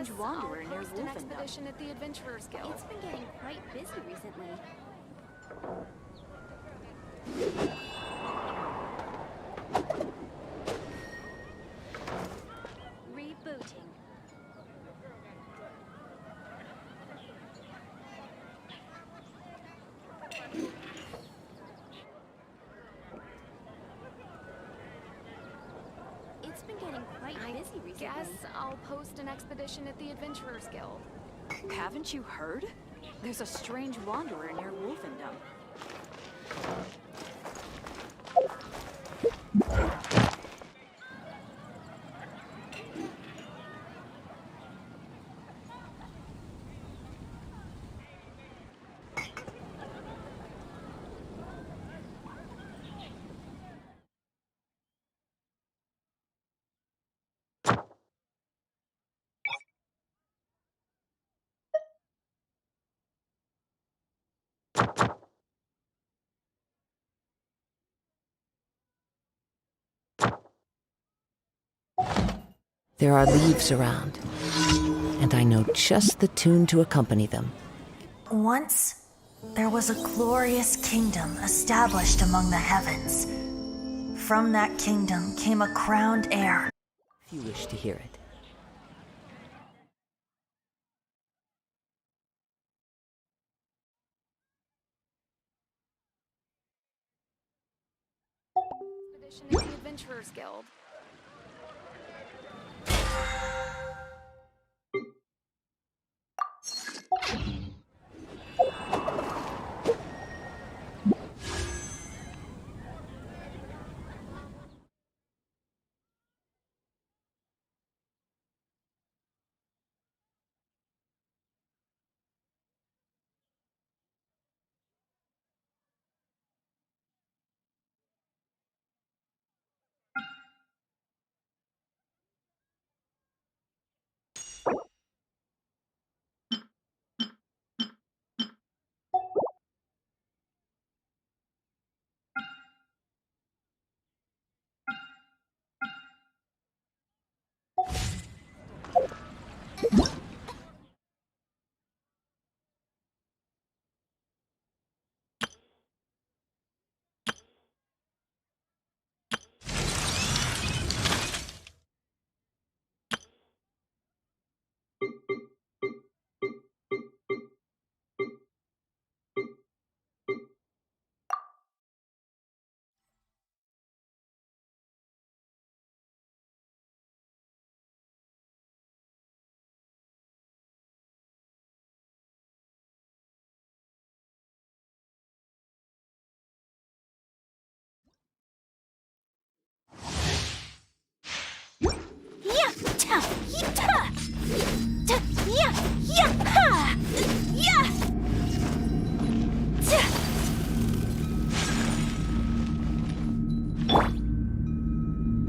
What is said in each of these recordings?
strange wanderer near Post an Wolfendom. expedition at the Adventurers Guild. It's been getting quite busy recently. Rebooting. It's been getting quite busy recently. Guess I'll post an expedition at the Adventurers Guild. Haven't you heard? There's a strange wanderer near Wolfendom. There are leaves around, and I know just the tune to accompany them. Once, there was a glorious kingdom established among the heavens. From that kingdom came a crowned heir. If you wish to hear it. Expedition at the Adventurers Guild.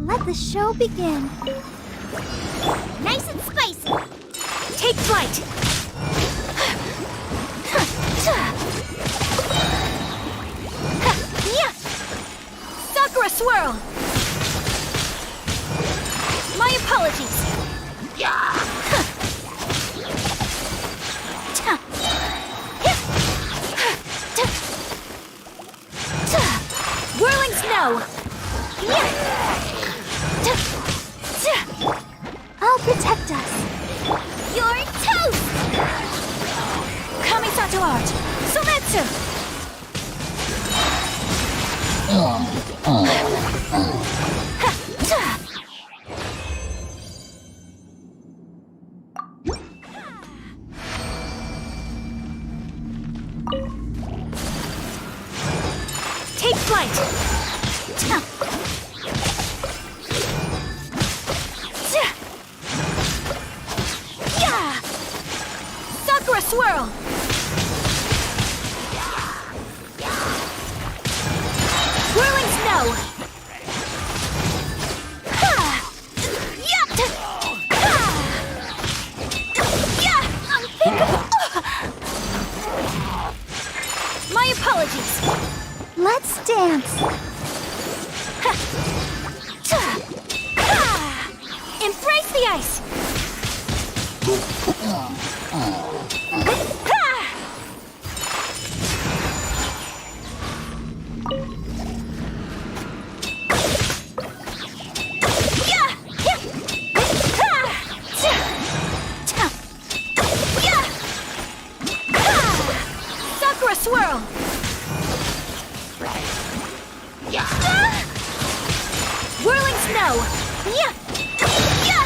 Let the show begin. Nice and spicy. Take flight. Sakura swirl. My apologies. Whirling snow. I'll protect us. You're toast! Kamisato art. Sometsu! Take flight! Sakura swirl! Whirling snow! My apologies! Let's dance! Embrace the ice! Sakura swirl! Whirling snow! Yeah! Yeah!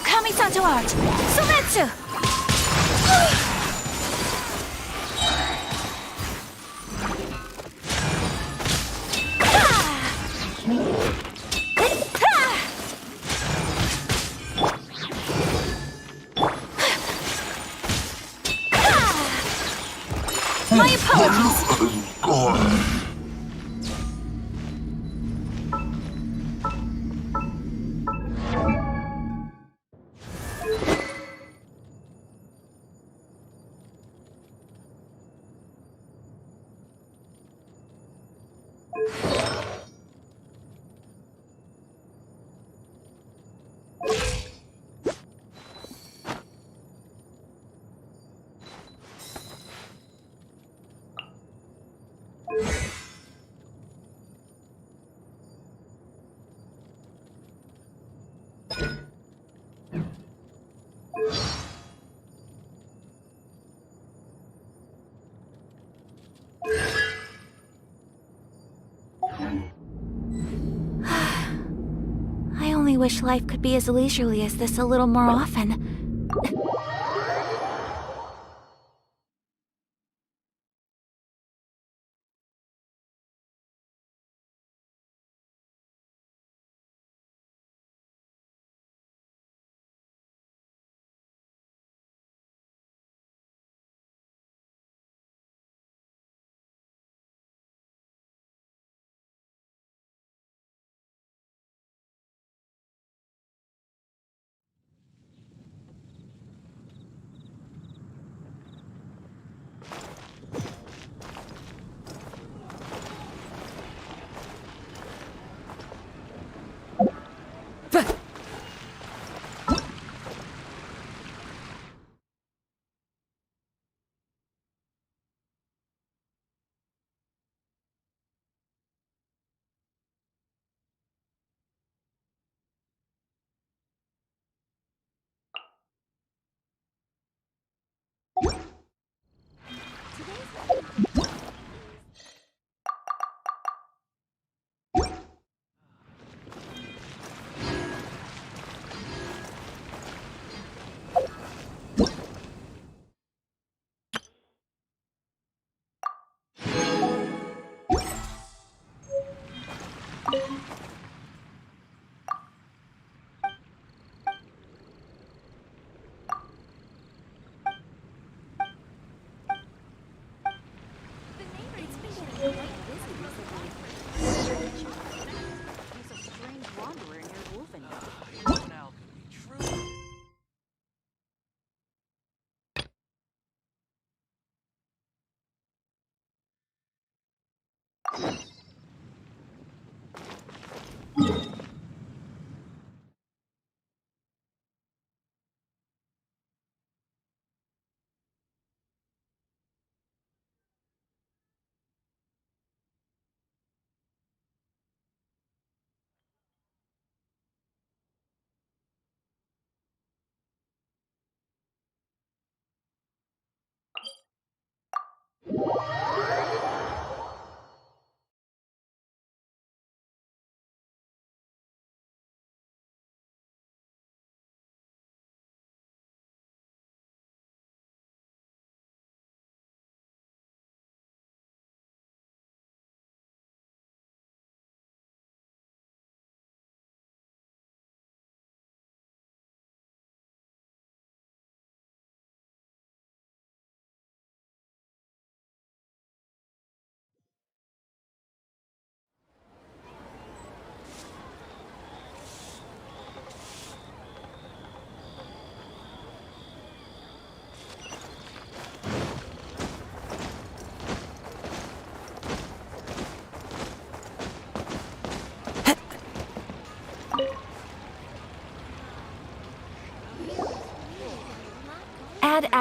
Kamisato art! Sumetsu! My apologies! I only wish life could be as leisurely as this a little more often. There's a strange wanderer near Wolfen. Now could be true.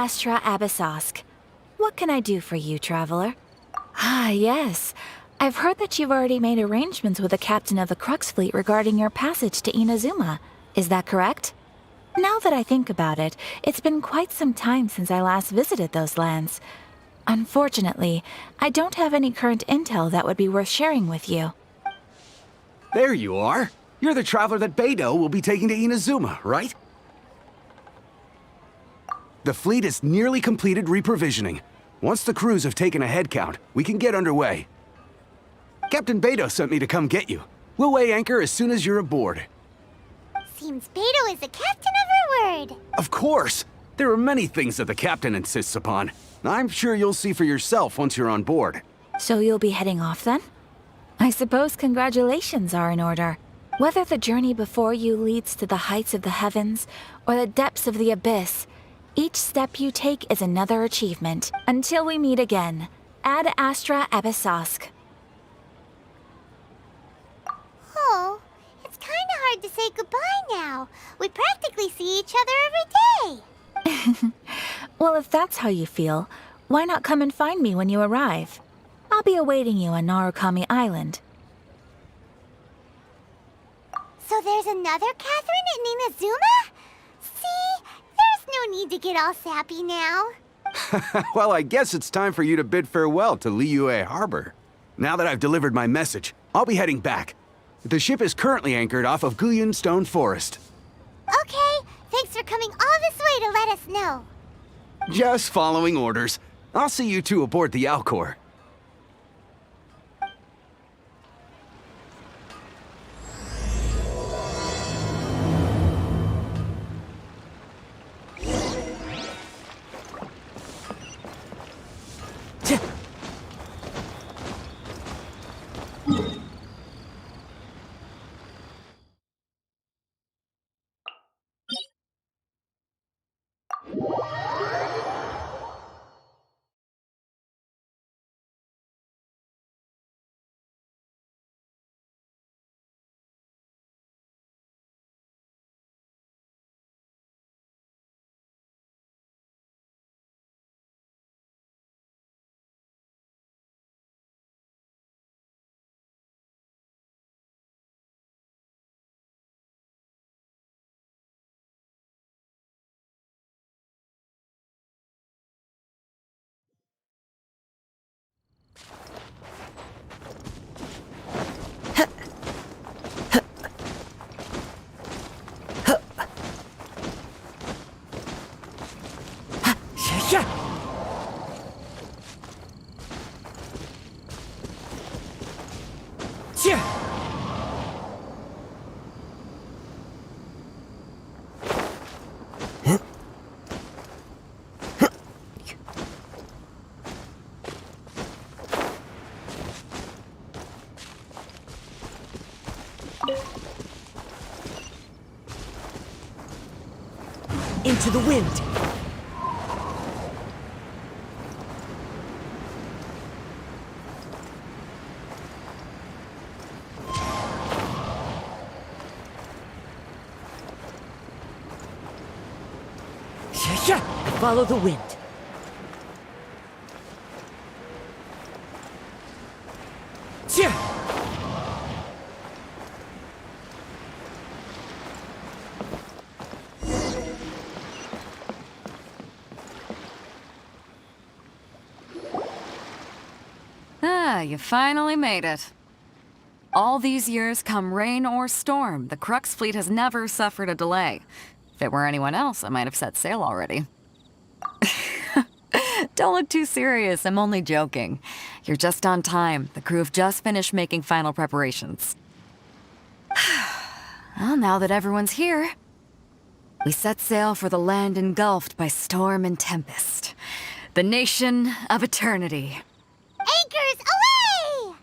Astra Abyssosk. What can I do for you, traveler? Ah, yes. I've heard that you've already made arrangements with the captain of the Crux fleet regarding your passage to Inazuma. Is that correct? Now that I think about it, it's been quite some time since I last visited those lands. Unfortunately, I don't have any current intel that would be worth sharing with you. There you are. You're the traveler that Beidou will be taking to Inazuma, right? The fleet is nearly completed reprovisioning. Once the crews have taken a head count, we can get underway. Captain Beidou sent me to come get you. We'll weigh anchor as soon as you're aboard. Seems Beidou is the captain of her word. Of course! There are many things that the captain insists upon. I'm sure you'll see for yourself once you're on board. So you'll be heading off then? I suppose congratulations are in order. Whether the journey before you leads to the heights of the heavens or the depths of the abyss, each step you take is another achievement. Until we meet again, Ad Astra Abyssosk. Oh, it's kinda hard to say goodbye now. We practically see each other every day. Well, if that's how you feel, why not come and find me when you arrive? I'll be awaiting you on Narukami Island. So there's another Catherine in Inazuma? See? There's no need to get all sappy now. Well, I guess it's time for you to bid farewell to Liyue Harbor. Now that I've delivered my message, I'll be heading back. The ship is currently anchored off of Guyun Stone Forest. Okay, thanks for coming all this way to let us know. Just following orders. I'll see you two aboard the Alcor. Into the wind! Follow the wind. Ah, you finally made it. All these years, come rain or storm, the Crux fleet has never suffered a delay. If it were anyone else, I might have set sail already. Don't look too serious, I'm only joking. You're just on time. The crew have just finished making final preparations. Well, now that everyone's here, we set sail for the land engulfed by storm and tempest. The nation of eternity. Anchors away!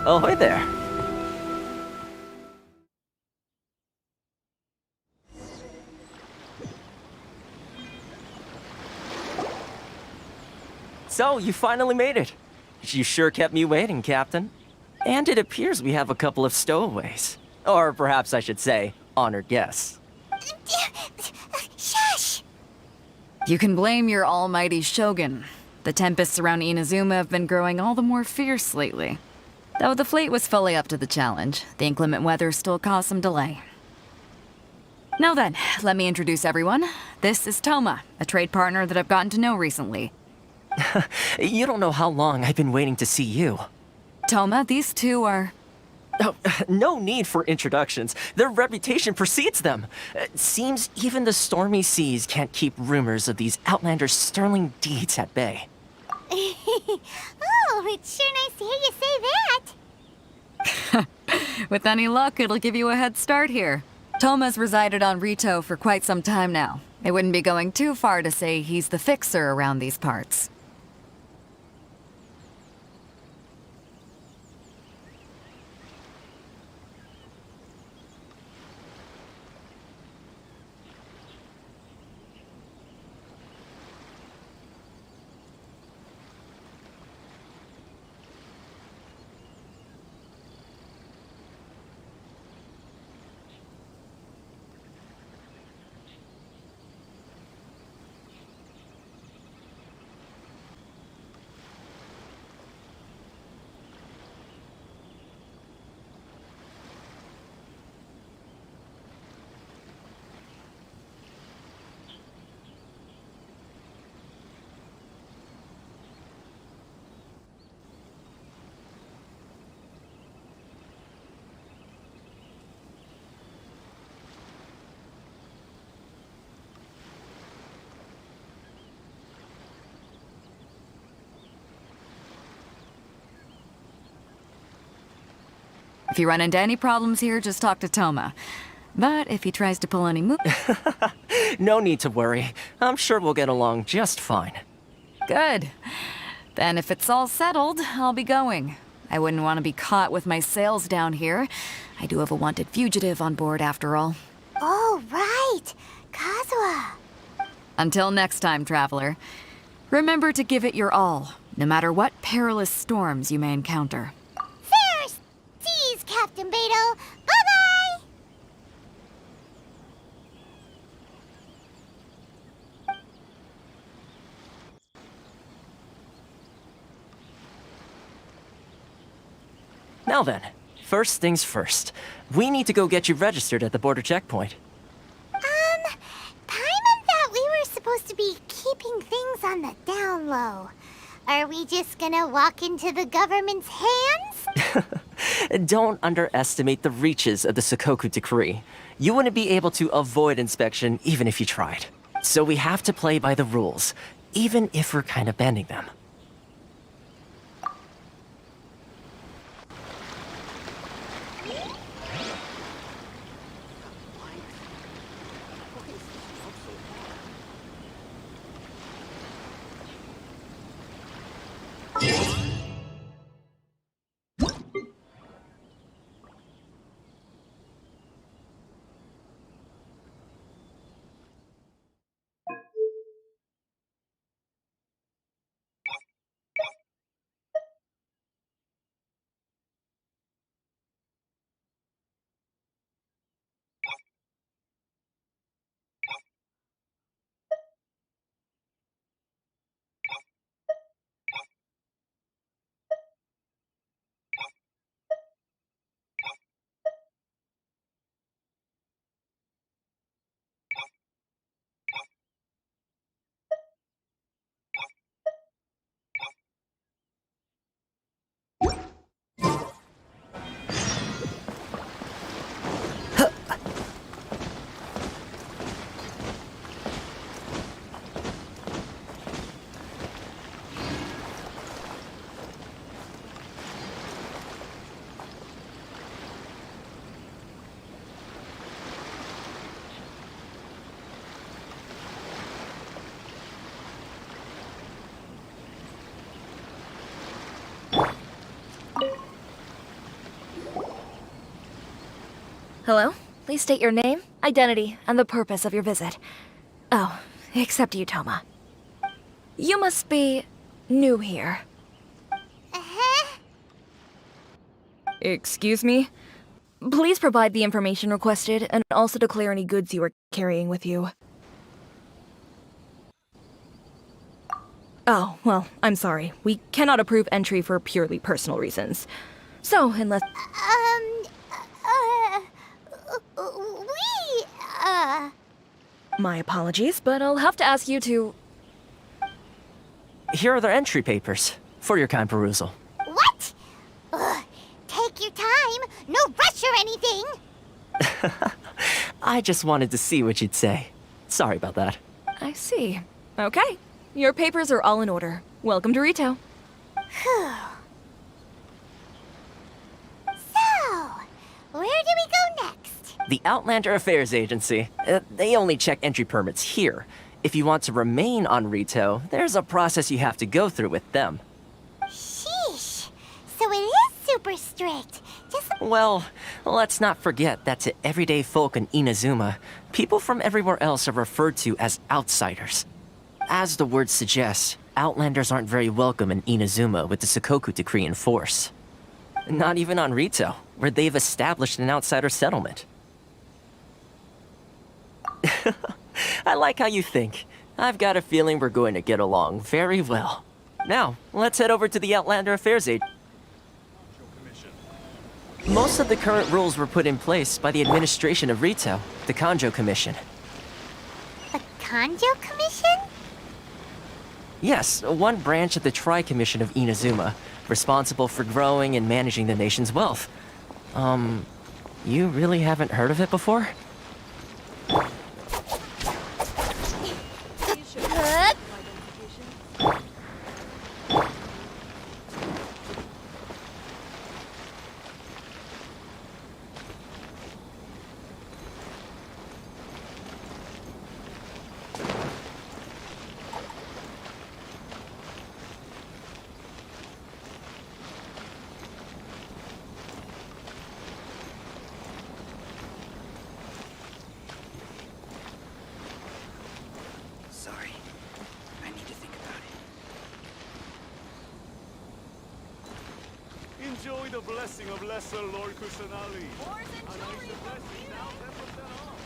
Ahoy there. So, you finally made it. You sure kept me waiting, Captain. And it appears we have a couple of stowaways. Or perhaps I should say, honored guests. Shush! You can blame your almighty shogun. The tempests around Inazuma have been growing all the more fierce lately. Though the fleet was fully up to the challenge, the inclement weather still caused some delay. Now then, let me introduce everyone. This is Toma, a trade partner that I've gotten to know recently. You don't know how long I've been waiting to see you. Toma, these two are... Oh, no need for introductions. Their reputation precedes them. Seems even the stormy seas can't keep rumors of these outlanders' sterling deeds at bay. Oh, it's sure nice to hear you say that. With any luck, it'll give you a head start here. Toma's resided on Rito for quite some time now. It wouldn't be going too far to say he's the fixer around these parts. If you run into any problems here, just talk to Toma. But if he tries to pull any No need to worry. I'm sure we'll get along just fine. Good. Then if it's all settled, I'll be going. I wouldn't want to be caught with my sails down here. I do have a wanted fugitive on board after all. Oh, right. Kazuha. Until next time, traveler. Remember to give it your all, no matter what perilous storms you may encounter. Fair seas, Captain Beto. Bye-bye! Now then, first things first. We need to go get you registered at the border checkpoint. Paimon thought we were supposed to be keeping things on the down low. Are we just gonna walk into the government's hands? Don't underestimate the reaches of the Sakoku Decree. You wouldn't be able to avoid inspection even if you tried. So we have to play by the rules, even if we're kind of bending them. Hello? Please state your name, identity, and the purpose of your visit. Oh, except you, Toma. You must be new here. Uh-huh. Excuse me? Please provide the information requested and also declare any goods you are carrying with you. Oh, well, I'm sorry. We cannot approve entry for purely personal reasons. So, unless... My apologies, but I'll have to ask you to... Here are their entry papers for your kind perusal. What? Ugh, take your time. No rush or anything. I just wanted to see what you'd say. Sorry about that. I see. Okay. Your papers are all in order. Welcome to Rito. Phew. So, where do we go next? The Outlander Affairs Agency. They only check entry permits here. If you want to remain on Rito, there's a process you have to go through with them. Sheesh. So it is super strict. Just Well, let's not forget that to everyday folk in Inazuma, people from everywhere else are referred to as outsiders. As the word suggests, Outlanders aren't very welcome in Inazuma with the Sakoku Decree in force. Not even on Rito, where they've established an outsider settlement. I like how you think. I've got a feeling we're going to get along very well. Now, let's head over to the Outlander Affairs Agency. Most of the current rules were put in place by the administration of Rito, the Kanjo Commission. the Kanjo Commission? Yes, one branch of the Tri-Commission of Inazuma, responsible for growing and managing the nation's wealth. You really haven't heard of it before? Sorry. I need to think about it. Enjoy the blessing of Lesser Lord Kusanali. A nice blessing now 10% off.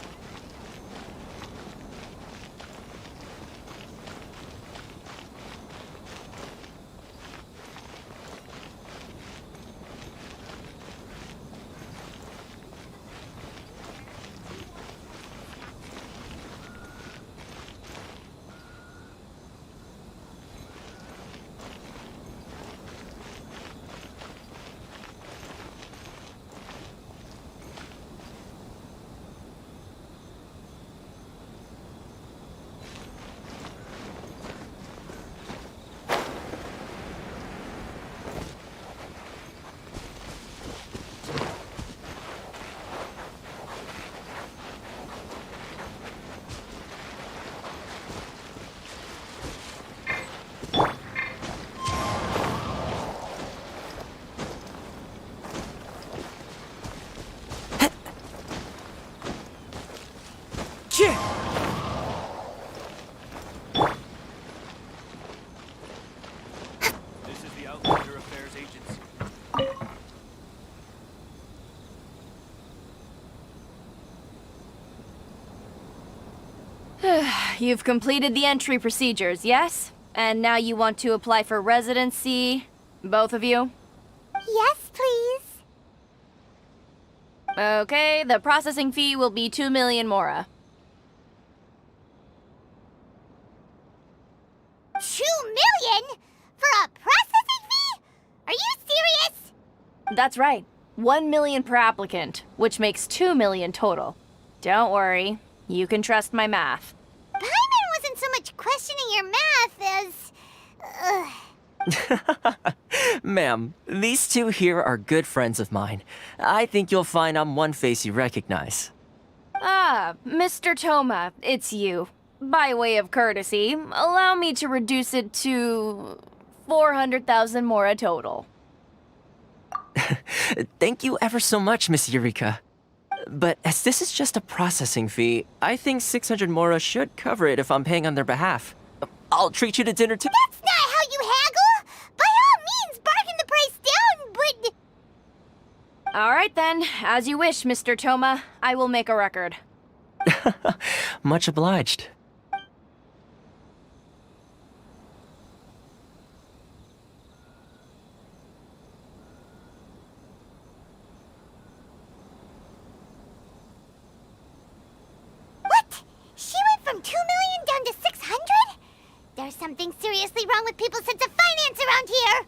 This is the Outlander Affairs Agency. You've completed the entry procedures, yes? And now you want to apply for residency? Both of you? Yes, please. Okay, the processing fee will be 2 million mora. 2 million? For a processing fee? Are you serious? That's right. 1 million per applicant, which makes 2 million total. Don't worry, you can trust my math. Paimon wasn't so much questioning your math as... Ma'am, these two here are good friends of mine. I think you'll find I'm one face you recognize. Ah, Mr. Toma, it's you. By way of courtesy, allow me to reduce it to 400,000 mora total. Thank you ever so much, Miss Eureka. But as this is just a processing fee, I think 600 Mora should cover it if I'm paying on their behalf. I'll treat you to dinner too. That's not how you haggle! By all means, bargain the price down, but... All right then, as you wish, Mr. Toma. I will make a record. Much obliged. What? She went from 2 million down to 600? There's something seriously wrong with people's sense of finance around here!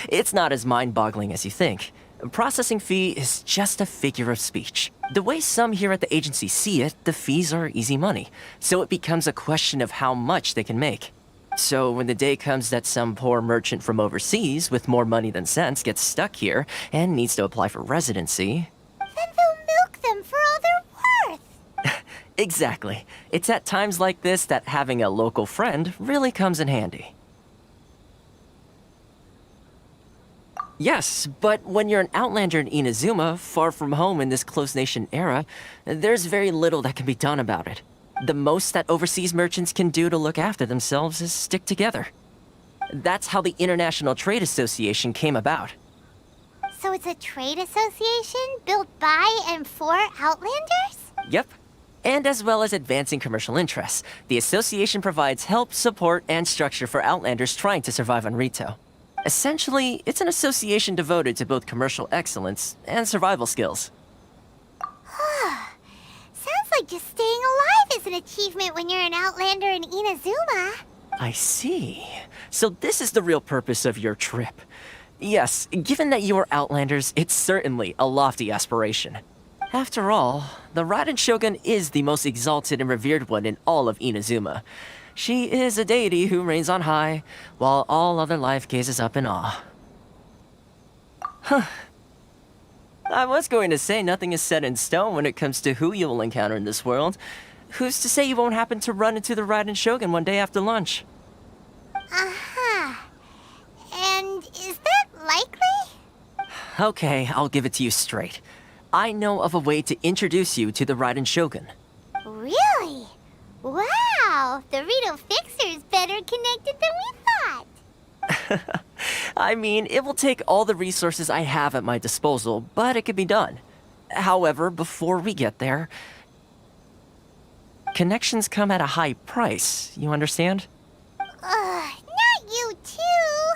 It's not as mind-boggling as you think. A processing fee is just a figure of speech. The way some here at the agency see it, the fees are easy money, so it becomes a question of how much they can make. So when the day comes that some poor merchant from overseas with more money than sense gets stuck here and needs to apply for residency... Then they'll milk them for all they're worth! Exactly. It's at times like this that having a local friend really comes in handy. Yes, but when you're an outlander in Inazuma, far from home in this close nation era, there's very little that can be done about it. The most that overseas merchants can do to look after themselves is stick together. That's how the International Trade Association came about. So it's a trade association built by and for Outlanders? Yep. And as well as advancing commercial interests, the association provides help, support, and structure for Outlanders trying to survive on Rito. Essentially, it's an association devoted to both commercial excellence and survival skills. Sounds like just staying alive is an achievement when you're an Outlander in Inazuma. I see. So this is the real purpose of your trip. Yes, given that you are Outlanders, it's certainly a lofty aspiration. After all, the Raiden Shogun is the most exalted and revered one in all of Inazuma. She is a deity who reigns on high, while all other life gazes up in awe. Huh. I was going to say nothing is set in stone when it comes to who you will encounter in this world. Who's to say you won't happen to run into the Raiden Shogun one day after lunch? Uh-huh. And is that likely? Okay, I'll give it to you straight. I know of a way to introduce you to the Raiden Shogun. Really? Wow, the Rito Fixer's better connected than we thought. I mean, it will take all the resources I have at my disposal, but it can be done. However, before we get there, connections come at a high price, you understand? Not you too.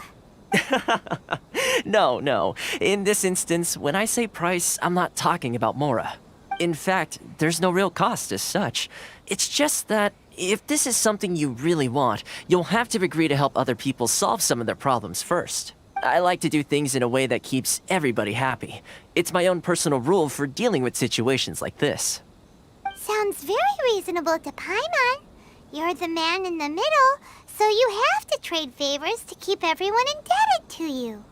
No. In this instance, when I say price, I'm not talking about Mora. In fact, there's no real cost as such. It's just that if this is something you really want, you'll have to agree to help other people solve some of their problems first. I like to do things in a way that keeps everybody happy. It's my own personal rule for dealing with situations like this. Sounds very reasonable to Paimon. You're the man in the middle, so you have to trade favors to keep everyone indebted to you.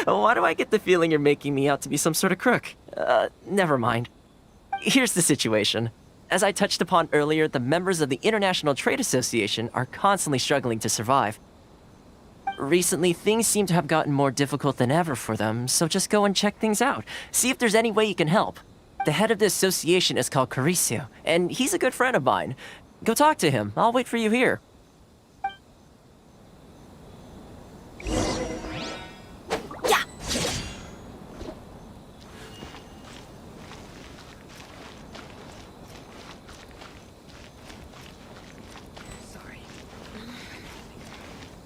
Why do I get the feeling you're making me out to be some sort of crook? Never mind. Here's the situation. As I touched upon earlier, the members of the International Trade Association are constantly struggling to survive. Recently, things seem to have gotten more difficult than ever for them, so just go and check things out. See if there's any way you can help. The head of the association is called Caricio, and he's a good friend of mine. Go talk to him. I'll wait for you here. Yeah. Sorry.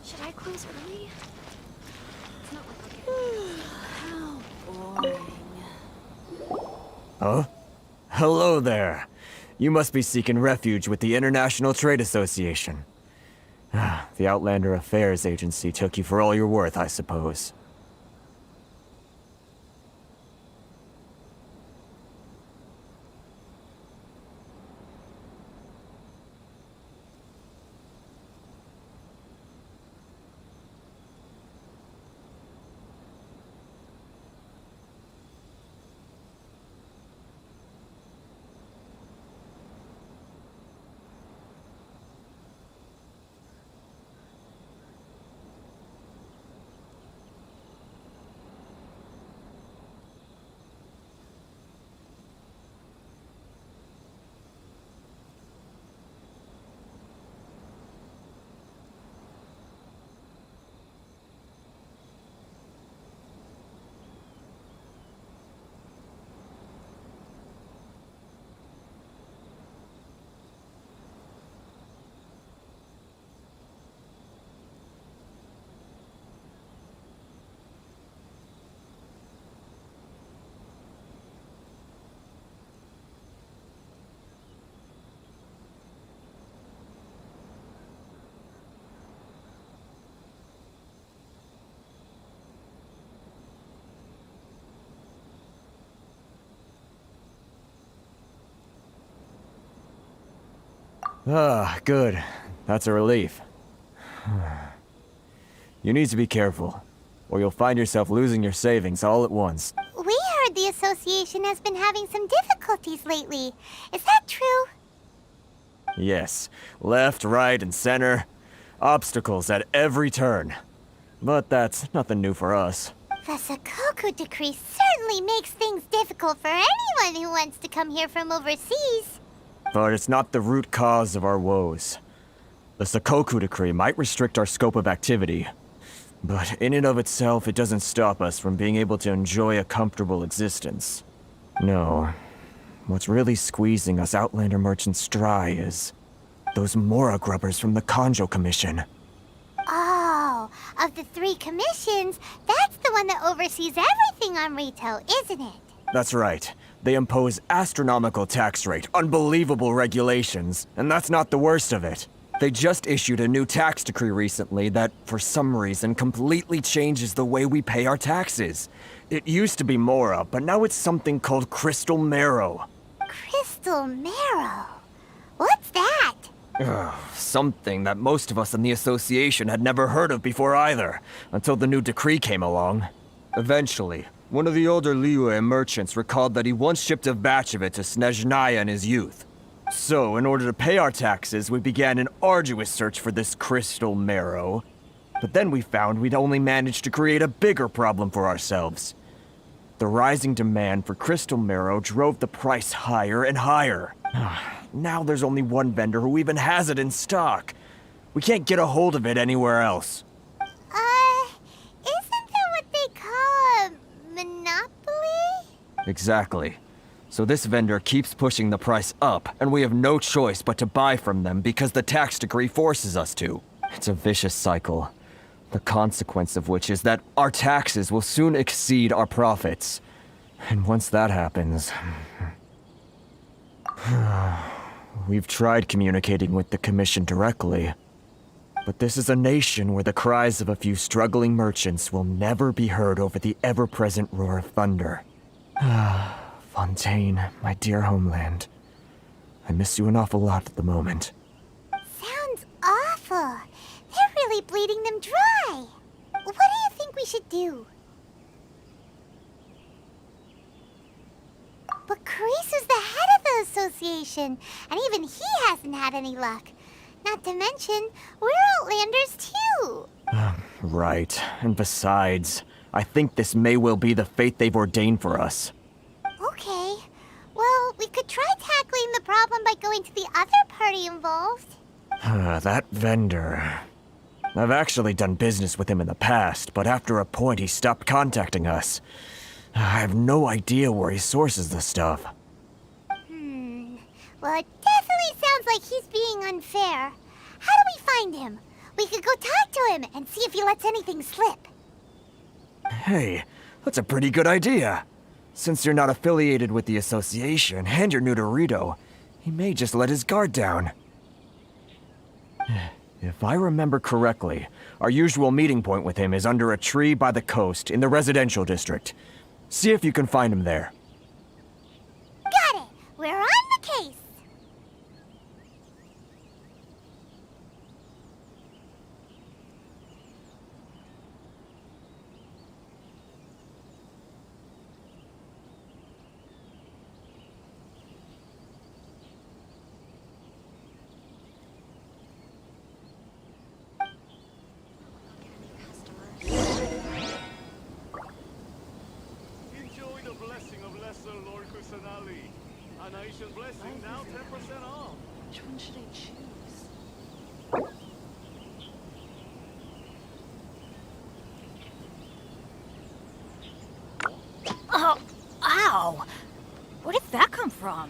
Should I close early? It's not like I'll get... How boring. Huh? Hello there. You must be seeking refuge with the International Trade Association. The Outlander Affairs Agency took you for all you're worth, I suppose. Ah, good. That's a relief. You need to be careful, or you'll find yourself losing your savings all at once. We heard the association has been having some difficulties lately. Is that true? Yes, left, right, and center. Obstacles at every turn. But that's nothing new for us. The Sakoku decree certainly makes things difficult for anyone who wants to come here from overseas. But it's not the root cause of our woes. The Sakoku decree might restrict our scope of activity, but in and of itself, it doesn't stop us from being able to enjoy a comfortable existence. No. What's really squeezing us Outlander merchants dry is those Mora grubbers from the Kanjo Commission. Oh, of the 3 commissions, that's the one that oversees everything on Rito, isn't it? That's right. They impose astronomical tax rate, unbelievable regulations, and that's not the worst of it. They just issued a new tax decree recently that, for some reason, completely changes the way we pay our taxes. It used to be Mora, but now it's something called Crystal Marrow. Crystal Marrow? What's that? Something that most of us in the association had never heard of before either, until the new decree came along. Eventually, one of the older Liyue merchants recalled that he once shipped a batch of it to Snezhnaya in his youth. So, in order to pay our taxes, we began an arduous search for this crystal marrow. But then we found we'd only managed to create a bigger problem for ourselves. The rising demand for crystal marrow drove the price higher and higher. Now there's only one vendor who even has it in stock. We can't get a hold of it anywhere else. Isn't that what they call a monopoly? Exactly. So this vendor keeps pushing the price up, and we have no choice but to buy from them because the tax decree forces us to. It's a vicious cycle. The consequence of which is that our taxes will soon exceed our profits. And once that happens... We've tried communicating with the Commission directly. But this is a nation where the cries of a few struggling merchants will never be heard over the ever-present roar of thunder. Fontaine, my dear homeland. I miss you an awful lot at the moment. Sounds awful. They're really bleeding them dry. What do you think we should do? But Karisu's the head of the association, and even he hasn't had any luck. Not to mention, we're Outlanders too. Right. And besides, I think this may well be the fate they've ordained for us. Okay. Well, we could try tackling the problem by going to the other party involved. That vendor... I've actually done business with him in the past, but after a point he stopped contacting us. I have no idea where he sources the stuff. Well, it definitely sounds like he's being unfair. How do we find him? We could go talk to him and see if he lets anything slip. Hey, that's a pretty good idea. Since you're not affiliated with the association and you're new to Rito, he may just let his guard down. If I remember correctly, our usual meeting point with him is under a tree by the coast in the residential district. See if you can find him there. Got it! We're on the case! Enjoy the blessing of Lesser Lord Kusanali. A nation blessing now 10% off. Which one should I choose? Oh, ow! Where did that come from?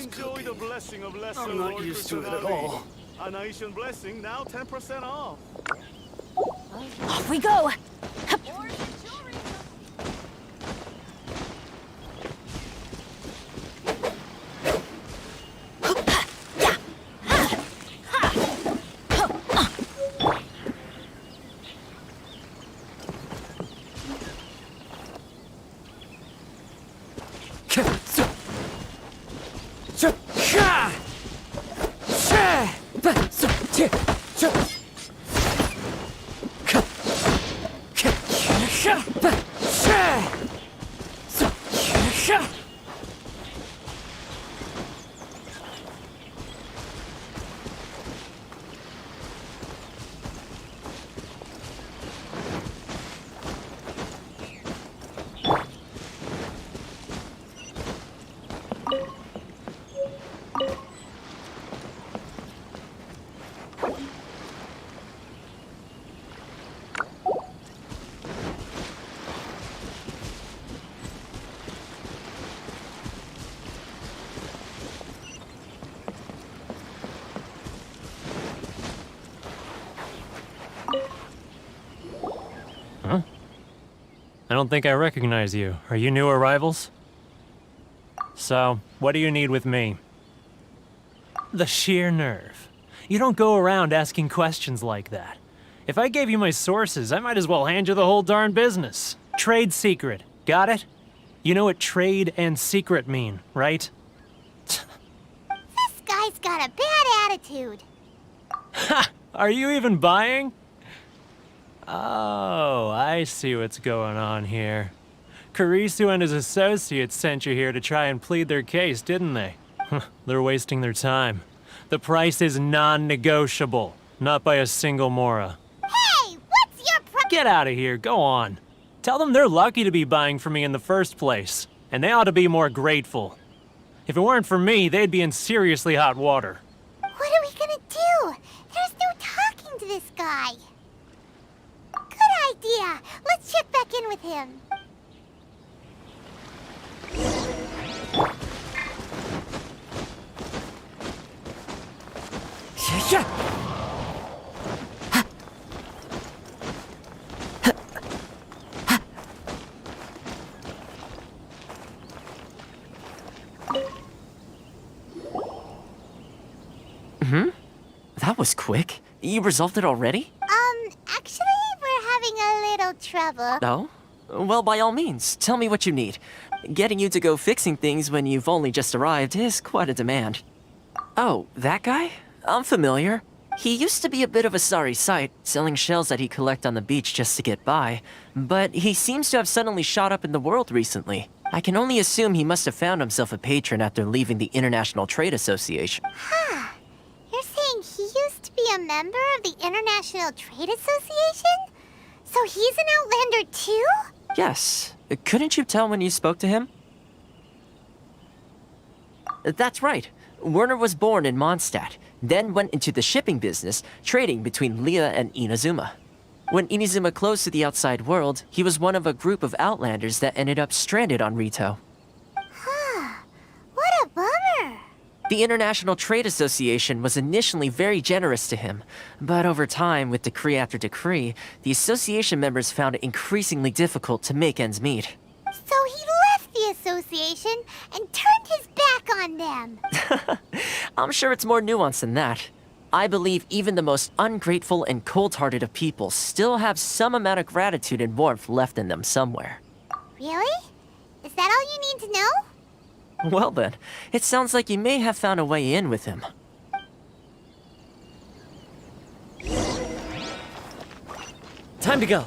Enjoy the blessing of lesser I'm not Lord used to it at Kusanagi. all. Anation blessing now 10% off. Off we go! I don't think I recognize you. Are you new arrivals? So, what do you need with me? The sheer nerve. You don't go around asking questions like that. If I gave you my sources, I might as well hand you the whole darn business. Trade secret. Got it? You know what trade and secret mean, right? This guy's got a bad attitude. Ha! Are you even buying? Oh, I see what's going on here. Karisu and his associates sent you here to try and plead their case, didn't they? They're wasting their time. The price is non-negotiable, not by a single Mora. Hey, what's your Get out of here, go on. Tell them they're lucky to be buying from me in the first place, and they ought to be more grateful. If it weren't for me, they'd be in seriously hot water. What are we gonna do? There's no talking to this guy. Good idea. Let's check back in with him. That was quick. You resolved it already? Actually, we're having a little trouble. Oh? Well, by all means, tell me what you need. Getting you to go fixing things when you've only just arrived is quite a demand. Oh, that guy? I'm familiar. He used to be a bit of a sorry sight, selling shells that he'd collect on the beach just to get by, but he seems to have suddenly shot up in the world recently. I can only assume he must have found himself a patron after leaving the International Trade Association. Huh. You're saying he used to be a member of the International Trade Association? So he's an Outlander too? Yes. Couldn't you tell when you spoke to him? That's right. Werner was born in Mondstadt, then went into the shipping business, trading between Leah and Inazuma. When Inazuma closed to the outside world, he was one of a group of Outlanders that ended up stranded on Rito. Huh. What a bummer. The International Trade Association was initially very generous to him, but over time, with decree after decree, the association members found it increasingly difficult to make ends meet. So he left the association and turned his back on them. I'm sure it's more nuanced than that. I believe even the most ungrateful and cold-hearted of people still have some amount of gratitude and warmth left in them somewhere. Really? Is that all you need to know? Well then, it sounds like you may have found a way in with him. Time to go.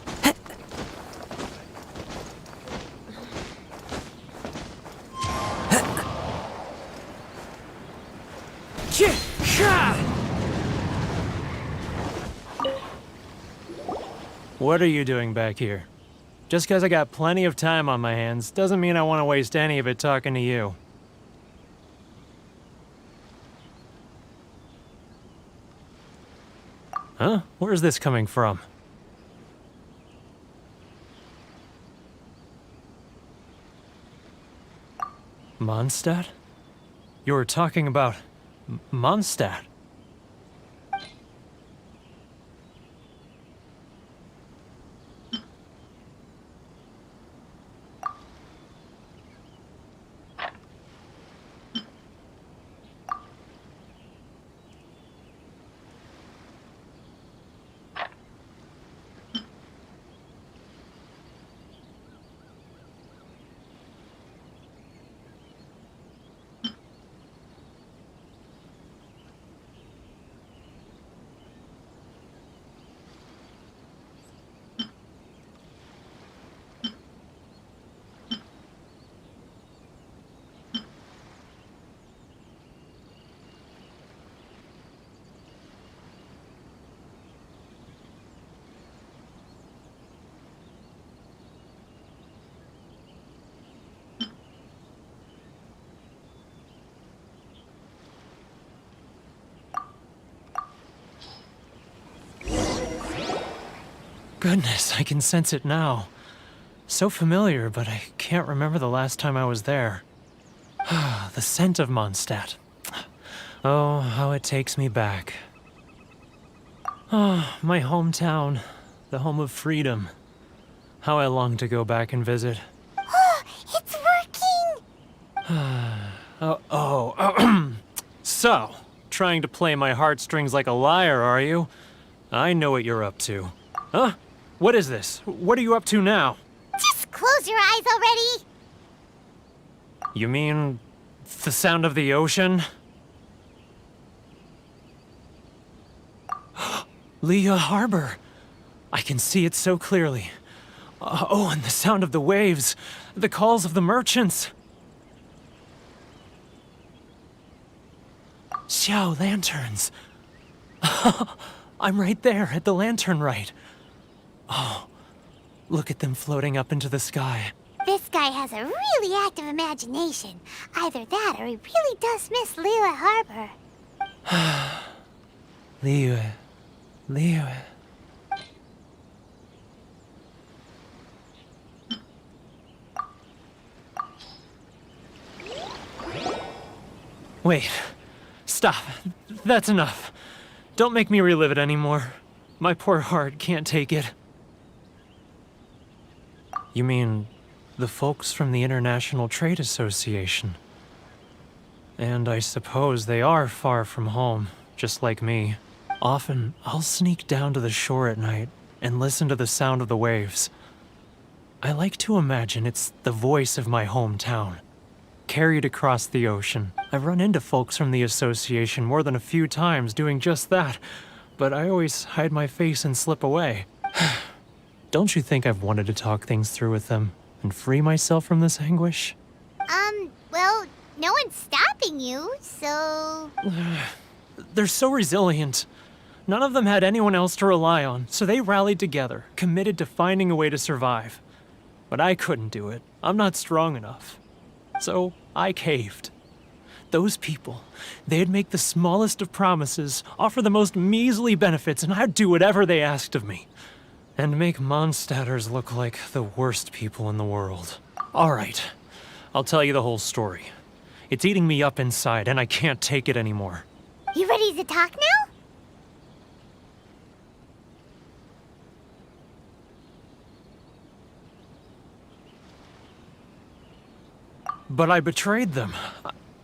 What are you doing back here? Just because I got plenty of time on my hands doesn't mean I want to waste any of it talking to you. Huh? Where's this coming from? Mondstadt? You were talking about Mondstadt. Goodness, I can sense it now. So familiar, but I can't remember the last time I was there. The scent of Mondstadt. Oh, how it takes me back. Oh, my hometown, the home of freedom. How I long to go back and visit. Oh, it's working! So, trying to play my heartstrings like a liar, are you? I know what you're up to. Huh? What is this? What are you up to now? Just close your eyes already! You mean the sound of the ocean? Leah Harbor. I can see it so clearly. Oh, and the sound of the waves. The calls of the merchants. Xiao lanterns. I'm right there at the lantern right. Oh, look at them floating up into the sky. This guy has a really active imagination. Either that or he really does miss Liyue Harbor. Liyue. Wait. Stop. That's enough. Don't make me relive it anymore. My poor heart can't take it. You mean the folks from the International Trade Association? And I suppose they are far from home, just like me. Often, I'll sneak down to the shore at night and listen to the sound of the waves. I like to imagine it's the voice of my hometown, carried across the ocean. I've run into folks from the association more than a few times doing just that, but I always hide my face and slip away. Don't you think I've wanted to talk things through with them and free myself from this anguish? Well, no one's stopping you, so... They're so resilient. None of them had anyone else to rely on, so they rallied together, committed to finding a way to survive. But I couldn't do it. I'm not strong enough. So I caved. Those people, they'd make the smallest of promises, offer the most measly benefits, and I'd do whatever they asked of me. And make Mondstadters look like the worst people in the world. All right, I'll tell you the whole story. It's eating me up inside, and I can't take it anymore. You ready to talk now? But I betrayed them.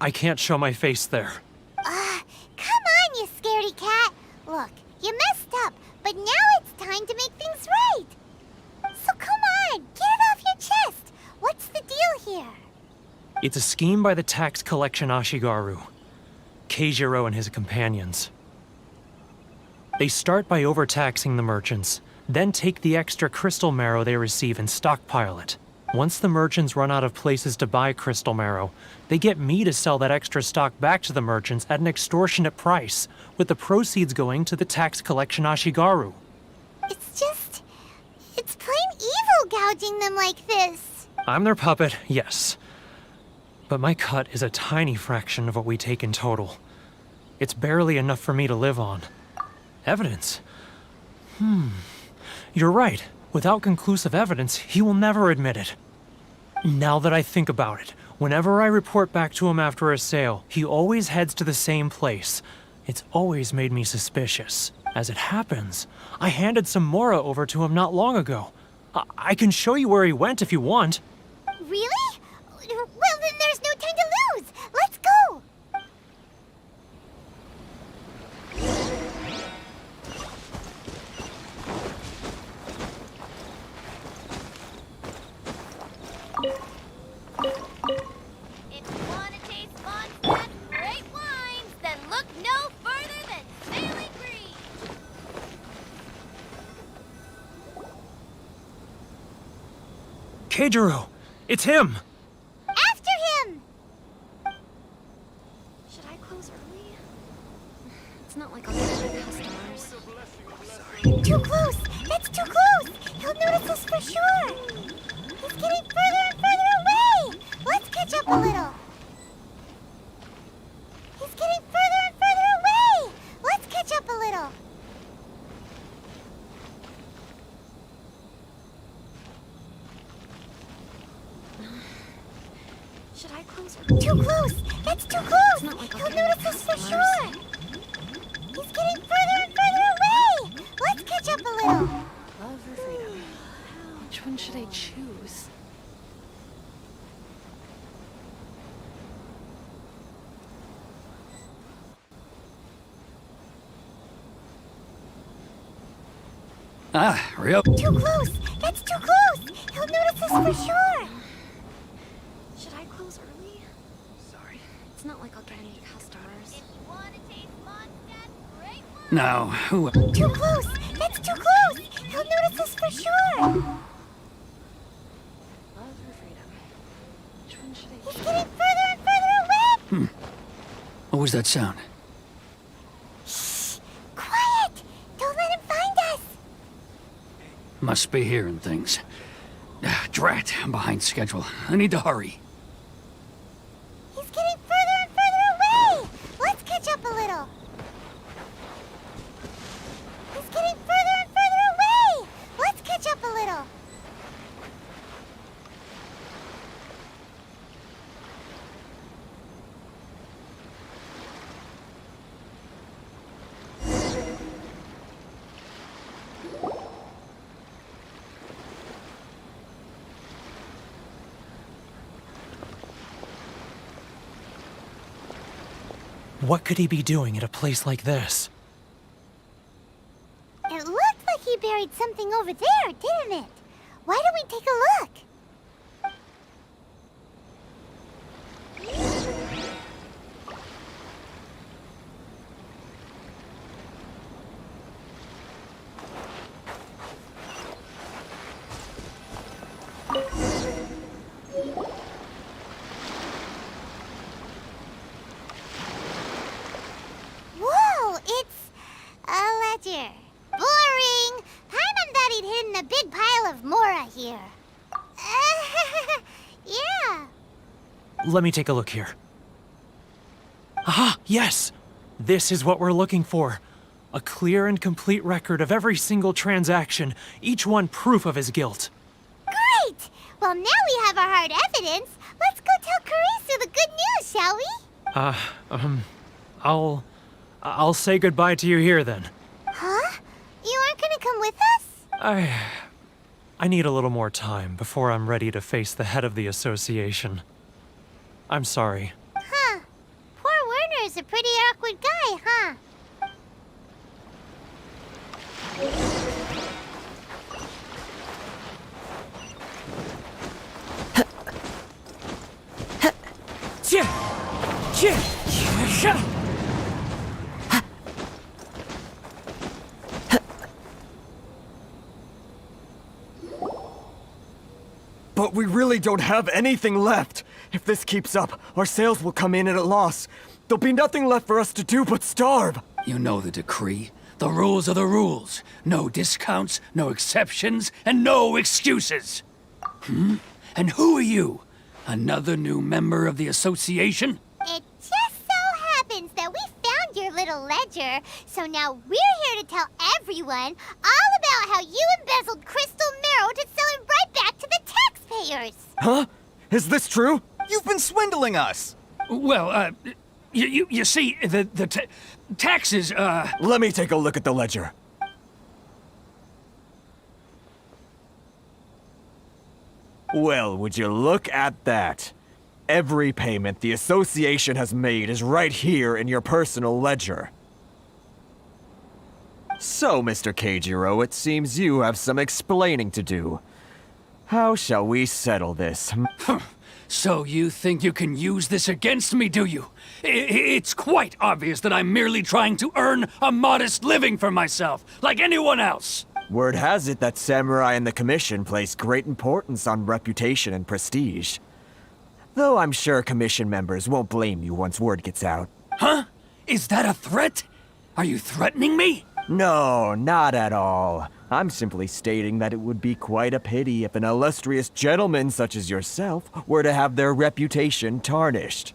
I can't show my face there. Come on, you scaredy cat. Look, you messed up, but now it's time to make things right. So come on, get it off your chest. What's the deal here? It's a scheme by the tax collection Ashigaru, Keijiro and his companions. They start by overtaxing the merchants, then take the extra crystal marrow they receive and stockpile it. Once the merchants run out of places to buy crystal marrow, they get me to sell that extra stock back to the merchants at an extortionate price, with the proceeds going to the tax collection Ashigaru. It's plain evil gouging them like this. I'm their puppet, yes. But my cut is a tiny fraction of what we take in total. It's barely enough for me to live on. Evidence? You're right. Without conclusive evidence, he will never admit it. Now that I think about it, Whenever I report back to him after a sale, he always heads to the same place. It's always made me suspicious. As it happens, I handed some Mora over to him not long ago. I can show you where he went if you want. Really? Well, then there's no time to lose. Let's go. If you want to taste Mondstadt's great wines, then look no further than Sailing Green. Keijiro, it's him! After him. Should I close early? It's not like I'll get any customers. Too close. That's too close. He'll notice us for sure. He's getting further and further away. Let's catch up a little. He's getting further and further away. Let's catch up a little. Should I close early? Too close. That's too close. It's not like I'll He'll get any notice us for customers. sure. He's getting further and further away. Let's catch up a little. Love or freedom? Which one should I choose? Ah, real. Too close. That's too close. He'll notice us for sure. Should I close early? Sorry. It's not like I'll get any customers. If you want to taste Mondstadt's great wine. Now, who? Too close. That's too close. He'll notice us for sure. Love or freedom? Which one should I He's choose? getting further and further away. What was that sound? Shh. Quiet. Don't let him find us. Must be hearing things. Drat, I'm behind schedule. I need to hurry. He's getting further and further away. Let's catch up a little. He's getting further and further away. Let's catch up a little. What could he be doing at a place like this? It looked like he buried something over there, didn't it? Why don't we take a look? Whoa, it's a ledger. Boring. Paimon thought he'd hidden a big pile of Mora here. Yeah. Let me take a look here. Ah, yes! This is what we're looking for. A clear and complete record of every single transaction, each one proof of his guilt. Great! Well, now we have our hard evidence. Let's go tell Karisu the good news, shall we? I'll say goodbye to you here then. Huh? You aren't gonna come with us? I need a little more time before I'm ready to face the head of the association. I'm sorry. Huh. Poor Werner's a pretty awkward guy, huh? But we really don't have anything left. If this keeps up, our sales will come in at a loss. There'll be nothing left for us to do but starve. You know the decree. The rules are the rules. No discounts, no exceptions, and no excuses. And who are you? Another new member of the association? It just so happens that we found your little ledger, so now we're here to tell everyone all about how you embezzled crystal marrow to sell it right back to the taxpayers. Huh? Is this true? You've been been swindling us! Well, you see, the taxes, Let me take a look at the ledger. Well, would you look at that? Every payment the association has made is right here in your personal ledger. So, Mr. Keijiro, it seems you have some explaining to do. How shall we settle this? So you think you can use this against me, do you? It's quite obvious that I'm merely trying to earn a modest living for myself, like anyone else. Word has it that Samurai and the Commission place great importance on reputation and prestige. Though I'm sure Commission members won't blame you once word gets out. Huh? Is that a threat? Are you threatening me? No, not at all. I'm simply stating that it would be quite a pity if an illustrious gentleman such as yourself were to have their reputation tarnished.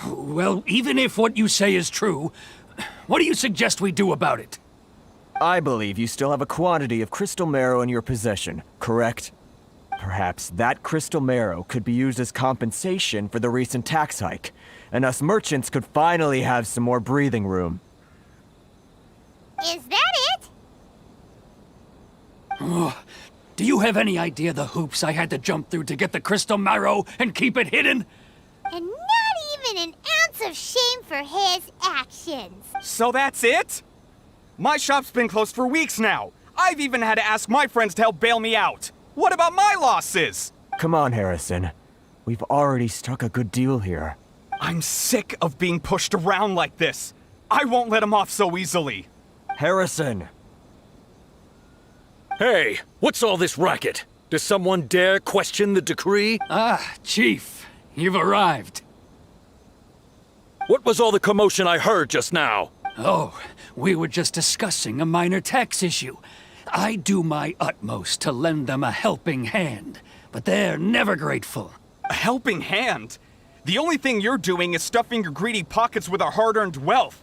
Well, even if what you say is true, what do you suggest we do about it? I believe you still have a quantity of crystal marrow in your possession, correct? Perhaps that crystal marrow could be used as compensation for the recent tax hike, and us merchants could finally have some more breathing room. Is that it? Oh, do you have any idea the hoops I had to jump through to get the crystal marrow and keep it hidden? And not even an ounce of shame for his actions. So that's it? My shop's been closed for weeks now. I've even had to ask my friends to help bail me out. What about my losses? Come on, Harrison. We've already struck a good deal here. I'm sick of being pushed around like this. I won't let him off so easily. Harrison! Hey, what's all this racket? Does someone dare question the decree? Ah, Chief, you've arrived. What was all the commotion I heard just now? Oh, we were just discussing a minor tax issue. I do my utmost to lend them a helping hand, but they're never grateful. A helping hand? The only thing you're doing is stuffing your greedy pockets with our hard-earned wealth.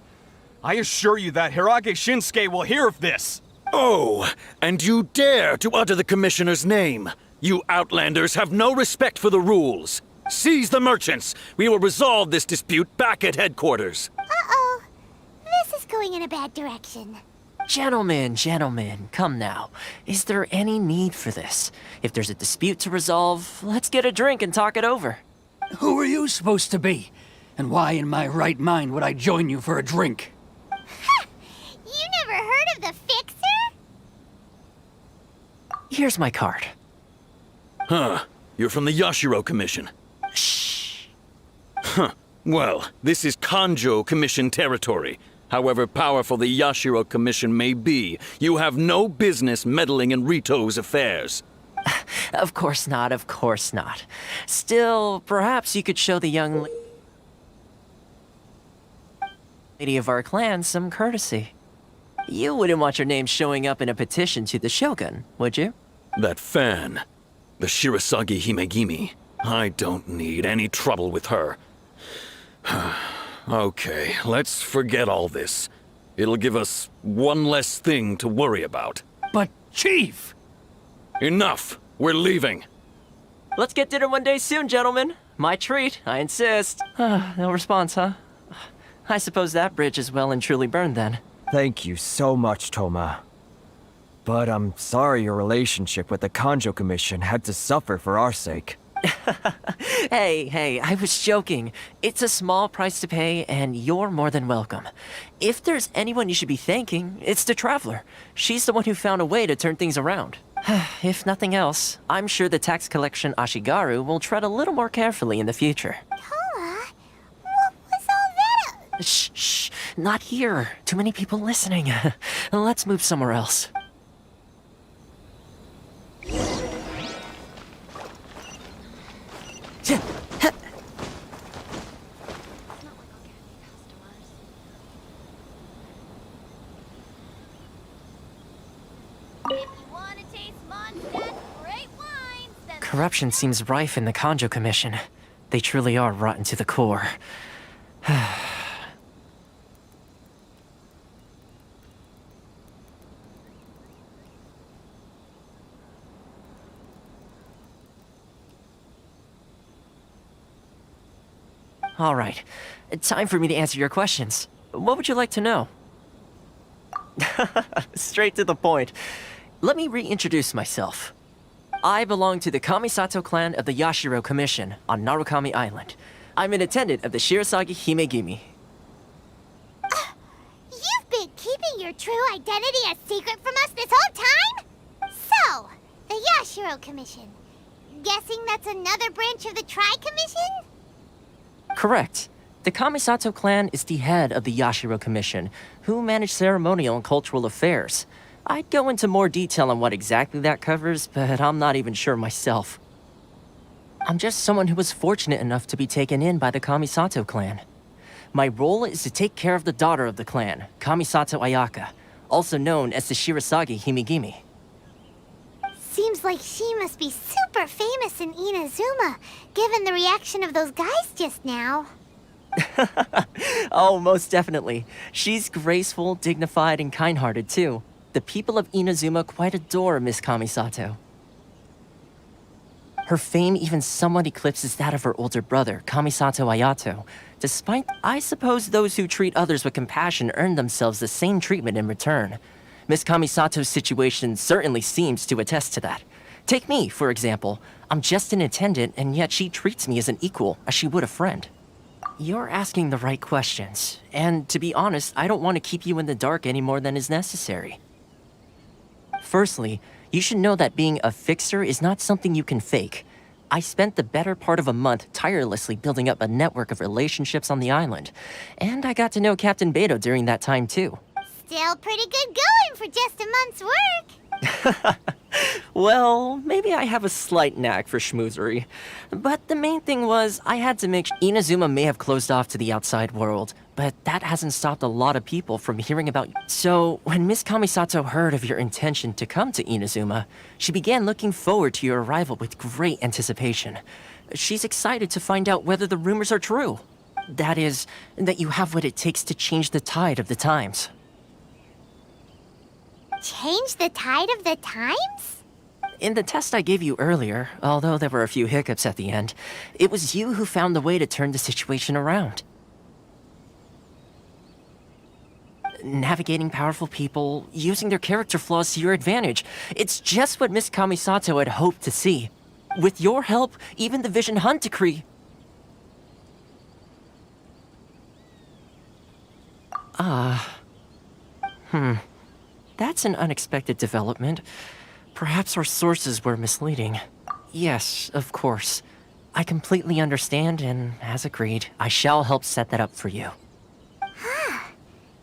I assure you that Hirage Shinsuke will hear of this. Oh, and you dare to utter the Commissioner's name. You outlanders have no respect for the rules. Seize the merchants. We will resolve this dispute back at headquarters. Uh-oh. This is going in a bad direction. Gentlemen, come now. Is there any need for this? If there's a dispute to resolve, let's get a drink and talk it over. Who are you supposed to be? And why in my right mind would I join you for a drink? Ha! You never heard of the Fixer? Here's my card. Huh. You're from the Yashiro Commission. Shh. Huh. Well, this is Kanjo Commission territory. However powerful the Yashiro Commission may be, you have no business meddling in Rito's affairs. Of course not, of course not. Still, perhaps you could show the young lady of our clan some courtesy. You wouldn't want your name showing up in a petition to the Shogun, would you? That fan, the Shirasagi Himegimi. I don't need any trouble with her. Okay, let's forget all this. It'll give us one less thing to worry about. But, Chief! Enough! We're leaving. Let's get dinner one day soon, gentlemen. My treat, I insist. No response, huh? I suppose that bridge is well and truly burned then. Thank you so much, Toma. But I'm sorry your relationship with the Kanjo Commission had to suffer for our sake. Hey, I was joking. It's a small price to pay, and you're more than welcome. If there's anyone you should be thanking, it's the Traveler. She's the one who found a way to turn things around. If nothing else, I'm sure the tax collection Ashigaru will tread a little more carefully in the future. Toma, what was all that? Shh, not here. Too many people listening. Let's move somewhere else. Corruption seems rife in the Kanjo Commission. They truly are rotten to the core. All right. Time for me to answer your questions. What would you like to know? Straight to the point. Let me reintroduce myself. I belong to the Kamisato clan of the Yashiro Commission on Narukami Island. I'm an attendant of the Shirasagi Himegimi. You've been keeping your true identity a secret from us this whole time? So, the Yashiro Commission. Guessing that's another branch of the Tri-Commission? Correct. The Kamisato clan is the head of the Yashiro Commission, who manage ceremonial and cultural affairs. I'd go into more detail on what exactly that covers, but I'm not even sure myself. I'm just someone who was fortunate enough to be taken in by the Kamisato clan. My role is to take care of the daughter of the clan, Kamisato Ayaka, also known as the Shirasagi Himegimi. Seems like she must be super famous in Inazuma, given the reaction of those guys just now. Oh, most definitely. She's graceful, dignified, and kind-hearted too. The people of Inazuma quite adore Miss Kamisato. Her fame even somewhat eclipses that of her older brother, Kamisato Ayato. Despite, I suppose those who treat others with compassion earn themselves the same treatment in return. Miss Kamisato's situation certainly seems to attest to that. Take me, for example. I'm just an attendant, and yet she treats me as an equal, as she would a friend. You're asking the right questions, and to be honest, I don't want to keep you in the dark any more than is necessary. Firstly, you should know that being a fixer is not something you can fake. I spent the better part of a month tirelessly building up a network of relationships on the island, and I got to know Captain Beto during that time too. Still pretty good going for just a month's work. Well, maybe I have a slight knack for schmoozery. But the main thing was, I had to make Inazuma may have closed off to the outside world, but that hasn't stopped a lot of people from hearing about you. So, when Miss Kamisato heard of your intention to come to Inazuma, she began looking forward to your arrival with great anticipation. She's excited to find out whether the rumors are true. That is, that you have what it takes to change the tide of the times. Change the tide of the times? In the test I gave you earlier, although there were a few hiccups at the end, it was you who found the way to turn the situation around. Navigating powerful people, using their character flaws to your advantage. It's just what Miss Kamisato had hoped to see. With your help, even the Vision Hunt Decree... That's an unexpected development. Perhaps our sources were misleading. Yes, of course. I completely understand, and as agreed, I shall help set that up for you.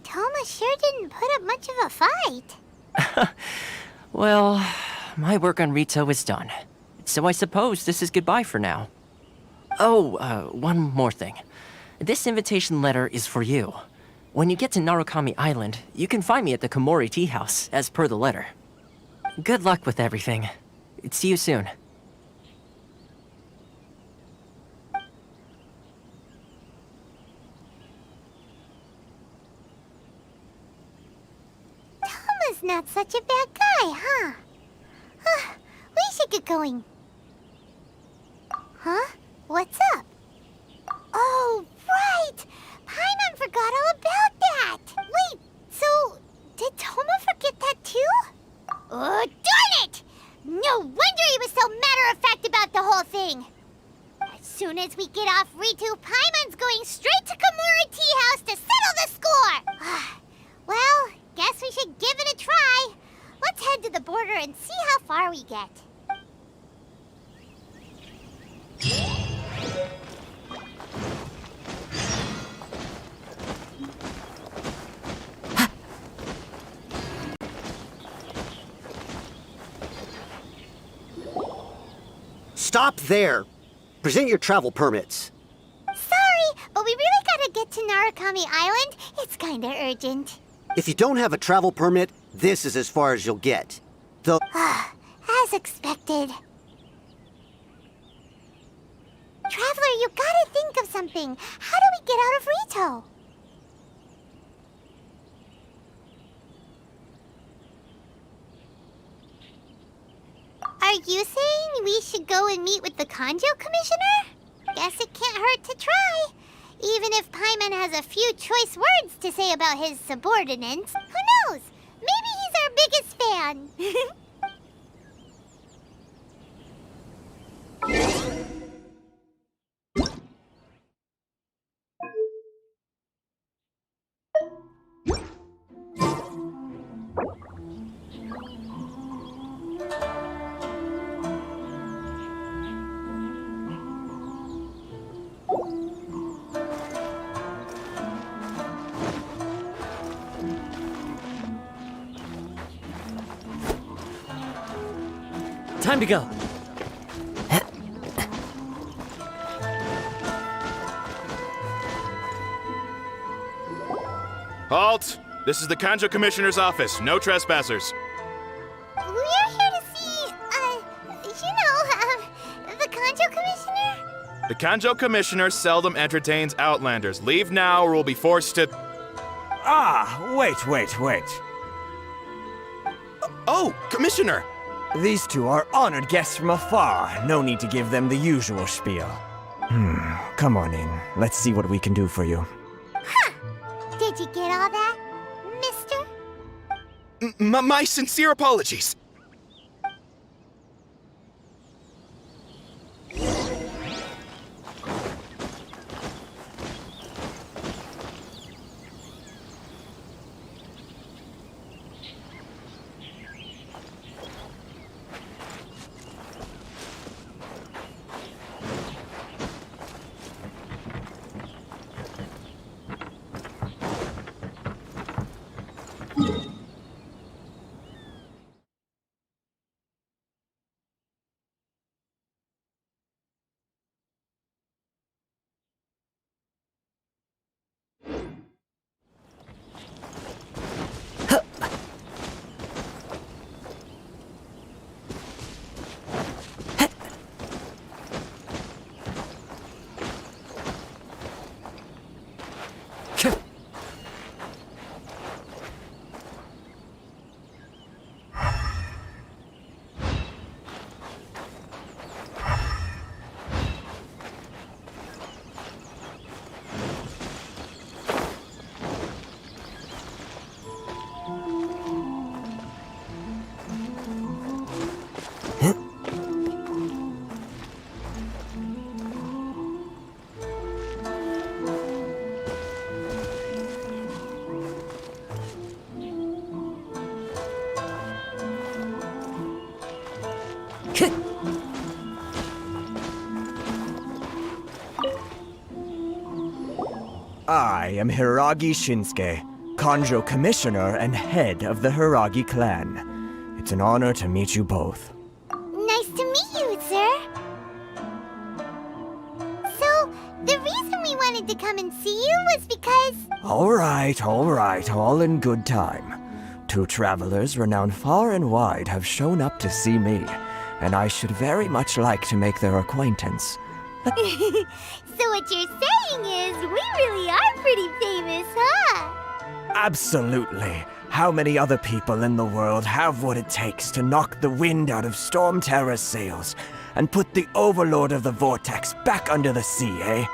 Toma sure didn't put up much of a fight. Well, my work on Rito is done. So I suppose this is goodbye for now. Oh, one more thing. This invitation letter is for you. When you get to Narukami Island, you can find me at the Komori Tea House, as per the letter. Good luck with everything. See you soon. Toma's not such a bad guy, huh? We should get going. Huh? What's up? Oh, right! Paimon forgot all about that! Wait, so did Toma forget that too? Oh, darn it! No wonder he was so matter-of-fact about the whole thing! As soon as we get off Ritu, Paimon's going straight to Komori Tea House to settle the score! Well, guess we should give it a try. Let's head to the border and see how far we get. Stop there! Present your travel permits. Sorry, but we really gotta get to Narukami Island. It's kinda urgent. If you don't have a travel permit, this is as far as you'll get. Though... As expected. Traveler, you gotta think of something. How do we get out of Rito? Are you saying we should go and meet with the Kanjo Commissioner? Guess it can't hurt to try. Even if Paimon has a few choice words to say about his subordinates, who knows? Maybe he's our biggest fan. Time to go. Halt! This is the Kanjo Commissioner's office. No trespassers. We're here to see, the Kanjo Commissioner? The Kanjo Commissioner seldom entertains Outlanders. Leave now or we'll be forced to... Ah, wait. Oh, Commissioner! These two are honored guests from afar. No need to give them the usual spiel. Come on in. Let's see what we can do for you. Did you get all that, mister? My sincere apologies. I am Hiragi Shinsuke, Kanjo Commissioner and head of the Hiragi clan. It's an honor to meet you both. Nice to meet you, sir. So, the reason we wanted to come and see you was because... All right, all in good time. Two travelers renowned far and wide have shown up to see me, and I should very much like to make their acquaintance. So what you're saying is, we really are pretty famous, huh? Absolutely. How many other people in the world have what it takes to knock the wind out of Storm Terror's sails and put the Overlord of the Vortex back under the sea, eh?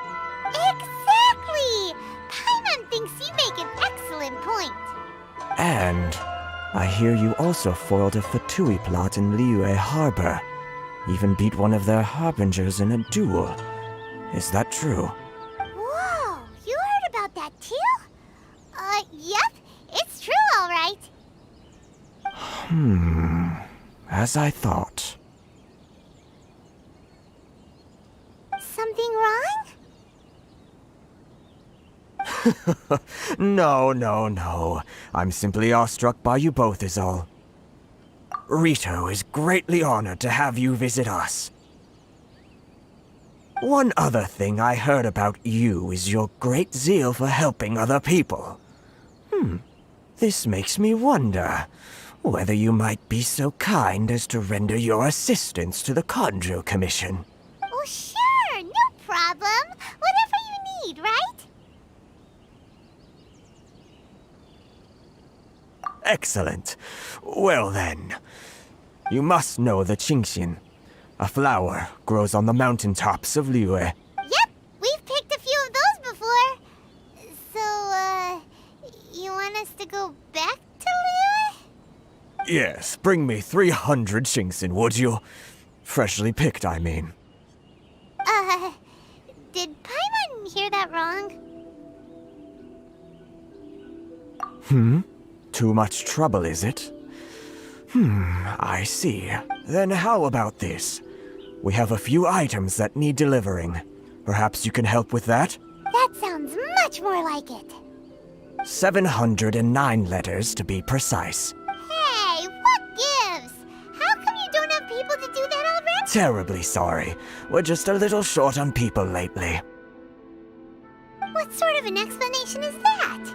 Exactly! Paimon thinks you make an excellent point. And I hear you also foiled a Fatui plot in Liyue Harbor. Even beat one of their harbingers in a duel. Is that true? Whoa, you heard about that too? Yep, it's true, all right. As I thought. Something wrong? No. I'm simply awestruck by you both is all. Rito is greatly honored to have you visit us. One other thing I heard about you is your great zeal for helping other people. This makes me wonder whether you might be so kind as to render your assistance to the Kanjo Commission. Oh, sure, no problem. Whatever you need, right? Excellent. Well then, you must know the Qingxin. A flower grows on the mountaintops of Liyue. Yep, we've picked a few of those before. Yes, bring me 300 Shinxin, would you? Freshly picked, I mean. Did Paimon hear that wrong? Too much trouble, is it? I see. Then how about this? We have a few items that need delivering. Perhaps you can help with that? That sounds much more like it. 709 letters, to be precise. Hey, what gives? How come you don't have people to do that already? Terribly sorry. We're just a little short on people lately. What sort of an explanation is that?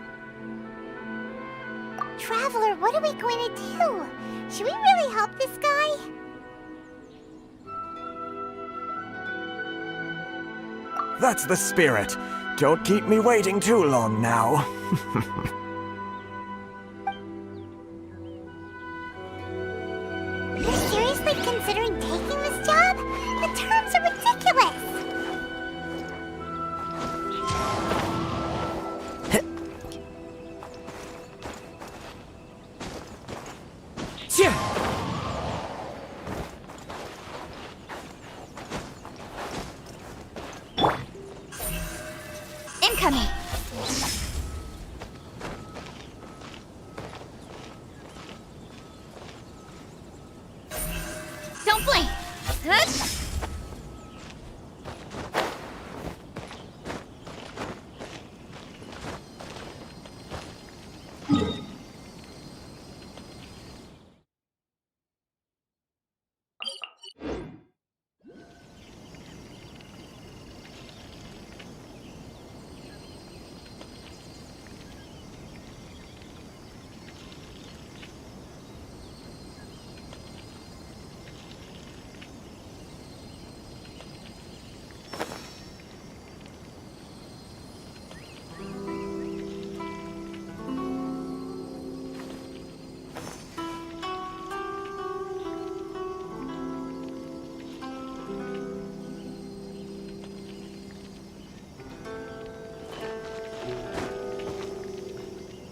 Traveler, what are we going to do? Should we really help this guy? That's the spirit. Don't keep me waiting too long now. You're seriously considering taking this job? The terms are ridiculous! Incoming! Don't blink!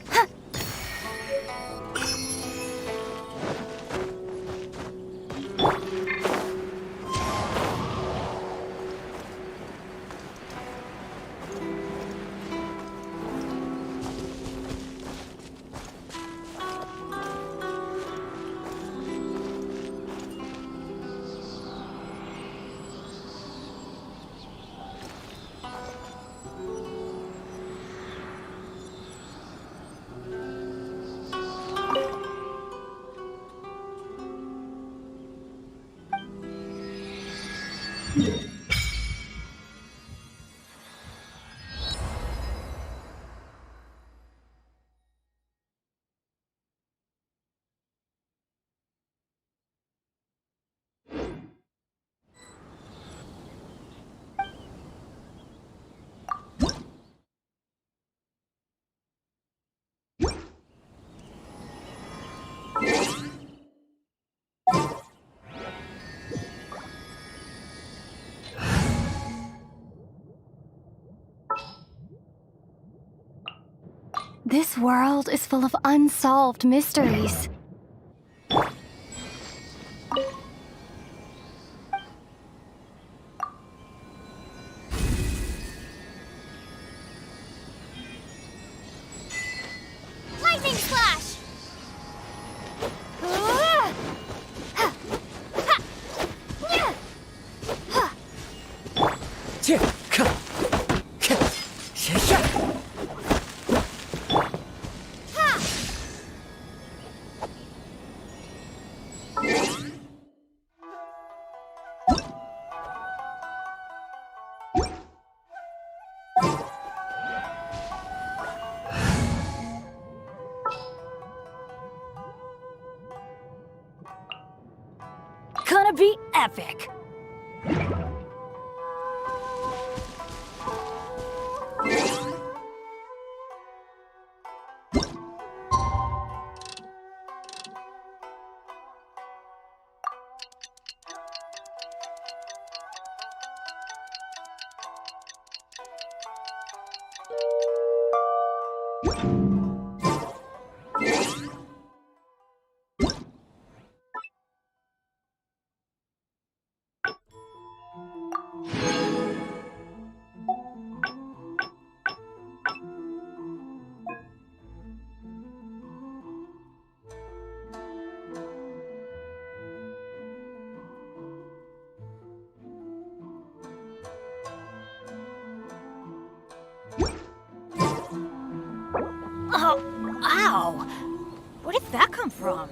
Huh? This world is full of unsolved mysteries. Lightning slash! Gonna be epic! that come from?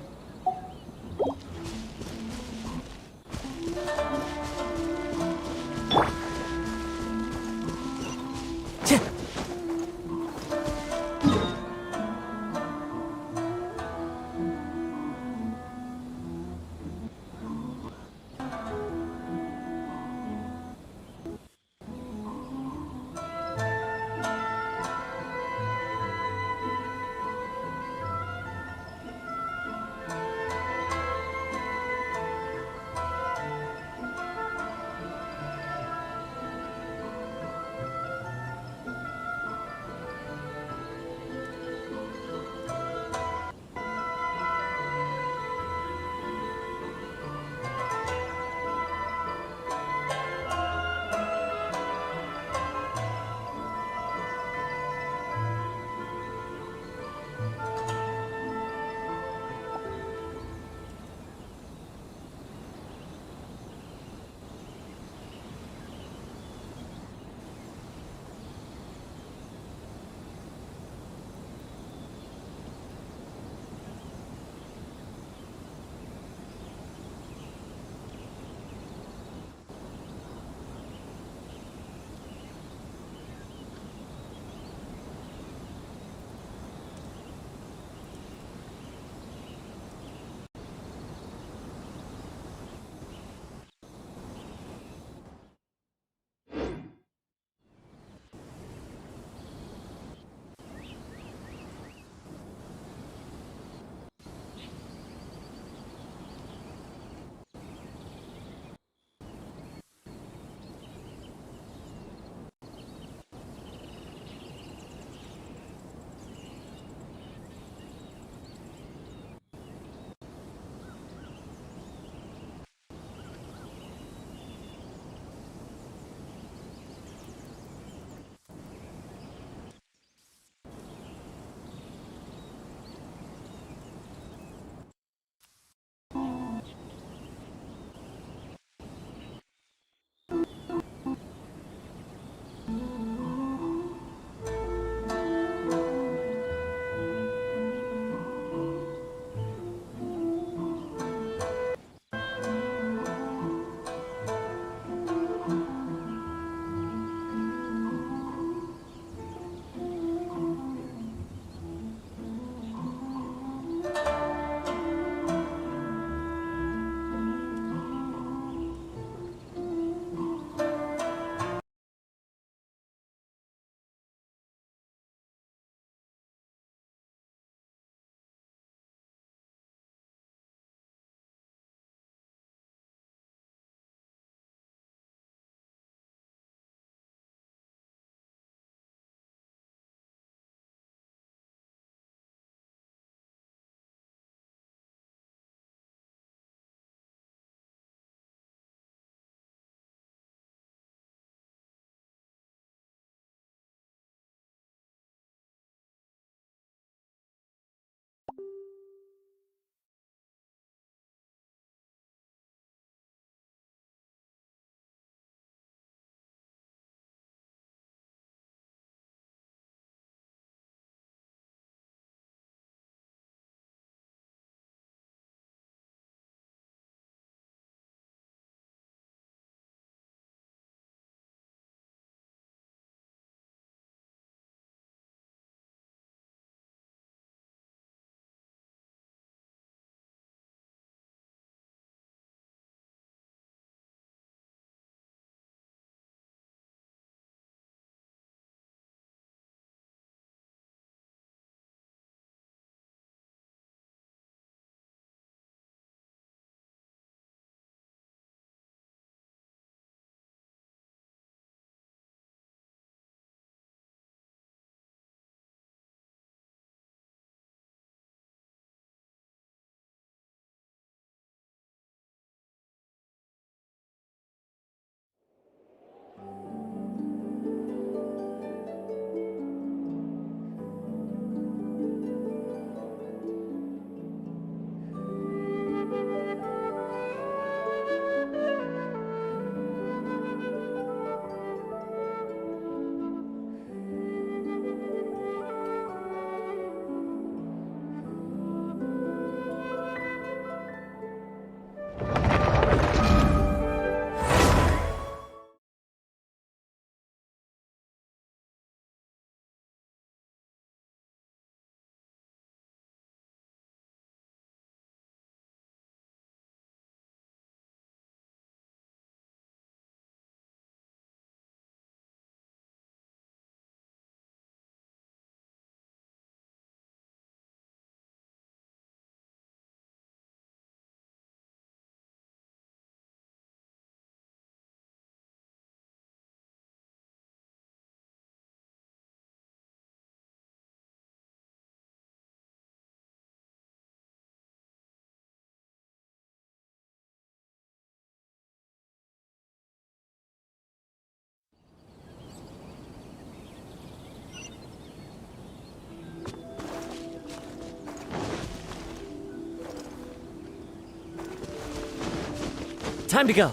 Time to go.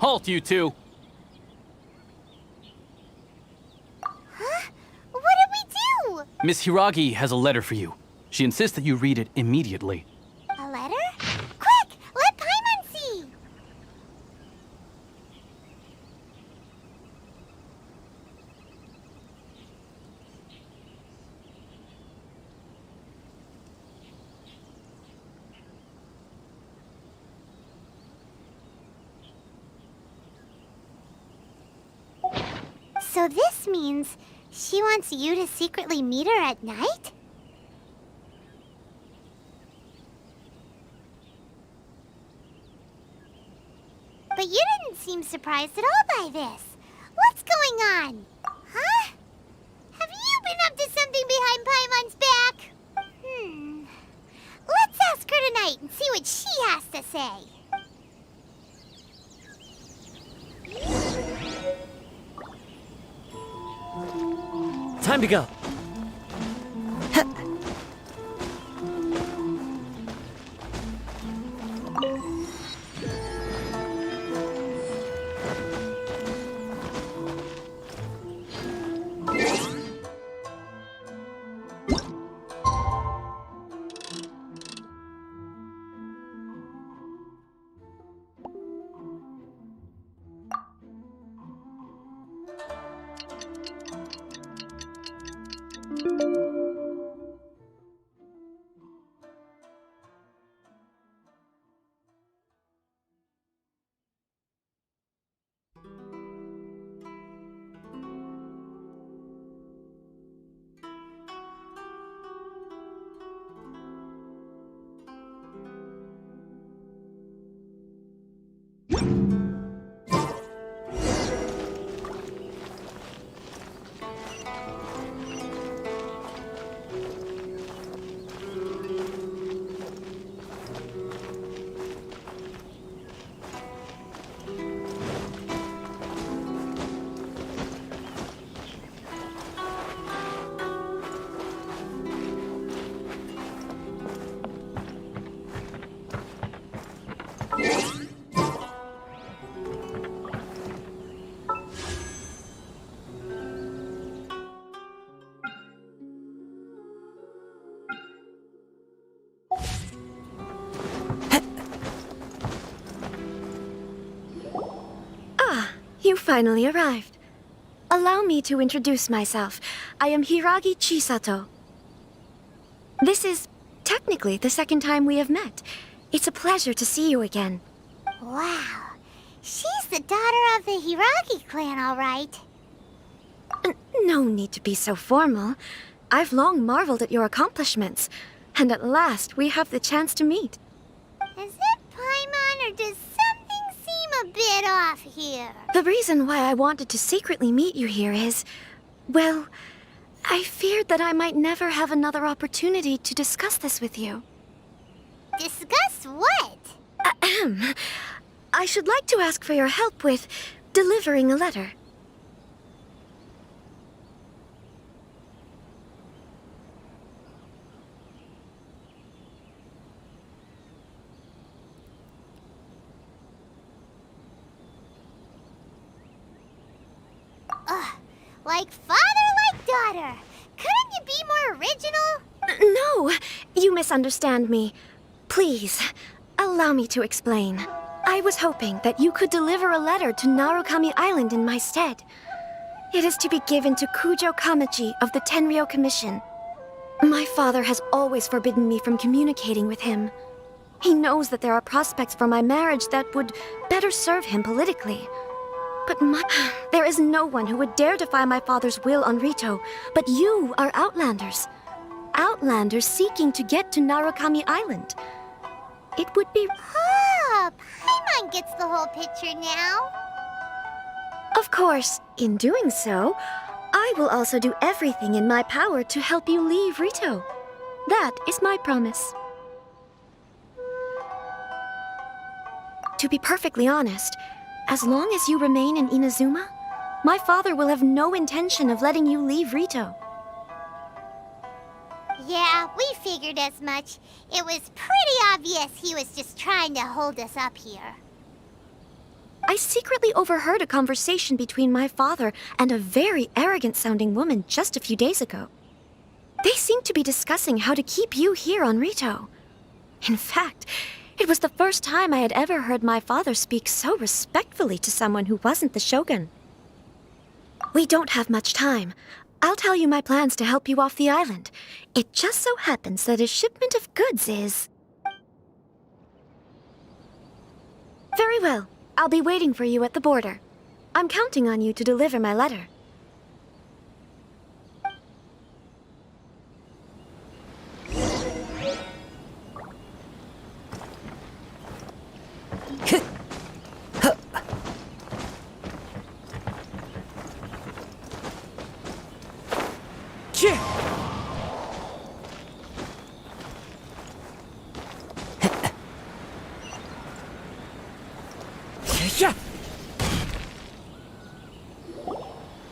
Halt, you two! Huh? What did we do? Miss Hiragi has a letter for you. She insists that you read it immediately. A letter? Quick! Let Paimon see! So this means she wants you to secretly meet her at night? But you didn't seem surprised at all by this. What's going on? Huh? Have you been up to something behind Paimon's back? Let's ask her tonight and see what she has to say. Time to go. You finally arrived. Allow me to introduce myself. I am Hiragi Chisato. This is technically the second time we have met. It's a pleasure to see you again. Wow. She's the daughter of the Hiragi clan, all right. No need to be so formal. I've long marveled at your accomplishments. And at last, we have the chance to meet. Is it Paimon, or does something seem a bit off here? The reason why I wanted to secretly meet you here is... well, I feared that I might never have another opportunity to discuss this with you. Discuss what? Ahem. I should like to ask for your help with delivering a letter. Like father, like daughter. Couldn't you be more original? No, you misunderstand me. Please, allow me to explain. I was hoping that you could deliver a letter to Narukami Island in my stead. It is to be given to Kujo Kamachi of the Tenryou Commission. My father has always forbidden me from communicating with him. He knows that there are prospects for my marriage that would better serve him politically. But there is no one who would dare defy my father's will on Rito, but you are Outlanders. Outlanders seeking to get to Narukami Island. It would be... Oh, Paimon gets the whole picture now. Of course, in doing so, I will also do everything in my power to help you leave Rito. That is my promise. To be perfectly honest, as long as you remain in Inazuma, my father will have no intention of letting you leave Rito. Yeah, we figured as much. It was pretty obvious he was just trying to hold us up here. I secretly overheard a conversation between my father and a very arrogant-sounding woman just a few days ago. They seemed to be discussing how to keep you here on Rito. In fact, it was the first time I had ever heard my father speak so respectfully to someone who wasn't the Shogun. We don't have much time. I'll tell you my plans to help you off the island. It just so happens that a shipment of goods is... Very well. I'll be waiting for you at the border. I'm counting on you to deliver my letter.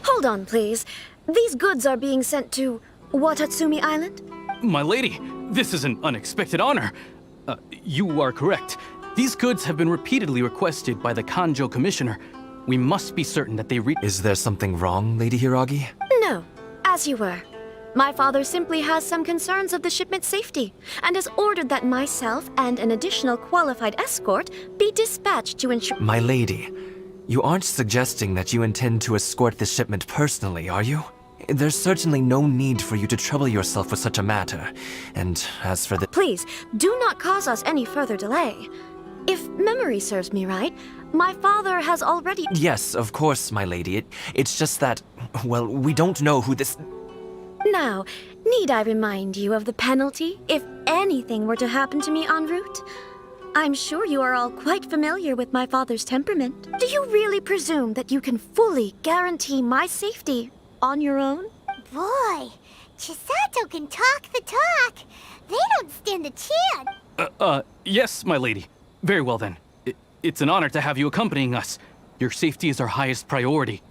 Hold on, please. These goods are being sent to Watatsumi Island? My lady, this is an unexpected honor. You are correct. These goods have been repeatedly requested by the Kanjo Commissioner. We must be certain that they reach... Is there something wrong, Lady Hiragi? No, as you were. My father simply has some concerns of the shipment's safety, and has ordered that myself and an additional qualified escort be dispatched to ensure... My lady, you aren't suggesting that you intend to escort this shipment personally, are you? There's certainly no need for you to trouble yourself with such a matter. And as for the... Please, do not cause us any further delay. If memory serves me right, my father has already... Yes, of course, my lady. It's just that, well, we don't know who this... Now, need I remind you of the penalty if anything were to happen to me en route? I'm sure you are all quite familiar with my father's temperament. Do you really presume that you can fully guarantee my safety on your own? Boy, Chisato can talk the talk. They don't stand a chance. Yes, my lady. Very well then. It's an honor to have you accompanying us. Your safety is our highest priority.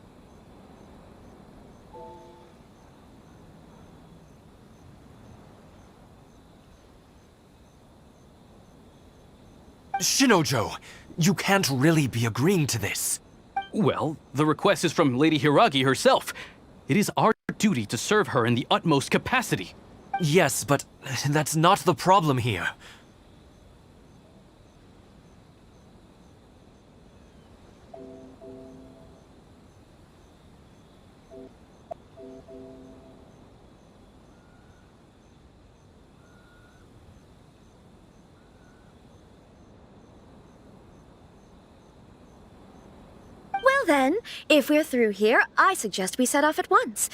Shinojo, you can't really be agreeing to this. Well, the request is from Lady Hiragi herself. It is our duty to serve her in the utmost capacity. Yes, but that's not the problem here. Well then, if we're through here, I suggest we set off at once.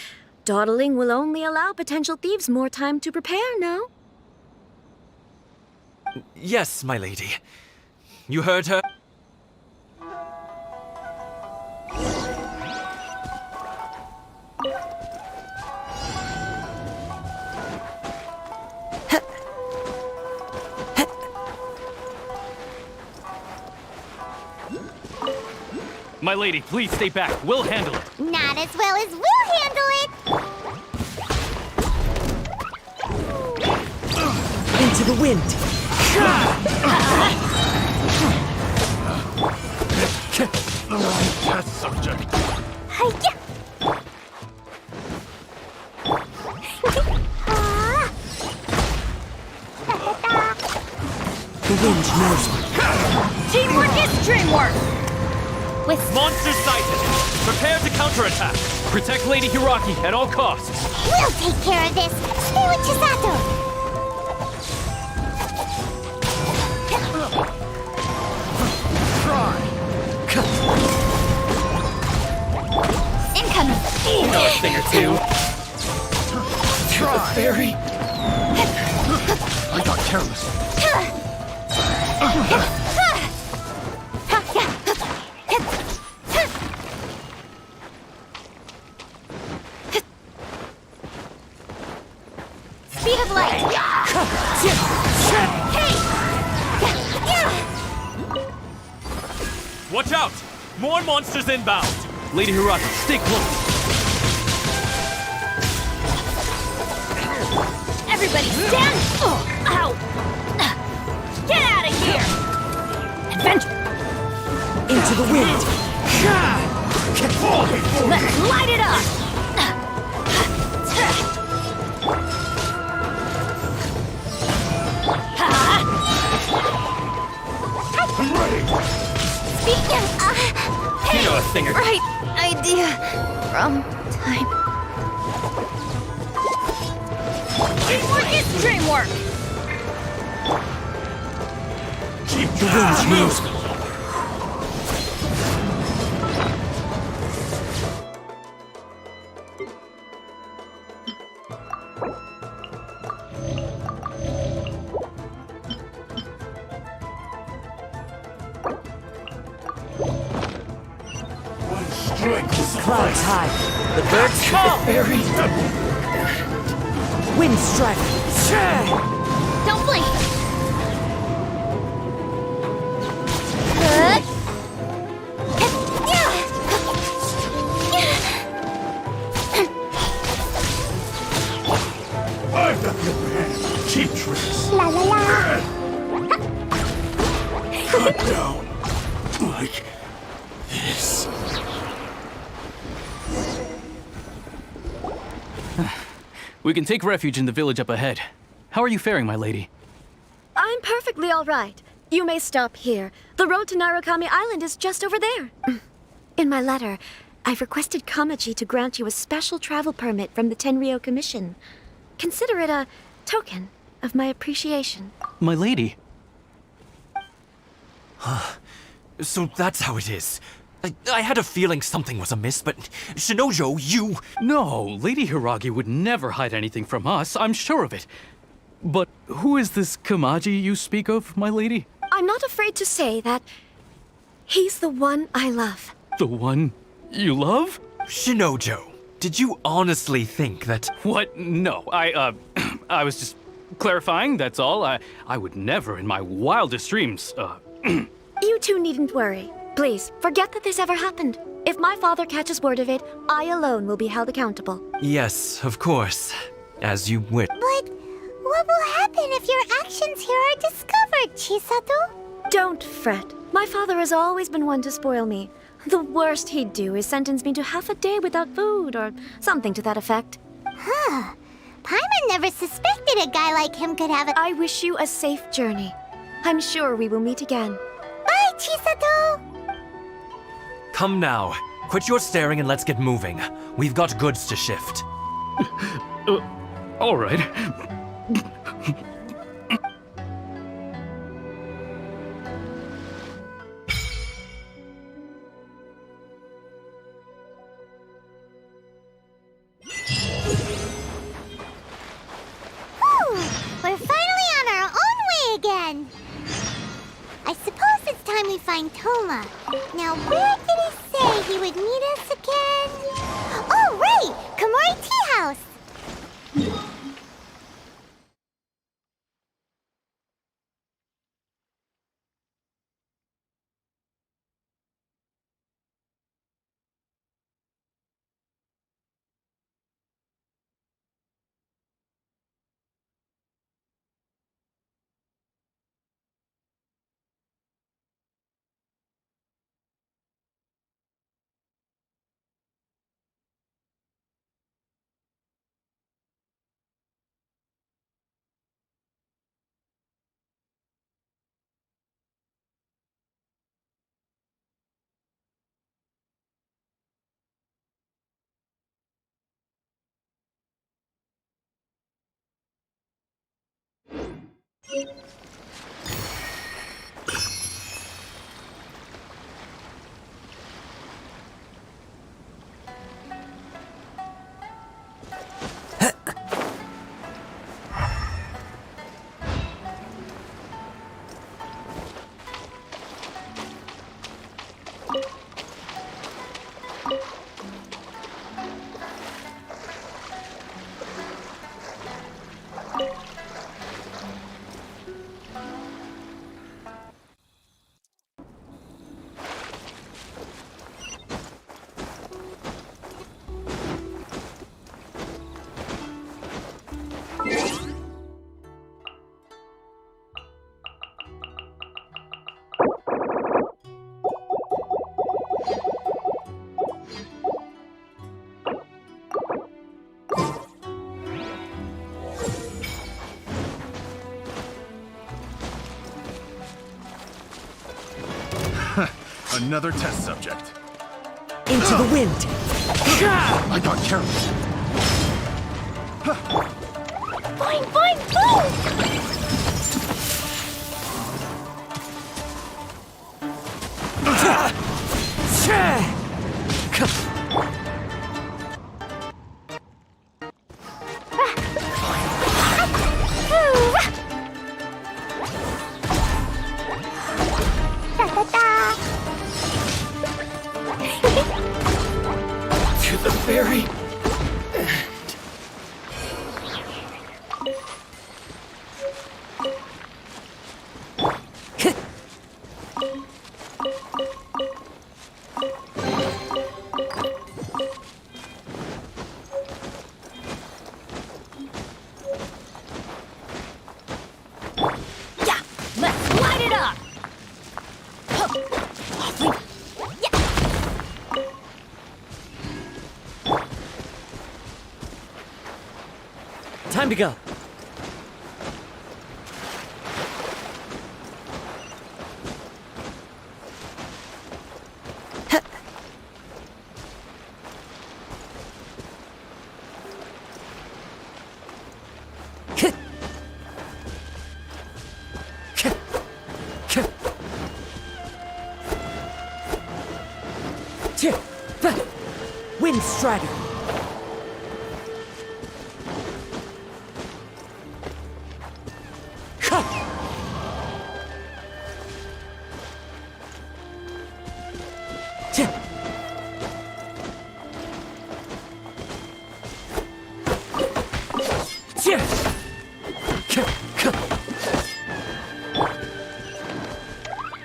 Dawdling will only allow potential thieves more time to prepare, no? Yes, my lady. You heard her? My lady, please stay back. We'll handle it. Not as well as we'll handle it. Into the wind. Test subject. Hi-ya. Huh? wind knows me. Teamwork is dreamwork! Monster sighted! Prepare to counterattack! Protect Lady Hiraki at all costs! We'll take care of this. Stay with Chisato. Incoming! You know a thing or two. Try. The fairy. I got careless. Speed of light! Watch out! More monsters inbound! Lady Hiraki, stay close! Everybody stand! Ow! Get out of here! Adventure! Into the wind. Let's light it up! I'm ready. You know a thing or two. Right idea. Wrong time. Teamwork is dreamwork! Keep the wind knows me. Clouds high. The birds call. Fairy. Wind strike. Don't blink! I've got the upper hand. Cheap tricks. La la la. Cut down. Like this. We can take refuge in the village up ahead. How are you faring, my lady? I'm perfectly all right. You may stop here. The road to Narukami Island is just over there. In my letter, I've requested Kamaji to grant you a special travel permit from the Tenryo Commission. Consider it a token of my appreciation. My lady? So that's how it is. I had a feeling something was amiss, but Shinojo, you... No, Lady Hiragi would never hide anything from us, I'm sure of it. But who is this Kamaji you speak of, my lady? I'm not afraid to say that he's the one I love. The one you love? Shinojo, did you honestly think that... What? No, I was just clarifying, that's all. I would never in my wildest dreams, You two needn't worry. Please, forget that this ever happened. If my father catches word of it, I alone will be held accountable. Yes, of course. As you wish. But what will happen if your actions here are discovered, Chisato? Don't fret. My father has always been one to spoil me. The worst he'd do is sentence me to half a day without food or something to that effect. Huh. Paimon never suspected a guy like him could have a... I wish you a safe journey. I'm sure we will meet again. Bye, Chisato! Come now. Quit your staring and let's get moving. We've got goods to shift. All right. Whew! We're finally on our own way again! I suppose it's time we find Toma. Now, where did he say he would meet us again? Oh, right! Komori Tea House! Another test subject. Into the wind! I got careless. Fine, fine, To the very Yeah, let's light it up. Time to go. Wind Strider!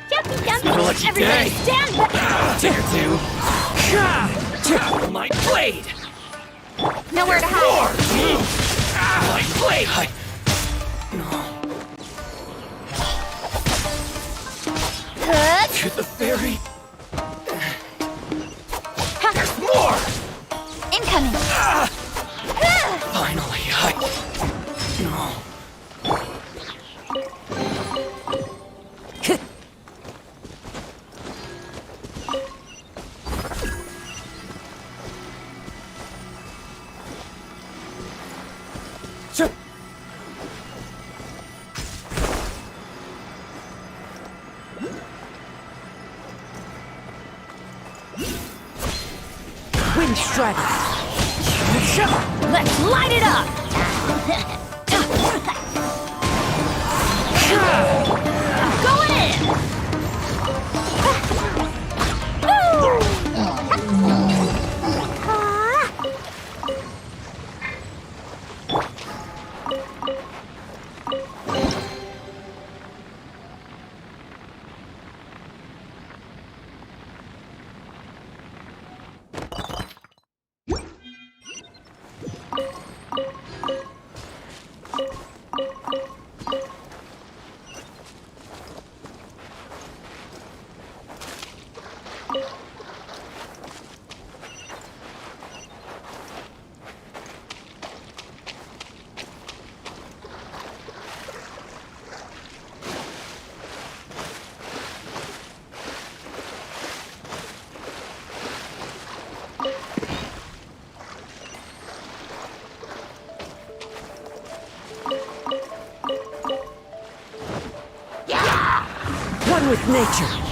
Jumpy, It's not a lucky everybody day. stand back. Take her two. My blade. Nowhere to hide. My blade. Good. To the very. There's more. Incoming. Finally, no. Wind Strider! Let's light it up. I'm going in. one with nature.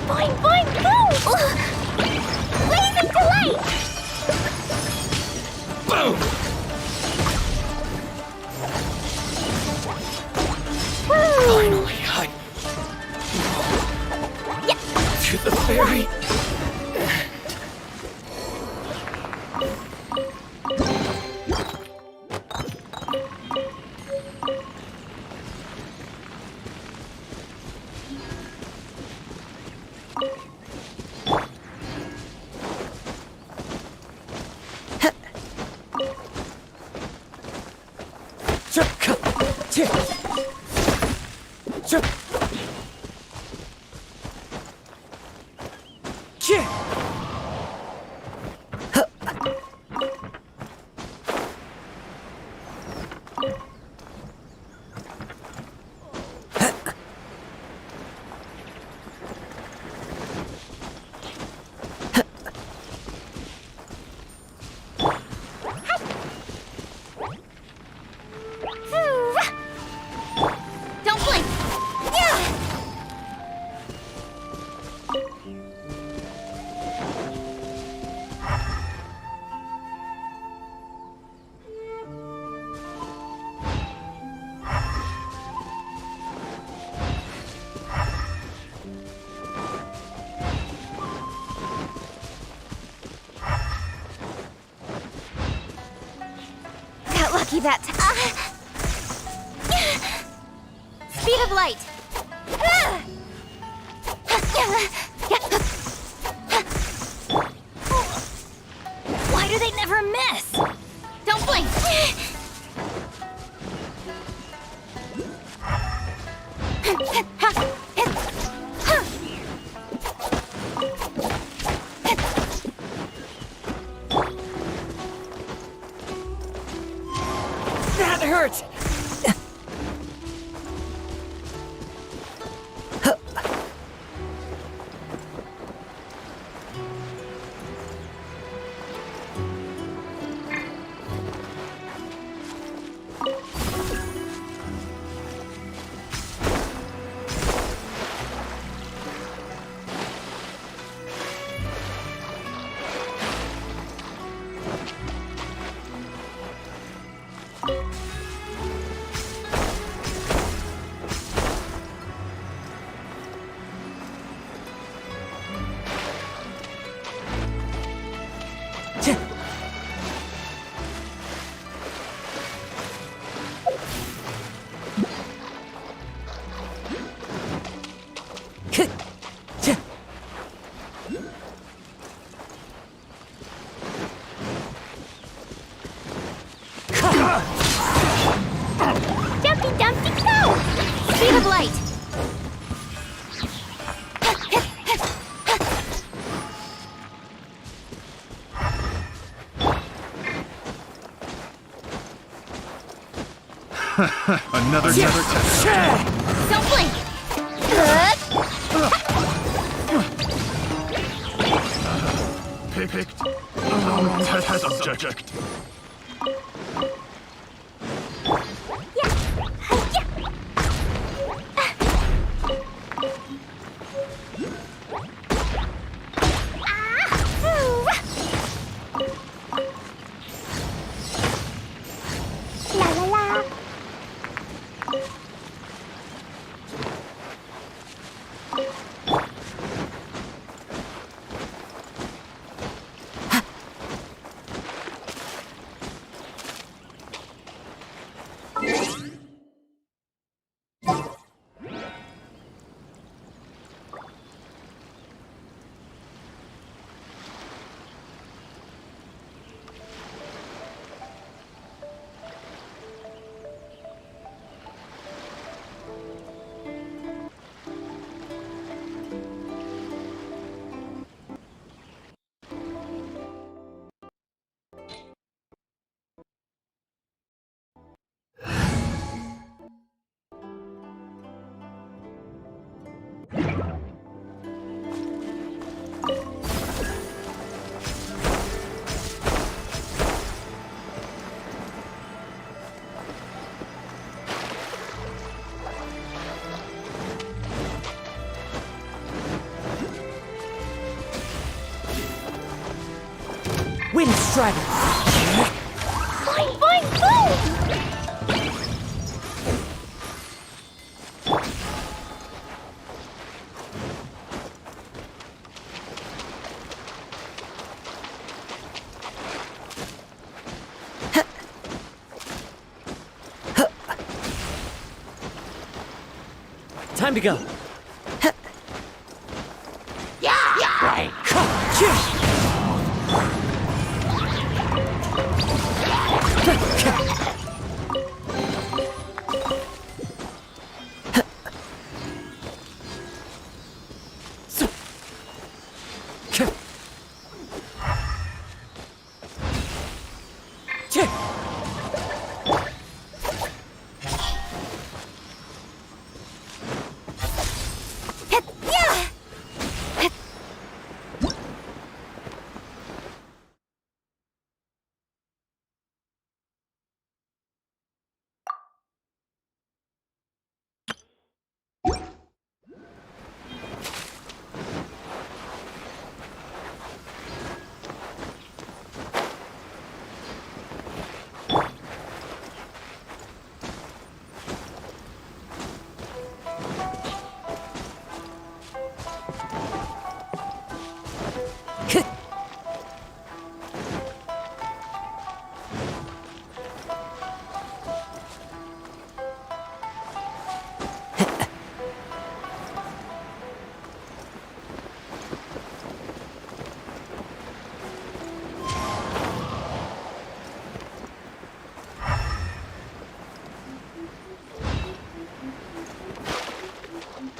Boing, boing, go! Blazing delight! Boom! Finally, To the very Don't blink! Yeah! Got lucky that speed of light. Why do they never miss? Don't blink. Dumpty Dumpty go! Speed of light! Another test subject. Don't blink! Picked. Test subject. La la la. Wind Strider! Boing, boing, boom! Time to go. Yeah!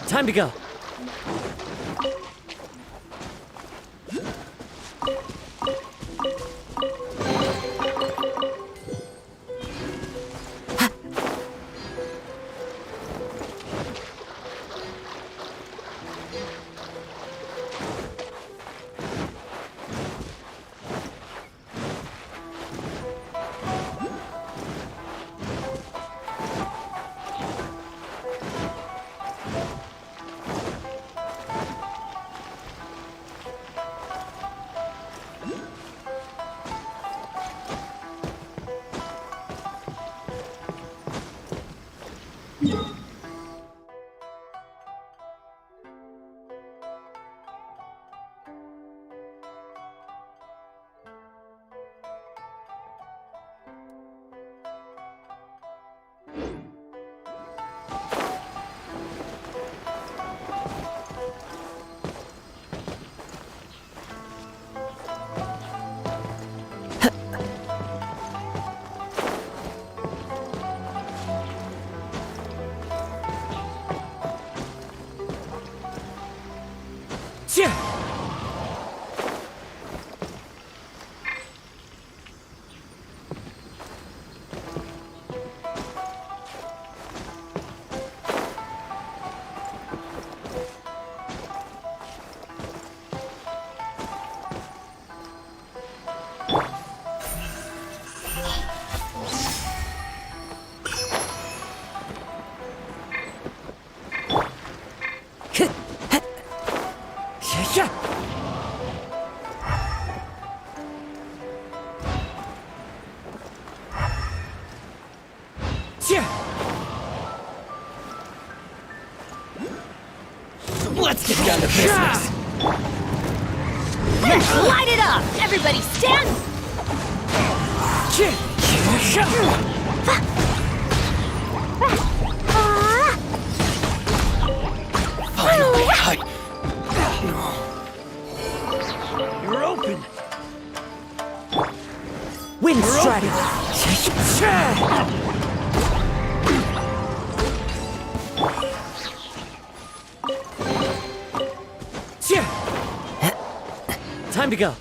Time to go. Let's get down to business. Let's light it up! Everybody stand! Finally, You're open. Wind strike. Time to go.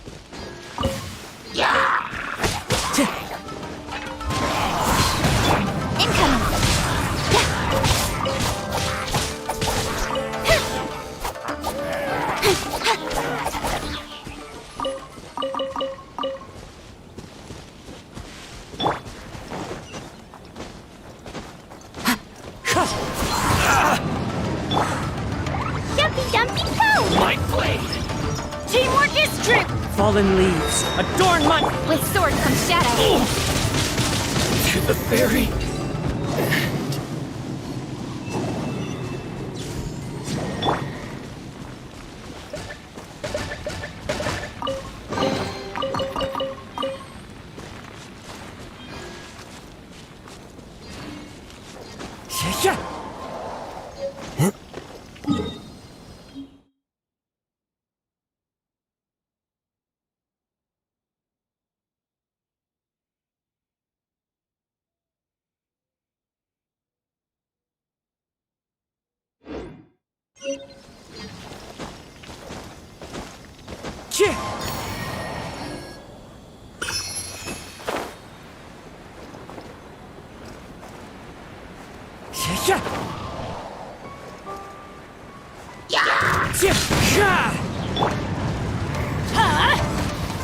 Jumpy, jumpy, go! My blade. Teamwork is true! Fallen leaves. Adorn my... With sword comes shadow. To the very...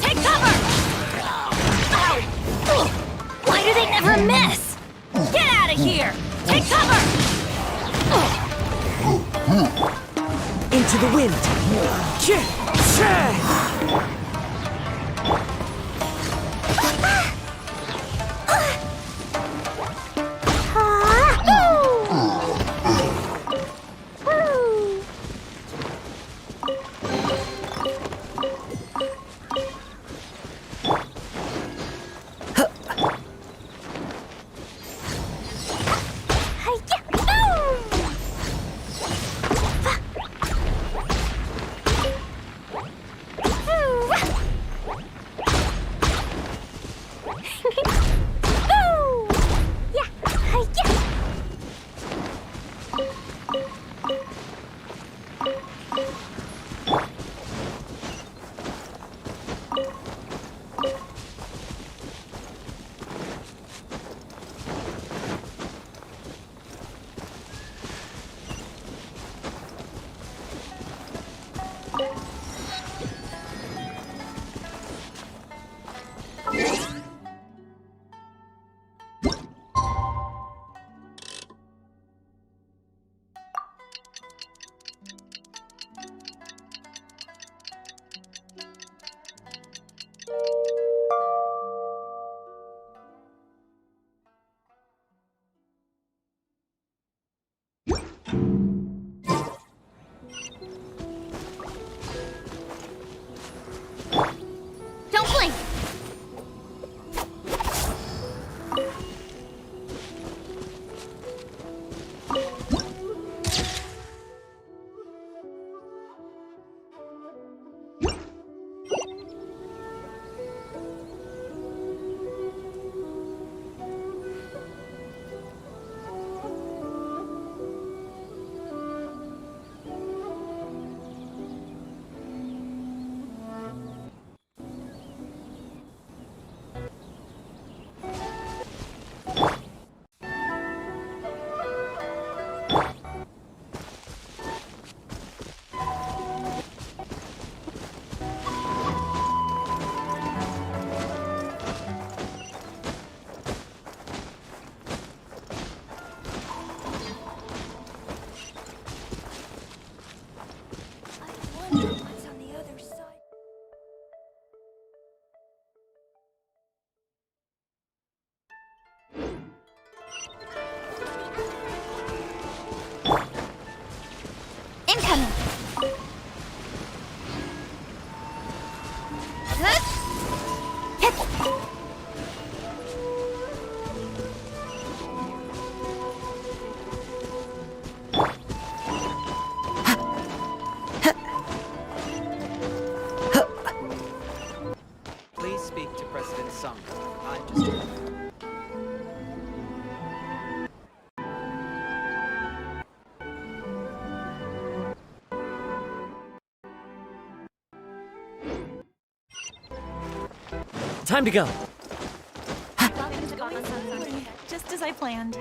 Take cover! Ow! Why do they never miss? Get out of here! Take cover! Into the wind. Time to go. Just as I planned.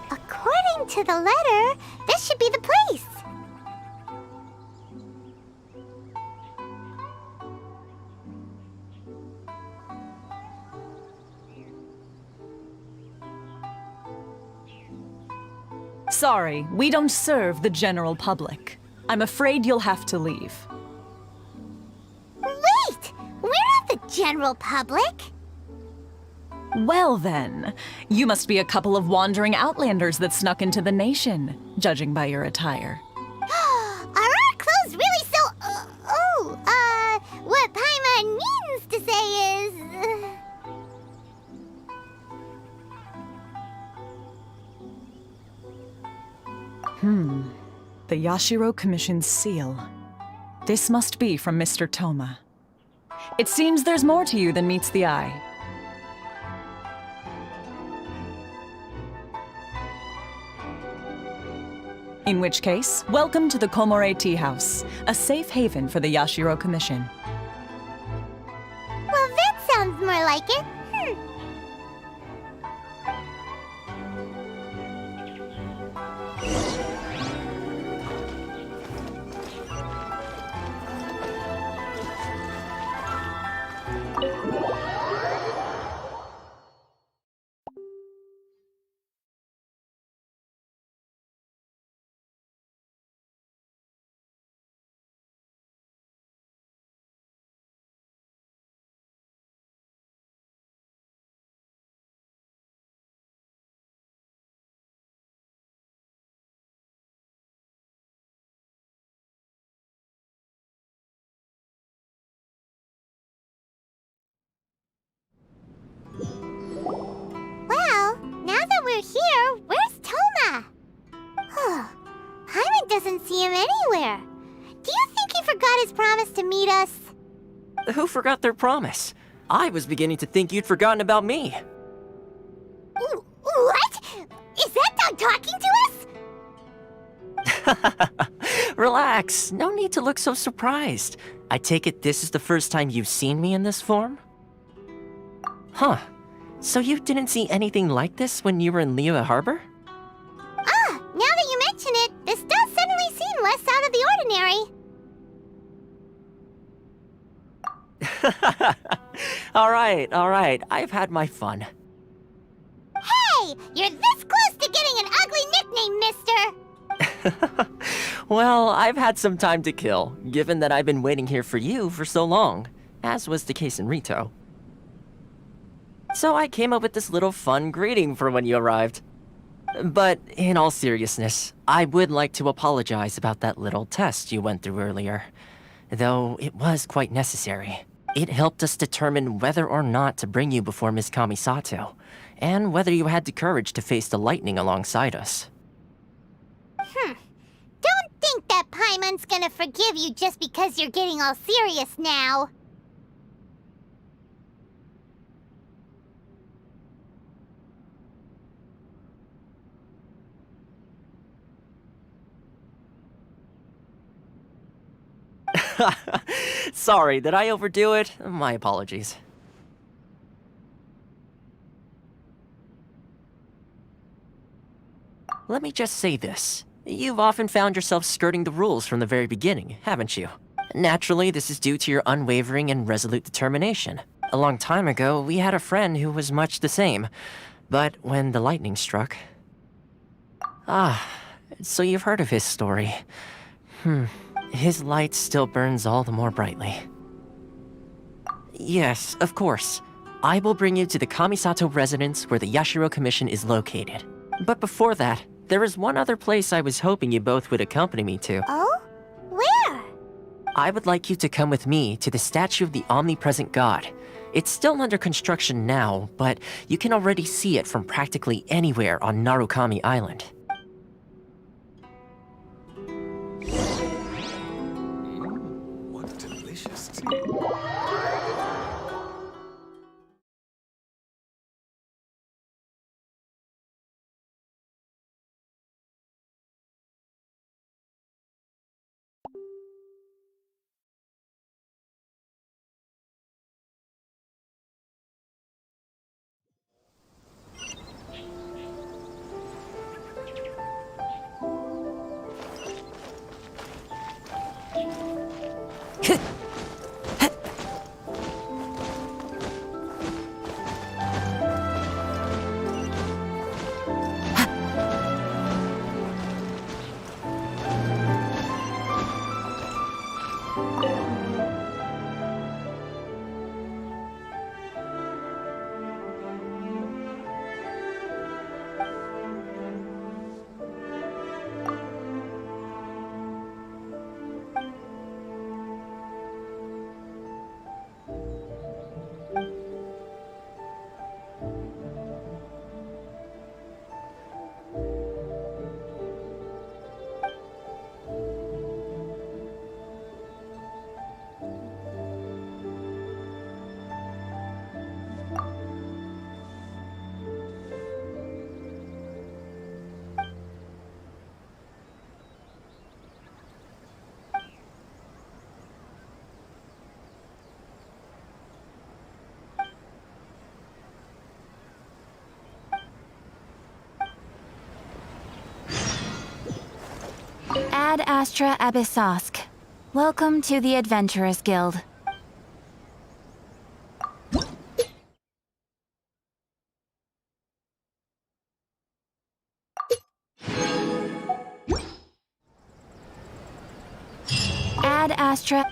According to the letter, this should be the place. Sorry, we don't serve the general public. I'm afraid you'll have to leave. Wait! We're not the general public. Well then, you must be a couple of wandering outlanders that snuck into the nation, judging by your attire. Are our clothes really so... what Paimon means to say is... The Yashiro Commission's seal. This must be from Mr. Toma. It seems there's more to you than meets the eye. In which case, welcome to the Komore Tea House, a safe haven for the Yashiro Commission. Well, that sounds more like it. Well, now that we're here, where's Toma? Paimon doesn't see him anywhere. Do you think he forgot his promise to meet us? Who forgot their promise? I was beginning to think you'd forgotten about me. What? Is that dog talking to us? Relax, no need to look so surprised. I take it this is the first time you've seen me in this form? Huh. So you didn't see anything like this when you were in Liyue Harbor? Now that you mention it, this does suddenly seem less out of the ordinary. All right, I've had my fun. Hey! You're this close to getting an ugly nickname, mister! Well, I've had some time to kill, given that I've been waiting here for you for so long, as was the case in Rito. So I came up with this little fun greeting for when you arrived. But in all seriousness, I would like to apologize about that little test you went through earlier. Though it was quite necessary. It helped us determine whether or not to bring you before Miss Kamisato, and whether you had the courage to face the lightning alongside us. Don't think that Paimon's gonna forgive you just because you're getting all serious now. Sorry, did I overdo it? My apologies. Let me just say this. You've often found yourself skirting the rules from the very beginning, haven't you? Naturally, this is due to your unwavering and resolute determination. A long time ago, we had a friend who was much the same. But when the lightning struck... so you've heard of his story. His light still burns all the more brightly. Yes, of course. I will bring you to the Kamisato residence where the Yashiro Commission is located. But before that, there is one other place I was hoping you both would accompany me to. Oh? Where? I would like you to come with me to the statue of the omnipresent god. It's still under construction now, but you can already see it from practically anywhere on Narukami Island. What delicious tea. Ad Astra Abyssosk. Welcome to the Adventurers Guild. Ad Astra...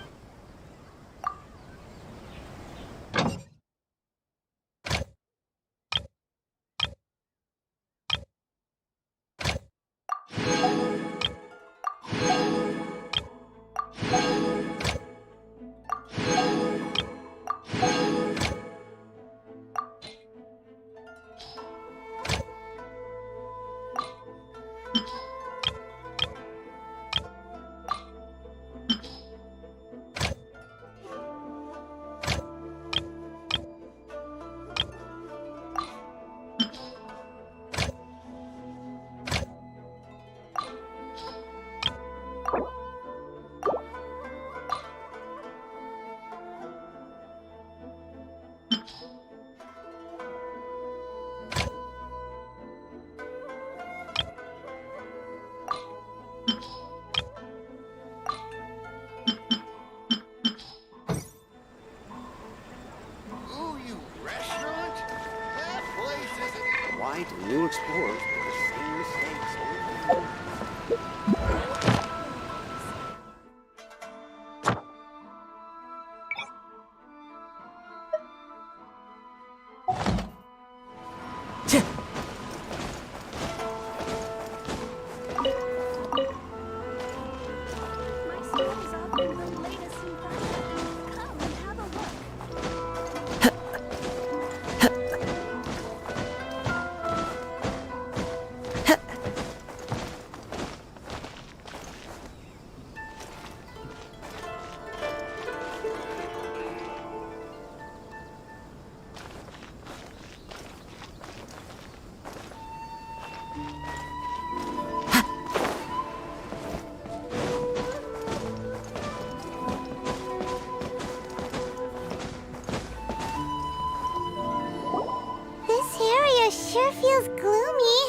feels gloomy.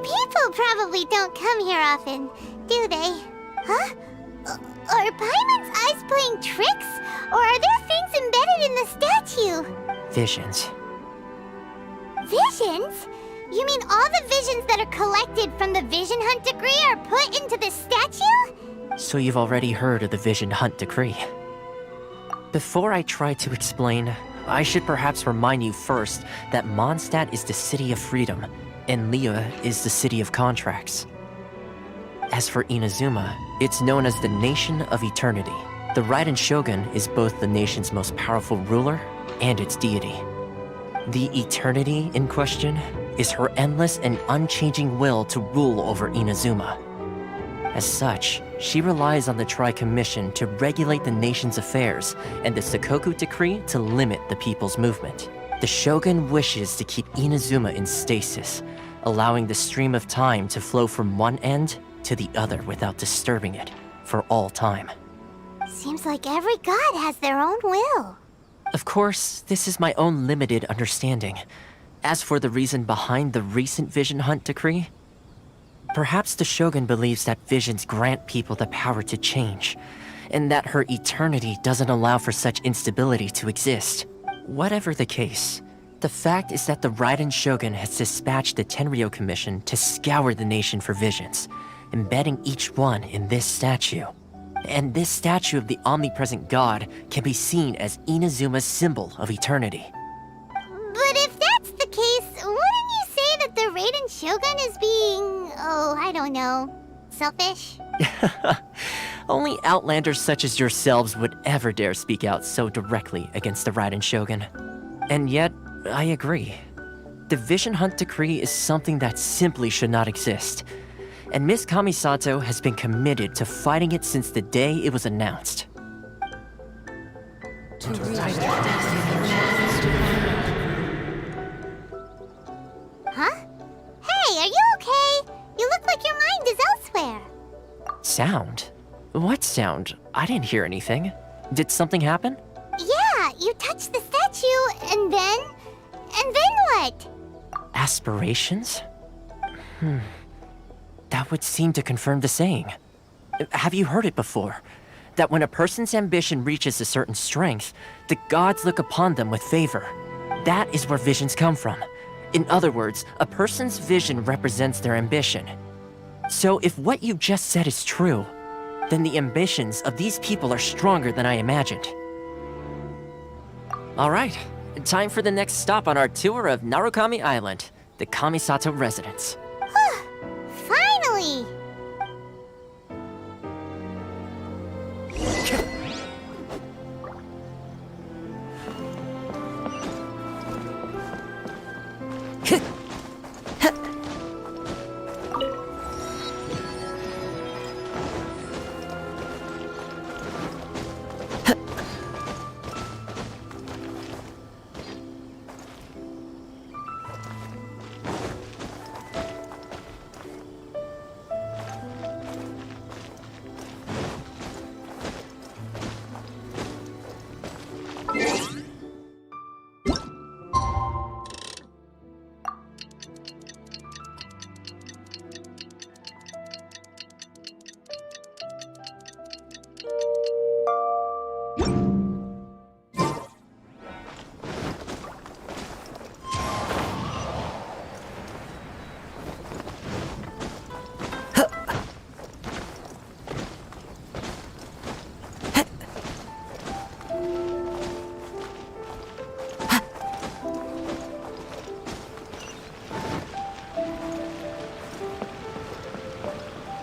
People probably don't come here often, do they? Huh? Are Paimon's eyes playing tricks? Or are there things embedded in the statue? Visions. Visions? You mean all the visions that are collected from the Vision Hunt Decree are put into the statue? So you've already heard of the Vision Hunt Decree. Before I try to explain, I should perhaps remind you first that Mondstadt is the city of freedom, and Liyue is the city of contracts. As for Inazuma, it's known as the Nation of Eternity. The Raiden Shogun is both the nation's most powerful ruler and its deity. The eternity in question is her endless and unchanging will to rule over Inazuma. As such, she relies on the Tri-Commission to regulate the nation's affairs and the Sakoku Decree to limit the people's movement. The Shogun wishes to keep Inazuma in stasis, allowing the stream of time to flow from one end to the other without disturbing it for all time. Seems like every god has their own will. Of course, this is my own limited understanding. As for the reason behind the recent Vision Hunt Decree, perhaps the Shogun believes that visions grant people the power to change, and that her eternity doesn't allow for such instability to exist. Whatever the case, the fact is that the Raiden Shogun has dispatched the Tenryou Commission to scour the nation for visions, embedding each one in this statue. And this statue of the omnipresent god can be seen as Inazuma's symbol of eternity. But if that's the case, wouldn't you say that the Raiden Shogun is being, I don't know, selfish? Only outlanders such as yourselves would ever dare speak out so directly against the Raiden Shogun. And yet, I agree. The Vision Hunt Decree is something that simply should not exist. And Miss Kamisato has been committed to fighting it since the day it was announced. Huh? Hey, are you okay? You look like your mind is elsewhere. Sound? What sound? I didn't hear anything. Did something happen? Yeah, you touched the statue, and then what? Aspirations? That would seem to confirm the saying. Have you heard it before? That when a person's ambition reaches a certain strength, the gods look upon them with favor. That is where visions come from. In other words, a person's vision represents their ambition. So if what you just said is true, then the ambitions of these people are stronger than I imagined. All right, time for the next stop on our tour of Narukami Island, the Kamisato residence. Finally!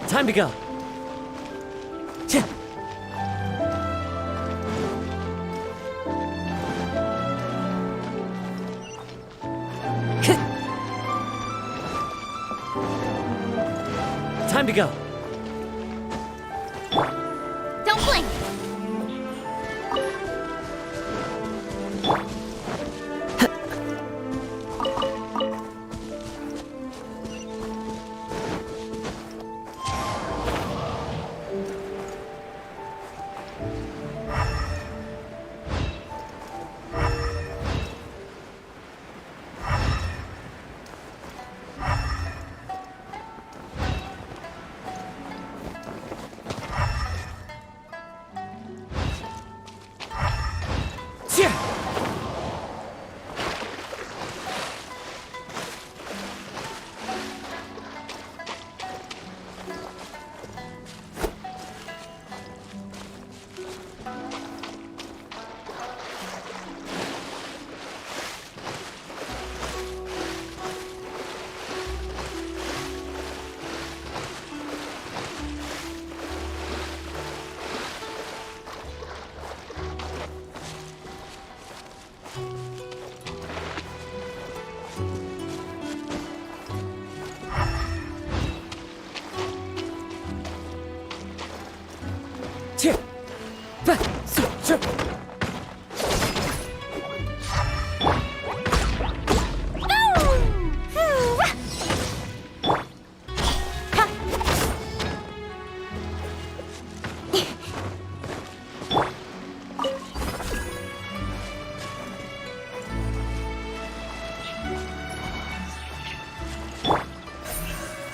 Time to go. Time to go. Don't blink.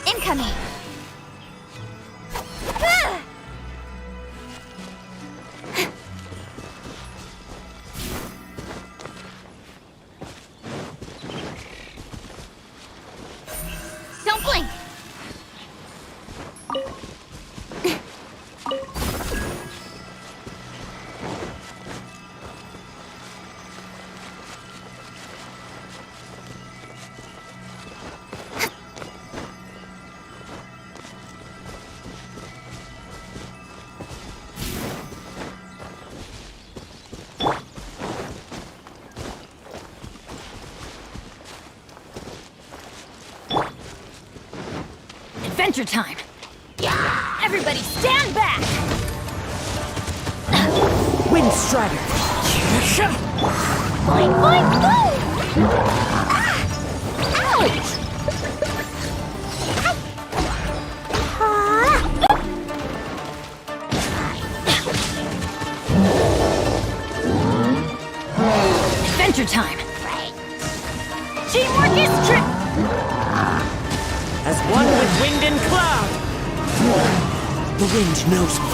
Incoming. Don't blink. Adventure time! Everybody stand back! Wind Strider! Boing, boing, boom! Ouch! Adventure time! Teamwork is trick! As one with wind and cloud! The wind knows me.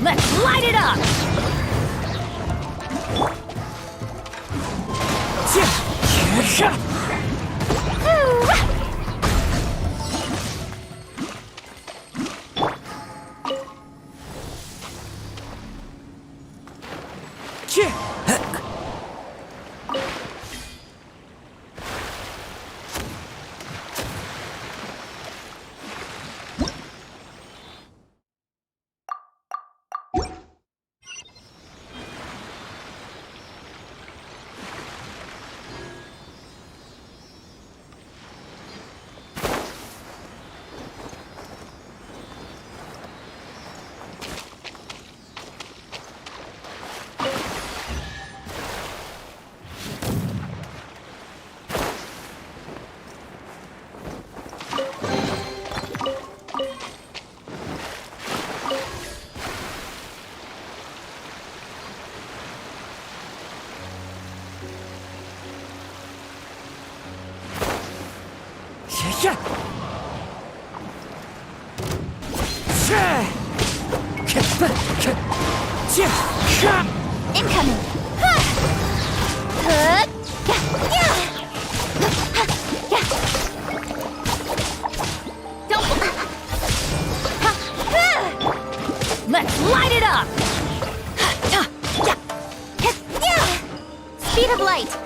Let's light it up! Incoming. Let's light it up! Speed of light.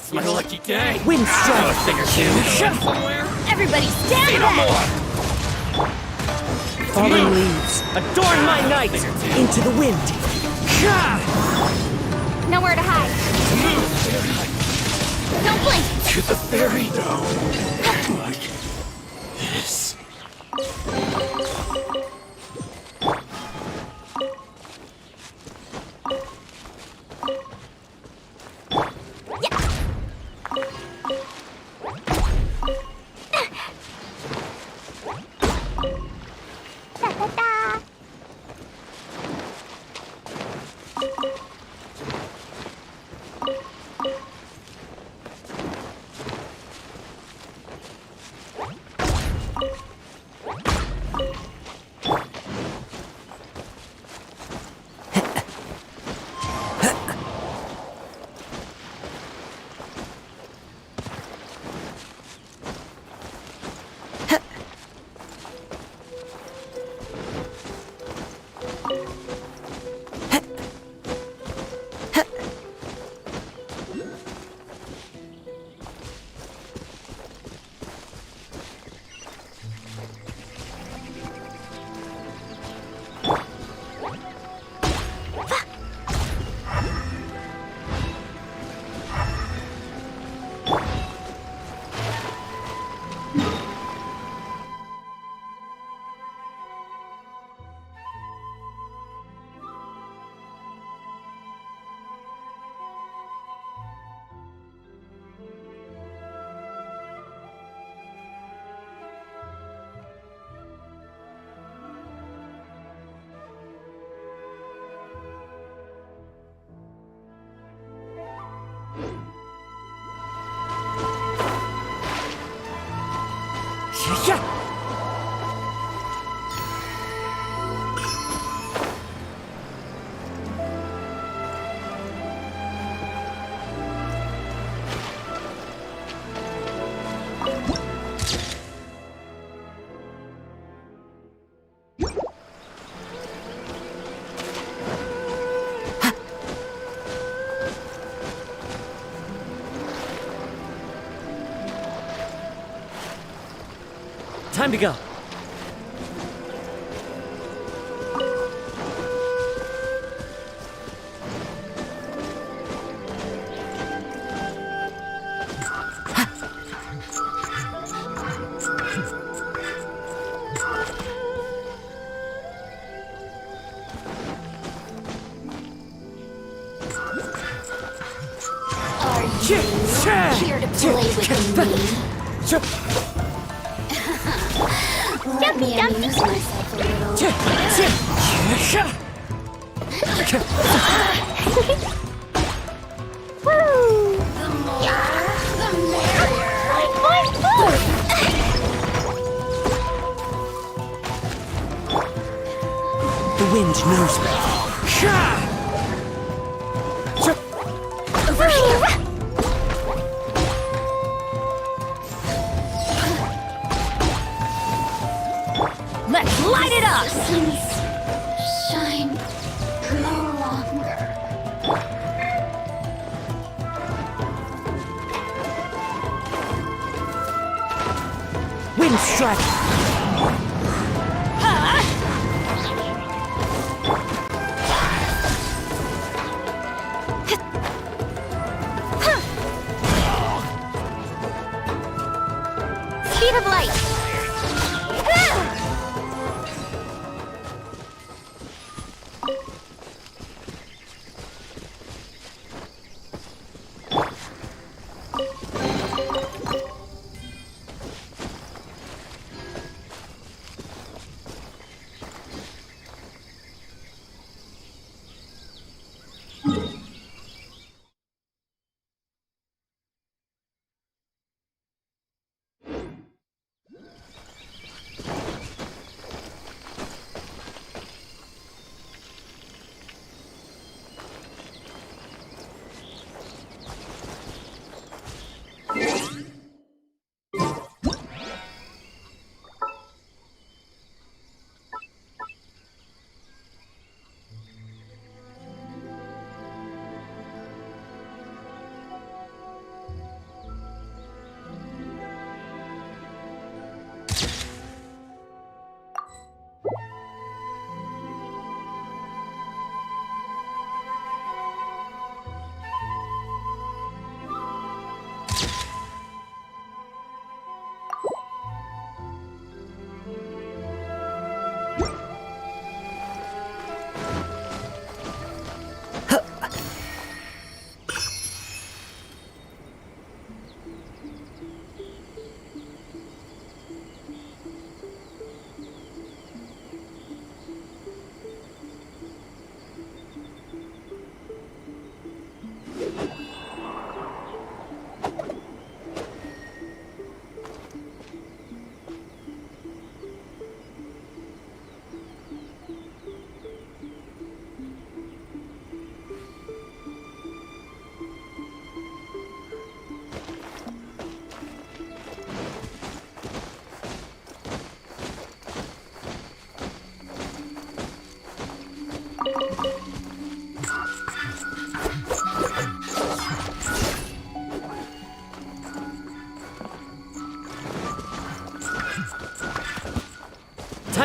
It's my lucky day. Wind strike. A thing or two. Somewhere. Everybody stand Say no back! more. Falling leaves. Adorn my night! Into the wind. Nowhere to hide. Don't blink! To the fairy dome. Like this. Ta-ta-ta. Time to go. Are you here to play with me? Let me amuse myself a little. Woo! The more, the merrier. The wind knows me. Over here! Let's light it up! Suns shine no longer. Wind strike. Speed of light!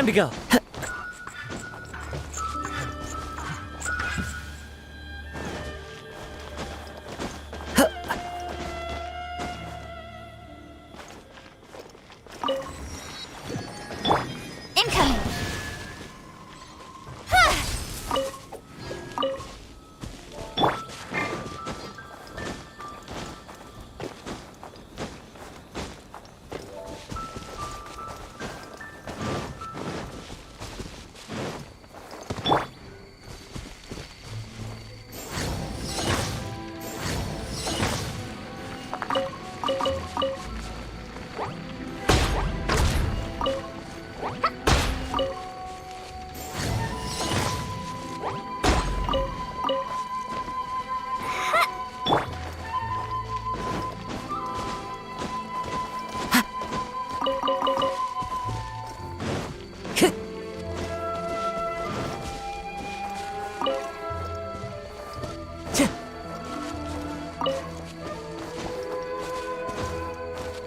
Time to go. Incoming!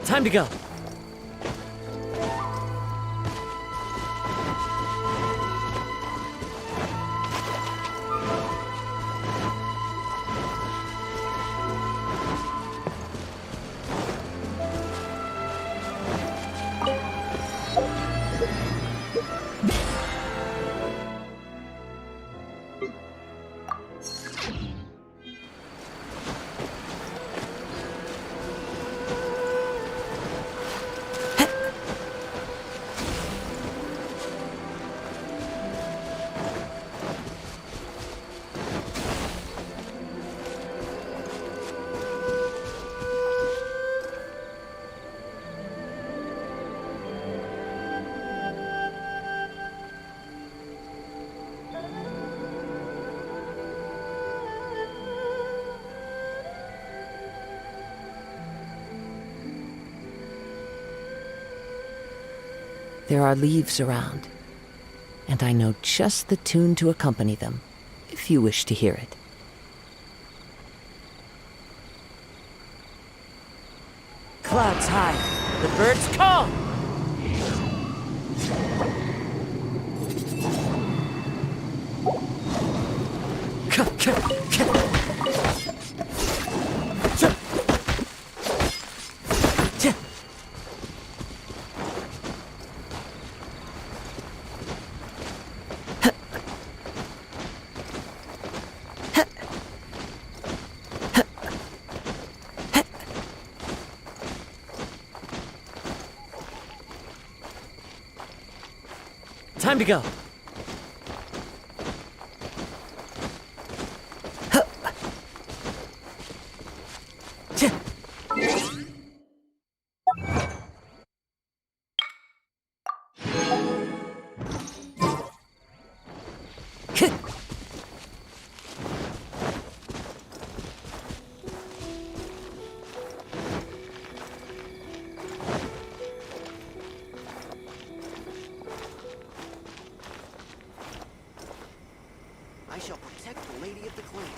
Time to go. There are leaves around, and I know just the tune to accompany them, if you wish to hear it. Clouds high. The birds call. Time to go. I shall protect the lady of the clan.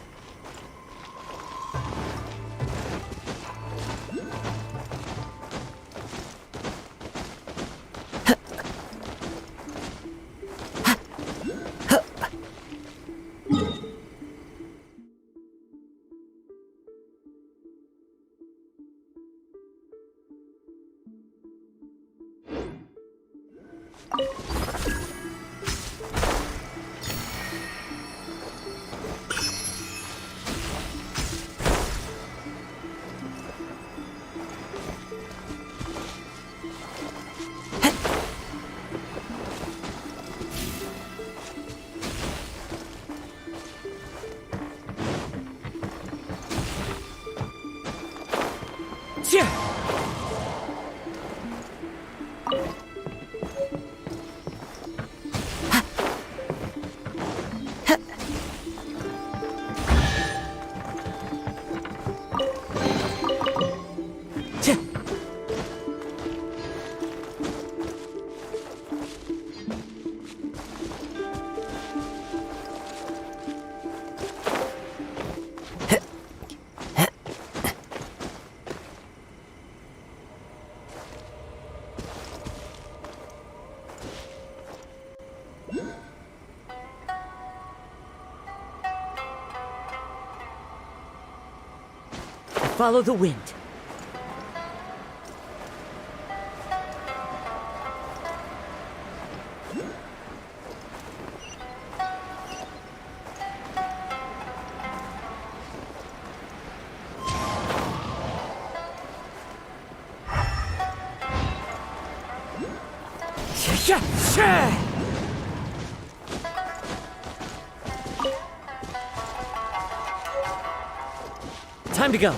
Follow the wind. Time to go.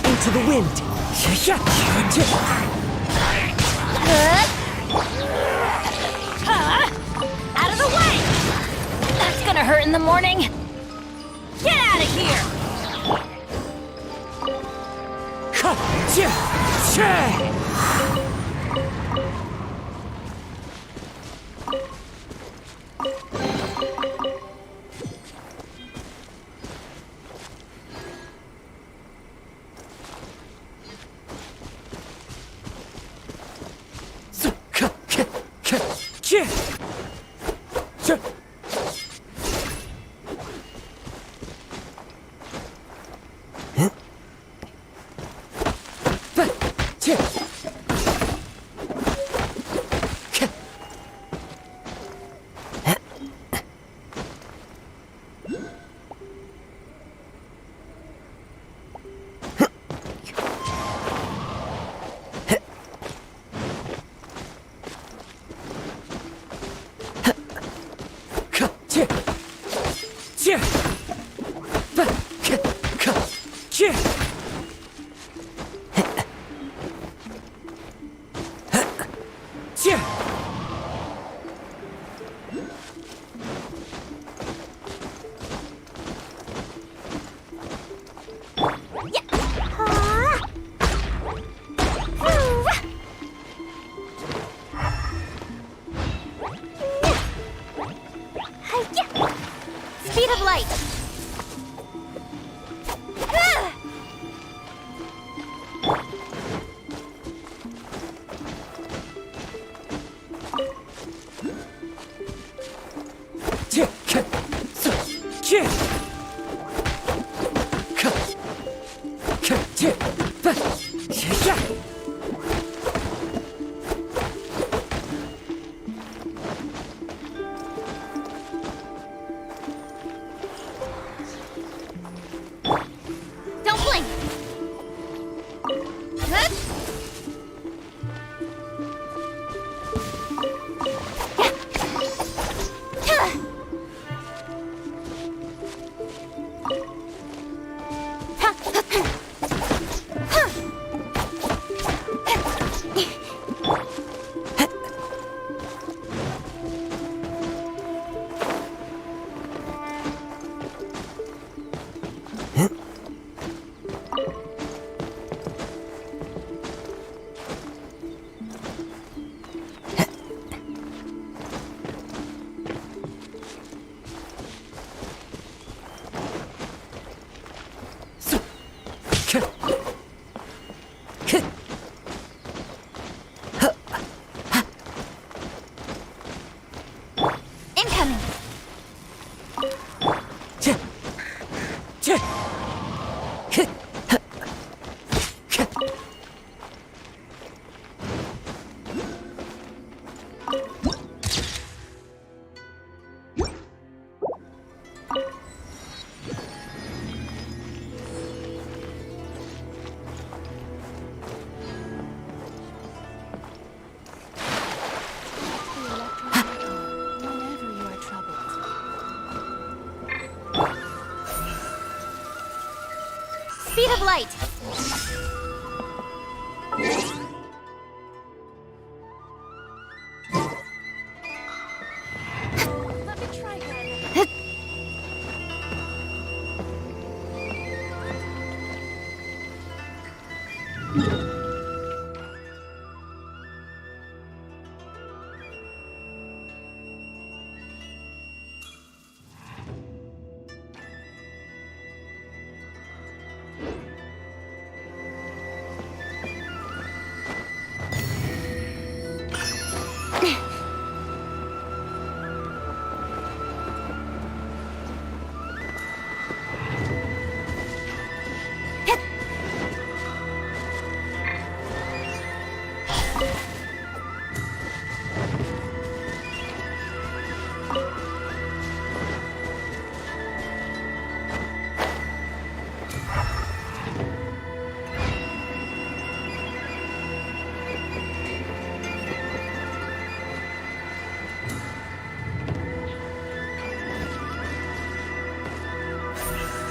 Into the wind. Out of the way! That's gonna hurt in the morning. Get out of here! Speed of light! Don't blink! Incoming! Speed of light!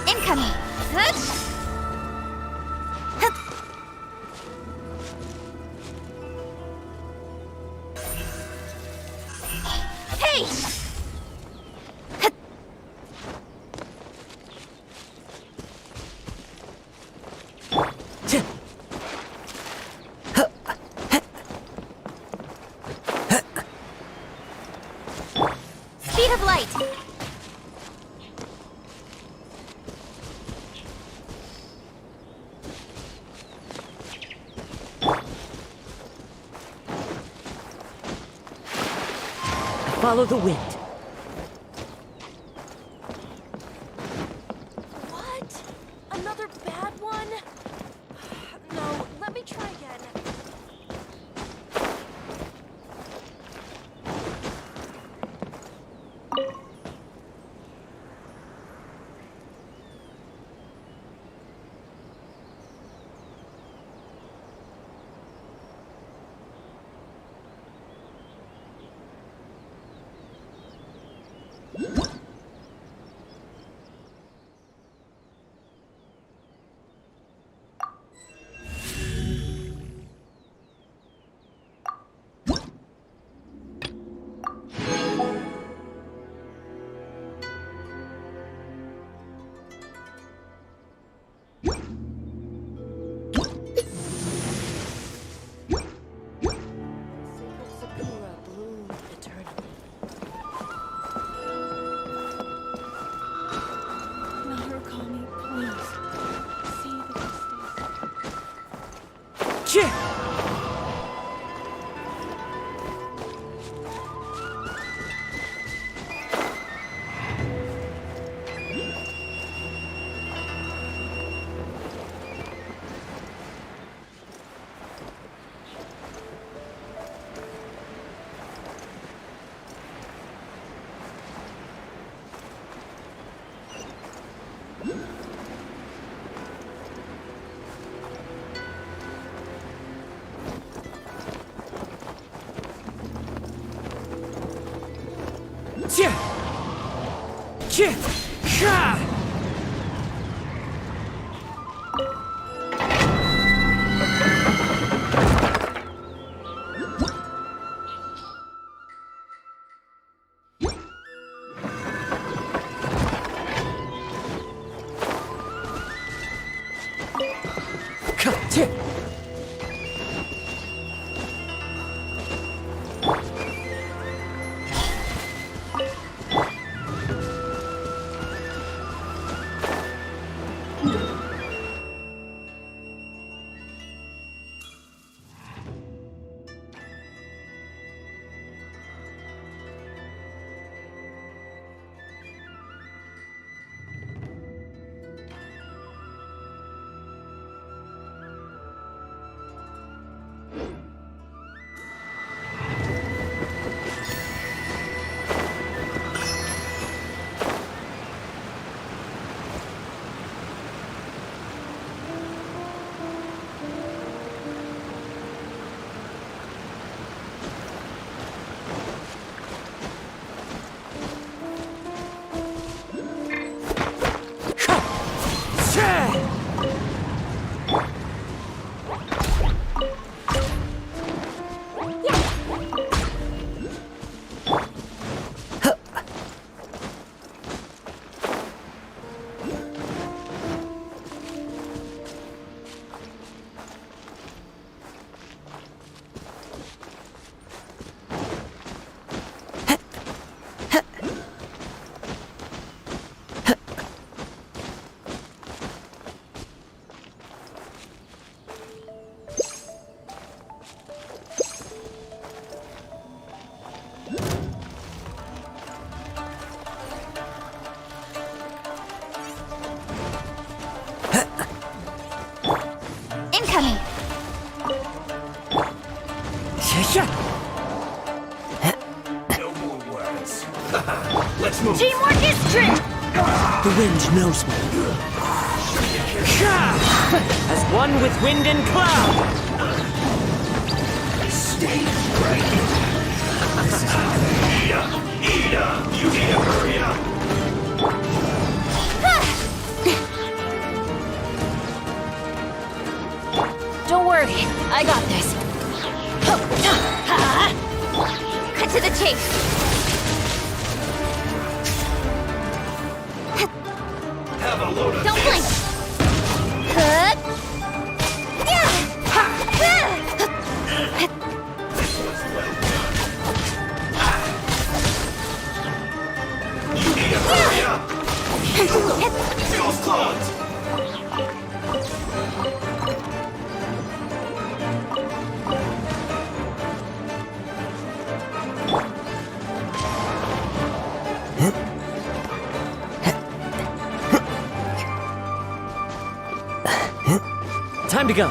Incoming! Hup. Hup. Hey! Hup. Speed of light! Follow the wind. What? Another bad one? No, let me try again. No more words. Let's move. Teamwork is strength! The wind knows me. As one with wind and cloud! Stay right here. Ida, you need to hurry up. Don't worry, I got this. Cut to the chase. Have a load of Don't this. blink. Cut. This was well done. You need to hurry up. Feels clogged. Time to go.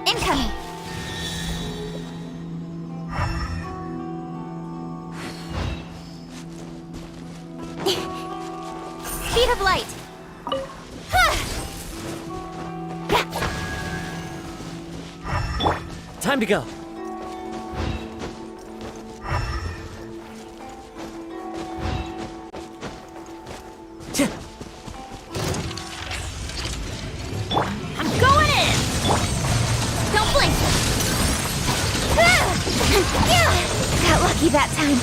Incoming. Speed of light. Time to go. I'm going in. Don't blink. Got lucky that time.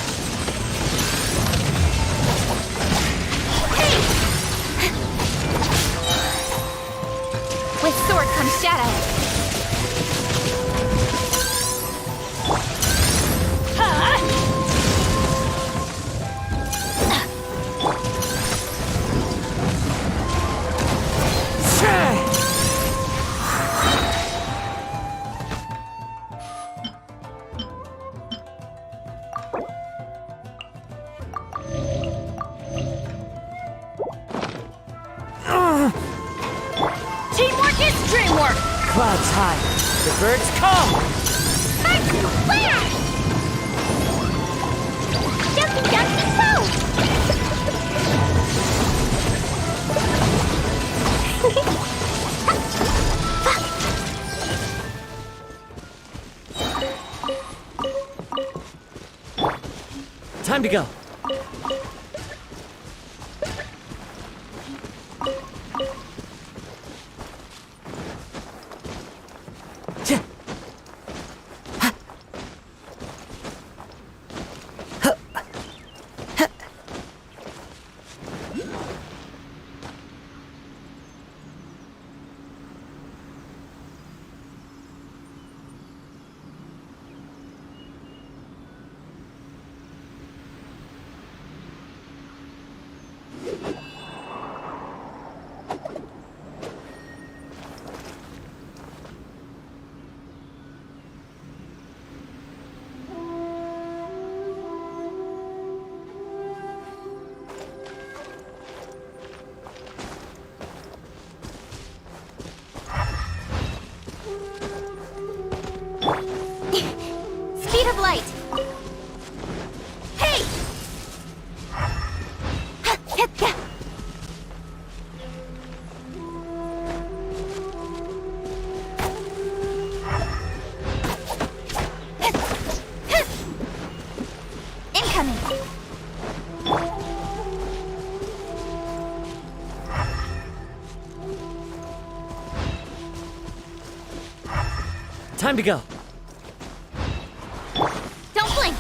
With sword comes shadow. Teamwork is dreamwork! Clouds high. The birds call. Flash! Jumpy, jumpy, Time to go. Speed of light. Hey! Incoming. Time to go. Don't blink.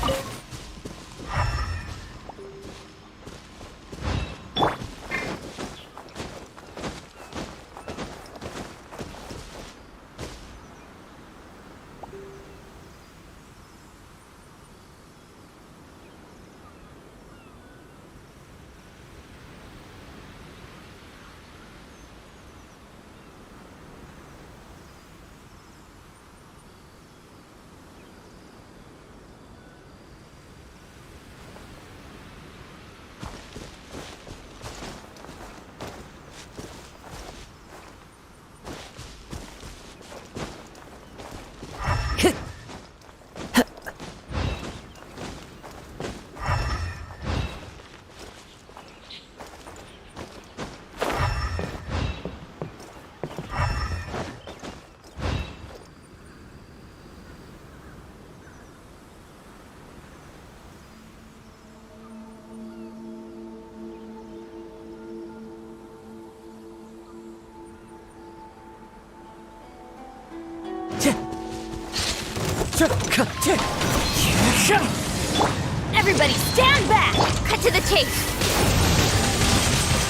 Everybody stand back! Cut to the chase!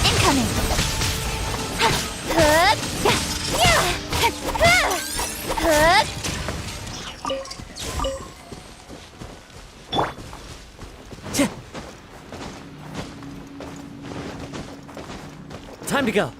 Incoming! Time to go.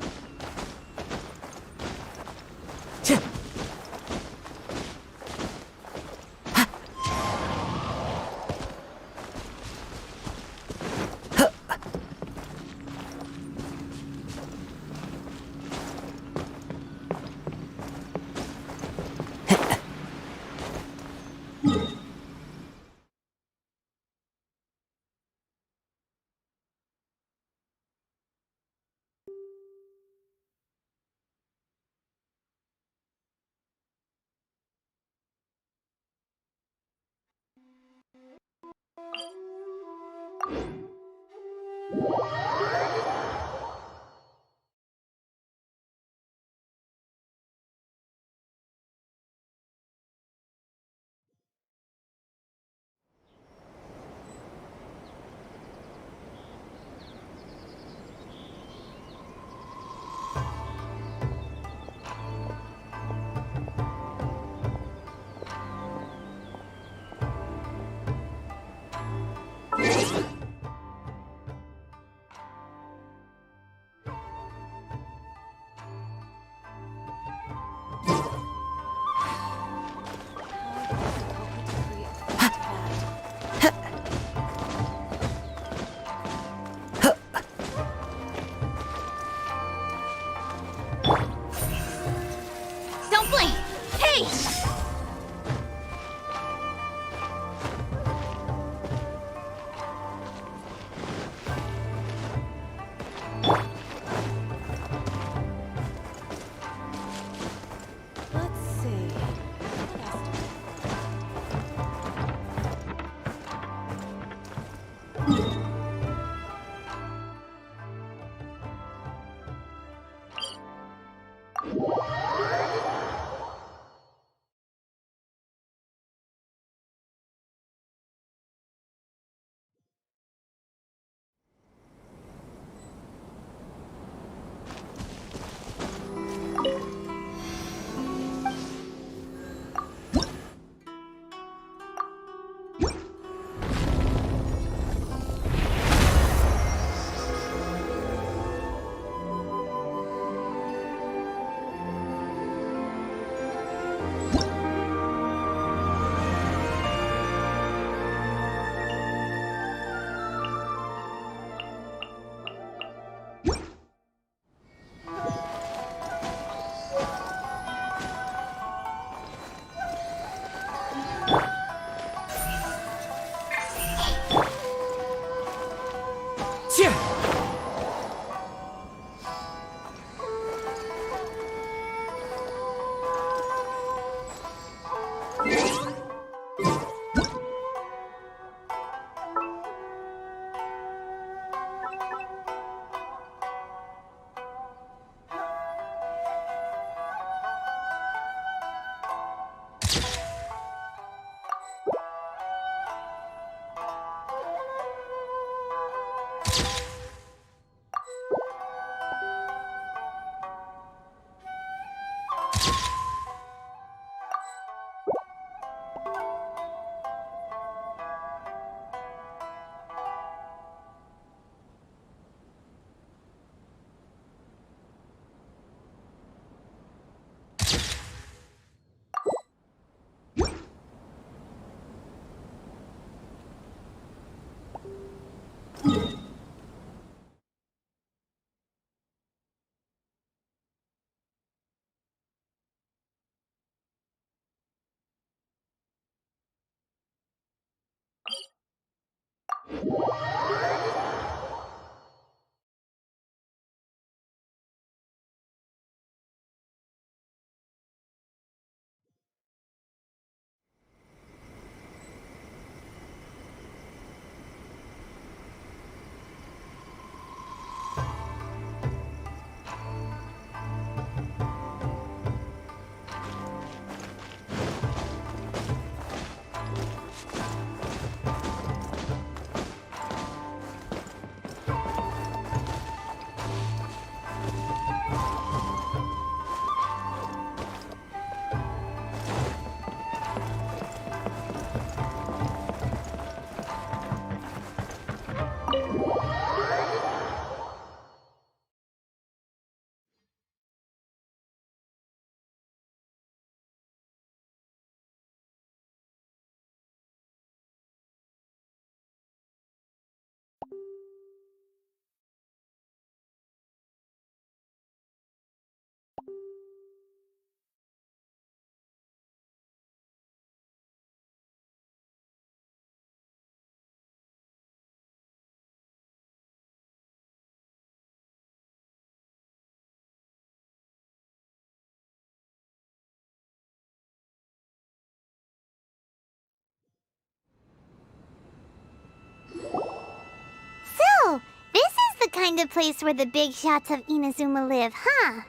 So, this is the kind of place where the big shots of Inazuma live, huh?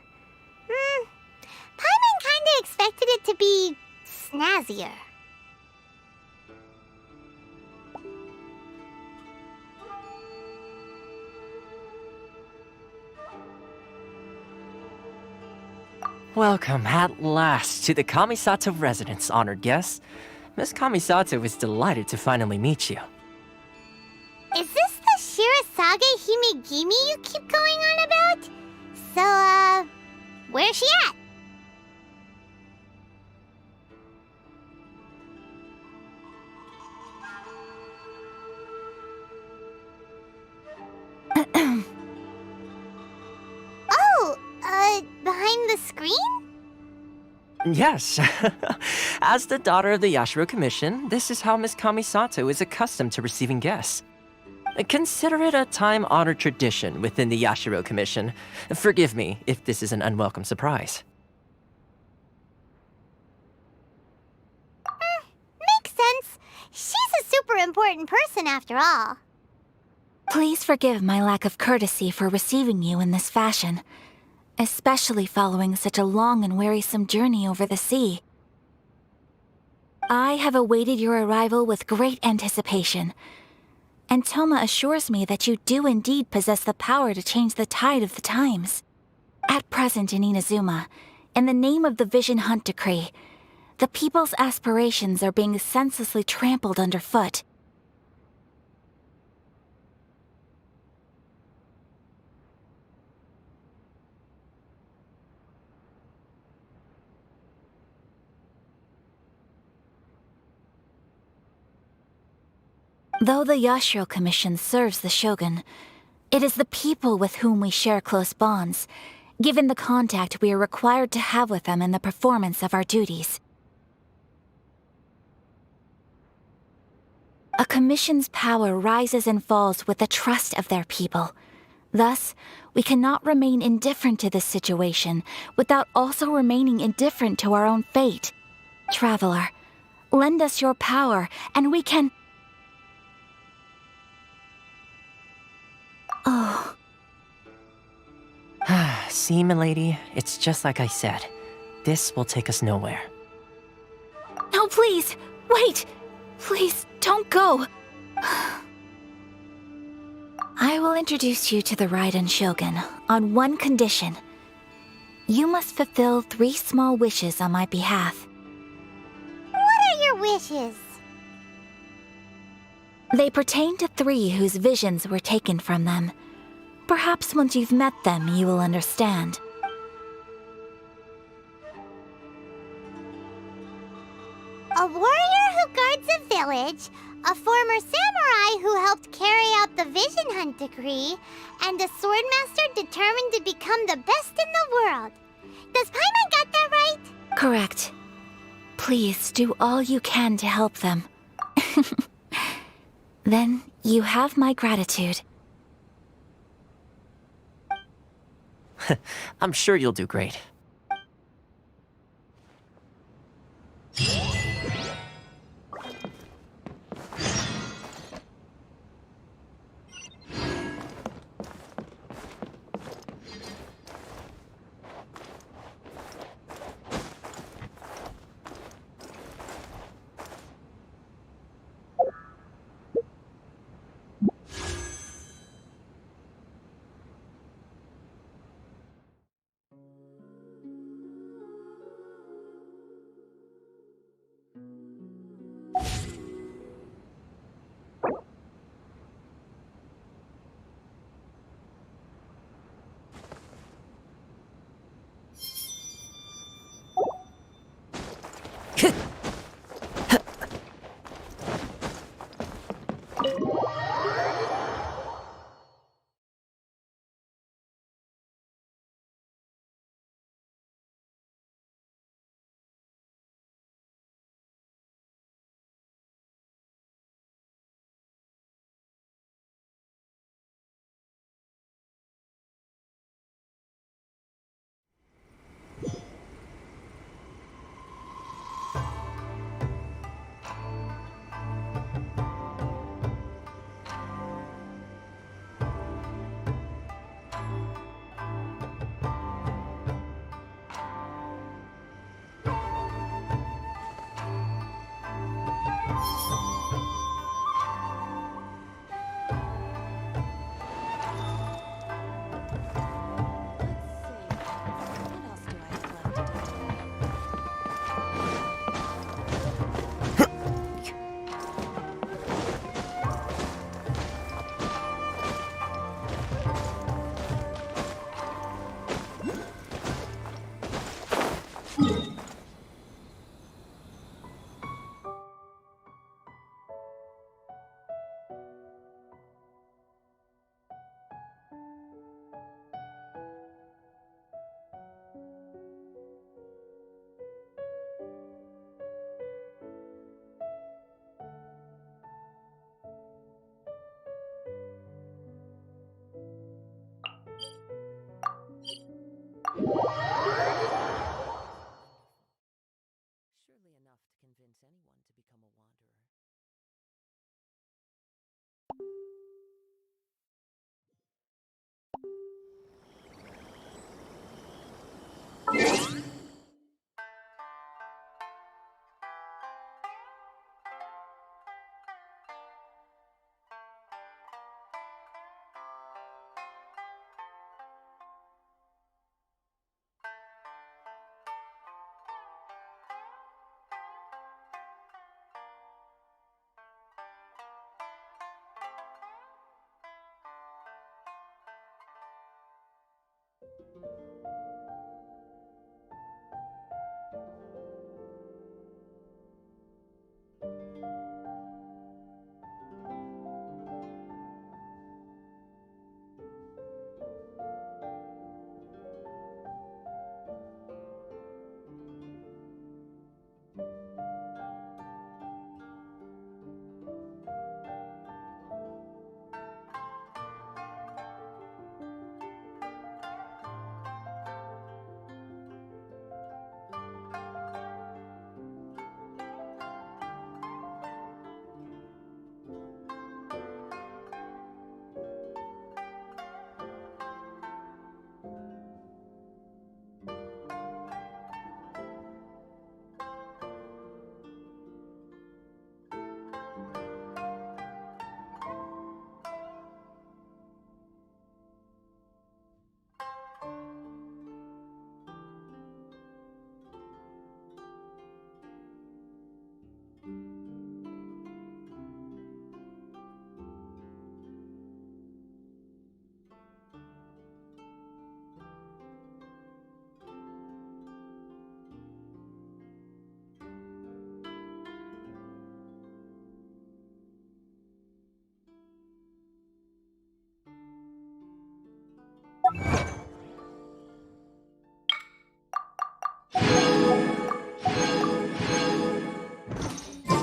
Paimon kinda expected it to be snazzier. Welcome at last to the Kamisato residence, honored guests. Miss Kamisato is delighted to finally meet you. Is this the Shirasage Himegimi you keep going on about? So, where's she at? Behind the screen? Yes. As the daughter of the Yashiro Commission, this is how Miss Kamisato is accustomed to receiving guests. Consider it a time-honored tradition within the Yashiro Commission. Forgive me if this is an unwelcome surprise. Makes sense. She's a super important person after all. Please forgive my lack of courtesy for receiving you in this fashion, especially following such a long and wearisome journey over the sea. I have awaited your arrival with great anticipation, and Toma assures me that you do indeed possess the power to change the tide of the times. At present in Inazuma, in the name of the Vision Hunt Decree, the people's aspirations are being senselessly trampled underfoot. Though the Yashiro Commission serves the Shogun, it is the people with whom we share close bonds, given the contact we are required to have with them in the performance of our duties. A commission's power rises and falls with the trust of their people. Thus, we cannot remain indifferent to this situation without also remaining indifferent to our own fate. Traveler, lend us your power, and we can... Oh. See, milady, it's just like I said. This will take us nowhere. No, please! Wait! Please, don't go! I will introduce you to the Raiden Shogun on one condition. You must fulfill 3 small wishes on my behalf. What are your wishes? They pertain to 3 whose visions were taken from them. Perhaps once you've met them, you will understand. A warrior who guards a village, a former samurai who helped carry out the Vision Hunt Decree, and a swordmaster determined to become the best in the world. Does Paimon got that right? Correct. Please do all you can to help them. Then You have my gratitude. I'm sure you'll do great. Surely enough to convince anyone to become a wanderer.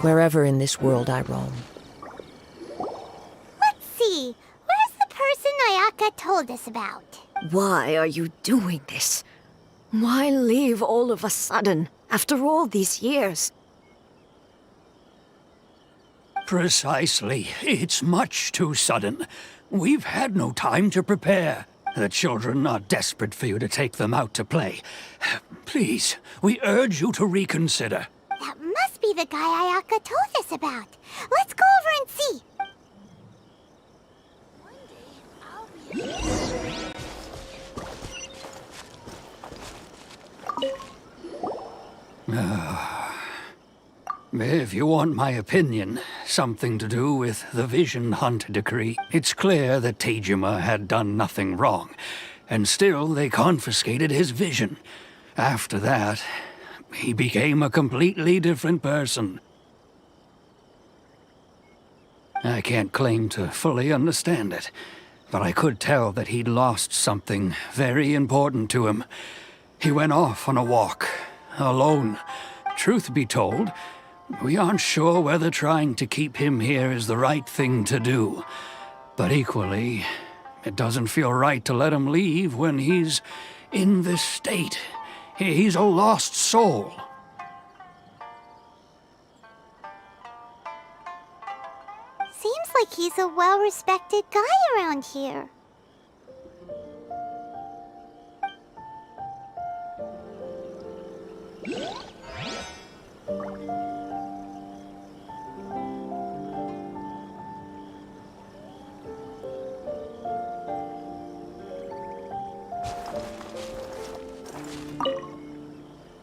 Wherever in this world I roam, Ayaka told us about. Why are you doing this? Why leave all of a sudden, after all these years? Precisely. It's much too sudden. We've had no time to prepare. The children are desperate for you to take them out to play. Please, we urge you to reconsider. That must be the guy Ayaka told us about. Let's go over and see. If you want my opinion, something to do with the Vision Hunt decree, it's clear that Tejima had done nothing wrong, and still they confiscated his vision. After that, he became a completely different person. I can't claim to fully understand it, but I could tell that he'd lost something very important to him. He went off on a walk, alone. Truth be told, we aren't sure whether trying to keep him here is the right thing to do. But equally, it doesn't feel right to let him leave when he's in this state. He's a lost soul. Seems like he's a well-respected guy around here.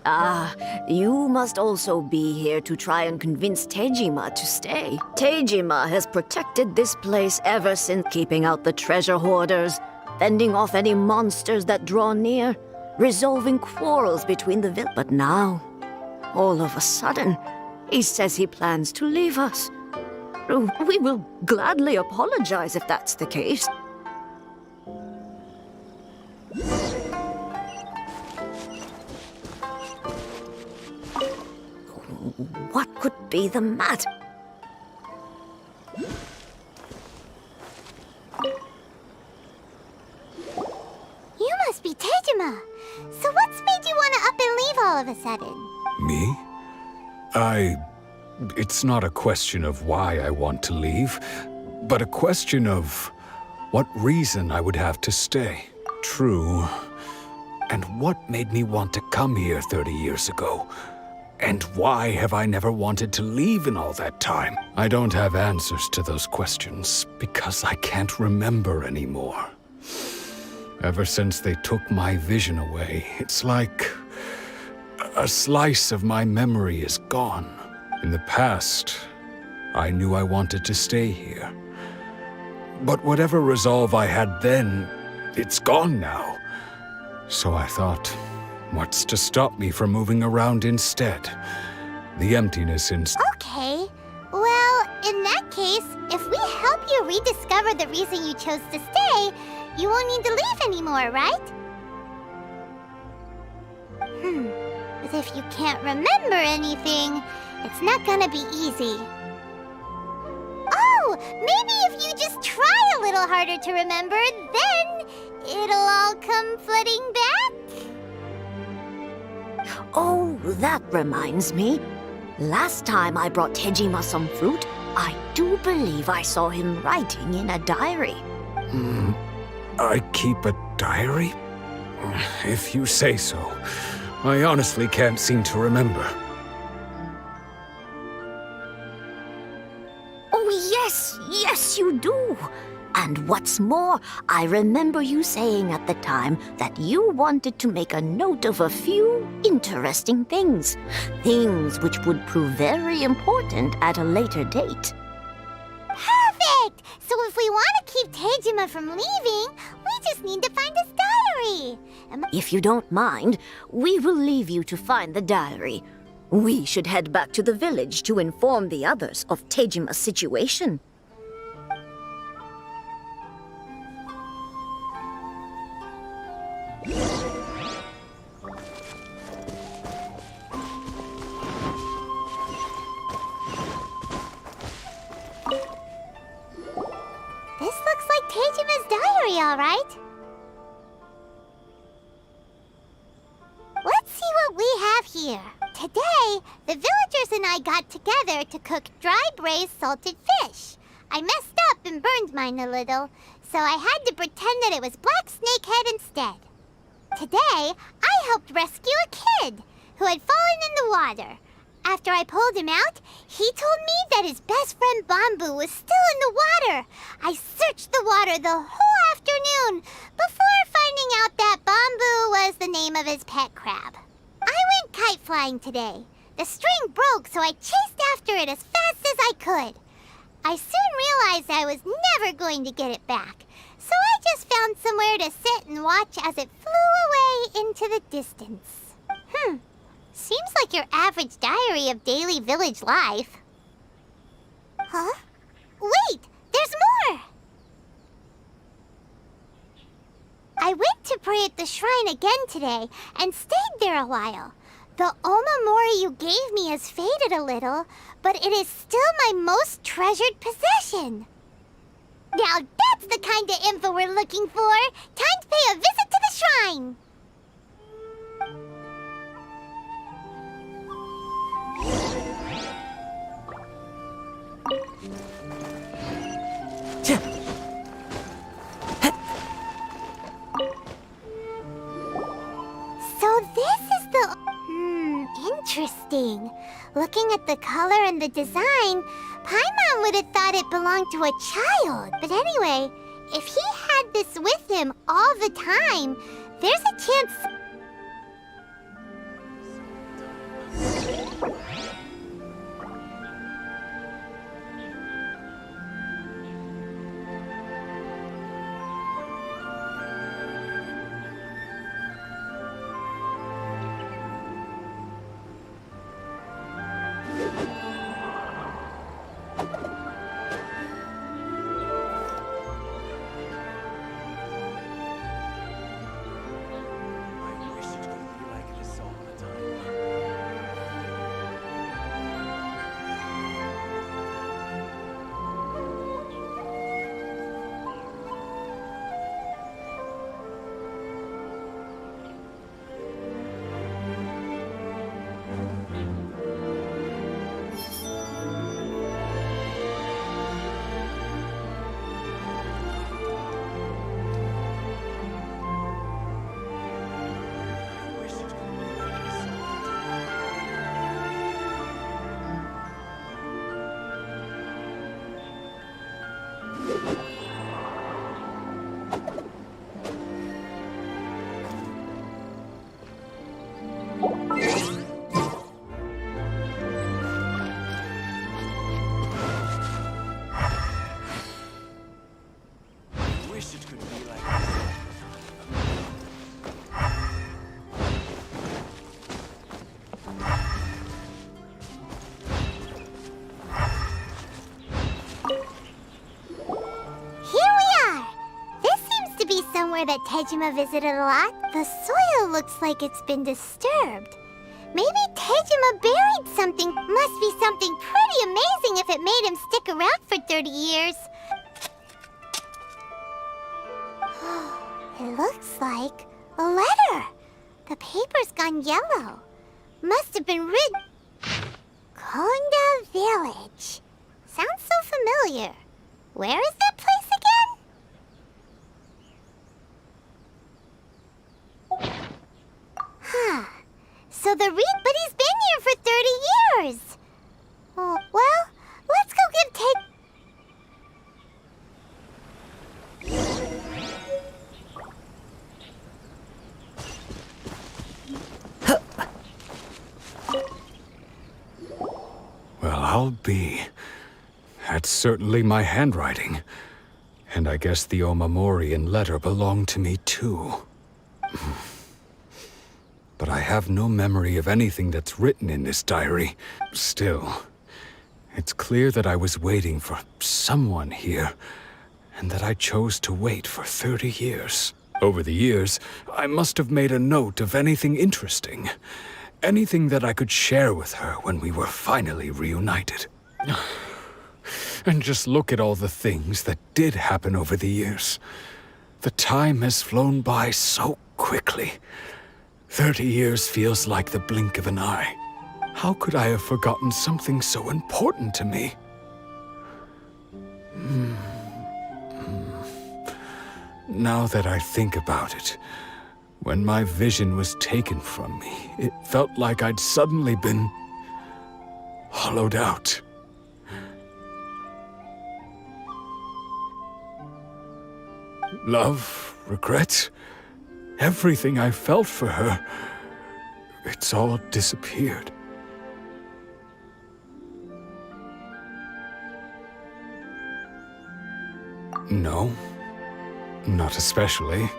Ah, you must also be here to try and convince Tejima to stay. Tejima has protected this place ever since, keeping out the treasure hoarders, fending off any monsters that draw near, resolving quarrels between the villains. But now, all of a sudden, he says he plans to leave us. We will gladly apologize if that's the case. What could be the matter? You must be Tejima. So what's made you want to up and leave all of a sudden? Me? It's not a question of why I want to leave, but a question of what reason I would have to stay. True. And what made me want to come here 30 years ago? And why have I never wanted to leave in all that time? I don't have answers to those questions because I can't remember anymore. Ever since they took my vision away, it's like a slice of my memory is gone. In the past, I knew I wanted to stay here. But whatever resolve I had then, it's gone now. So I thought, what's to stop me from moving around instead? The emptiness Okay. Well, in that case, if we help you rediscover the reason you chose to stay, you won't need to leave anymore, right? But if you can't remember anything, it's not gonna be easy. Oh, maybe if you just try a little harder to remember, then it'll all come flooding back? Oh, that reminds me. Last time I brought Tejima some fruit, I do believe I saw him writing in a diary. I keep a diary? If you say so. I honestly can't seem to remember. Oh, yes, you do. And what's more, I remember you saying at the time that you wanted to make a note of a few interesting things. Things which would prove very important at a later date. Perfect! So if we want to keep Tejima from leaving, we just need to find his diary. If you don't mind, we will leave you to find the diary. We should head back to the village to inform the others of Tejima's situation. This looks like Teijima's diary, all right. Let's see what we have here. Today, the villagers and I got together to cook dry braised salted fish. I messed up and burned mine a little, so I had to pretend that it was black snakehead instead. Today, I helped rescue a kid who had fallen in the water. After I pulled him out, he told me that his best friend Bamboo was still in the water. I searched the water the whole afternoon before finding out that Bamboo was the name of his pet crab. I went kite flying today. The string broke, so I chased after it as fast as I could. I soon realized I was never going to get it back, so I just found somewhere to sit and watch as it flew away into the distance. Seems like your average diary of daily village life. Huh? Wait! There's more! I went to pray at the shrine again today and stayed there a while. The omamori you gave me has faded a little, but it is still my most treasured possession. Now that's the kind of info we're looking for! Time to pay a visit to the shrine! So this is the... interesting. Looking at the color and the design, Paimon would have thought it belonged to a child. But anyway, if he had this with him all the time, there's a chance... that Tejima visited a lot. The soil looks like it's been disturbed. Maybe Tejima buried something. Must be something pretty amazing if it made him stick around for 30 years. It looks like a letter. The paper's gone yellow. Must have been written... Konda Village. Sounds so familiar. Where is that place again? So but he's been here for 30 years. Oh, well, let's go give Well, I'll be. That's certainly my handwriting. And I guess the omamori and letter belong to me too. But I have no memory of anything that's written in this diary. Still, it's clear that I was waiting for someone here, and that I chose to wait for 30 years. Over the years, I must have made a note of anything interesting. Anything that I could share with her when we were finally reunited. And just look at all the things that did happen over the years. The time has flown by so quickly. 30 years feels like the blink of an eye. How could I have forgotten something so important to me? Now that I think about it, when my vision was taken from me, it felt like I'd suddenly been hollowed out. Love, regret, everything I felt for her, it's all disappeared. No, not especially.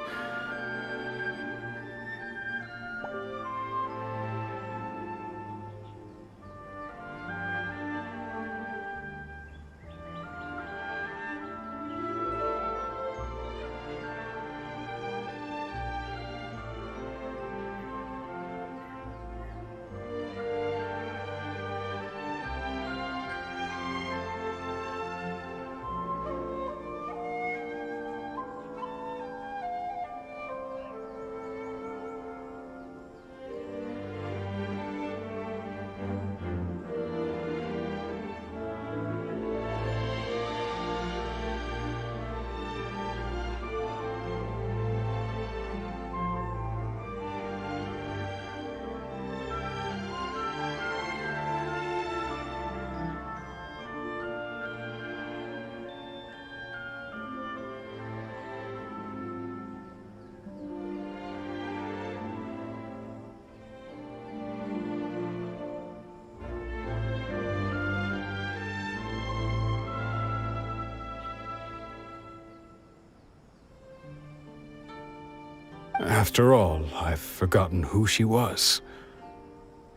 After all, I've forgotten who she was.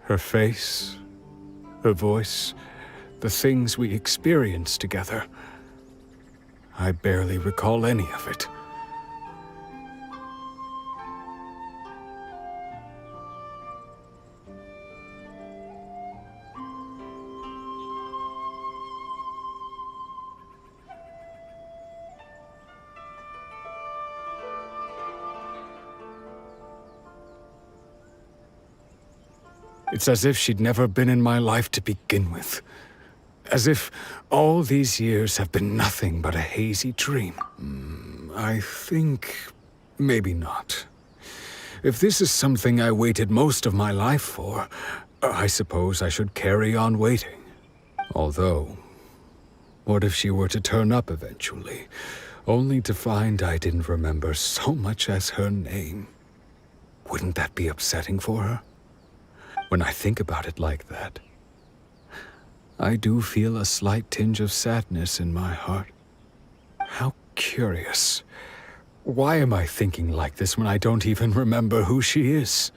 Her face, her voice, the things we experienced together. I barely recall any of it. It's as if she'd never been in my life to begin with. As if all these years have been nothing but a hazy dream. I think maybe not. If this is something I waited most of my life for, I suppose I should carry on waiting. Although, what if she were to turn up eventually, only to find I didn't remember so much as her name? Wouldn't that be upsetting for her? When I think about it like that, I do feel a slight tinge of sadness in my heart. How curious. Why am I thinking like this when I don't even remember who she is?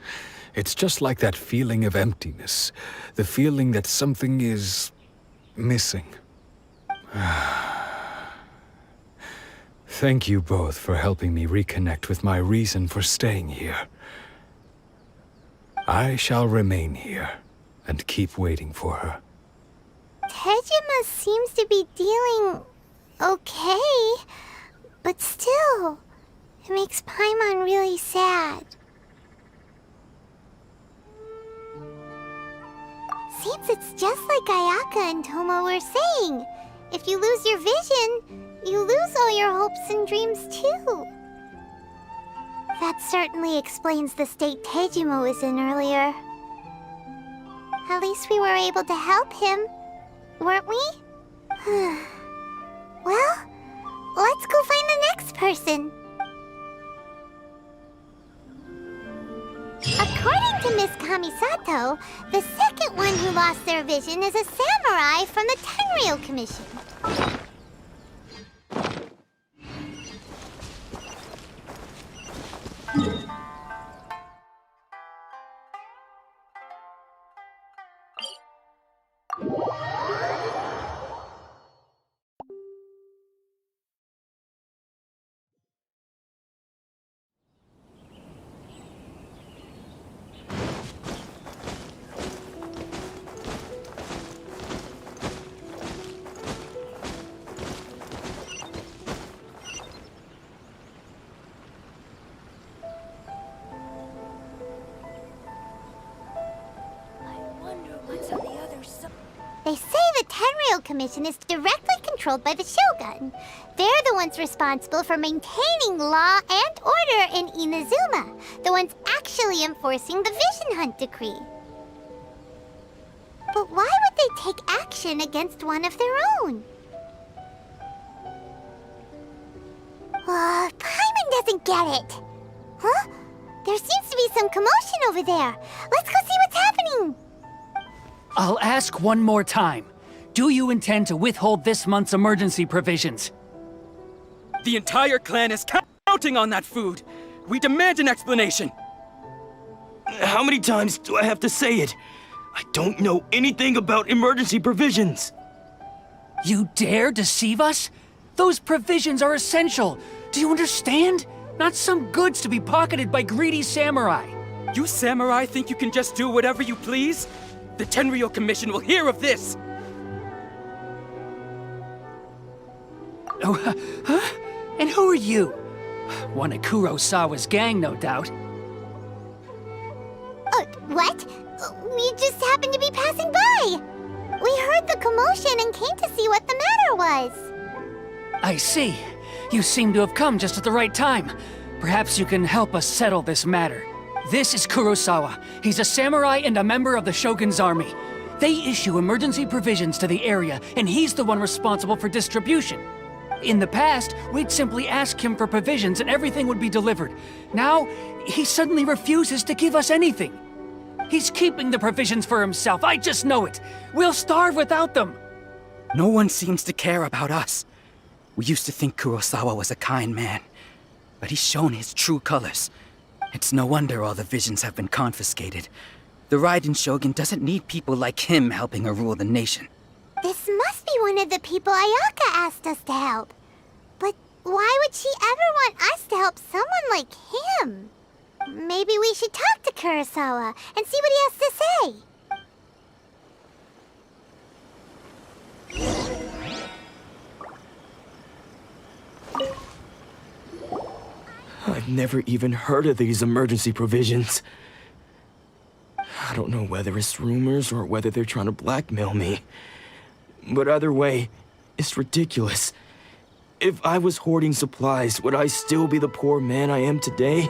It's just like that feeling of emptiness, the feeling that something is missing. Thank you both for helping me reconnect with my reason for staying here. I shall remain here and keep waiting for her. Tejima seems to be dealing okay, but still, it makes Paimon really sad. Seems it's just like Ayaka and Toma were saying. If you lose your vision, you lose all your hopes and dreams too. That certainly explains the state Tejima was in earlier. At least we were able to help him, weren't we? Well, let's go find the next person. According to Miss Kamisato, the second one who lost their vision is a samurai from the Tenryou Commission. Tenryou Commission is directly controlled by the Shogun. They're the ones responsible for maintaining law and order in Inazuma, the ones actually enforcing the Vision Hunt decree. But why would they take action against one of their own? Paimon doesn't get it. Huh? There seems to be some commotion over there. Let's go see what's happening. I'll ask one more time. Do you intend to withhold this month's emergency provisions? The entire clan is counting on that food. We demand an explanation. How many times do I have to say it? I don't know anything about emergency provisions. You dare deceive us? Those provisions are essential. Do you understand? Not some goods to be pocketed by greedy samurai. You samurai think you can just do whatever you please? The Tenryou Commission will hear of this! Oh, huh? And who are you? One of Kurosawa's gang, no doubt. What? We just happened to be passing by. We heard the commotion and came to see what the matter was. I see. You seem to have come just at the right time. Perhaps you can help us settle this matter. This is Kurosawa. He's a samurai and a member of the Shogun's army. They issue emergency provisions to the area, and he's the one responsible for distribution. In the past, we'd simply ask him for provisions and everything would be delivered. Now, he suddenly refuses to give us anything. He's keeping the provisions for himself, I just know it. We'll starve without them. No one seems to care about us. We used to think Kurosawa was a kind man, but he's shown his true colors. It's no wonder all the visions have been confiscated. The Raiden Shogun doesn't need people like him helping her rule the nation. This must be one of the people Ayaka asked us to help. But why would she ever want us to help someone like him? Maybe we should talk to Kurosawa and see what he has to say. I've never even heard of these emergency provisions. I don't know whether it's rumors or whether they're trying to blackmail me. But either way, it's ridiculous. If I was hoarding supplies, would I still be the poor man I am today?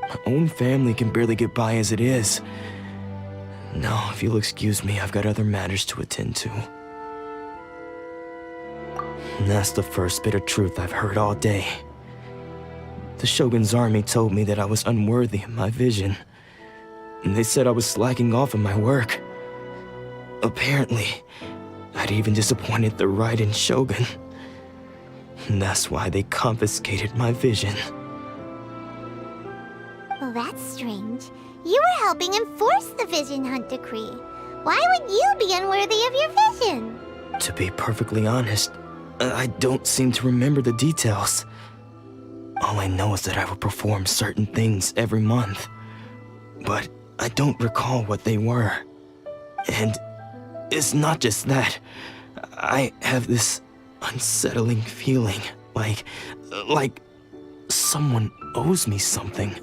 My own family can barely get by as it is. No, if you'll excuse me, I've got other matters to attend to. And that's the first bit of truth I've heard all day. The Shogun's army told me that I was unworthy of my vision. And they said I was slacking off in my work. Apparently, I'd even disappointed the Raiden Shogun. And that's why they confiscated my vision. Well, that's strange. You were helping enforce the Vision Hunt decree. Why would you be unworthy of your vision? To be perfectly honest, I don't seem to remember the details. All I know is that I would perform certain things every month. But I don't recall what they were. And it's not just that. I have this unsettling feeling, like someone owes me something.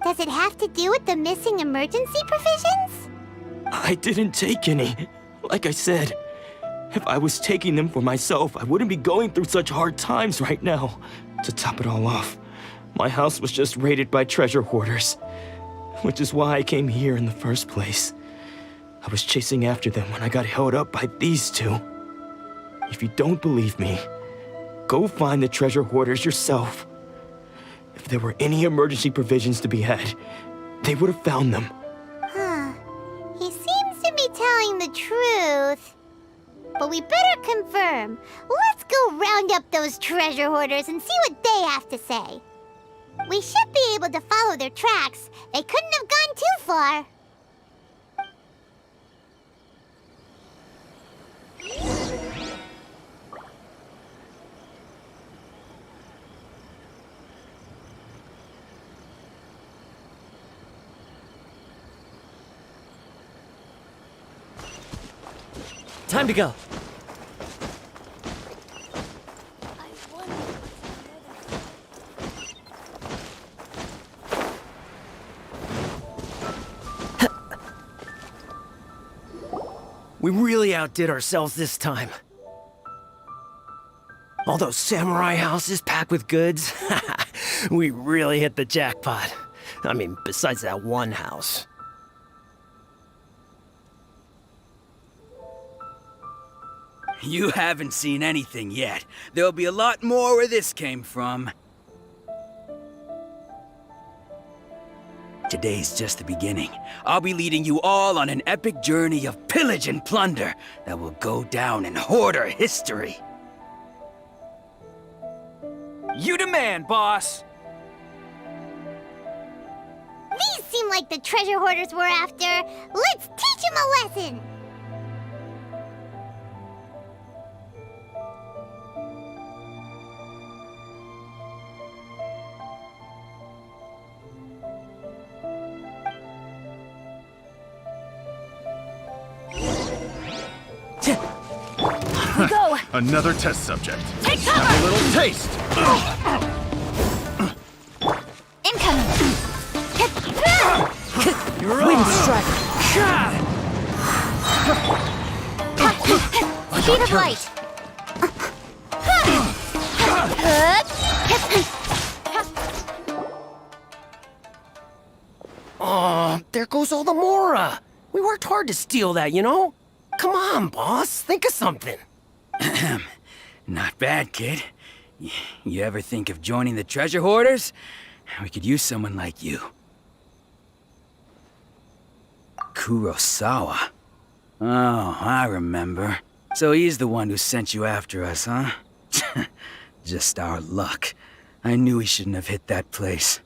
Does it have to do with the missing emergency provisions? I didn't take any. Like I said, if I was taking them for myself, I wouldn't be going through such hard times right now. To top it all off, my house was just raided by treasure hoarders, which is why I came here in the first place. I was chasing after them when I got held up by these two. If you don't believe me, go find the treasure hoarders yourself. If there were any emergency provisions to be had, they would have found them. Huh. He seems to be telling the truth. But we better confirm. Let's go round up those treasure hoarders and see what they have to say. We should be able to follow their tracks. They couldn't have gone too far. Time to go. We really outdid ourselves this time. All those samurai houses packed with goods. We really hit the jackpot. I mean, besides that one house. You haven't seen anything yet. There'll be a lot more where this came from. Today's just the beginning. I'll be leading you all on an epic journey of pillage and plunder that will go down in Hoarder history. You demand, boss! These seem like the treasure hoarders we're after. Let's teach them a lesson! We go! Another test subject. Take Have cover! a little taste. Incoming! Wind strike! Speed of light! Oh, there goes all the Mora. We worked hard to steal that, you know? Come on, boss. Think of something. Not bad, kid. You ever think of joining the treasure hoarders? We could use someone like you. Kurosawa. Oh, I remember. So he's the one who sent you after us, huh? Just our luck. I knew he shouldn't have hit that place.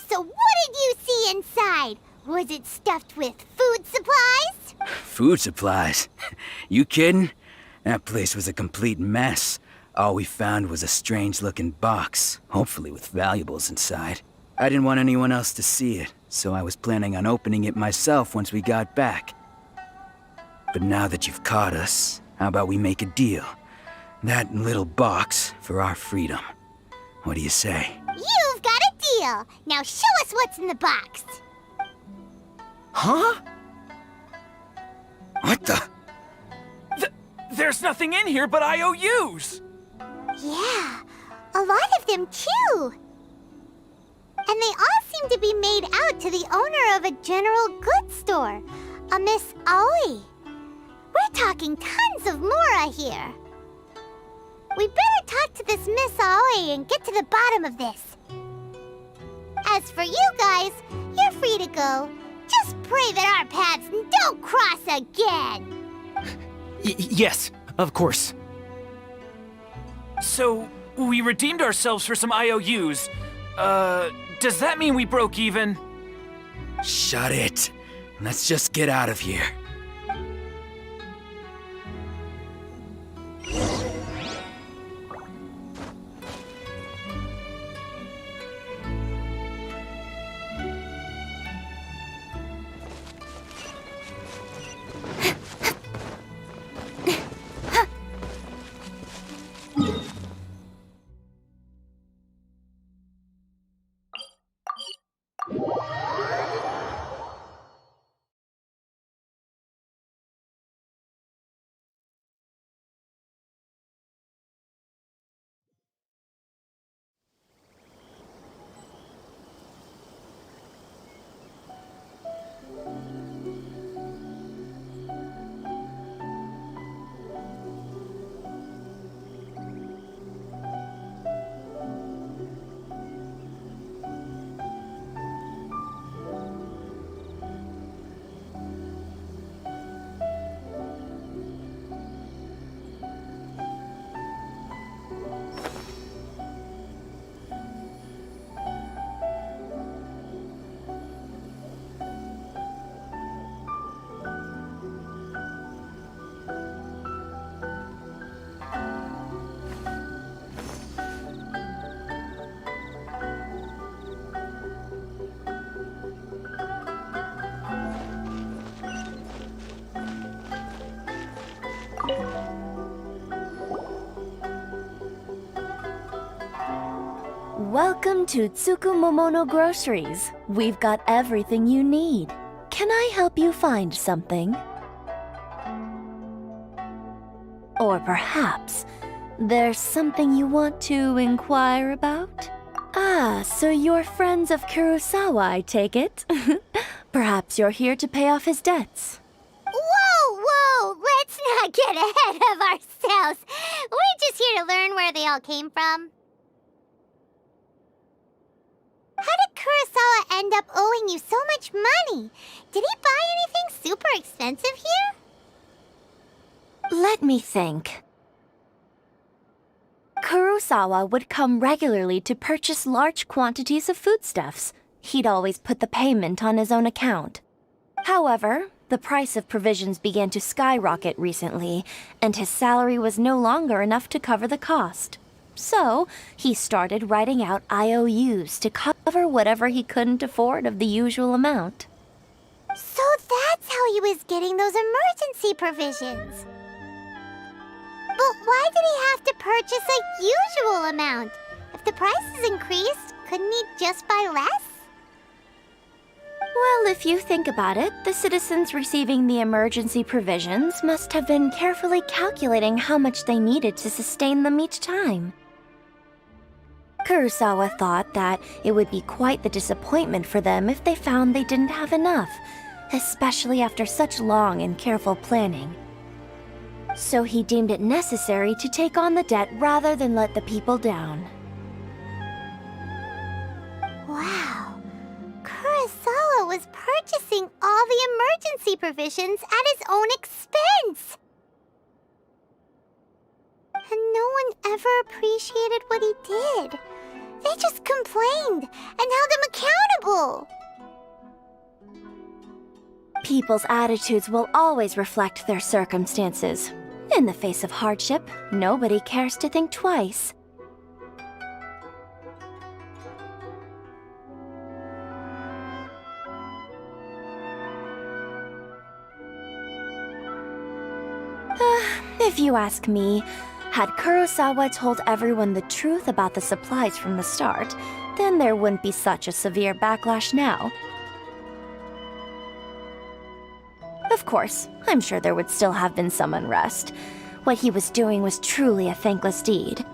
So what did you see inside? Was it stuffed with food supplies? Food supplies? You kidding? That place was a complete mess. All we found was a strange-looking box, hopefully with valuables inside. I didn't want anyone else to see it, so I was planning on opening it myself once we got back. But now that you've caught us, how about we make a deal? That little box for our freedom. What do you say? You've got a deal! Now show us what's in the box! Huh? What the? There's nothing in here but IOUs! Yeah, a lot of them too. And they all seem to be made out to the owner of a general goods store, a Miss Aoi. We're talking tons of Mora here. We better talk to this Miss Aoi and get to the bottom of this. As for you guys, you're free to go. Just pray that our paths don't cross again. Yes, of course. So, we redeemed ourselves for some IOUs. Does that mean we broke even? Shut it. Let's just get out of here. Welcome to Tsukumomono Groceries. We've got everything you need. Can I help you find something? Or perhaps there's something you want to inquire about? Ah, so you're friends of Kurosawa, I take it. Perhaps you're here to pay off his debts. Whoa, whoa! Let's not get ahead of ourselves. We're just here to learn where they all came from. How did Kurosawa end up owing you so much money? Did he buy anything super expensive here? Let me think. Kurosawa would come regularly to purchase large quantities of foodstuffs. He'd always put the payment on his own account. However, the price of provisions began to skyrocket recently, and his salary was no longer enough to cover the cost. So, he started writing out IOUs to cover whatever he couldn't afford of the usual amount. So that's how he was getting those emergency provisions. But why did he have to purchase a usual amount? If the prices increased, couldn't he just buy less? Well, if you think about it, the citizens receiving the emergency provisions must have been carefully calculating how much they needed to sustain them each time. Kurosawa thought that it would be quite the disappointment for them if they found they didn't have enough, especially after such long and careful planning. So he deemed it necessary to take on the debt rather than let the people down. Wow. Kurosawa was purchasing all the emergency provisions at his own expense. And no one ever appreciated what he did. They just complained and held him accountable. People's attitudes will always reflect their circumstances. In the face of hardship, nobody cares to think twice. If you ask me, had Kurosawa told everyone the truth about the supplies from the start, then there wouldn't be such a severe backlash now. Of course, I'm sure there would still have been some unrest. What he was doing was truly a thankless deed.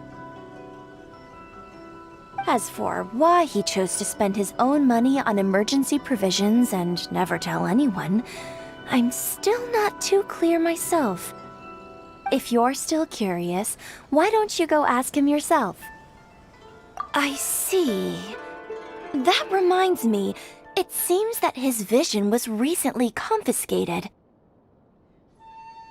As for why he chose to spend his own money on emergency provisions and never tell anyone, I'm still not too clear myself. If you're still curious, why don't you go ask him yourself? I see. That reminds me, it seems that his vision was recently confiscated.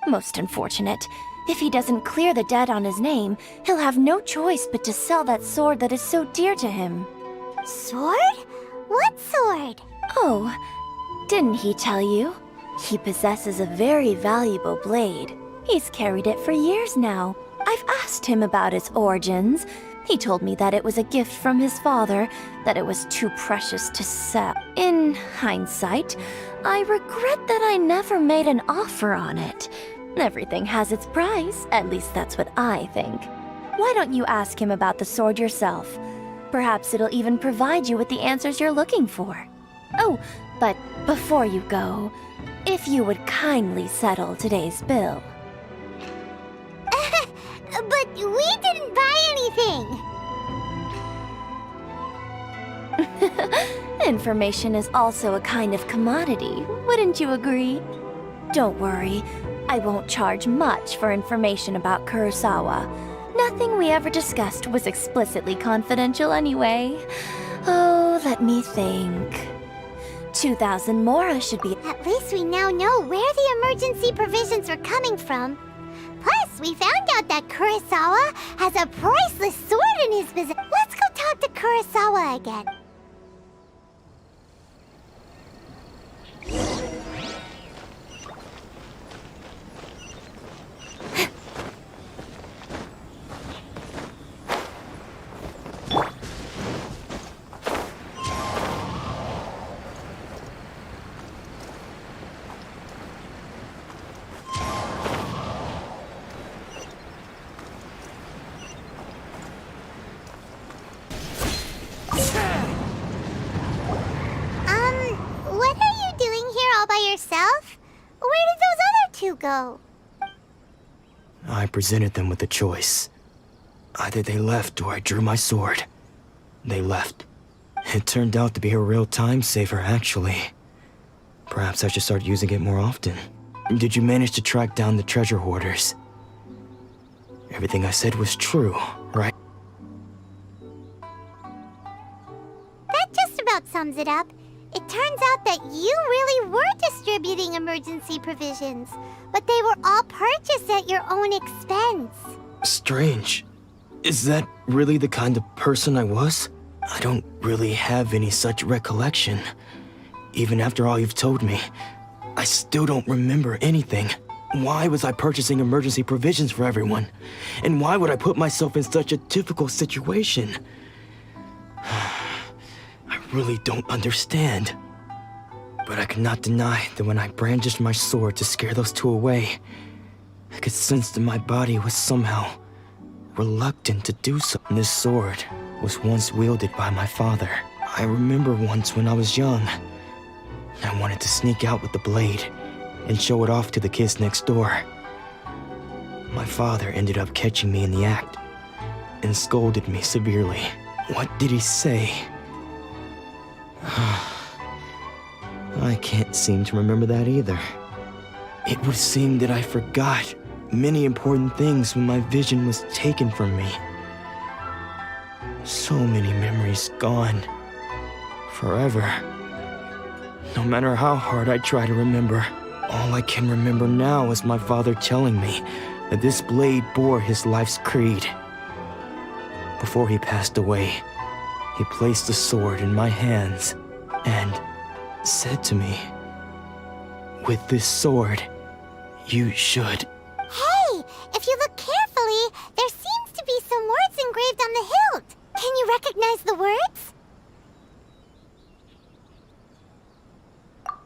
Most unfortunate. If he doesn't clear the debt on his name, he'll have no choice but to sell that sword that is so dear to him. Sword? What sword? Oh, didn't he tell you? He possesses a very valuable blade. He's carried it for years now. I've asked him about its origins. He told me that it was a gift from his father, that it was too precious to sell. In hindsight, I regret that I never made an offer on it. Everything has its price, at least that's what I think. Why don't you ask him about the sword yourself? Perhaps it'll even provide you with the answers you're looking for. Oh, but before you go, if you would kindly settle today's bill. But we didn't buy anything! Information is also a kind of commodity, wouldn't you agree? Don't worry, I won't charge much for information about Kurosawa. Nothing we ever discussed was explicitly confidential anyway. Oh, let me think. 2,000 mora should be... At least we now know where the emergency provisions were coming from. Plus, we found out that Kurosawa has a priceless sword in his business. Let's go talk to Kurosawa again. What are you doing here all by yourself? Where did those other two go? I presented them with a choice. Either they left or I drew my sword. They left. It turned out to be a real time saver, actually. Perhaps I should start using it more often. Did you manage to track down the treasure hoarders? Everything I said was true, right? That just about sums it up. It turns out that you really were distributing emergency provisions, but they were all purchased at your own expense. Strange. Is that really the kind of person I was? I don't really have any such recollection. Even after all you've told me, I still don't remember anything. Why was I purchasing emergency provisions for everyone? And why would I put myself in such a difficult situation? I really don't understand. But I cannot deny that when I brandished my sword to scare those two away, I could sense that my body was somehow reluctant to do so. This sword was once wielded by my father. I remember once when I was young, I wanted to sneak out with the blade and show it off to the kids next door. My father ended up catching me in the act and scolded me severely. What did he say? I can't seem to remember that either. It would seem that I forgot many important things when my vision was taken from me. So many memories gone. Forever. No matter how hard I try to remember, all I can remember now is my father telling me that this blade bore his life's creed. Before he passed away, he placed the sword in my hands and said to me, "With this sword, you should..." Hey, if you look carefully, there seems to be some words engraved on the hilt. Can you recognize the words?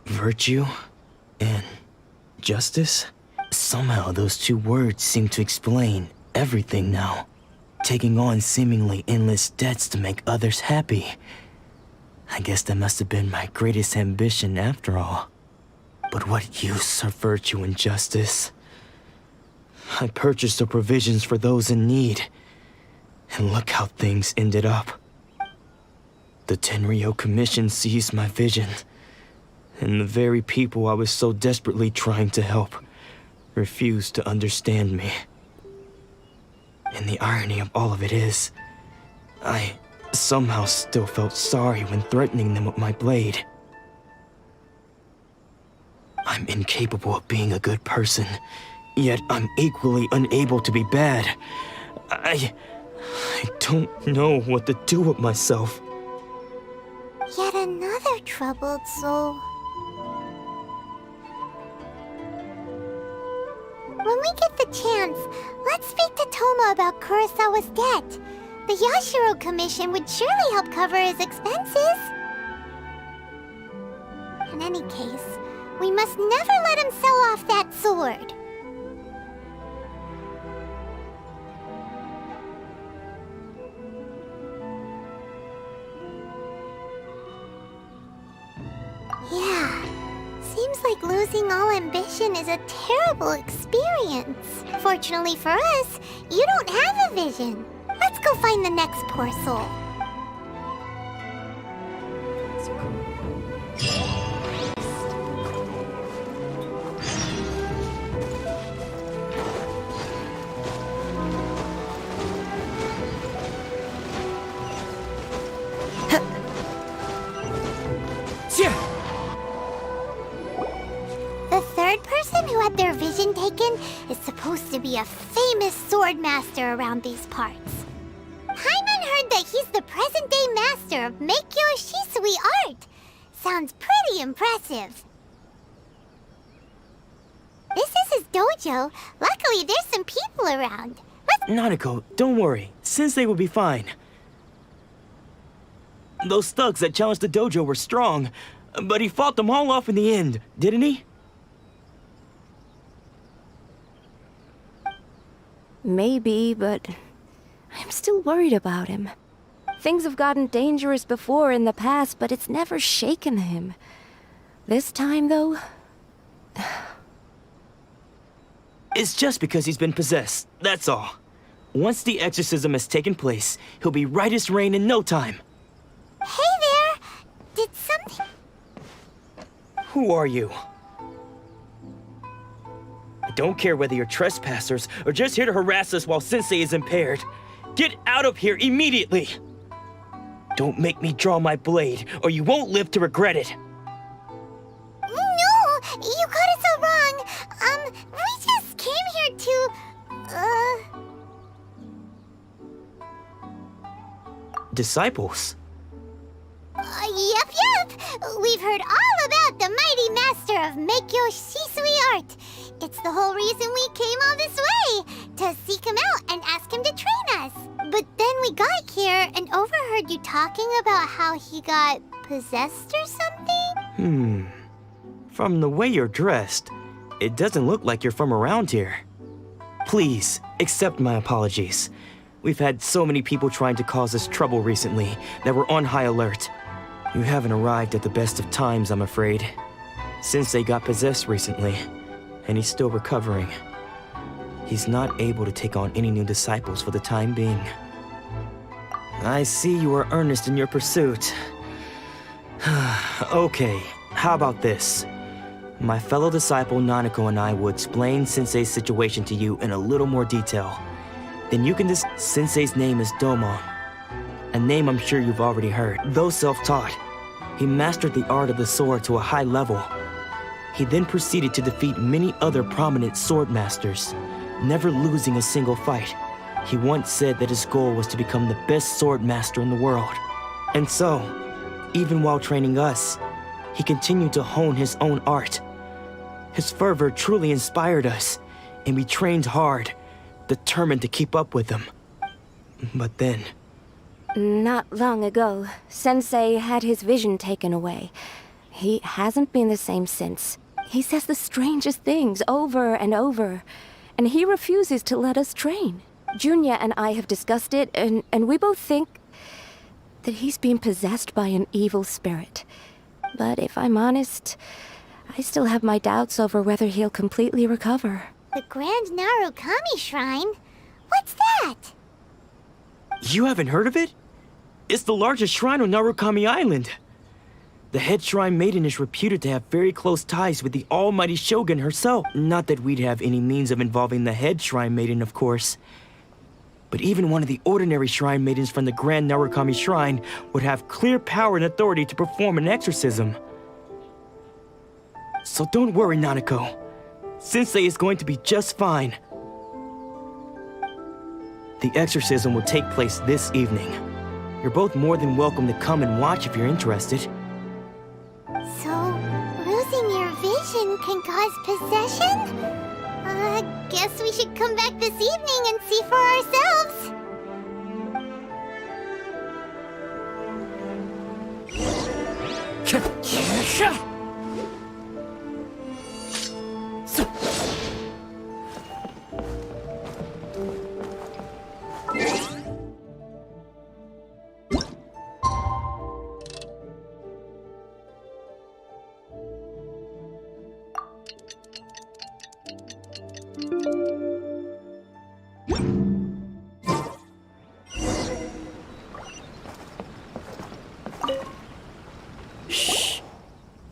Virtue and justice? Somehow those two words seem to explain everything now. Taking on seemingly endless debts to make others happy. I guess that must have been my greatest ambition after all. But what use are virtue and justice? I purchased the provisions for those in need. And look how things ended up. The Tenryo Commission seized my vision. And the very people I was so desperately trying to help refused to understand me. And the irony of all of it is, I somehow still felt sorry when threatening them with my blade. I'm incapable of being a good person, yet I'm equally unable to be bad. I don't know what to do with myself. Yet another troubled soul. When we get the chance, let's speak to Toma about Kurosawa's debt. The Yashiro Commission would surely help cover his expenses. In any case, we must never let him sell off that sword. Yeah. Seems like losing all ambition is a terrible experience. Fortunately for us, you don't have a vision. Let's go find the next poor soul. The third person who had their vision taken is supposed to be a famous sword master around these parts. Paimon heard that he's the present-day master of Meikyo Shisui art. Sounds pretty impressive. This is his dojo. Luckily, there's some people around. Nanako, don't worry. Sensei will be fine. Those thugs that challenged the dojo were strong, but he fought them all off in the end, didn't he? Maybe, but I'm still worried about him. Things have gotten dangerous before in the past, but it's never shaken him. This time, though... It's just because he's been possessed, that's all. Once the exorcism has taken place, he'll be right as rain in no time. Hey there! Did something... Who are you? I don't care whether you're trespassers or just here to harass us while Sensei is impaired. Get out of here immediately! Don't make me draw my blade, or you won't live to regret it. No! You got it so wrong! We just came here to... Disciples? Yep! We've heard all about the mighty master of Meikyo Shisui art. It's the whole reason we came all this way, to seek him out and ask him to train us. But then we got here and overheard you talking about how he got possessed or something? From the way you're dressed, it doesn't look like you're from around here. Please, accept my apologies. We've had so many people trying to cause us trouble recently that we're on high alert. You haven't arrived at the best of times, I'm afraid. Sensei got possessed recently, and he's still recovering. He's not able to take on any new disciples for the time being. I see you are earnest in your pursuit. Okay, how about this? My fellow disciple Nanako and I will explain Sensei's situation to you in a little more detail. Then you can Sensei's name is Domon, a name I'm sure you've already heard. Though self-taught, he mastered the art of the sword to a high level. He then proceeded to defeat many other prominent sword masters, never losing a single fight. He once said that his goal was to become the best sword master in the world. And so, even while training us, he continued to hone his own art. His fervor truly inspired us, and we trained hard, determined to keep up with him. But then... Not long ago, Sensei had his vision taken away. He hasn't been the same since. He says the strangest things over and over, and he refuses to let us train. Junya and I have discussed it, and we both think that he's been possessed by an evil spirit. But if I'm honest, I still have my doubts over whether he'll completely recover. The Grand Narukami Shrine? What's that? You haven't heard of it? It's the largest shrine on Narukami Island. The head shrine maiden is reputed to have very close ties with the almighty shogun herself. Not that we'd have any means of involving the head shrine maiden, of course. But even one of the ordinary shrine maidens from the Grand Narukami Shrine would have clear power and authority to perform an exorcism. So don't worry, Nanako. Sensei is going to be just fine. The exorcism will take place this evening. You're both more than welcome to come and watch if you're interested. So, losing your vision can cause possession? Guess we should come back this evening and see for ourselves. Shh.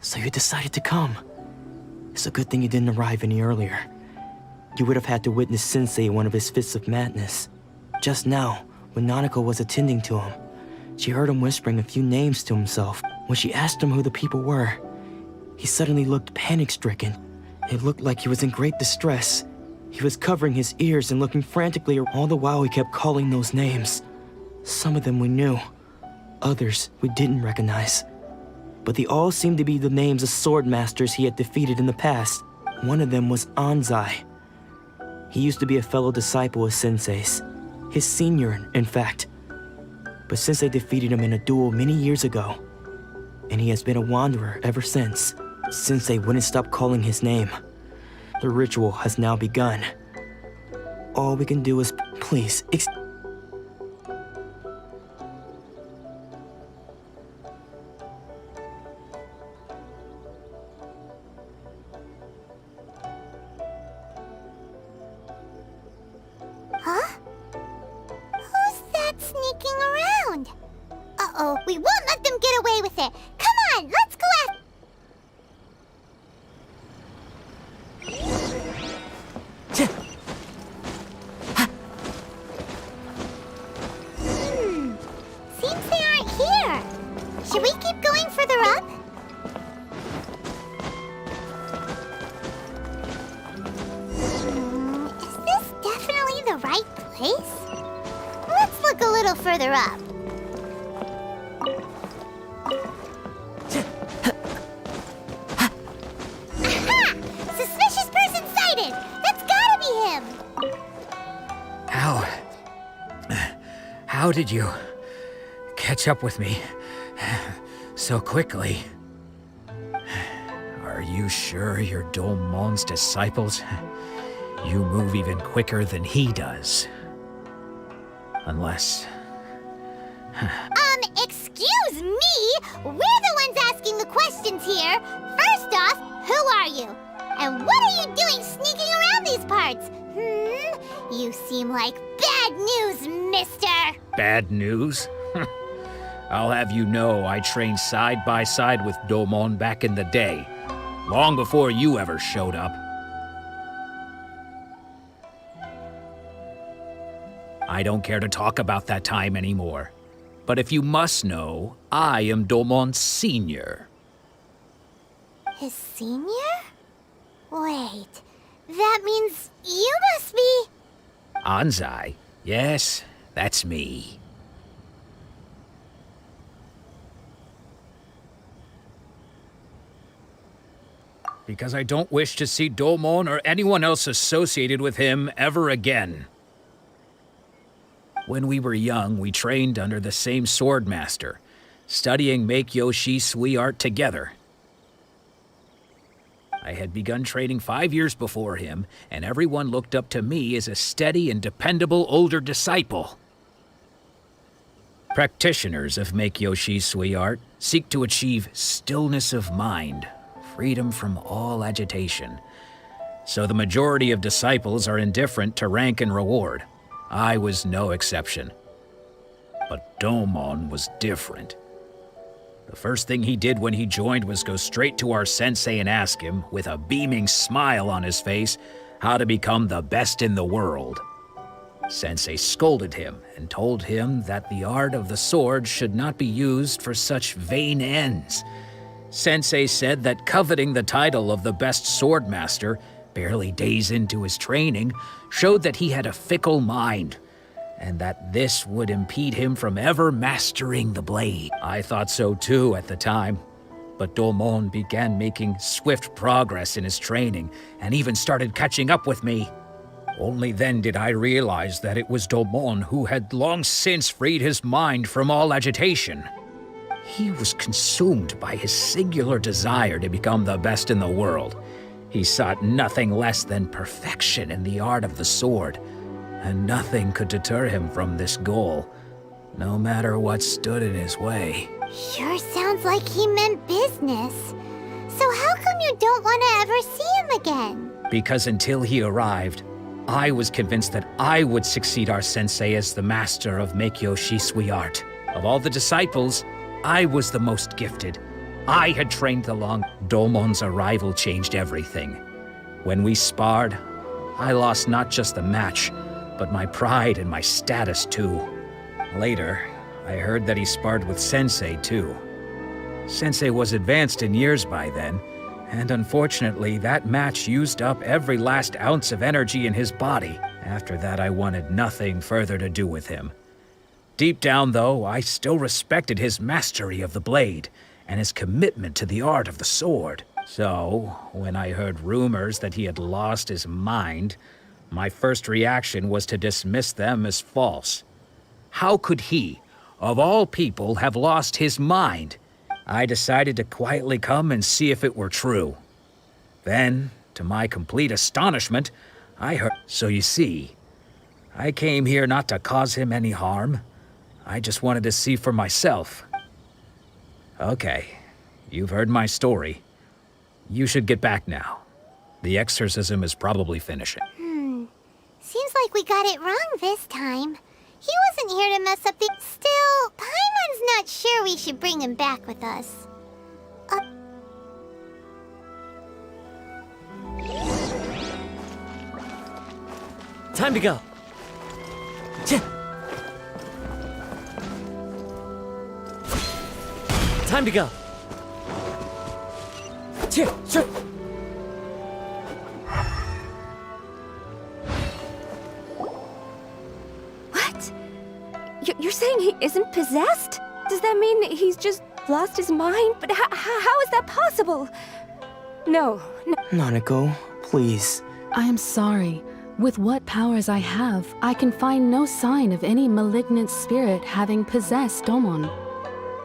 So you decided to come. It's a good thing you didn't arrive any earlier. You would have had to witness Sensei in one of his fits of madness. Just now, when Nanako was attending to him, she heard him whispering a few names to himself. When she asked him who the people were, he suddenly looked panic-stricken. It looked like he was in great distress. He was covering his ears and looking frantically, all the while he kept calling those names. Some of them we knew, others we didn't recognize. But they all seemed to be the names of sword masters he had defeated in the past. One of them was Anzai. He used to be a fellow disciple of Sensei's, his senior, in fact. But Sensei defeated him in a duel many years ago, and he has been a wanderer ever since. Sensei wouldn't stop calling his name. The ritual has now begun. All we can do is, please, We won't let them get away with it. Come on, let's go after... Seems they aren't here. Should we keep going further up? Is this definitely the right place? Let's look a little further up. Aha! Suspicious person sighted! That's gotta be him! How did you catch up with me so quickly? Are you sure you're Domon's disciples? You move even quicker than he does. Unless... Excuse me? We're the ones asking the questions here. First off, who are you? And what are you doing sneaking around these parts? You seem like bad news, mister! Bad news? I'll have you know I trained side by side with Domon back in the day, long before you ever showed up. I don't care to talk about that time anymore. But if you must know, I am Domon's senior. His senior? Wait, that means you must be... Anzai? Yes, that's me. Because I don't wish to see Domon or anyone else associated with him ever again. When we were young, we trained under the same swordmaster, studying Meikyo Shui art together. I had begun training 5 years before him, and everyone looked up to me as a steady and dependable older disciple. Practitioners of Meikyo Shui art seek to achieve stillness of mind, freedom from all agitation. So the majority of disciples are indifferent to rank and reward. I was no exception. But Domon was different. The first thing he did when he joined was go straight to our sensei and ask him, with a beaming smile on his face, how to become the best in the world. Sensei scolded him and told him that the art of the sword should not be used for such vain ends. Sensei said that coveting the title of the best swordmaster, barely days into his training, showed that he had a fickle mind, and that this would impede him from ever mastering the blade. I thought so too at the time, but Domon began making swift progress in his training and even started catching up with me. Only then did I realize that it was Domon who had long since freed his mind from all agitation. He was consumed by his singular desire to become the best in the world. He sought nothing less than perfection in the art of the sword, and nothing could deter him from this goal, no matter what stood in his way. Sure sounds like he meant business. So how come you don't want to ever see him again? Because until he arrived, I was convinced that I would succeed our sensei as the master of Meikyo Shui art. Of all the disciples, I was the most gifted. I had trained the long. Domon's arrival changed everything. When we sparred, I lost not just the match, but my pride and my status too. Later, I heard that he sparred with Sensei too. Sensei was advanced in years by then, and unfortunately that match used up every last ounce of energy in his body. After that, I wanted nothing further to do with him. Deep down though, I still respected his mastery of the blade, and his commitment to the art of the sword. So, when I heard rumors that he had lost his mind, my first reaction was to dismiss them as false. How could he, of all people, have lost his mind? I decided to quietly come and see if it were true. Then, to my complete astonishment, I heard... So you see, I came here not to cause him any harm. I just wanted to see for myself. Okay, you've heard my story. You should get back now. The exorcism is probably finishing. Seems like we got it wrong this time. He wasn't here to mess up the... Still, Paimon's Domon's not sure we should bring him back with us. Time to go. Time to go. What? You're saying he isn't possessed? Does that mean he's just lost his mind? But how is that possible? No. Nanako, please. I am sorry. With what powers I have, I can find no sign of any malignant spirit having possessed Domon.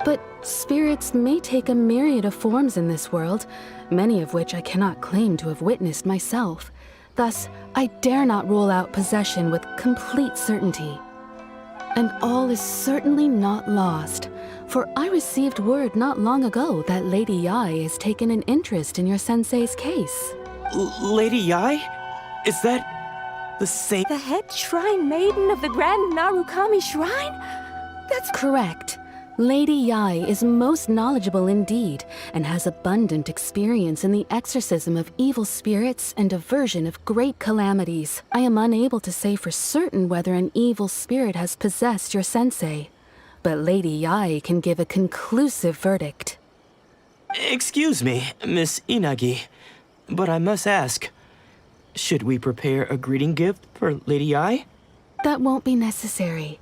But spirits may take a myriad of forms in this world, many of which I cannot claim to have witnessed myself. Thus, I dare not rule out possession with complete certainty. And all is certainly not lost, for I received word not long ago that Lady Yae has taken an interest in your sensei's case. Lady Yae? Is that the same? The head shrine maiden of the Grand Narukami Shrine? That's correct. Lady Yae is most knowledgeable indeed, and has abundant experience in the exorcism of evil spirits and aversion of great calamities. I am unable to say for certain whether an evil spirit has possessed your sensei, but Lady Yae can give a conclusive verdict. Excuse me, Miss Inagi, but I must ask, should we prepare a greeting gift for Lady Yae? That won't be necessary.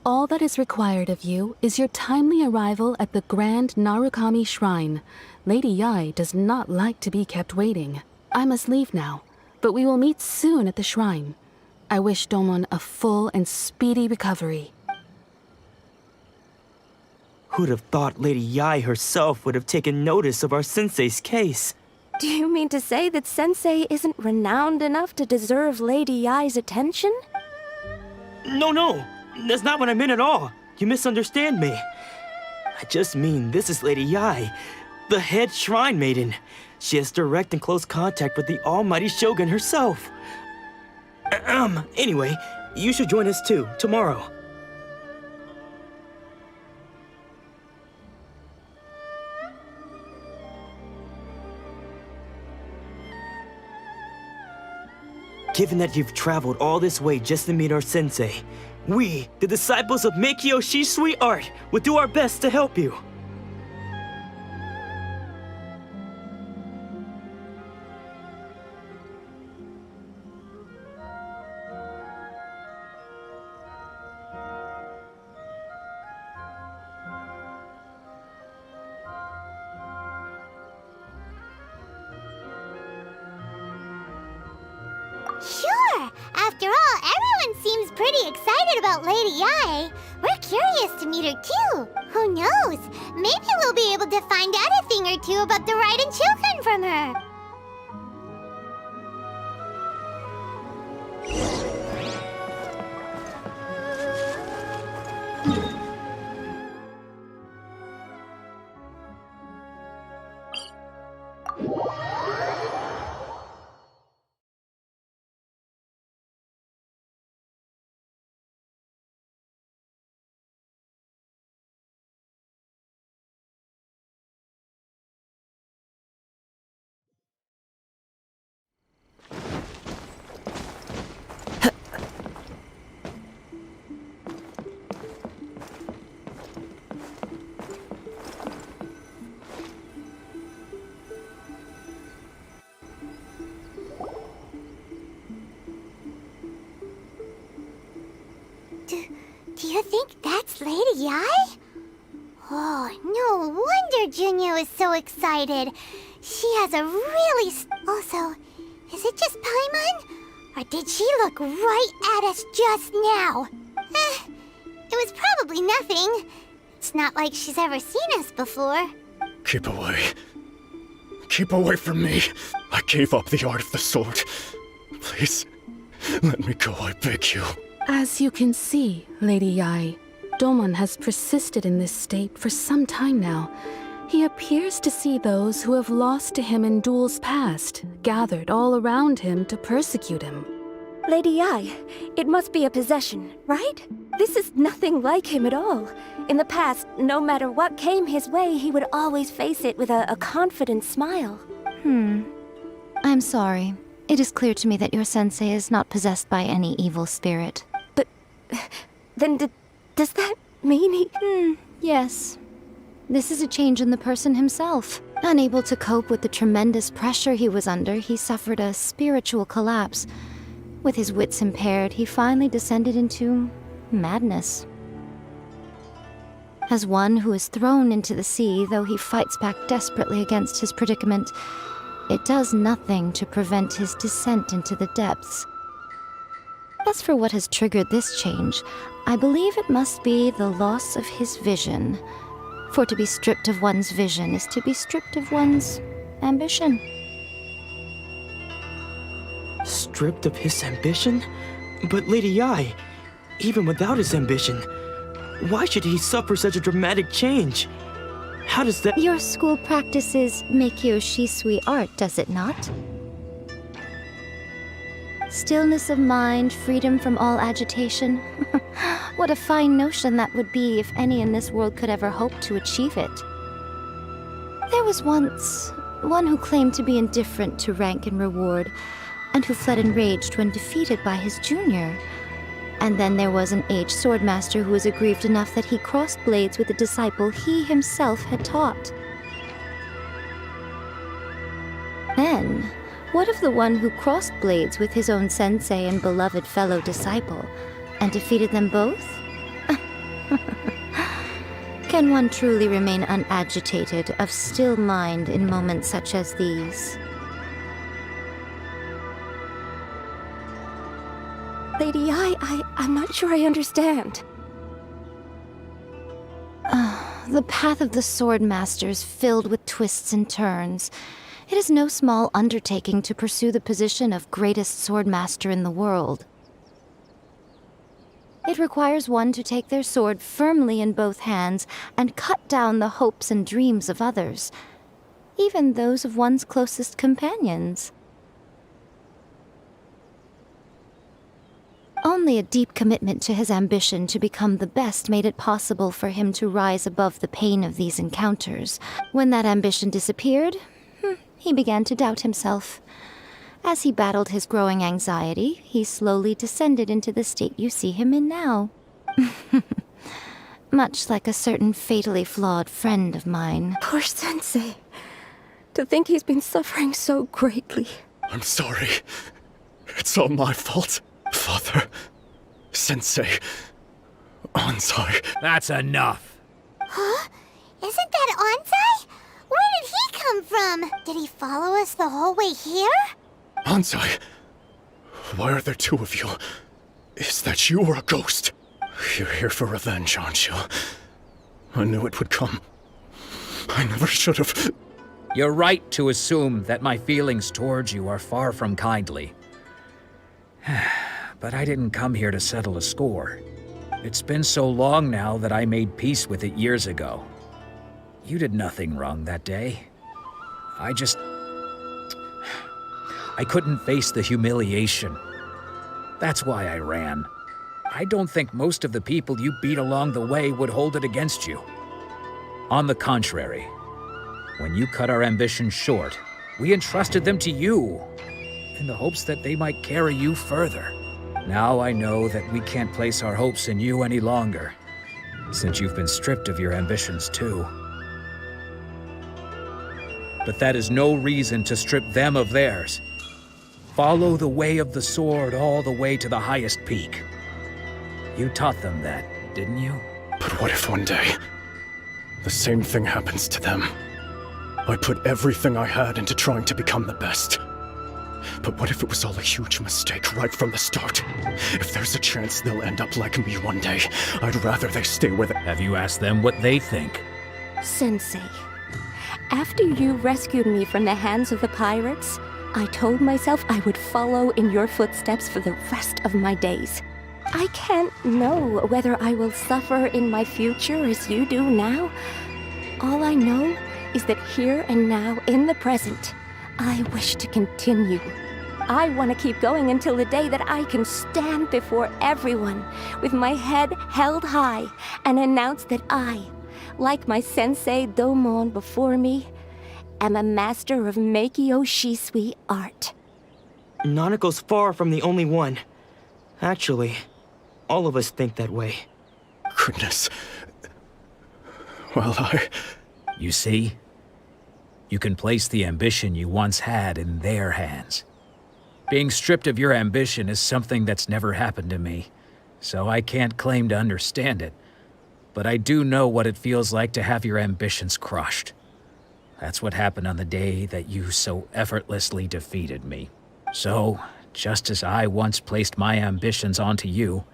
All that is required of you is your timely arrival at the Grand Narukami Shrine. Lady Yae does not like to be kept waiting. I must leave now, but we will meet soon at the shrine. I wish Domon a full and speedy recovery. Who'd have thought Lady Yae herself would have taken notice of our sensei's case? Do you mean to say that Sensei isn't renowned enough to deserve Lady Yae's attention? No, that's not what I meant at all. You misunderstand me. I just mean this is Lady Yae, the head shrine maiden. She has direct and close contact with the almighty Shogun herself. Anyway, you should join us too, tomorrow. Given that you've traveled all this way just to meet our sensei, we, the disciples of Meikyo Shisui Art, will do our best to help you. Sure! After all, everyone seems pretty excited about Lady Yae. We're curious to meet her too. Who knows? Maybe we'll be able to find out a thing or two about the Raiden children from her. Do you think that's Lady Yae? Oh, no wonder Junyo is so excited. She has a really... Also, is it just Paimon? Or did she look right at us just now? It was probably nothing. It's not like she's ever seen us before. Keep away. Keep away from me. I gave up the art of the sword. Please, let me go, I beg you. As you can see, Lady Yae, Domon has persisted in this state for some time now. He appears to see those who have lost to him in duels past, gathered all around him to persecute him. Lady Yae, it must be a possession, right? This is nothing like him at all. In the past, no matter what came his way, he would always face it with a confident smile. I'm sorry. It is clear to me that your sensei is not possessed by any evil spirit. But then does that mean he... Yes. This is a change in the person himself. Unable to cope with the tremendous pressure he was under, he suffered a spiritual collapse. With his wits impaired, he finally descended into madness. As one who is thrown into the sea, though he fights back desperately against his predicament, it does nothing to prevent his descent into the depths. As for what has triggered this change, I believe it must be the loss of his vision. For to be stripped of one's vision is to be stripped of one's ambition. Stripped of his ambition? But Lady Yi, even without his ambition, why should he suffer such a dramatic change? How does that— Your school practices Meikyo Shisui art, does it not? Stillness of mind, freedom from all agitation. What a fine notion that would be if any in this world could ever hope to achieve it. There was once one who claimed to be indifferent to rank and reward, and who fled enraged when defeated by his junior. And then there was an aged swordmaster who was aggrieved enough that he crossed blades with a disciple he himself had taught. Then, what of the one who crossed blades with his own sensei and beloved fellow disciple, and defeated them both? Can one truly remain unagitated, of still mind in moments such as these? Lady Yi, I'm not sure I understand. The path of the swordmaster is filled with twists and turns. It is no small undertaking to pursue the position of greatest swordmaster in the world. It requires one to take their sword firmly in both hands and cut down the hopes and dreams of others, even those of one's closest companions. Only a deep commitment to his ambition to become the best made it possible for him to rise above the pain of these encounters. When that ambition disappeared, he began to doubt himself. As he battled his growing anxiety, he slowly descended into the state you see him in now. Much like a certain fatally flawed friend of mine. Poor Sensei. To think he's been suffering so greatly. I'm sorry. It's all my fault. Father, Sensei, Ansai. That's enough. Huh? Isn't that Ansai? Where did he come from? Did he follow us the whole way here? Ansai, why are there two of you? Is that you or a ghost? You're here for revenge, aren't you? I knew it would come. I never should have. You're right to assume that my feelings towards you are far from kindly. But I didn't come here to settle a score. It's been so long now that I made peace with it years ago. You did nothing wrong that day. I couldn't face the humiliation. That's why I ran. I don't think most of the people you beat along the way would hold it against you. On the contrary, when you cut our ambitions short, we entrusted them to you, in the hopes that they might carry you further. Now I know that we can't place our hopes in you any longer, since you've been stripped of your ambitions too. But that is no reason to strip them of theirs. Follow the way of the sword all the way to the highest peak. You taught them that, didn't you? But what if one day, the same thing happens to them? I put everything I had into trying to become the best. But what if it was all a huge mistake right from the start? If there's a chance they'll end up like me one day, I'd rather they stay where they— Have you asked them what they think? Sensei, after you rescued me from the hands of the pirates, I told myself I would follow in your footsteps for the rest of my days. I can't know whether I will suffer in my future as you do now. All I know is that here and now, in the present, I wish to continue. I want to keep going until the day that I can stand before everyone with my head held high, and announce that I, like my sensei Domon before me, am a master of Meikyo Shisui art. Nanako's far from the only one. Actually, all of us think that way. Goodness. Well, You see? You can place the ambition you once had in their hands. Being stripped of your ambition is something that's never happened to me, so I can't claim to understand it. But I do know what it feels like to have your ambitions crushed. That's what happened on the day that you so effortlessly defeated me. So, just as I once placed my ambitions onto you,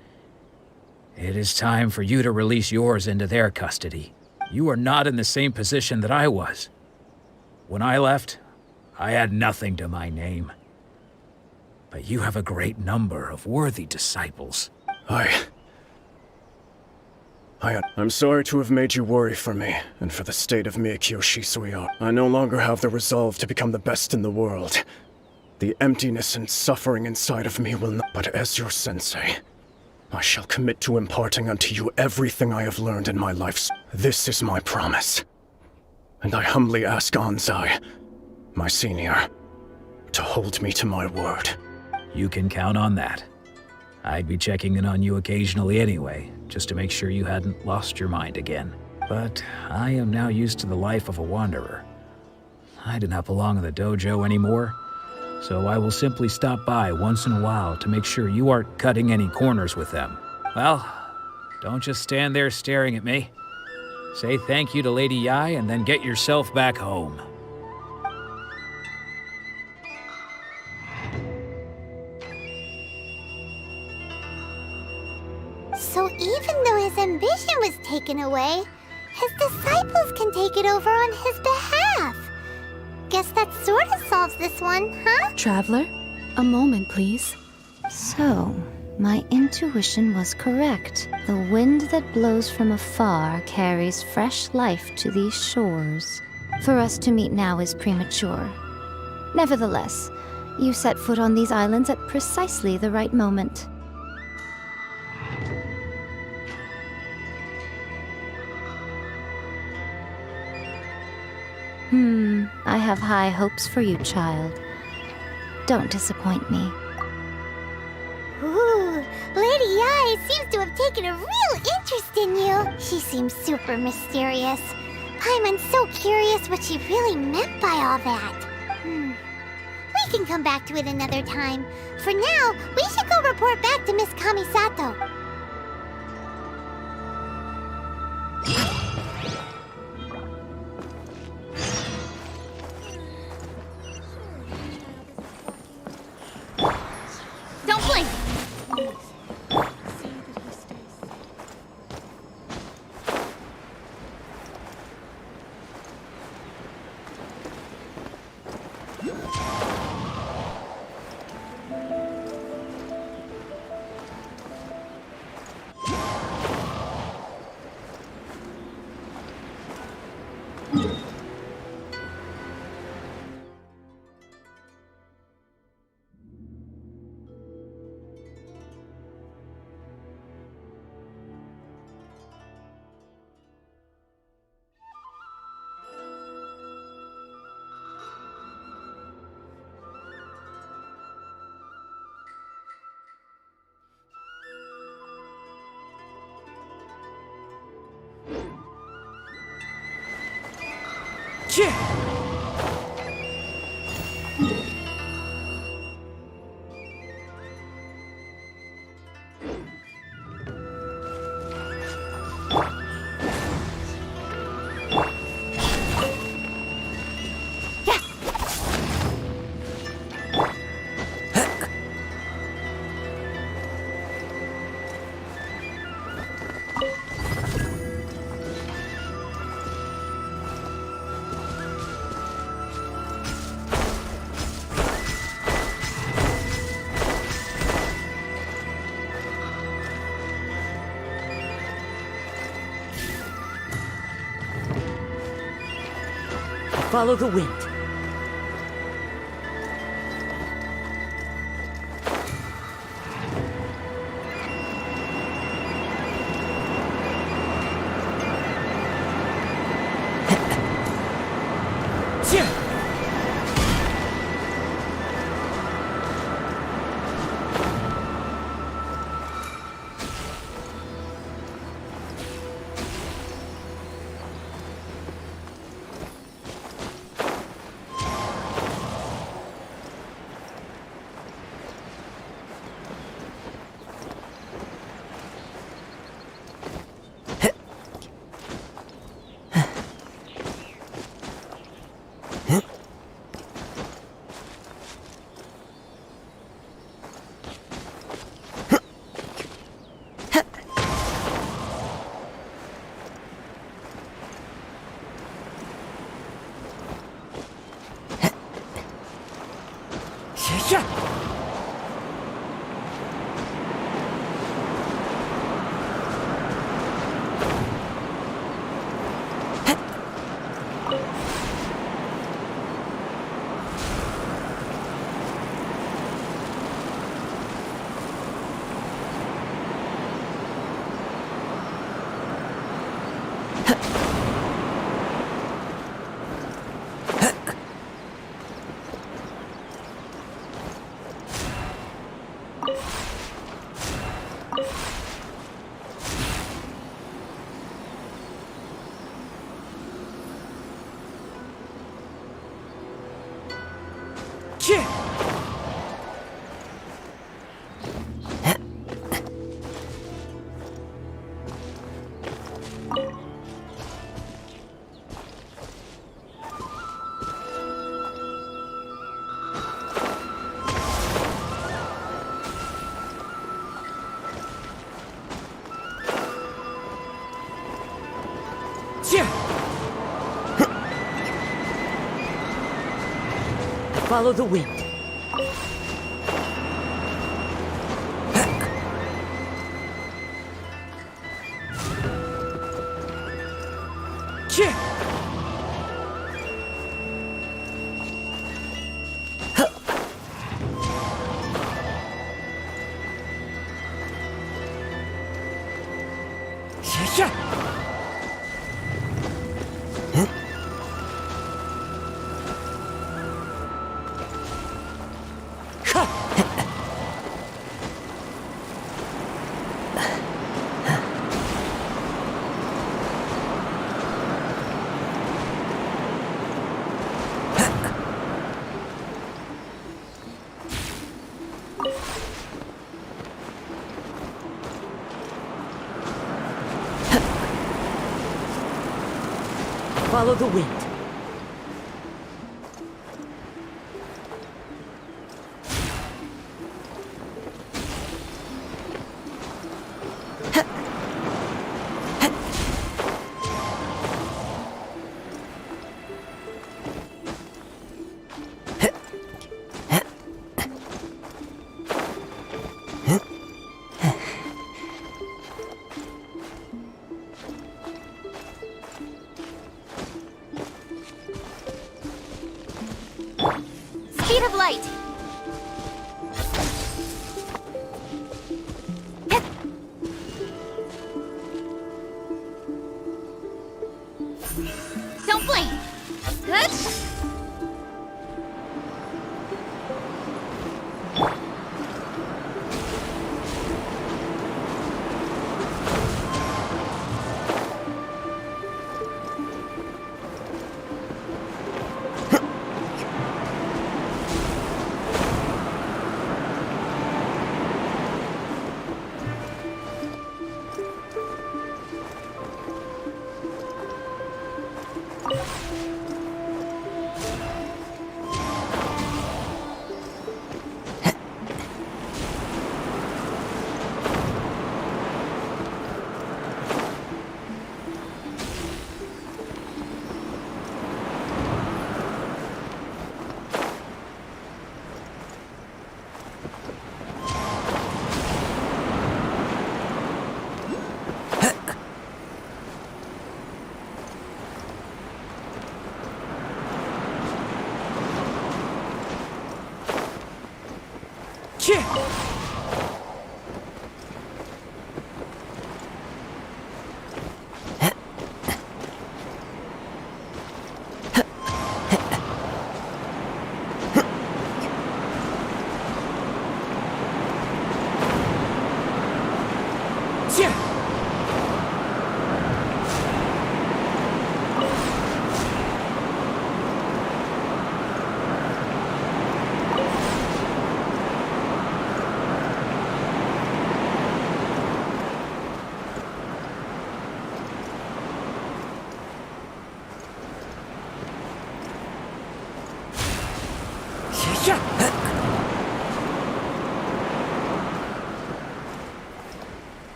it is time for you to release yours into their custody. You are not in the same position that I was. When I left, I had nothing to my name. But you have a great number of worthy disciples. I'm sorry to have made you worry for me, and for the state of Meikyo Shisui art. I no longer have the resolve to become the best in the world. The emptiness and suffering inside of me will not. But as your sensei, I shall commit to imparting unto you everything I have learned in my life. This is my promise. And I humbly ask Anzai, my senior, to hold me to my word. You can count on that. I'd be checking in on you occasionally anyway, just to make sure you hadn't lost your mind again. But I am now used to the life of a wanderer. I do not belong in the dojo anymore, so I will simply stop by once in a while to make sure you aren't cutting any corners with them. Well, don't just stand there staring at me. Say thank you to Lady Yai and then get yourself back home. So even though his ambition was taken away, his disciples can take it over on his behalf. Guess that sort of solves this one, huh? Traveler, a moment, please. So, my intuition was correct. The wind that blows from afar carries fresh life to these shores. For us to meet now is premature. Nevertheless, you set foot on these islands at precisely the right moment. I have high hopes for you, child. Don't disappoint me. Ooh, Lady Yai seems to have taken a real interest in you. She seems super mysterious. I'm so curious what she really meant by all that. We can come back to it another time. For now, we should go report back to Miss Kamisato. Don't blink! Follow the wind. Follow the wind. Follow the wind. Speed of light. Don't blink. Good.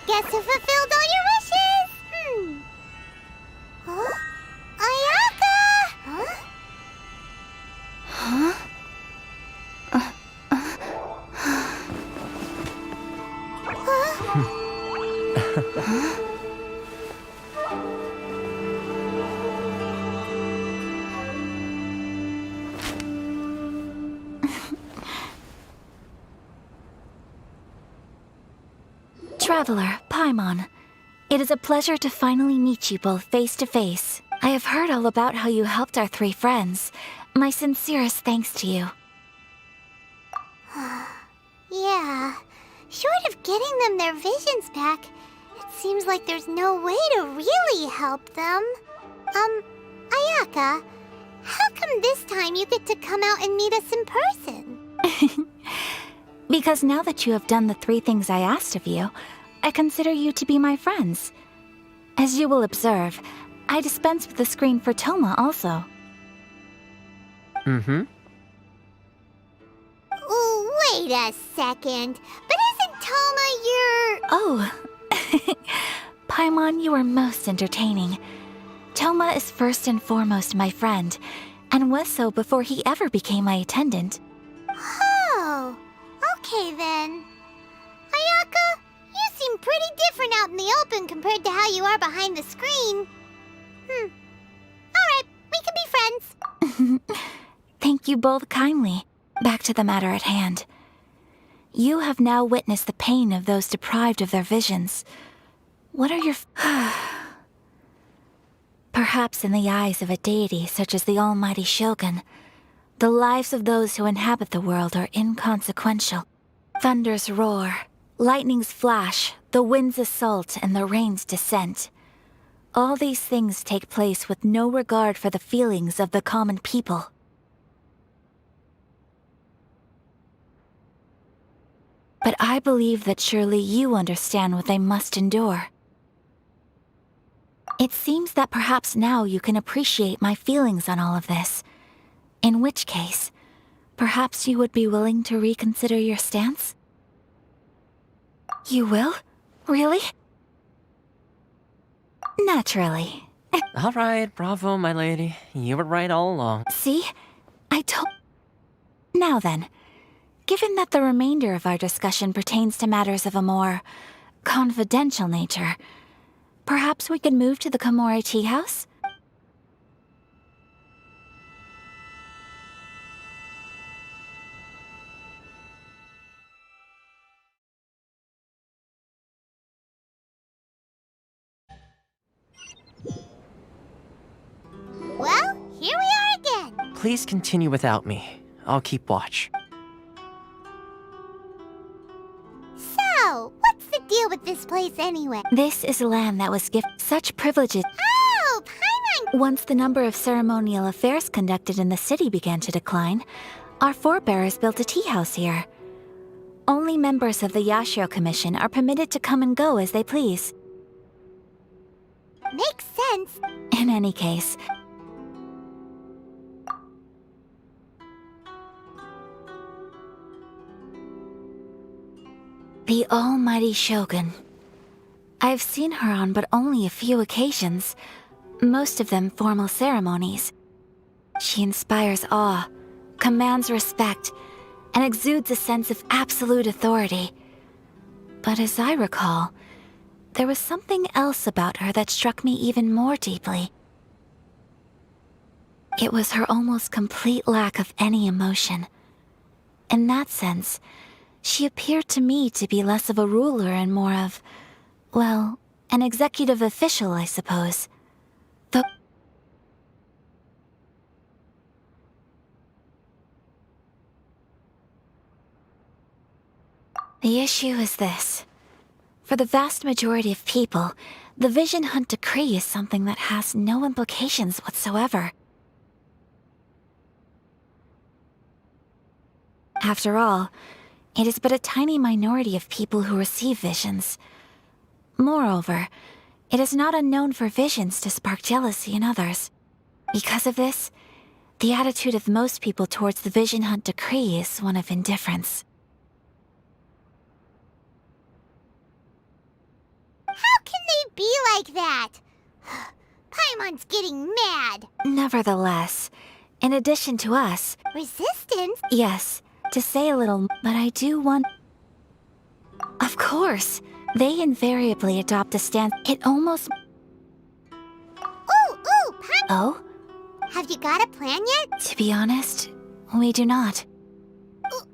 Guess who fulfilled all your wishes? Huh? Ayaka! Huh? Traveler, Paimon. It is a pleasure to finally meet you both face to face. I have heard all about how you helped our 3 friends. My sincerest thanks to you. Yeah. Short of getting them their visions back, it seems like there's no way to really help them. Ayaka, how come this time you get to come out and meet us in person? Because now that you have done the 3 things I asked of you, I consider you to be my friends. As you will observe, I dispense with the screen for Toma also. Mm-hmm. Wait a second. But isn't Toma your... Oh. Paimon, you are most entertaining. Toma is first and foremost my friend, and was so before he ever became my attendant. Oh. Okay then. Ayaka, you seem pretty different out in the open compared to how you are behind the screen. Alright, we can be friends. Thank you both kindly. Back to the matter at hand. You have now witnessed the pain of those deprived of their visions. What are your... Perhaps in the eyes of a deity such as the almighty Shogun, the lives of those who inhabit the world are inconsequential. Thunders roar, lightnings flash, the winds assault, and the rains descent. All these things take place with no regard for the feelings of the common people. But I believe that surely you understand what they must endure. It seems that perhaps now you can appreciate my feelings on all of this. In which case, perhaps you would be willing to reconsider your stance? You will? Really? Naturally. All right, bravo, my lady. You were right all along. See? I told... Now then, given that the remainder of our discussion pertains to matters of a more confidential nature, perhaps we could move to the Komori tea house? please continue without me. I'll keep watch. So, what's the deal with this place anyway? This is land that was gifted such privileges. Oh, Paimon! Once the number of ceremonial affairs conducted in the city began to decline, our forebears built a tea house here. Only members of the Yashiro Commission are permitted to come and go as they please. Makes sense. In any case, the almighty Shogun. I've seen her on but only a few occasions, most of them formal ceremonies. She inspires awe, commands respect, and exudes a sense of absolute authority. But as I recall, there was something else about her that struck me even more deeply. It was her almost complete lack of any emotion. In that sense, she appeared to me to be less of a ruler and more of, well, an executive official, I suppose. The issue is this. For the vast majority of people, the Vision Hunt Decree is something that has no implications whatsoever. After all, it is but a tiny minority of people who receive visions. Moreover, it is not unknown for visions to spark jealousy in others. Because of this, the attitude of most people towards the Vision Hunt Decree is one of indifference. How can they be like that? Paimon's getting mad. Nevertheless, in addition to us... Resistance? Yes, to say a little, but I do want... Of course, they invariably adopt a stance. It almost... Ooh, Paimon! Oh? Have you got a plan yet? To be honest, we do not.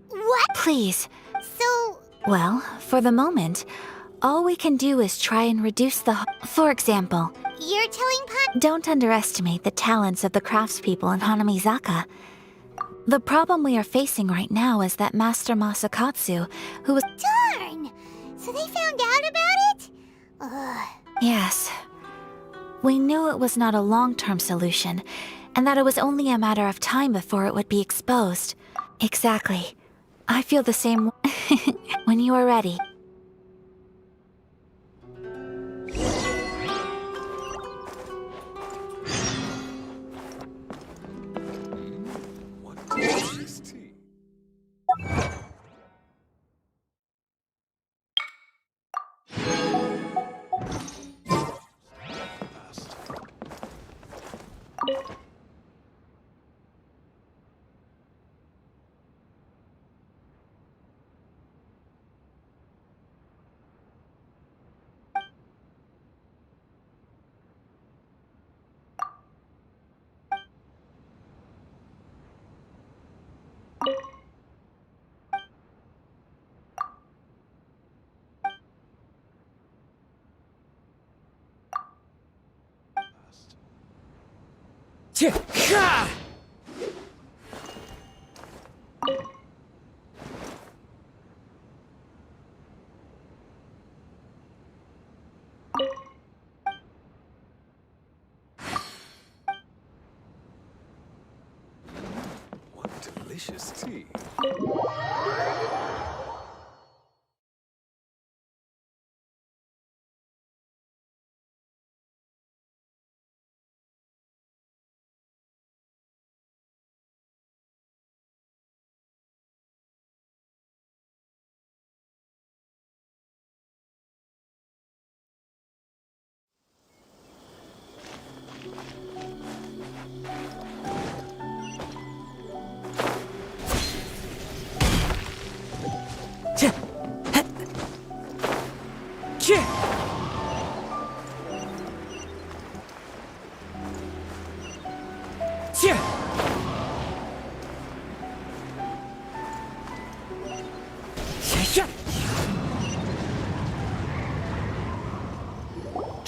What? Please. So... Well, for the moment, all we can do is try and reduce the... For example... You're telling Paimon... Don't underestimate the talents of the craftspeople in Hanamizaka. The problem we are facing right now is that Master Masakatsu, who was... Darn! So they found out about it? Ugh. Yes. We knew it was not a long-term solution, and that it was only a matter of time before it would be exposed. Exactly. I feel the same... When you are ready. What delicious tea.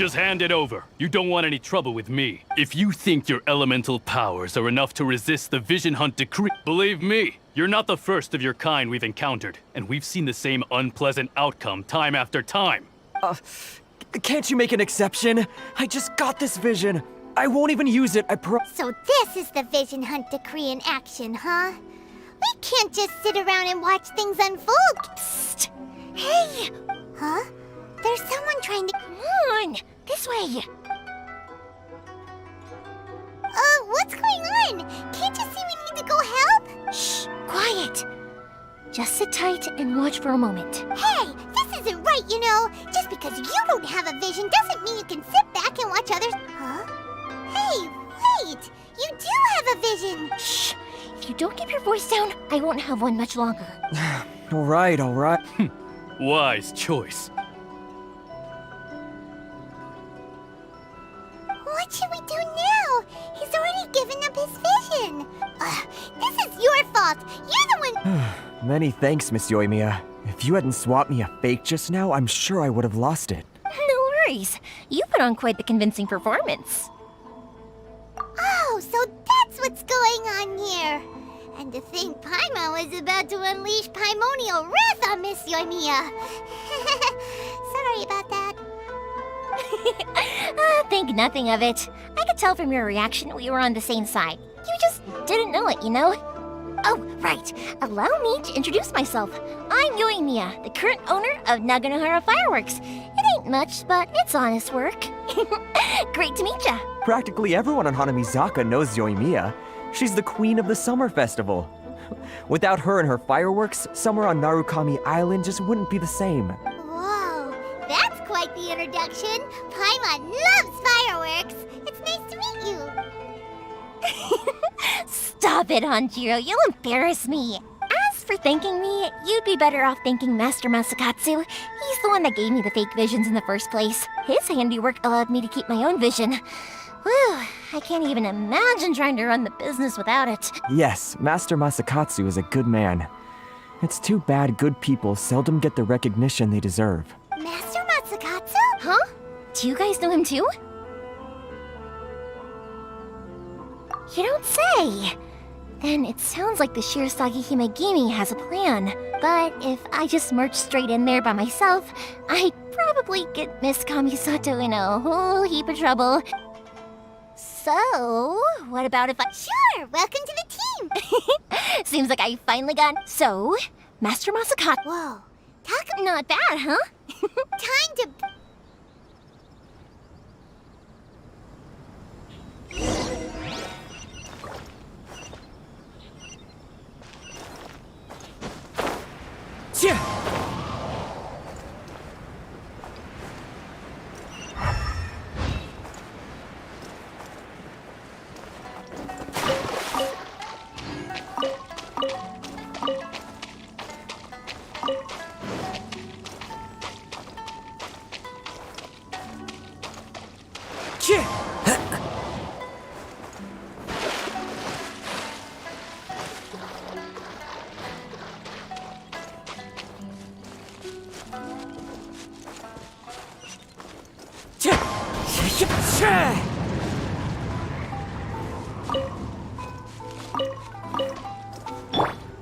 Just hand it over. You don't want any trouble with me. If you think your elemental powers are enough to resist the Vision Hunt decree, believe me, you're not the first of your kind we've encountered, and we've seen the same unpleasant outcome time after time. Can't you make an exception? I just got this vision. I won't even use it, So this is the Vision Hunt decree in action, huh? We can't just sit around and watch things unfold. Psst! Hey! Huh? There's someone trying to... Come on! This way! What's going on? Can't you see we need to go help? Shh! Quiet! Just sit tight and watch for a moment. Hey! This isn't right, you know! Just because you don't have a vision doesn't mean you can sit back and watch others... Huh? Hey, wait! You do have a vision! Shh! If you don't keep your voice down, I won't have one much longer. All right. Wise choice. What should we do now? He's already given up his vision. This is your fault. You're the one... Many thanks, Miss Yoimiya. If you hadn't swapped me a fake just now, I'm sure I would have lost it. No worries. You put on quite the convincing performance. Oh, so that's what's going on here. And to think Paimon was about to unleash Paimonial wrath on Miss Yoimiya. Sorry about that. Think nothing of it. I could tell from your reaction we were on the same side. You just didn't know it, you know? Oh, right. Allow me to introduce myself. I'm Yoimiya, the current owner of Naganohara Fireworks. It ain't much, but it's honest work. Great to meet ya. Practically everyone on Hanamizaka knows Yoimiya. She's the queen of the summer festival. Without her and her fireworks, summer on Narukami Island just wouldn't be the same. Whoa, that's quite the introduction. Paimon loves fireworks. It's nice to meet you. Stop it, Hanjiro. You'll embarrass me. As for thanking me, you'd be better off thanking Master Masakatsu. He's the one that gave me the fake visions in the first place. His handiwork allowed me to keep my own vision. Whew, I can't even imagine trying to run the business without it. Yes, Master Masakatsu is a good man. It's too bad good people seldom get the recognition they deserve. Master Masakatsu? Huh? Do you guys know him too? You don't say! Then it sounds like the Shirasagi Himegimi has a plan. But if I just march straight in there by myself, I'd probably get Miss Kamisato in a whole heap of trouble. So, what about if I... Sure! Welcome to the team! Seems like I finally got... So, Master Masakatsu... Whoa. Not bad, huh? Time to...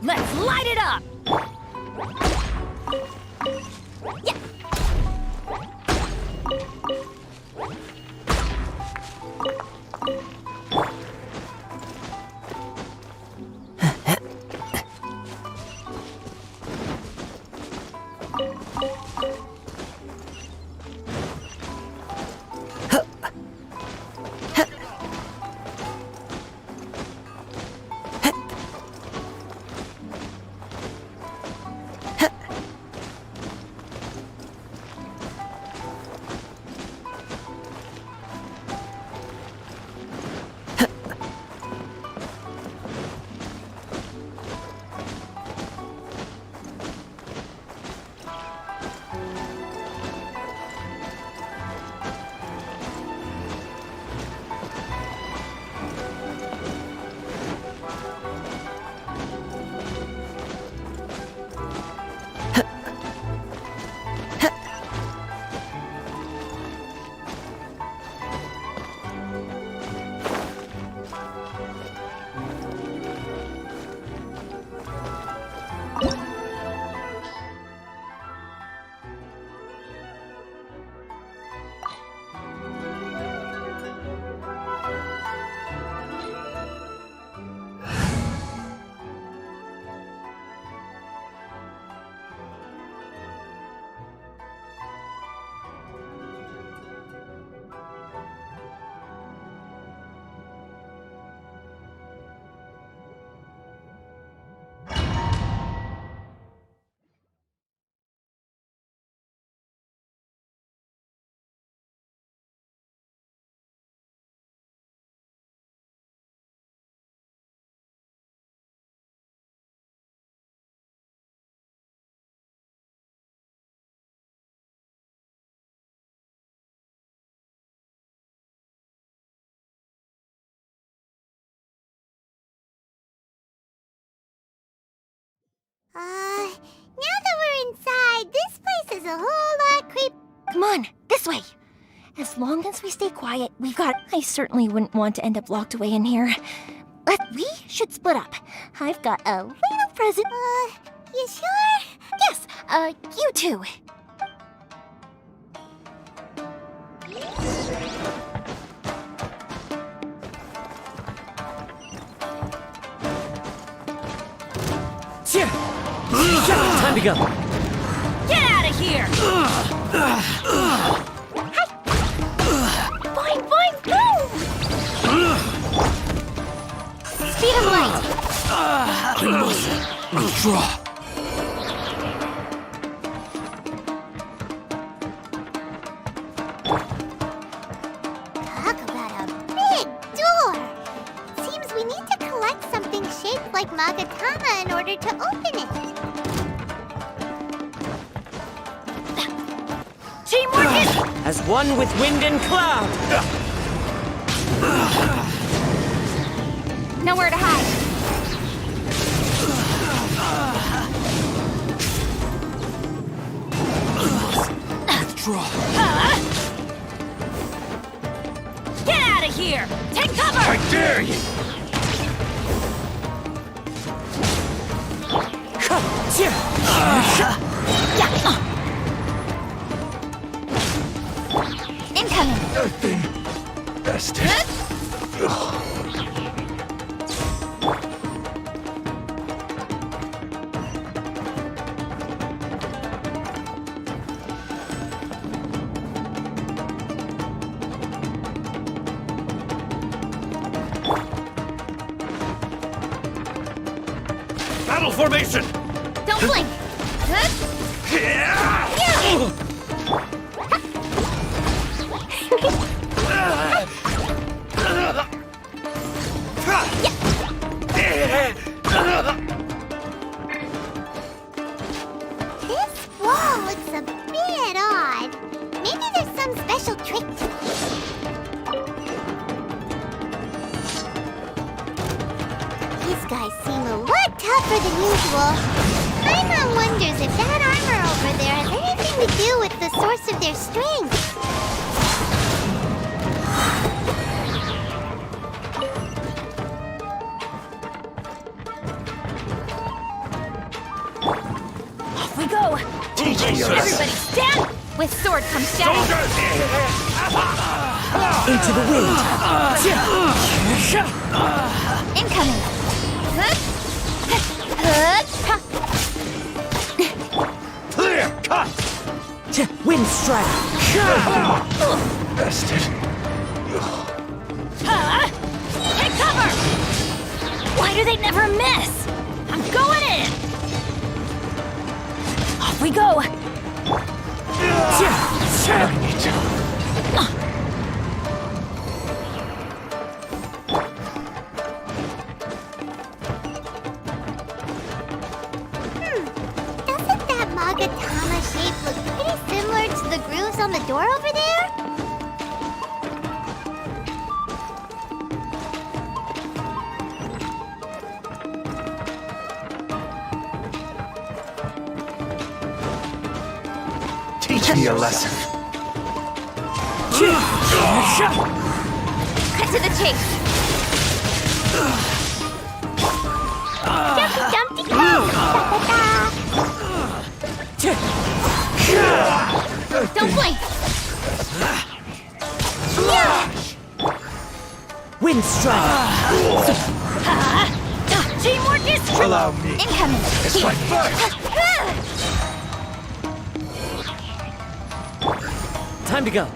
Let's light it up! Yeah. Now that we're inside, this place is a whole lot creep. Come on, this way. As long as we stay quiet, we've got... I certainly wouldn't want to end up locked away in here. But we should split up. I've got a little present. You sure? Yes, you too. Time to go. Get out of here! Boing, boing, boom! Speed of light. I must withdraw. Talk about a big door. Seems we need to collect something shaped like Magatama in order to open it. Teamwork is... As one with wind and cloud. Nowhere to hide. Withdraw. Get out of here! Take cover! I dare you! Incoming. Nothing. Best. Battle formation! Don't blink. This wall looks a bit odd. Maybe there's some special trick to it. These guys seem a lot tougher than usual. Paimon wonders if that armor over there has anything to do with the source of their strength. Off we go! Everybody stand! With sword comes shadow. Into the wind. Incoming. Clear! Cut! Wind strike. Bested. Take cover! Why do they never miss? I'm going in! Off we go! Doesn't that Magatama shape look pretty similar to the grooves on the door over there? Teach me a lesson. Cut to the chase. Jumpy Dumpty Go! Don't blink. Wind strike. Teamwork is true! Allow me. Incoming. It's my first. Time to go.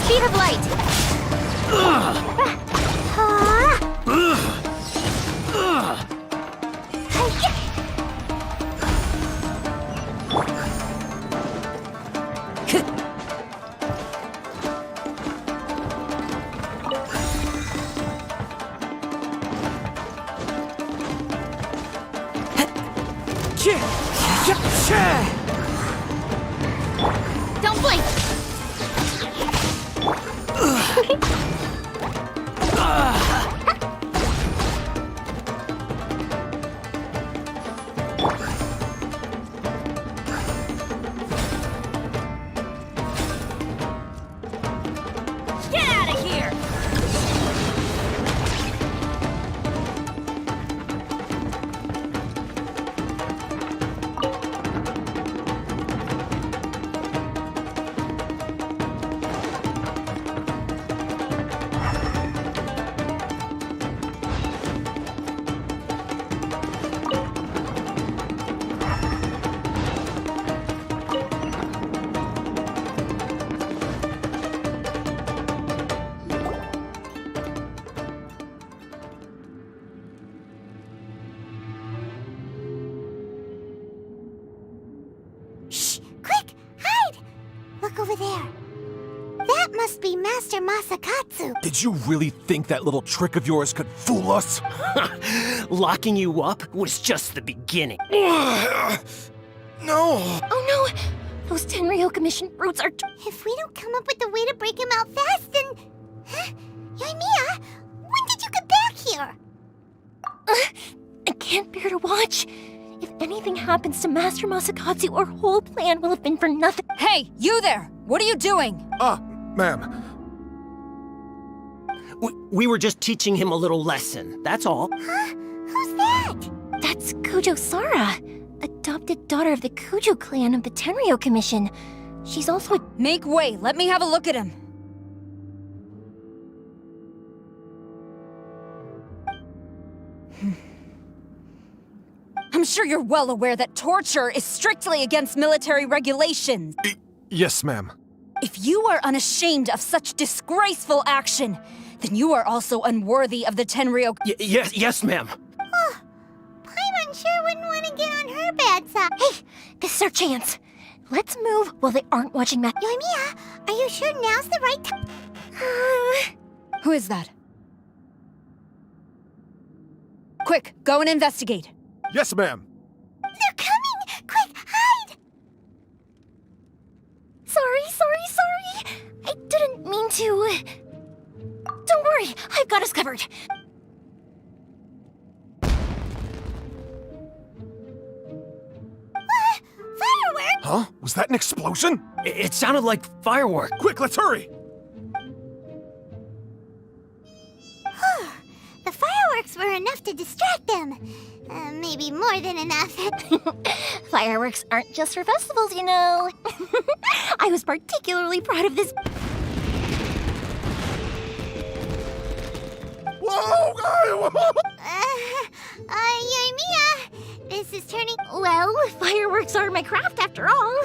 Speed of light. Don't blink! Get out of here! Shh! Quick! Hide! Look over there. That must be Master Masakatsu. Did you really think that little trick of yours could fool us? Locking you up was just the beginning. No! Oh no! Those Tenryo Commission roots are... If we don't come up with a way to break him out fast, then... Huh? Yoimiya, when did you get back here? I can't bear to watch. If anything happens to Master Masakatsu, our whole plan will have been for nothing. Hey, you there! What are you doing? Ma'am. We were just teaching him a little lesson, that's all. Huh? Who's that? That's Kujo Sara, adopted daughter of the Kujo clan of the Tenryo Commission. She's also a... Make way, let me have a look at him. I'm sure you're well aware that torture is strictly against military regulations. Yes, ma'am. If you are unashamed of such disgraceful action, then you are also unworthy of the Tenryo... Yes, ma'am. Oh, Paimon sure wouldn't want to get on her bad side. Hey, this is our chance. Let's move while they aren't watching Matt. Yoimiya, are you sure now's the right time? Who is that? Quick, go and investigate. Yes, ma'am. They're coming! Quick, hide! Sorry. I didn't mean to... Don't worry, I've got us covered. Fireworks? Huh? Was that an explosion? It sounded like fireworks. Quick, let's hurry! The fireworks were enough to distract them. Maybe more than enough. Fireworks aren't just for festivals, you know. I was particularly proud of this. Whoa! Yoimiya, this is turning... Well, fireworks are my craft after all.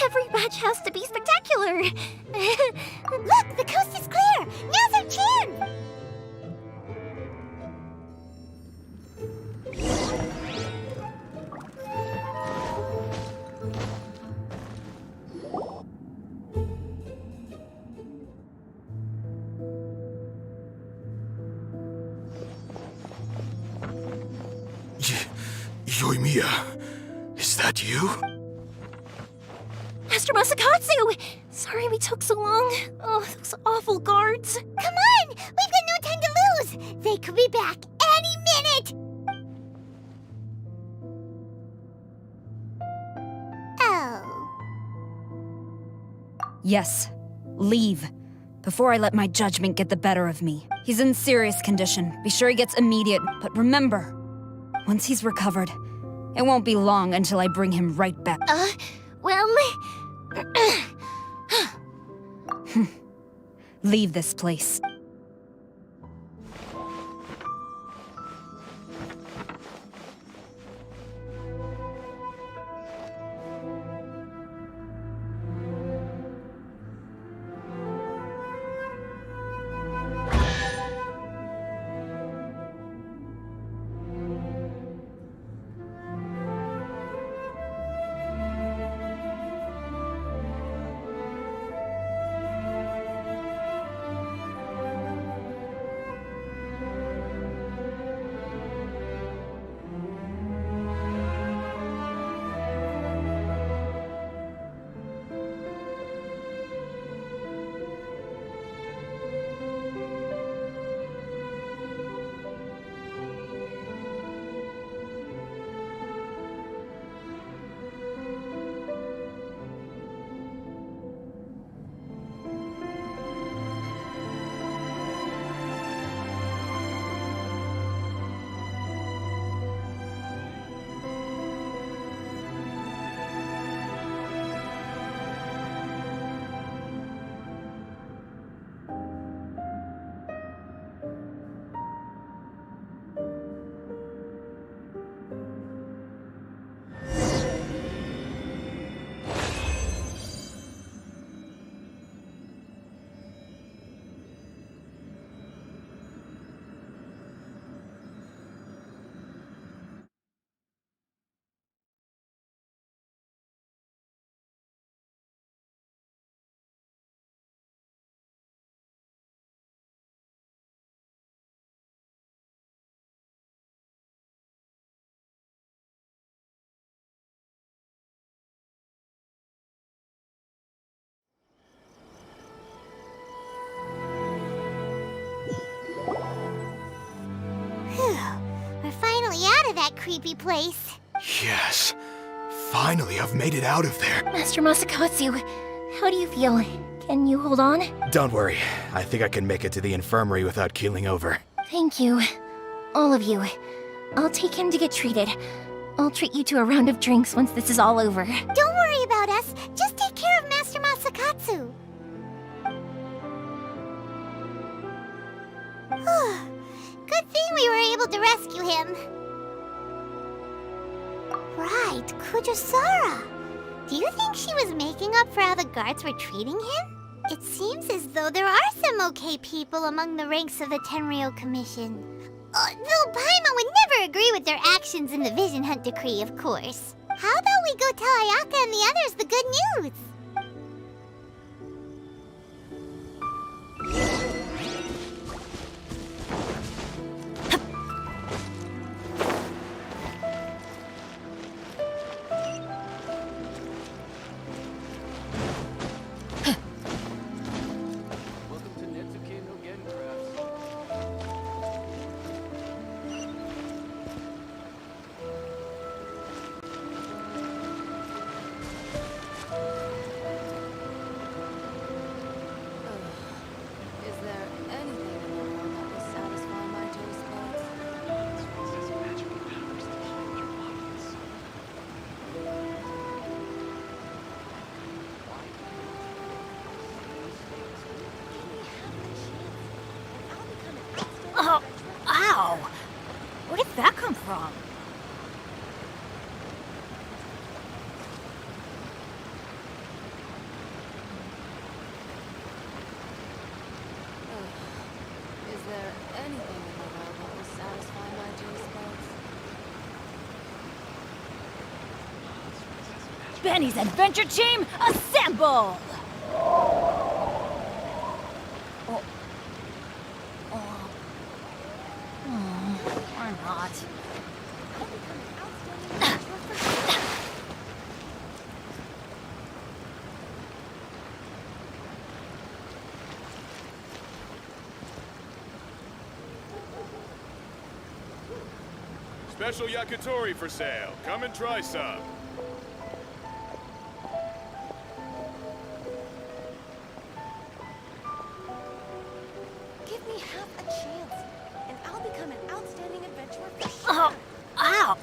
Every batch has to be spectacular. Look, the coast is clear. Now's our chance. Yoimiya, is that you? Master Masakatsu! Sorry we took so long. Oh, those awful guards. Come on! We've got no time to lose! They could be back any minute! Oh. Yes, leave. Before I let my judgment get the better of me. He's in serious condition. Be sure he gets immediate. But remember, once he's recovered, it won't be long until I bring him right back. Well... Leave this place. that creepy place. Yes. Finally, I've made it out of there. Master Masakatsu, how do you feel? Can you hold on? Don't worry. I think I can make it to the infirmary without keeling over. Thank you. All of you. I'll take him to get treated. I'll treat you to a round of drinks once this is all over. Don't worry about us. Just take care of Master Masakatsu. Good thing we were able to rescue him. Right, Kujosara. Do you think she was making up for how the guards were treating him? It seems as though there are some okay people among the ranks of the Tenryou Commission. Though Paimon would never agree with their actions in the Vision Hunt Decree, of course. How about we go tell Ayaka and the others the good news? Oh, ow! Where did that come from? Is there anything in the world that will satisfy my taste buds? Benny's adventure team, assemble! Or not. Special yakitori for sale. Come and try some. Give me half a chance, and I'll become an outstanding adventurer for sure. Oh, ow!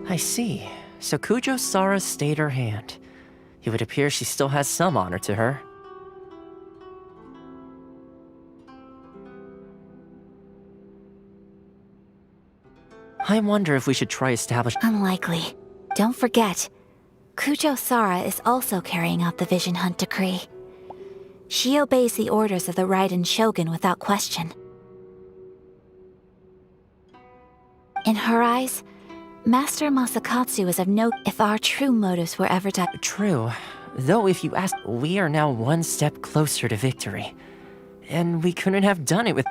I see. So Kujosara stayed her hand. It would appear she still has some honor to her. I wonder if we should try establish— Unlikely. Don't forget, Kujosara is also carrying out the Vision Hunt Decree. She obeys the orders of the Raiden Shogun without question. In her eyes, Master Masakatsu is of no— if our true motives were ever to— True. Though if you ask, we are now one step closer to victory. And we couldn't have done it with—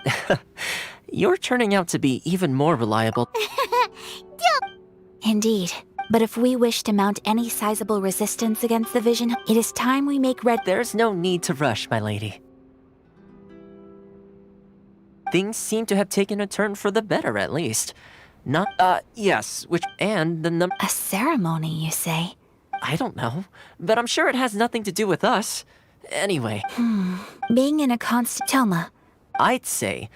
You're turning out to be even more reliable. Indeed. But if we wish to mount any sizable resistance against the Vision, it is time we make red— There's no need to rush, my lady. Things seem to have taken a turn for the better, at least. Not— yes, which— and the number— A ceremony, you say? I don't know, but I'm sure it has nothing to do with us. Anyway. Being in a constant— Toma. I'd say,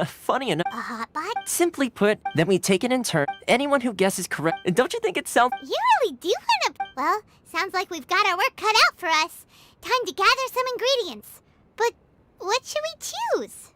funny enough— A hot bot? Simply put, that we take it in turn. Anyone who guesses correct— Don't you think it sounds— You really do wanna— Well, sounds like we've got our work cut out for us. Time to gather some ingredients. But what should we choose?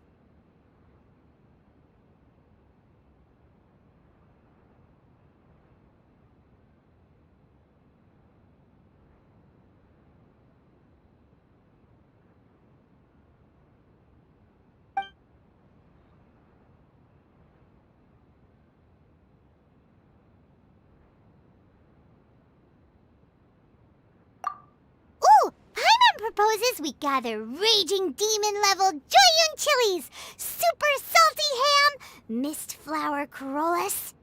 proposes we gather raging demon-level Joyun chilies, super salty ham, mist flower corollas.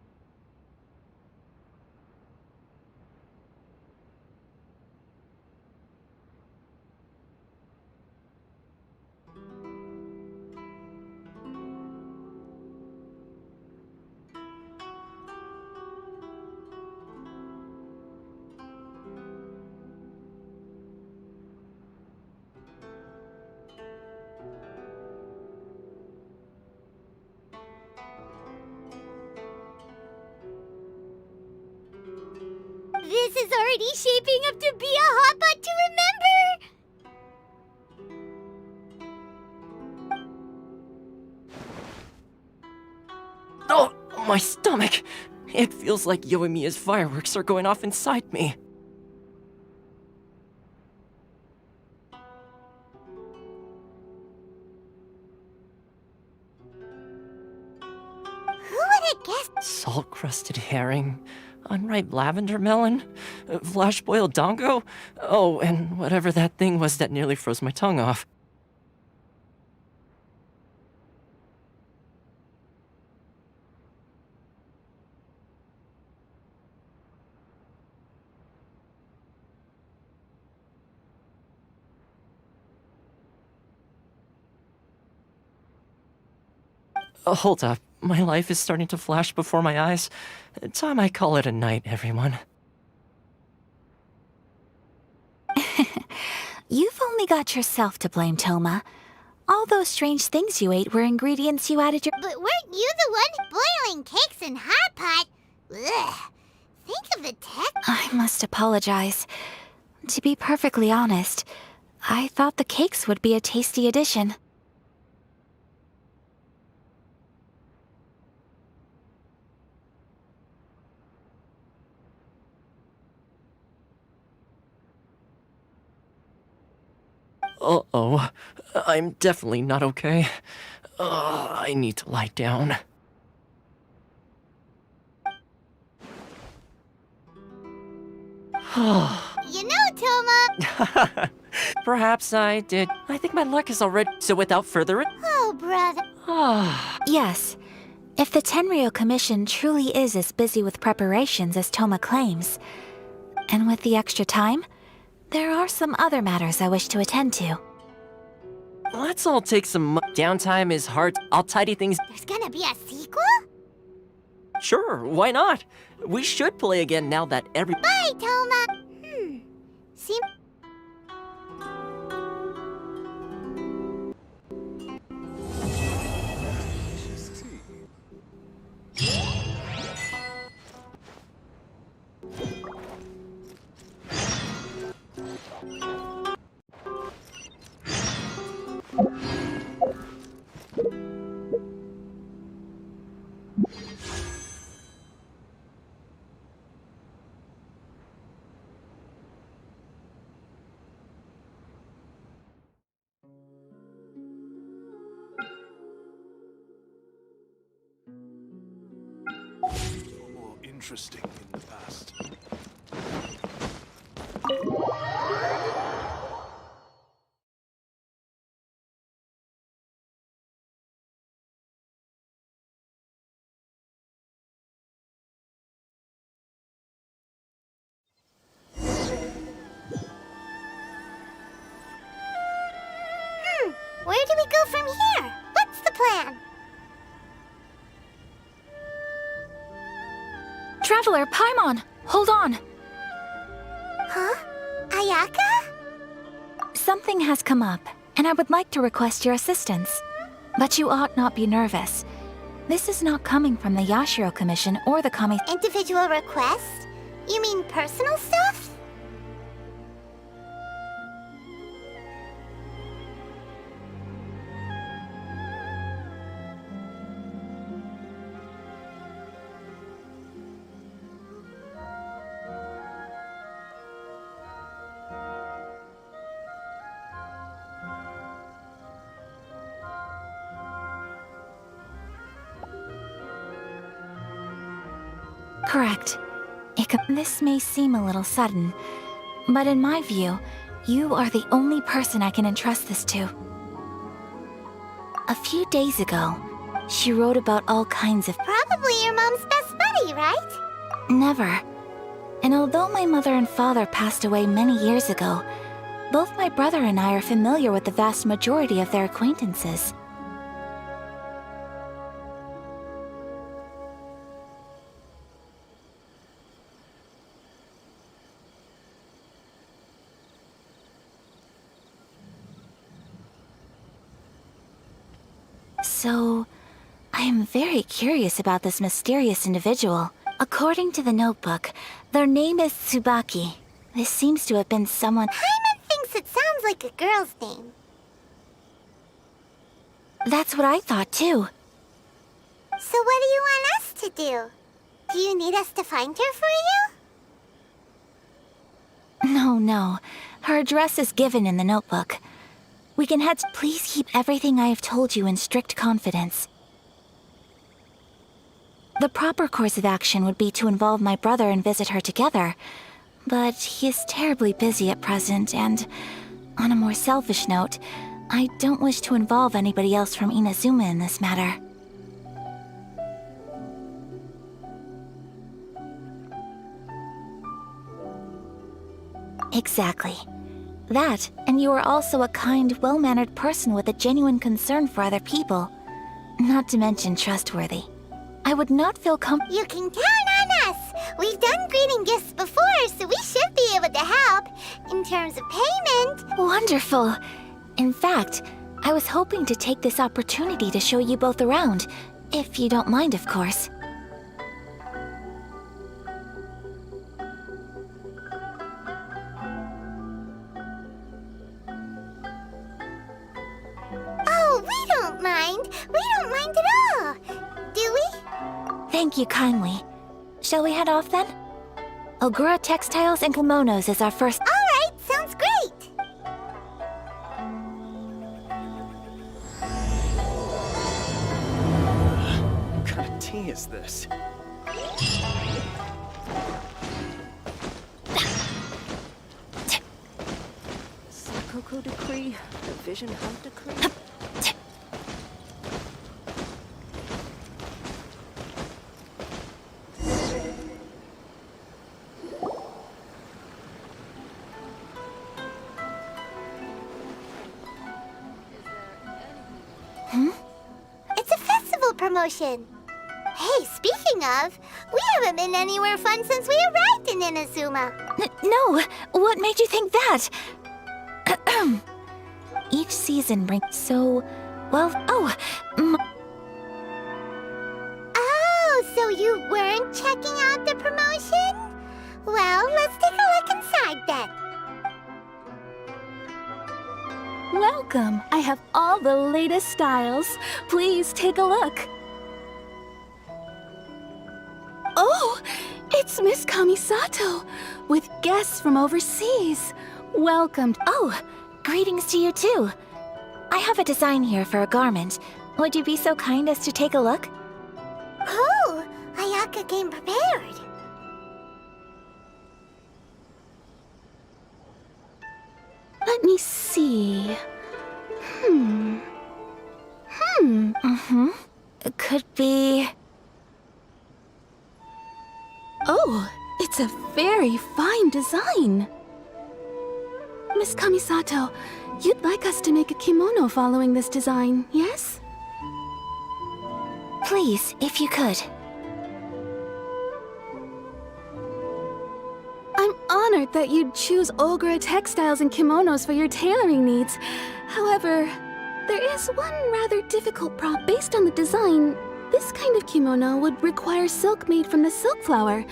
This is already shaping up to be a hotpot to remember! Oh, my stomach! It feels like Yoimiya's fireworks are going off inside me. Who would have guessed? Salt-crusted herring, unripe lavender melon, flash-boiled dongo? Oh, and whatever that thing was that nearly froze my tongue off. Hold up. My life is starting to flash before my eyes. Time I call it a night, everyone. You've only got yourself to blame, Toma. All those strange things you ate were ingredients you added your— But weren't you the one boiling cakes in hot pot? Ugh. Think of the tech. I must apologize. To be perfectly honest, I thought the cakes would be a tasty addition. Uh-oh. I'm definitely not okay. I need to lie down. You know, Toma. Perhaps I did. I think my luck is already... So without further ado... Oh, brother. Yes. If the Tenryo Commission truly is as busy with preparations as Toma claims, and with the extra time, there are some other matters I wish to attend to. Let's all take some downtime is hard. I'll tidy things. There's gonna be a sequel? Sure, why not? We should play again now that every... Bye, Toma. Seem... More interesting in the past. Where do we go from here? What's the plan? Traveler, Paimon! Hold on! Huh? Ayaka? Something has come up, and I would like to request your assistance. But you ought not be nervous. This is not coming from the Yashiro Commission or the Kami... Individual request? You mean personal stuff? Correct. This may seem a little sudden, but in my view, You are the only person I can entrust this to. A few days ago, she wrote about all kinds of... Probably your mom's best buddy, right? Never. And although my mother and father passed away many years ago, both my brother and I are familiar with the vast majority of their acquaintances. So, I am very curious about this mysterious individual. According to the notebook, their name is Tsubaki. This seems to have been someone... Paimon thinks it sounds like a girl's name. That's what I thought too. So what do you want us to do? Do you need us to find her for you? No. Her address is given in the notebook. We can head... Please keep everything I have told you in strict confidence. The proper course of action would be to involve my brother and visit her together. But he is terribly busy at present, and on a more selfish note, I don't wish to involve anybody else from Inazuma in this matter. Exactly. That, and you are also a kind, well-mannered person with a genuine concern for other people. Not to mention trustworthy. I would not feel You can count on us! We've done greeting gifts before, so we should be able to help. In terms of payment... Wonderful! In fact, I was hoping to take this opportunity to show you both around. If you don't mind, of course. Oh, we don't mind! We don't mind at all! Do we? Thank you kindly. Shall we head off then? Ogura Textiles and Kimonos is our first... Alright, sounds great! What kind of tea is this? Sakoku Decree, the Vision Hunt Decree? It's a festival promotion. Hey, speaking of, we haven't been anywhere fun since we arrived in Inazuma. No! What made you think that? Each season brings so... Well, Oh, so you weren't checking out the promotion? Well, let's take a look inside then. Welcome. I have all the latest styles. Please take a look. Oh, it's Miss Kamisato with guests from overseas. Welcome. Oh, greetings to you too. I have a design here for a garment. Would you be so kind as to take a look? Oh, Ayaka came prepared. Let me see. Could be... Oh, it's a very fine design. Miss Kamisato, you'd like us to make a kimono following this design, yes? Please, if you could. I'm honored that you'd choose Ogura textiles and kimonos for your tailoring needs. However, there is one rather difficult problem. Based on the design, this kind of kimono would require silk made from the silk flower.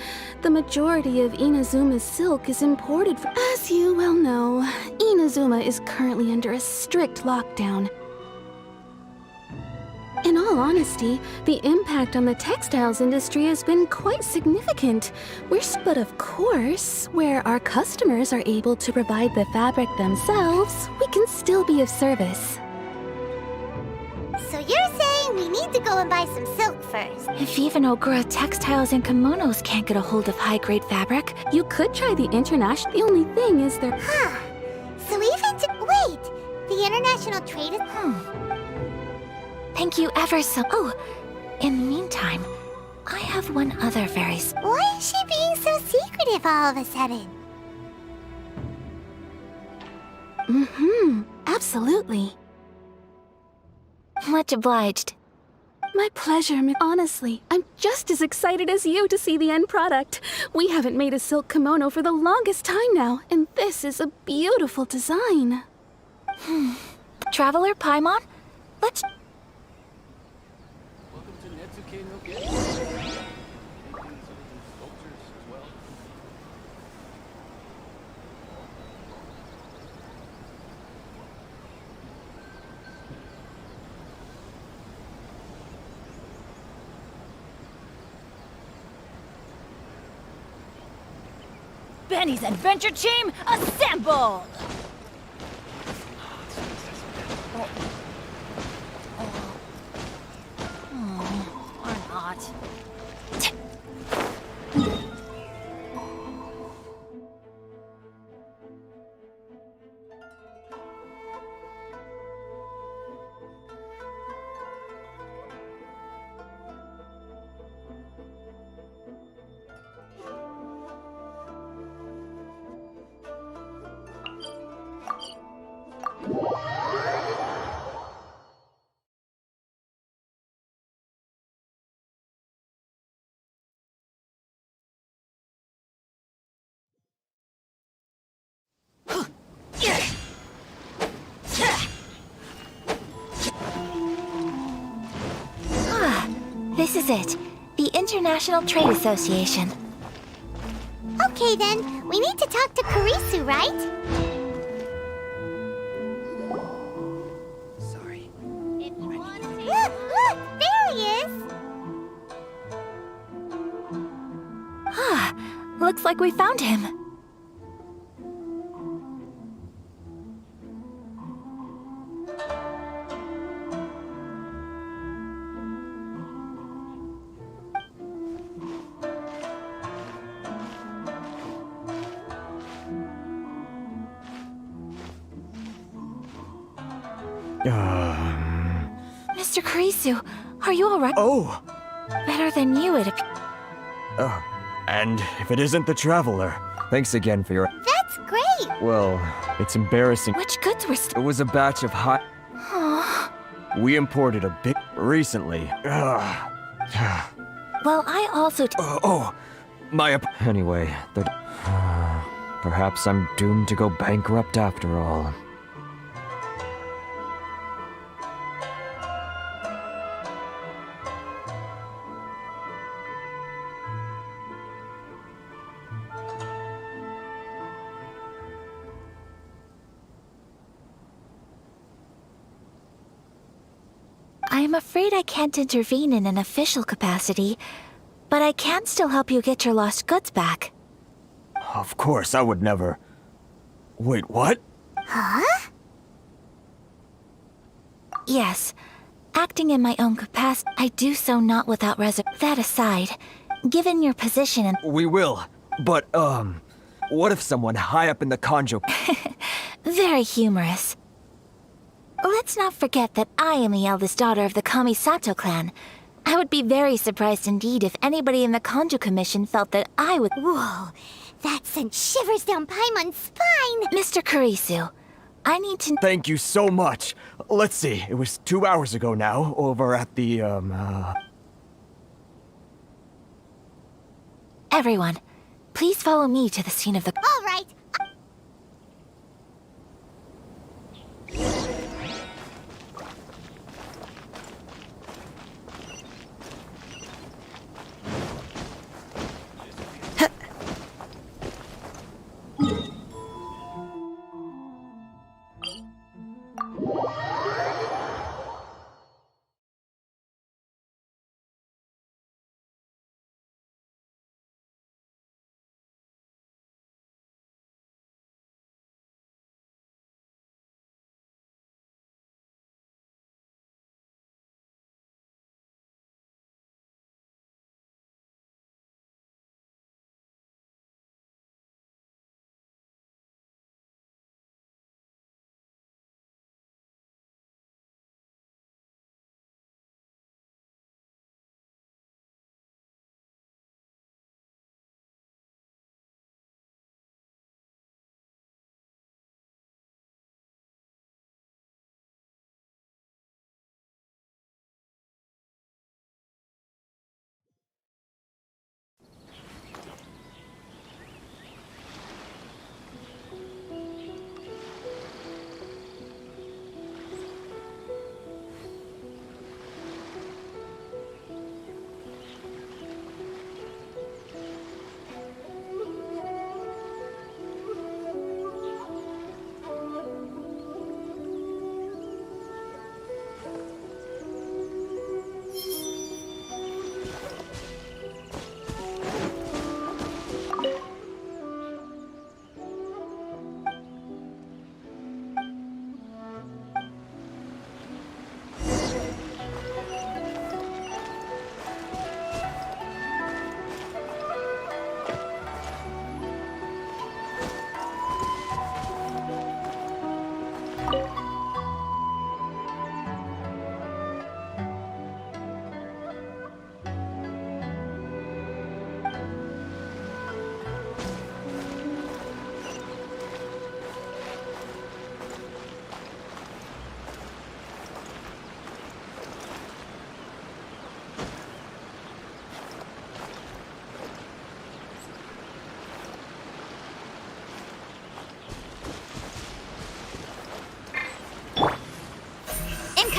The majority of Inazuma's silk is imported from... As you well know, Inazuma is currently under a strict lockdown. In all honesty, the impact on the textiles industry has been quite significant. But of course, where our customers are able to provide the fabric themselves, we can still be of service. So you're saying we need to go and buy some silk first? If even Ogura textiles and kimonos can't get a hold of high-grade fabric, you could try the international... The only thing is there... Huh. So the International Trade... Thank you ever so... Oh, in the meantime, I have one other very... Why is she being so secretive all of a sudden? Absolutely. Much obliged. My pleasure, honestly. I'm just as excited as you to see the end product. We haven't made a silk kimono for the longest time now, and this is a beautiful design. Traveler Paimon, let's... Benny's Adventure Team, assemble! Or not. This is it. The International Trade Association. Okay then, we need to talk to Kurisu, right? Sorry. Look! There he is! Looks like we found him. Mr. Kurisu, are you alright? Oh! Better than you, it appears. And if it isn't the Traveler, thanks again for your... That's great! Well, it's embarrassing. Which goods were It was a batch of hot... We imported a bit recently. Well, I also... Anyway, perhaps I'm doomed to go bankrupt after all. I'm afraid I can't intervene in an official capacity, but I can still help you get your lost goods back. Of course, I would never... Wait, what? Huh? Yes. Acting in my own capacity, I do so not without reservation. That aside, given your position and... We will, but, what if someone high up in the Kanjo... Very humorous. Let's not forget that I am the eldest daughter of the Kamisato clan. I would be very surprised indeed if anybody in the Kanjo Commission felt that I would... Whoa, that sent shivers down Paimon's spine! Mr. Kurisu, I need to... Thank you so much. Let's see, it was 2 hours ago now, over at the, Everyone, please follow me to the scene of the... All right.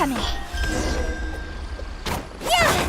coming. Yeah!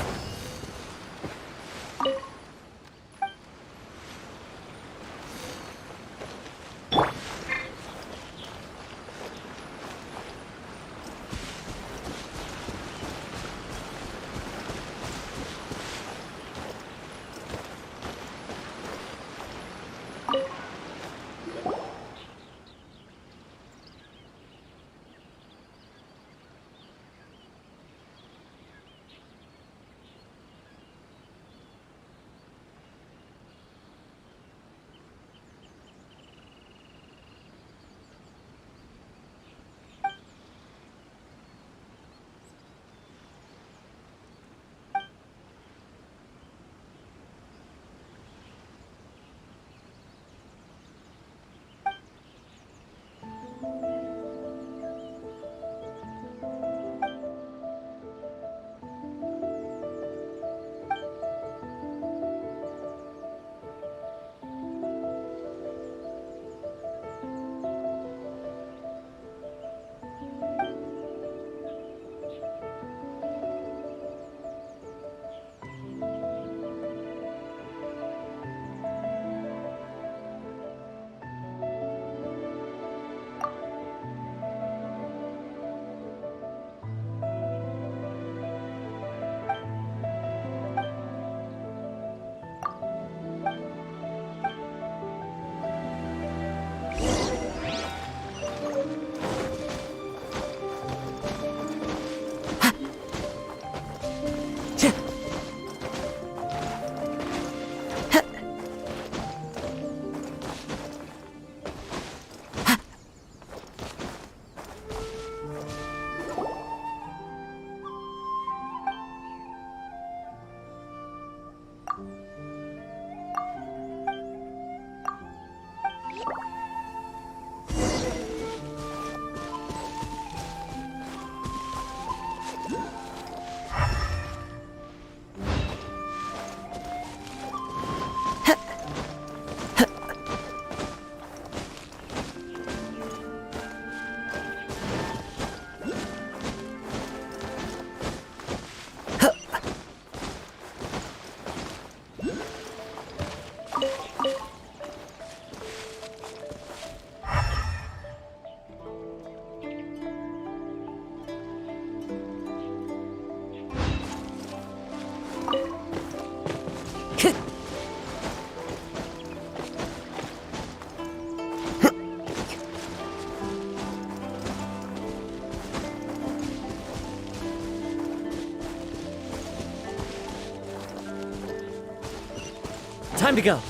Time to go.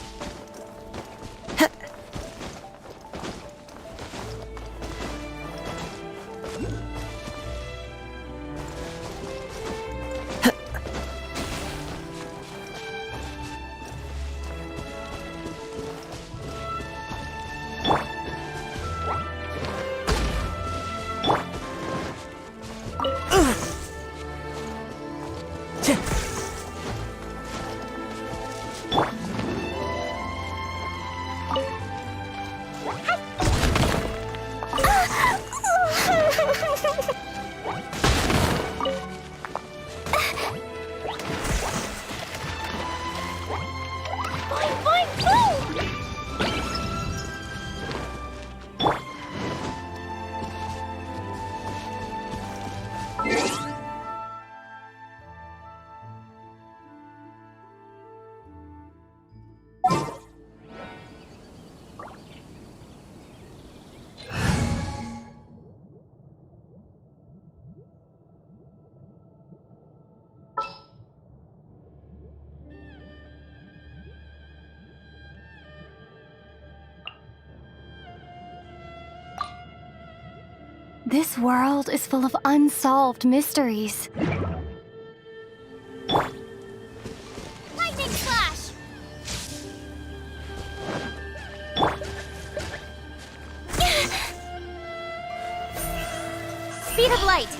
This world is full of unsolved mysteries. Lightning flash! Speed of light.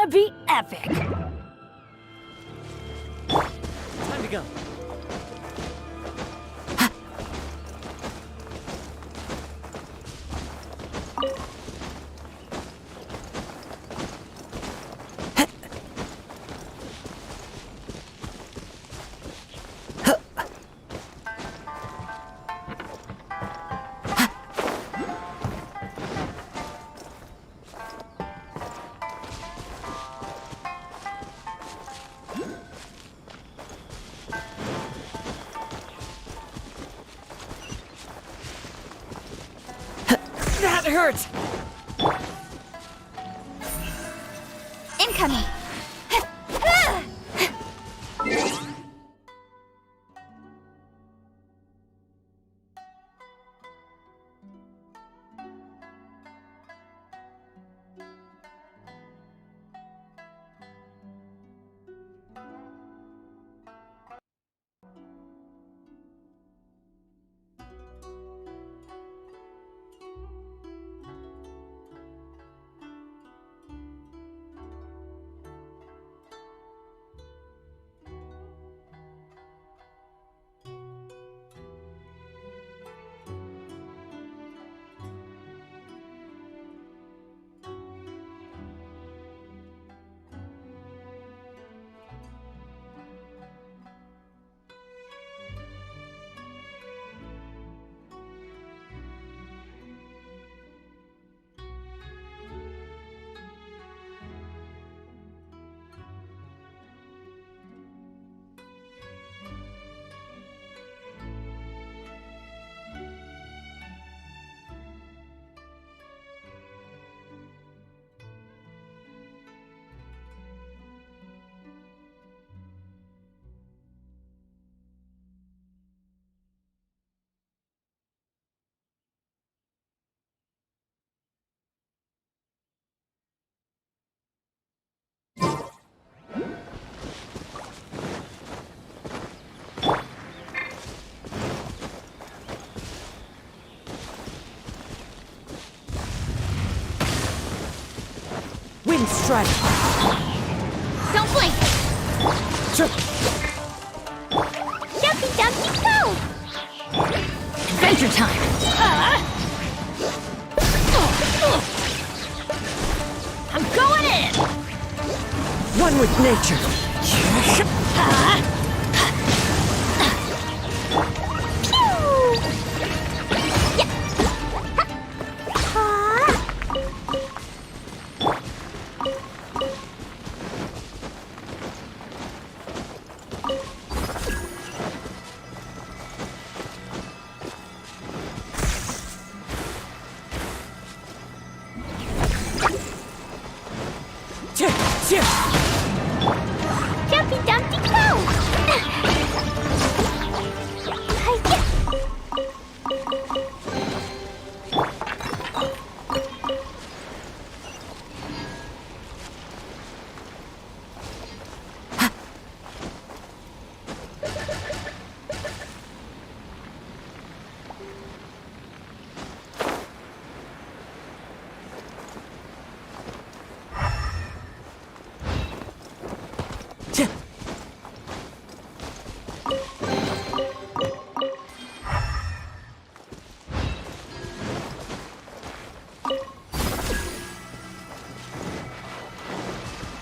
gonna be epic! Time to go. That hurts! Incoming! Wind strike! Don't blink! Jumpy, jumpy, go! Adventure time! I'm going in! One with nature! Jumpy, jumpy, go!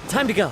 Time to go.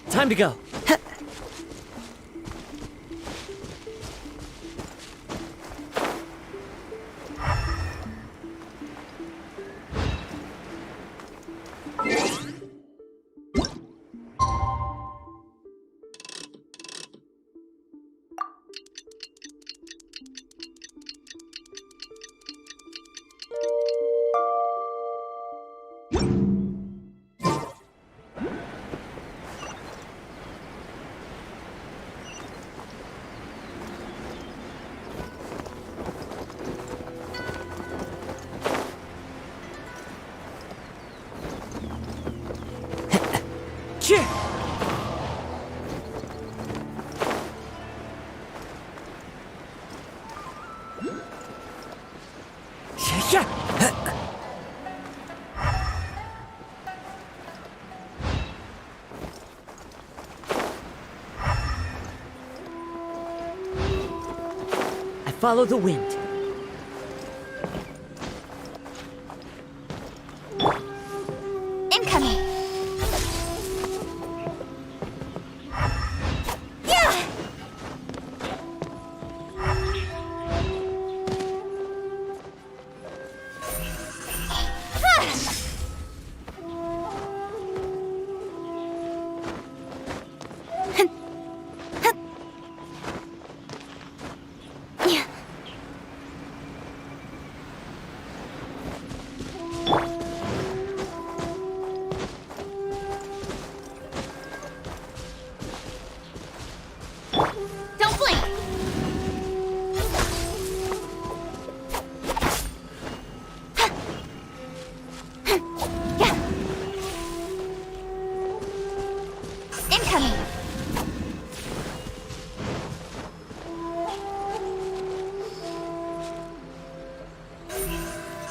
Time to go. I follow the wind. Incoming! Yeah! Don't blink! Yeah! Incoming!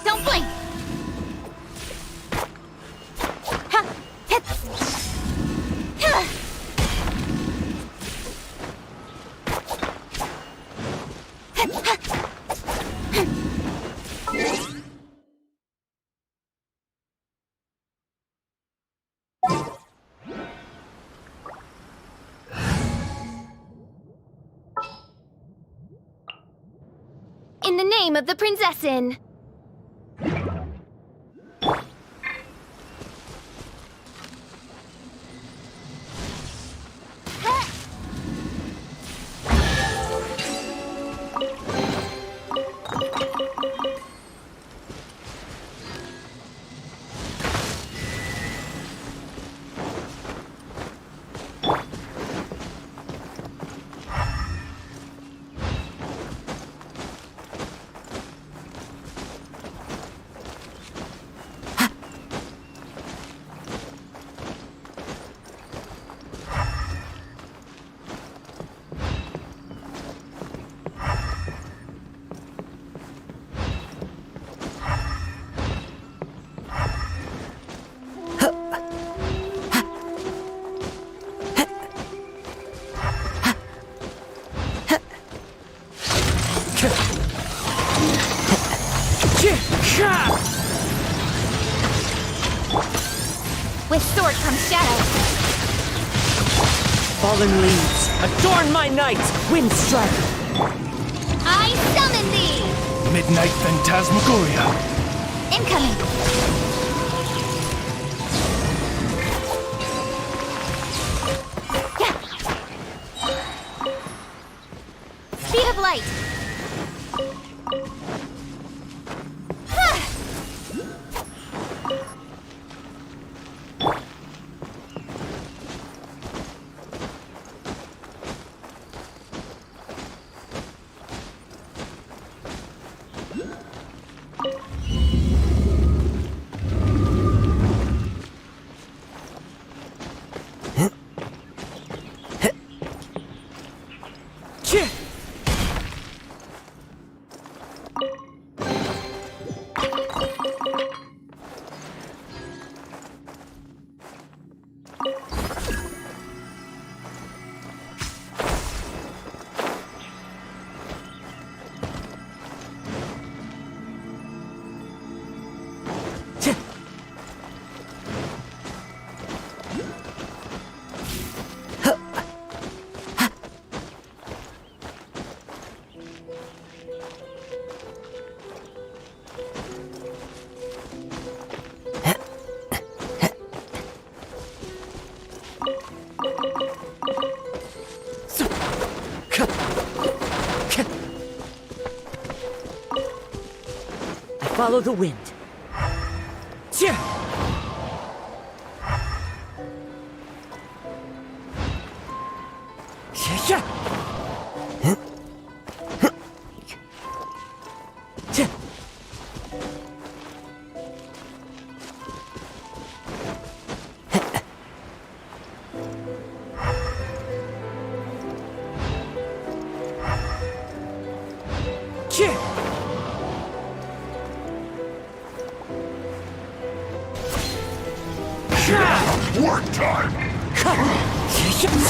Don't blink! Ha! Hit! Ha! In the name of the Prinzessin! With sword comes shadow. Fallen leaves, adorn my night! Wind strike! I summon thee! Midnight Phantasmagoria. Incoming! Speed of light! Follow the wind. Work time! Cut to the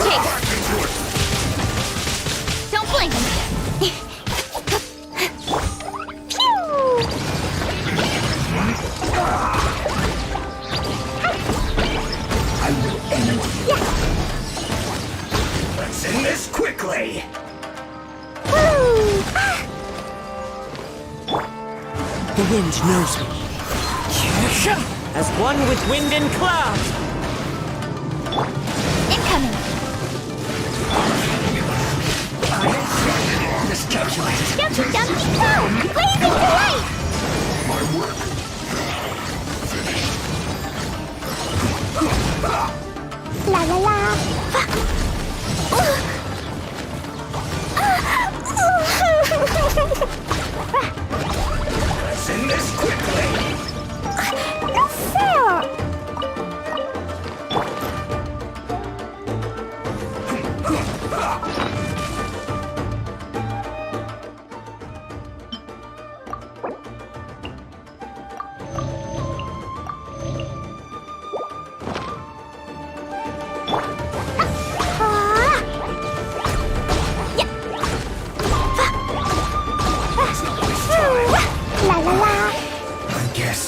chase! Don't blink! I will end you. Let's end this quickly! The wind knows me. As one with wind and cloud. Incoming! Miscalculated. Dumpty dumpty go! Blazing delight! My work. La la la. Let's end this quickly! No fair. La la la. I guess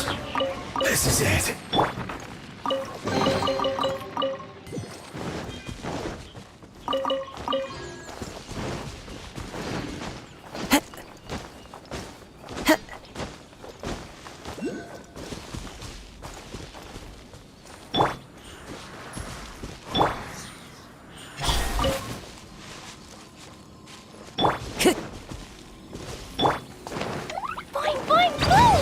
this is it. Boing boing boing!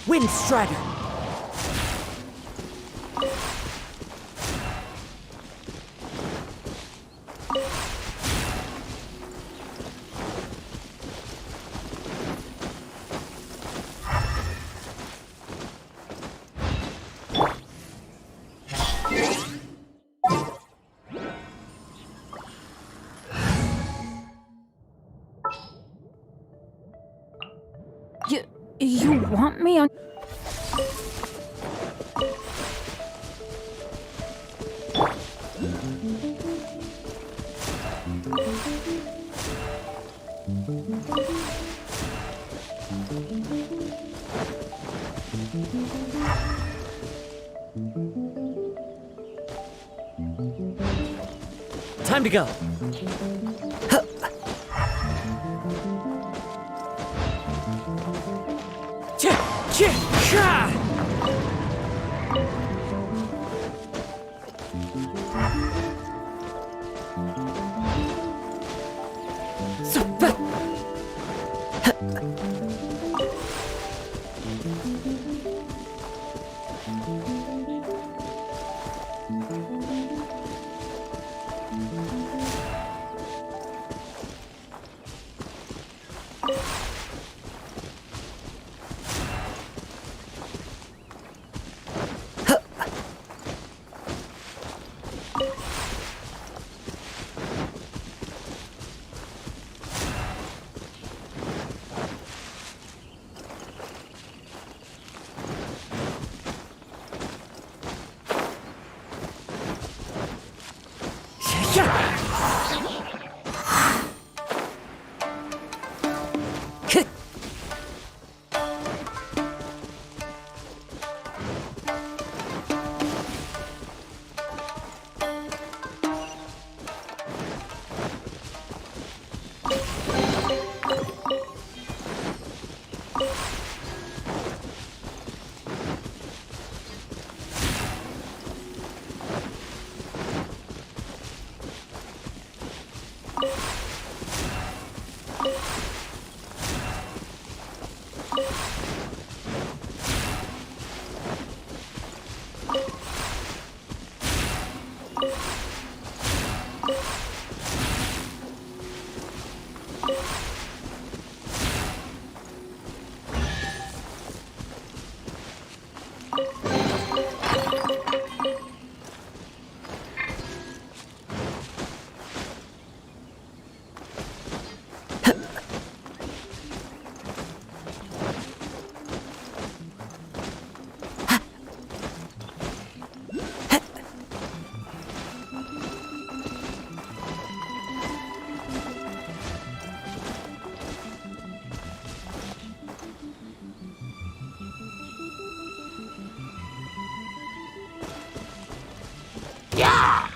Wind Strider. You want me on... Time to go.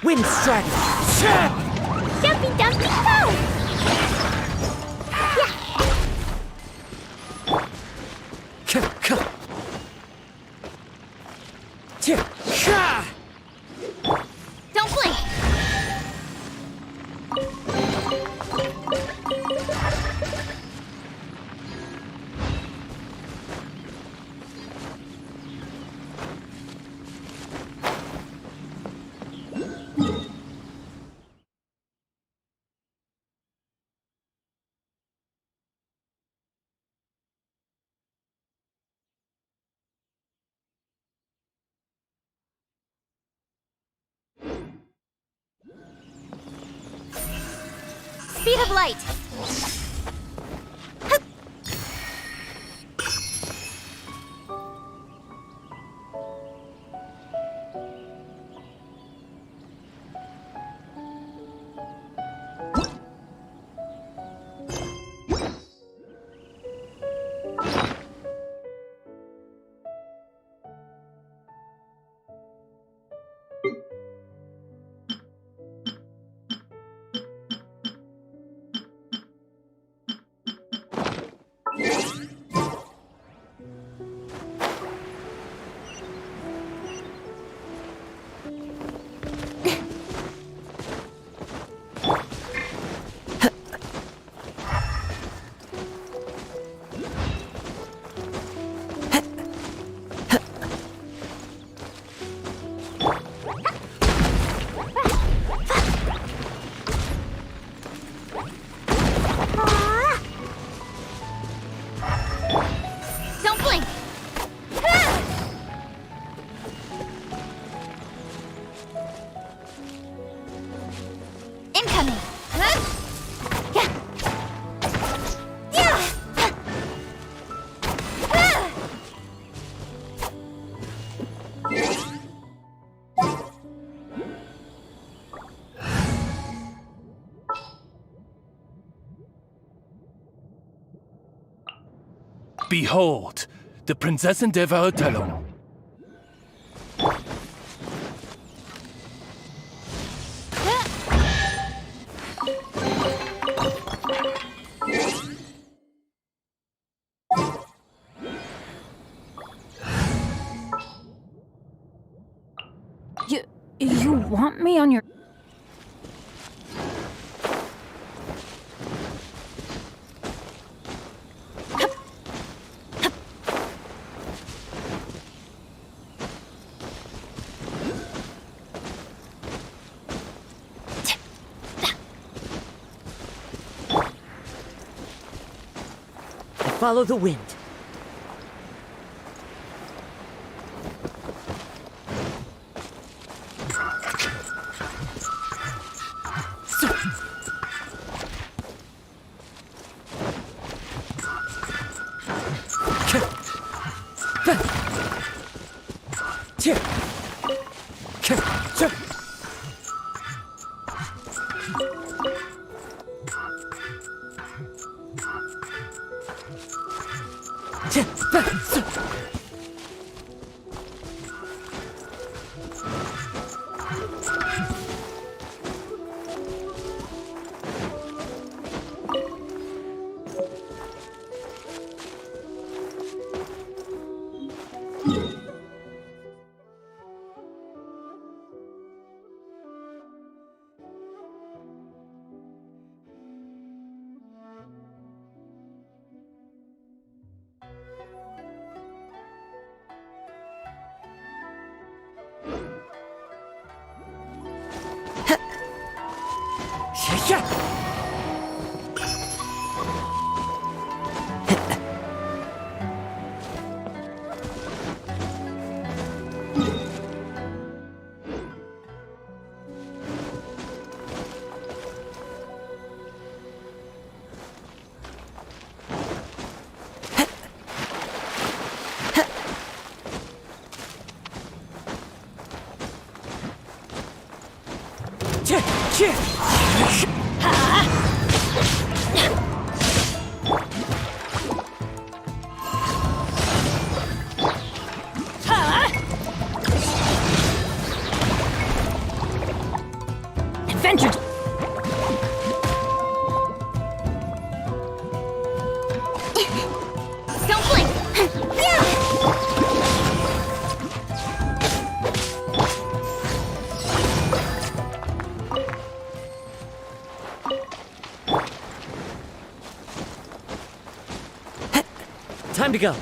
Wind strategy! Jumpy dumpy go! Don't blink! Speed of light! Behold, the Prinzessin der Verurteilung. You want me on your... Follow the wind. Adventure! Don't blink! Time to go.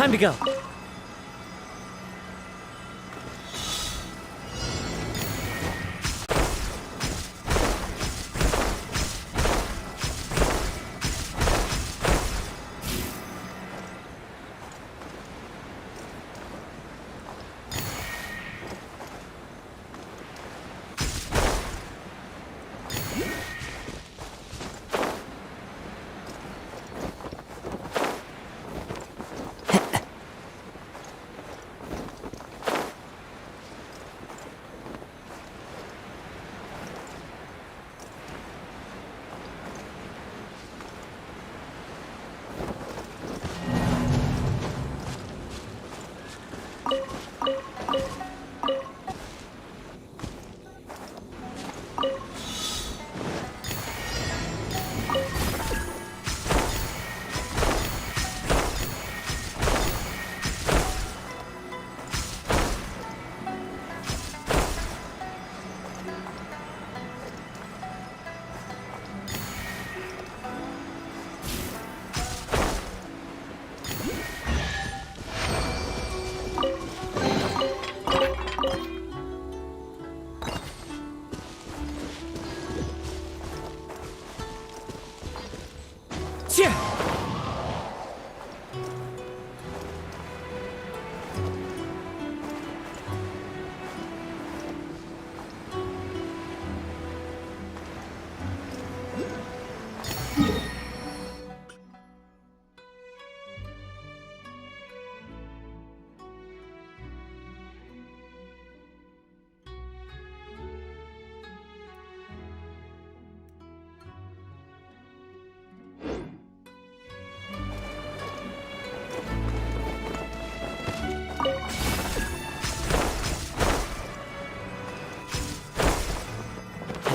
Time to go.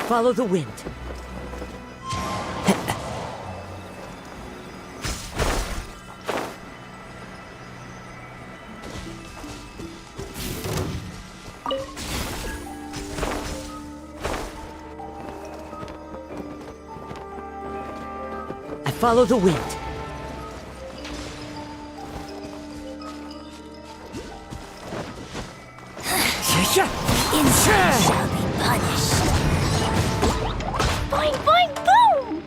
Follow the wind. I follow the wind. Inside shall be punished. Boing, boing, boom!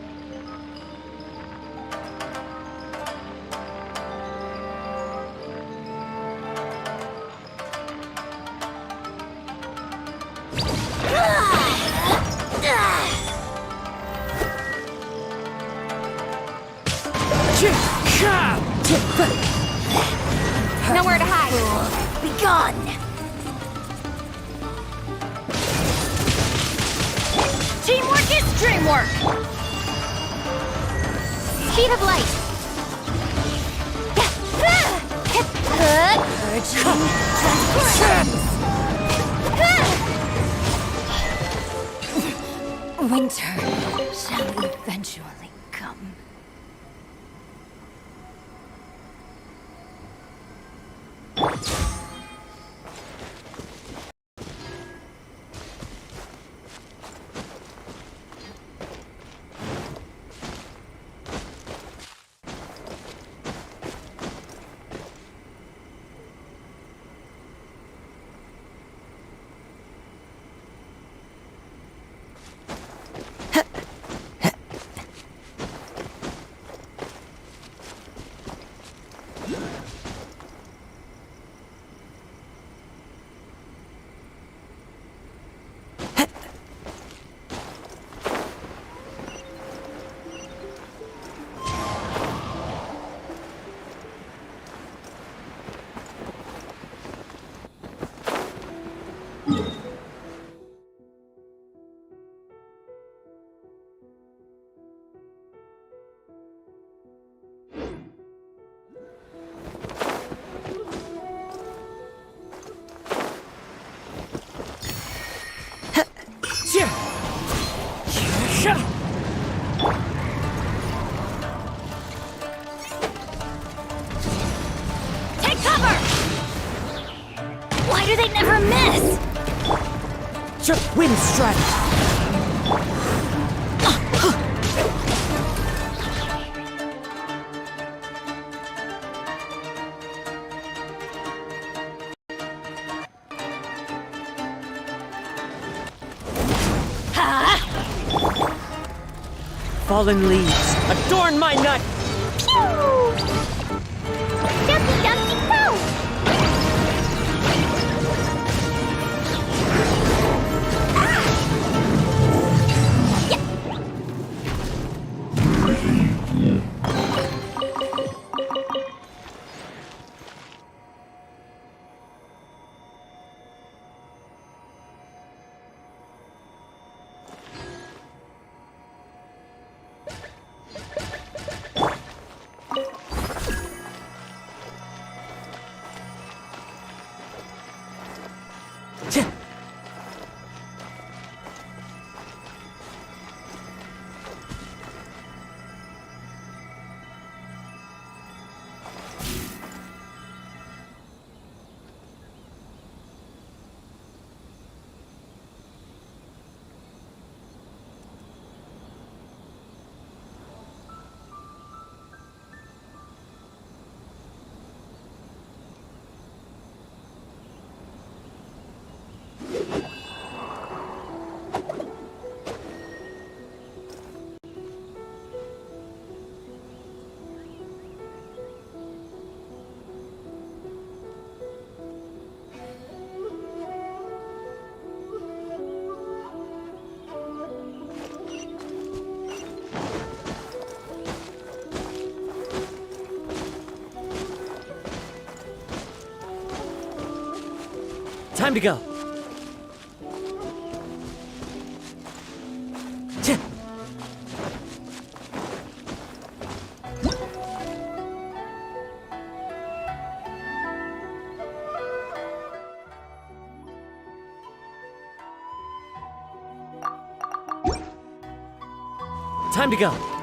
Nowhere to hide. Be gone! Teamwork is dreamwork! Speed of light. Winter shall eventually come. Take cover! Why do they never miss? Wind strike! fallen leaves, adorn my nut! Pew! Dumpty dumpty go! Time to go. Time to go.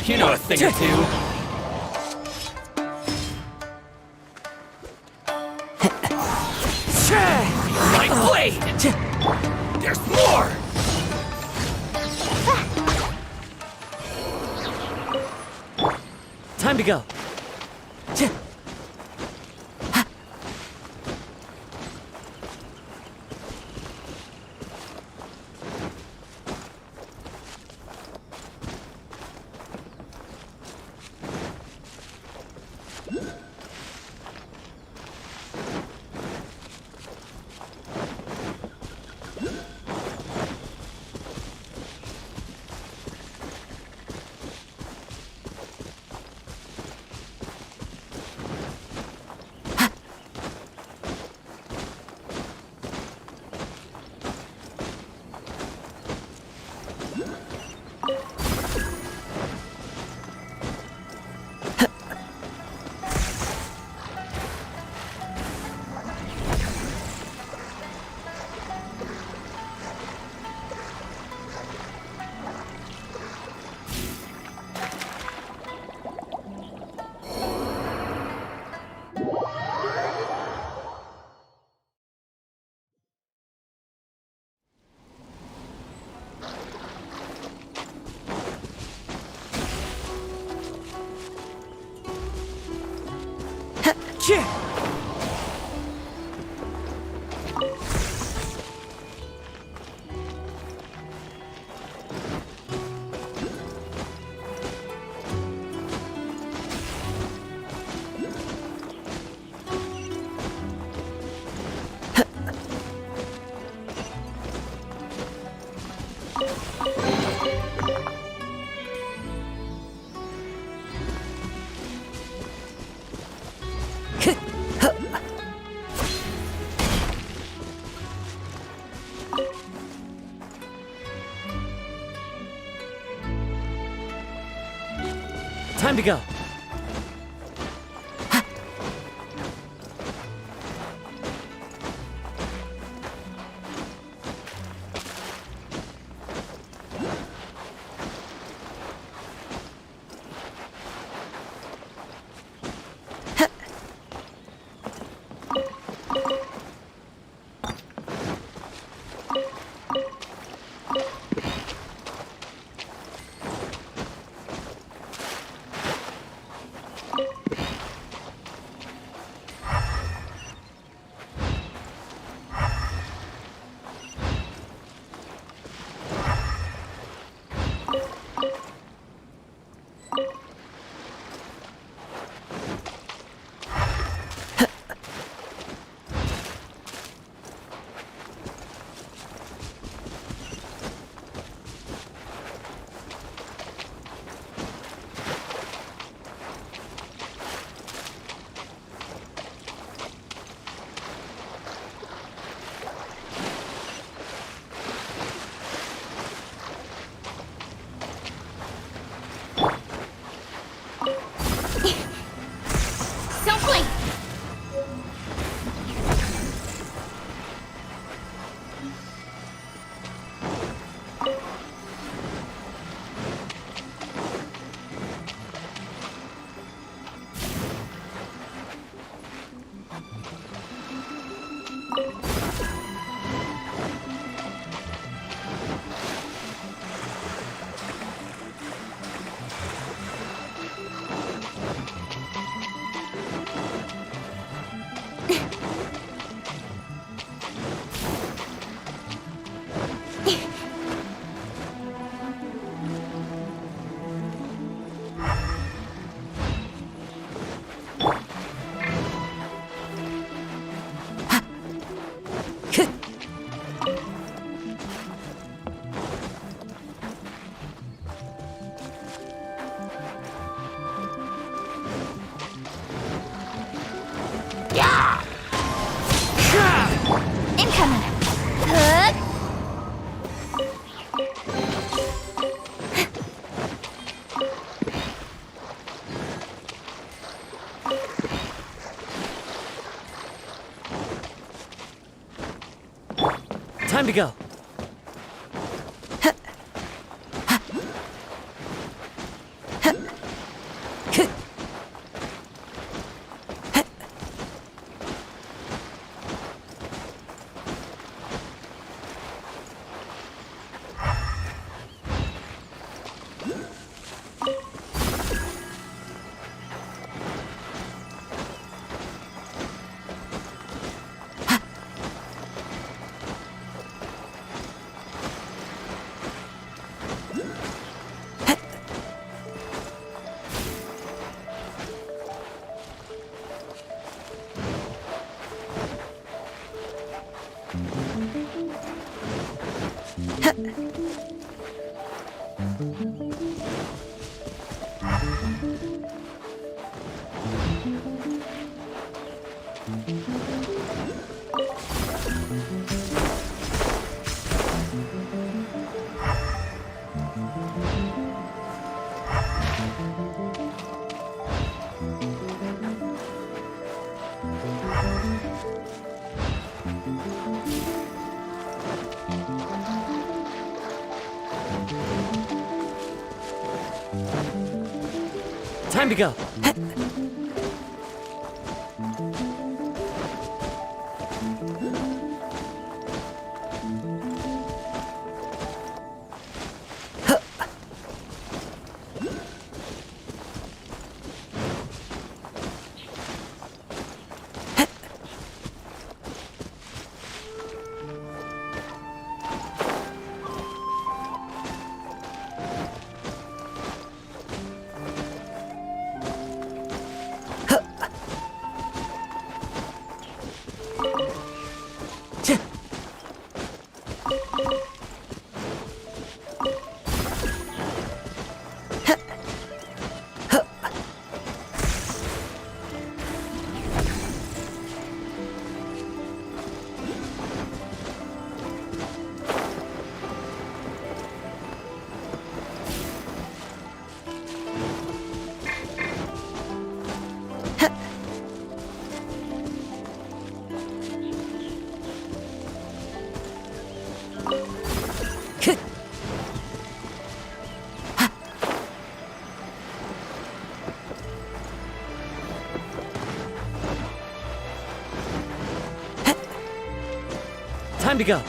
You know a thing or two. My blade! There's more! Time to go. Time to go. Time to go. Time to go. Time to go.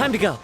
Time to go.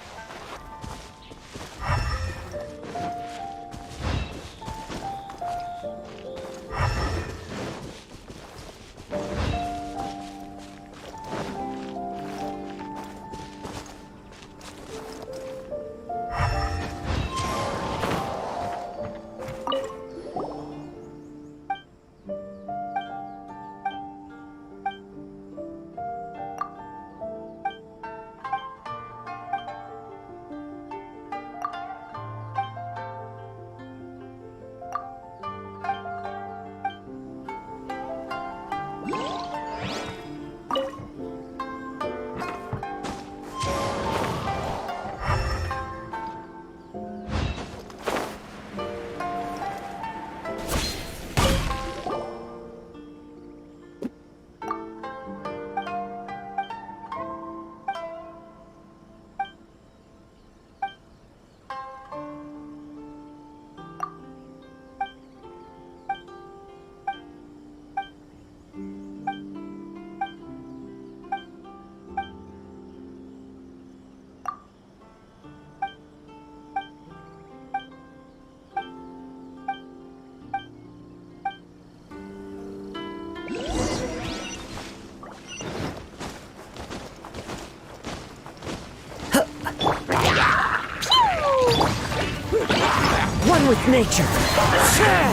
One with nature.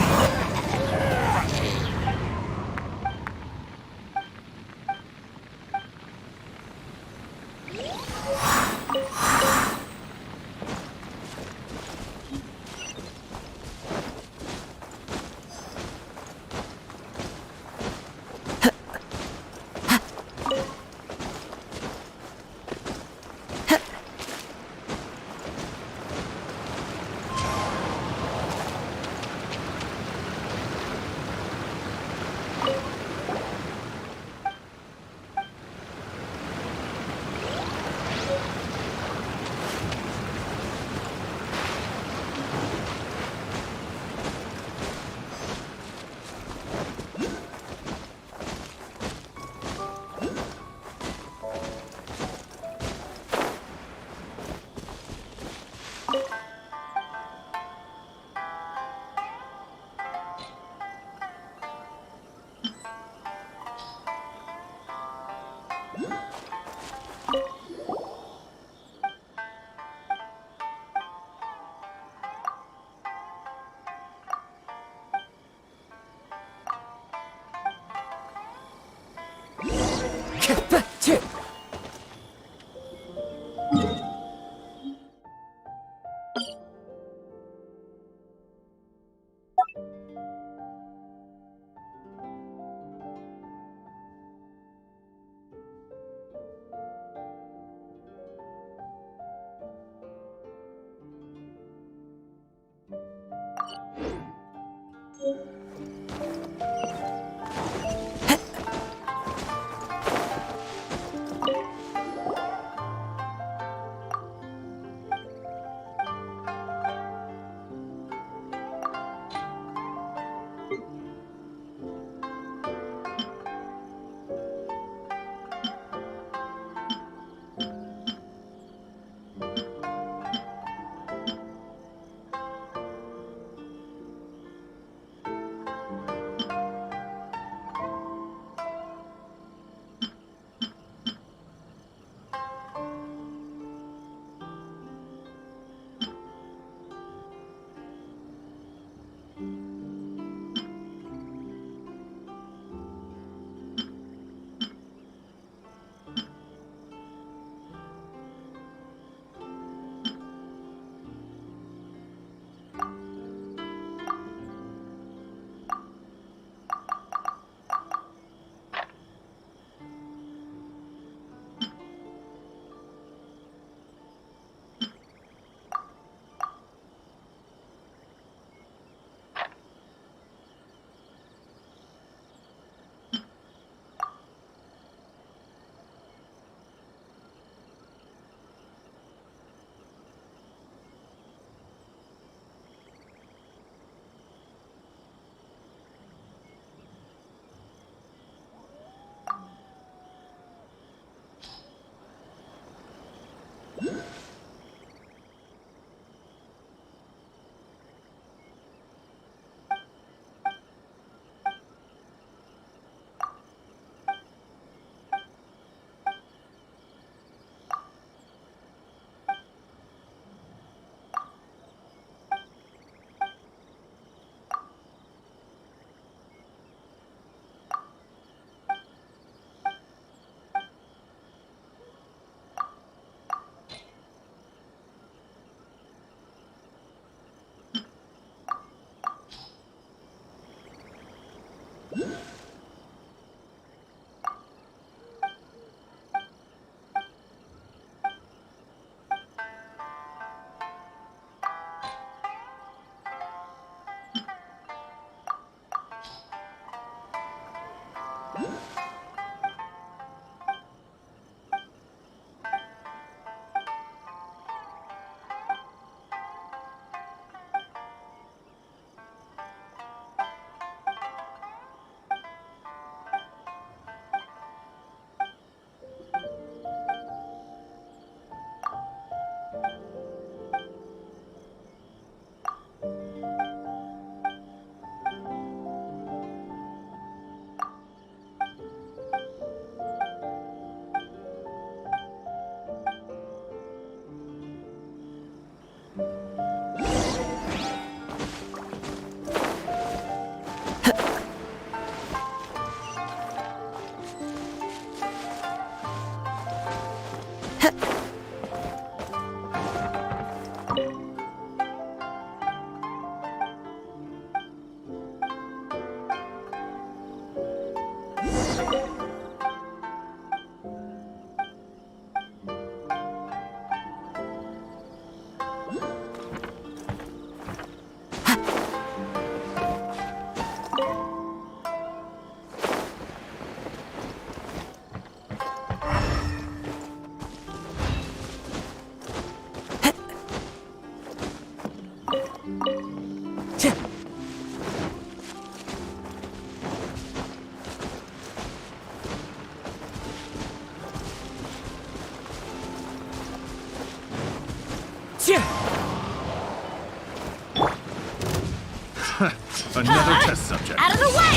Another test subject. Out of the way!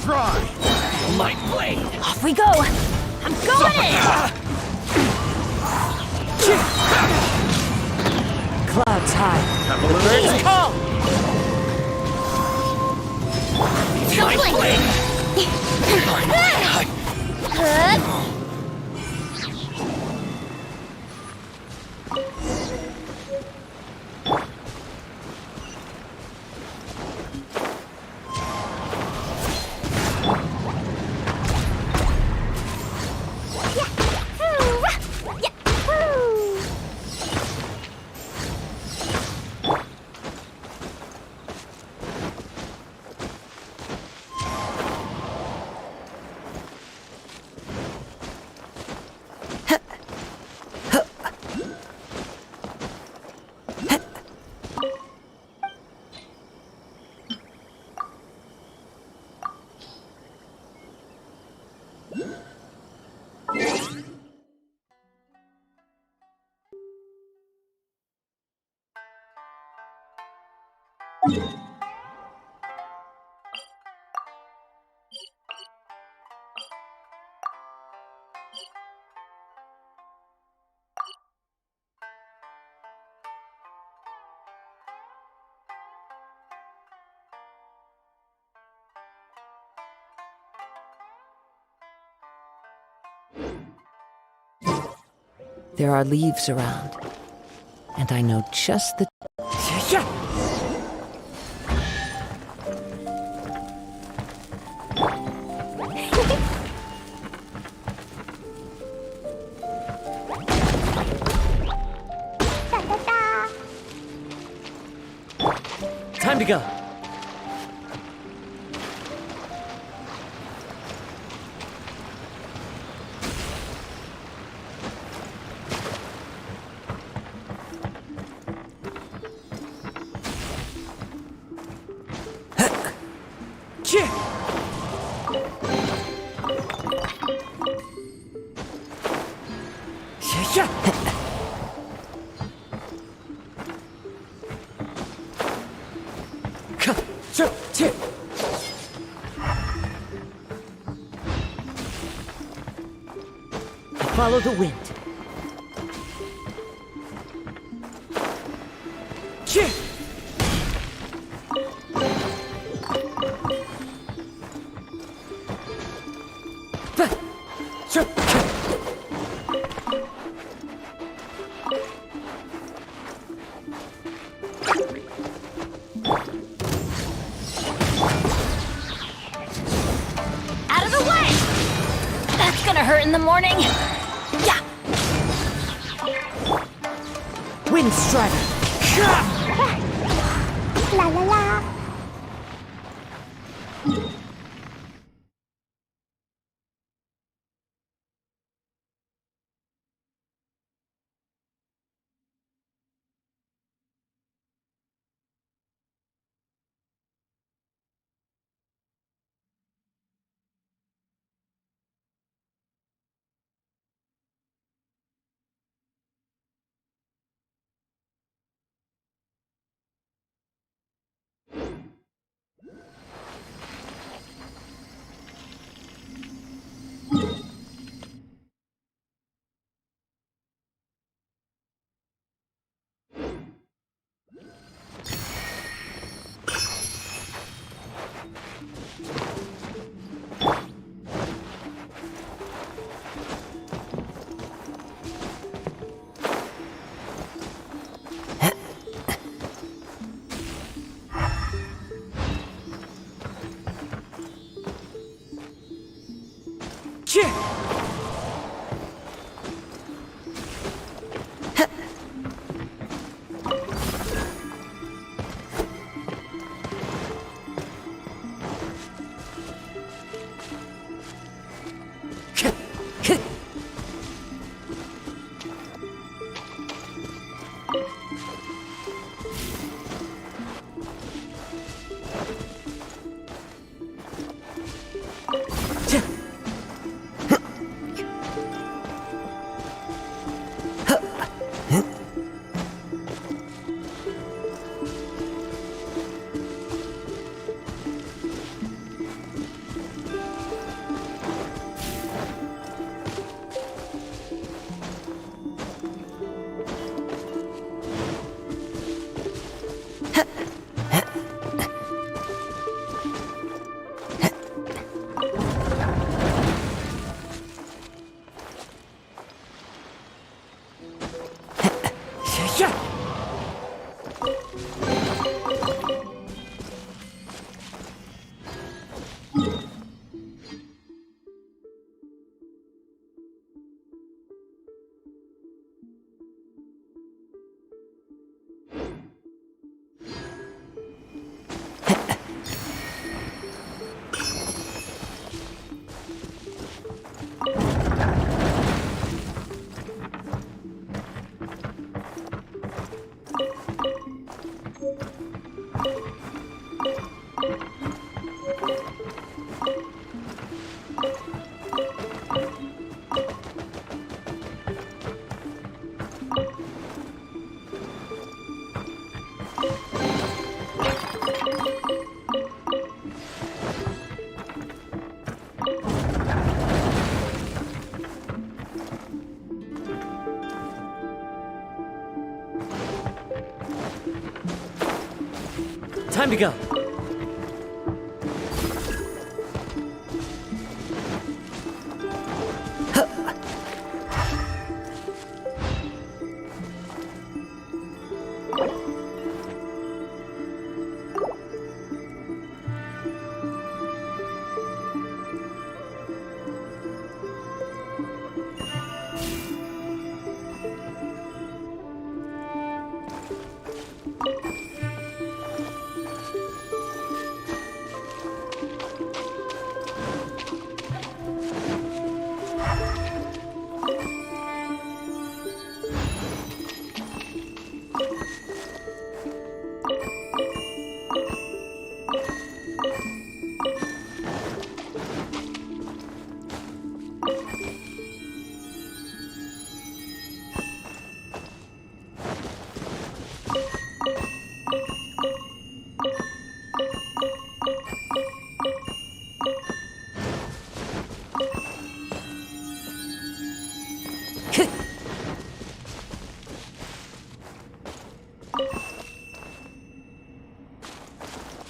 Try! Light blade! Off we go! I'm going in! Clouds high. Capillary Call! Light blade! There are leaves around, and I know just the... Time to go. Follow the wind. hurt in the morning? Yeah. Wind Strider! La la la. Time to go.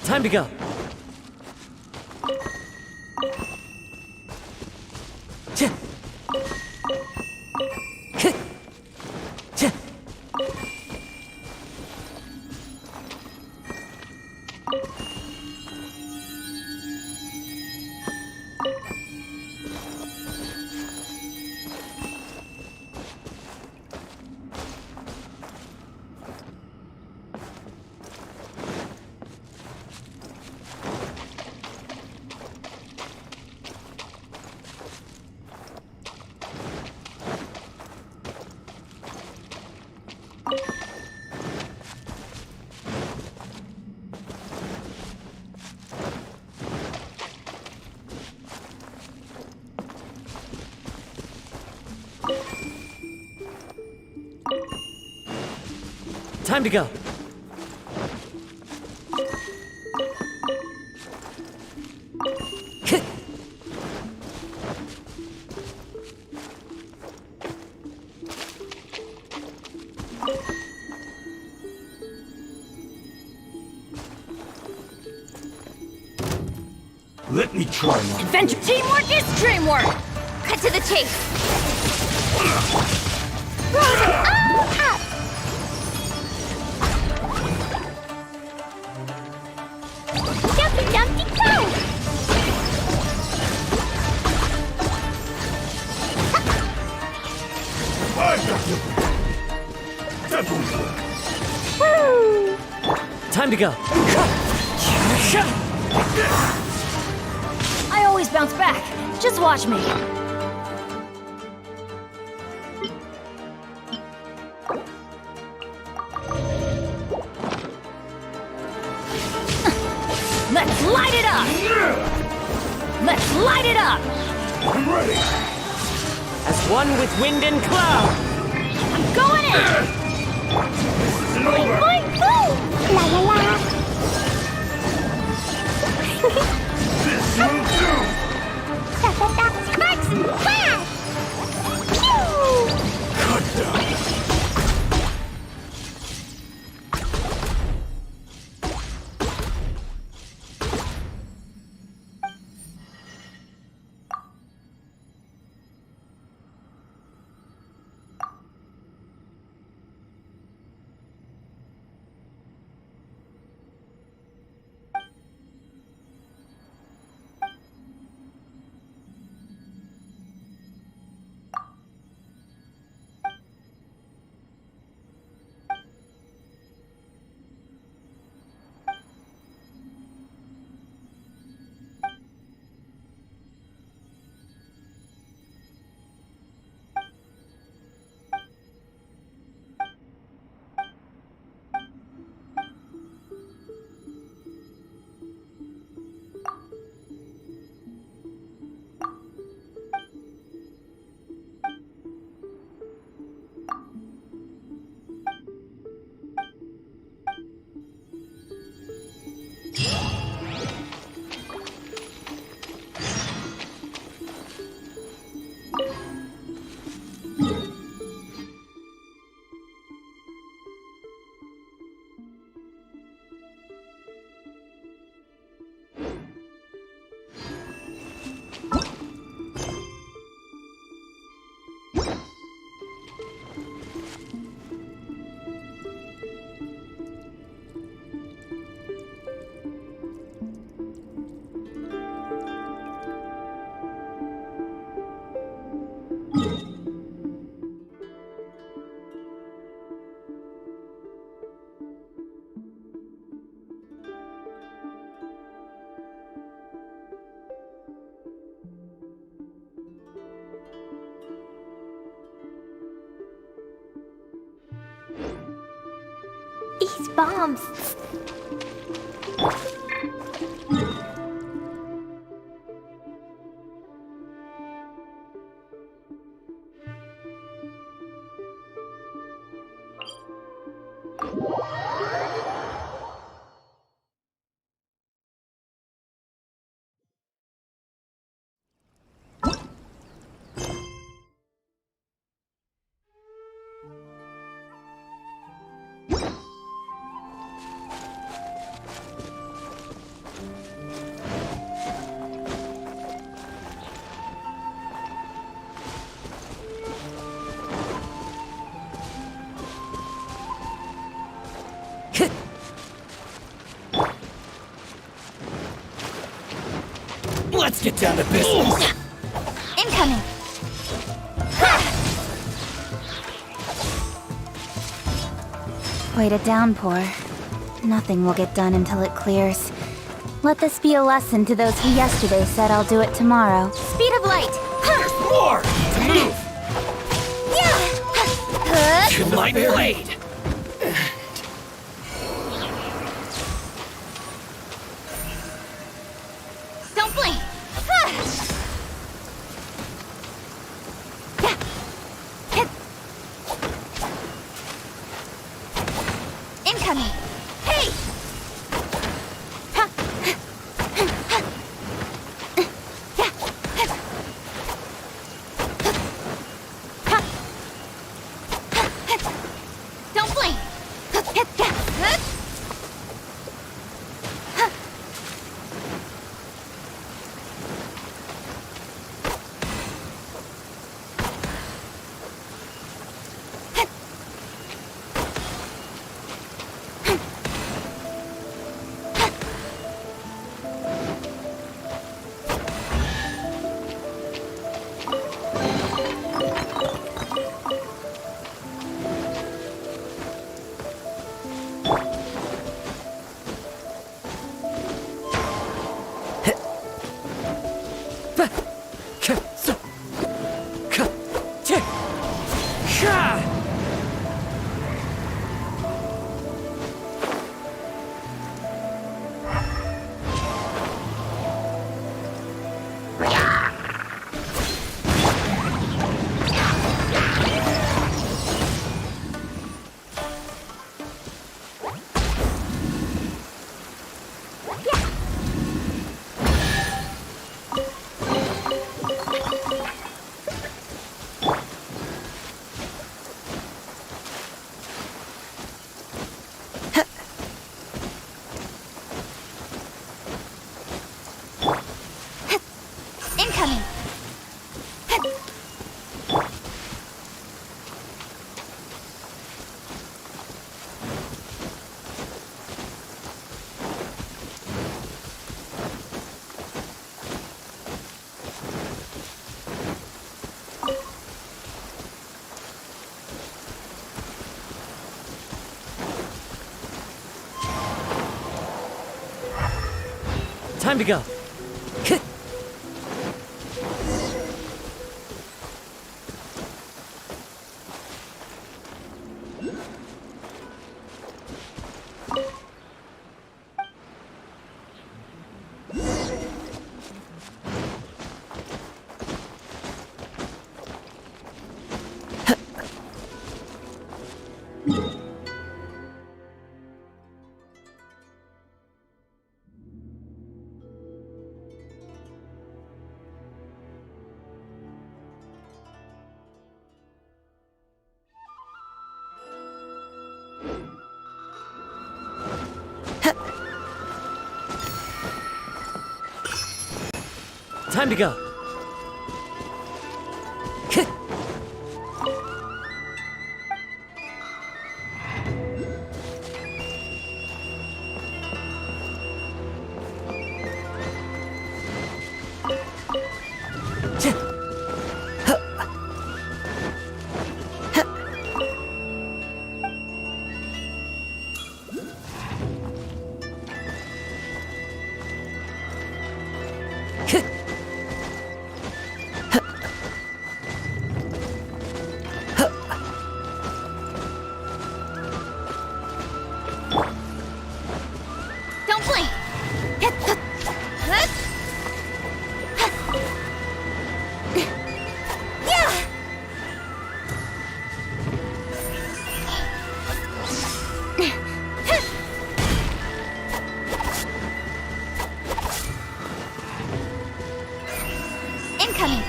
Time to go. Time to go. Let me try my Adventure teamwork is dreamwork! Cut to the chase! Rose all up! Jumpy, jumpy, go! Woo! Time to go. I always bounce back. Just watch me. Let's light it up! Let's light it up! I'm ready. As one with wind and cloud. I'm going in! Boing, boing, boom! La la la! This will do. Sparks and flash! Pew! Cut down. These bombs. Let's get down to business. Incoming! Quite a downpour. Nothing will get done until it clears. Let this be a lesson to those who yesterday said I'll do it tomorrow. Speed of light! More! To move! To my blade! Don't blink! Time to go. Time to go. Don't blink! Incoming!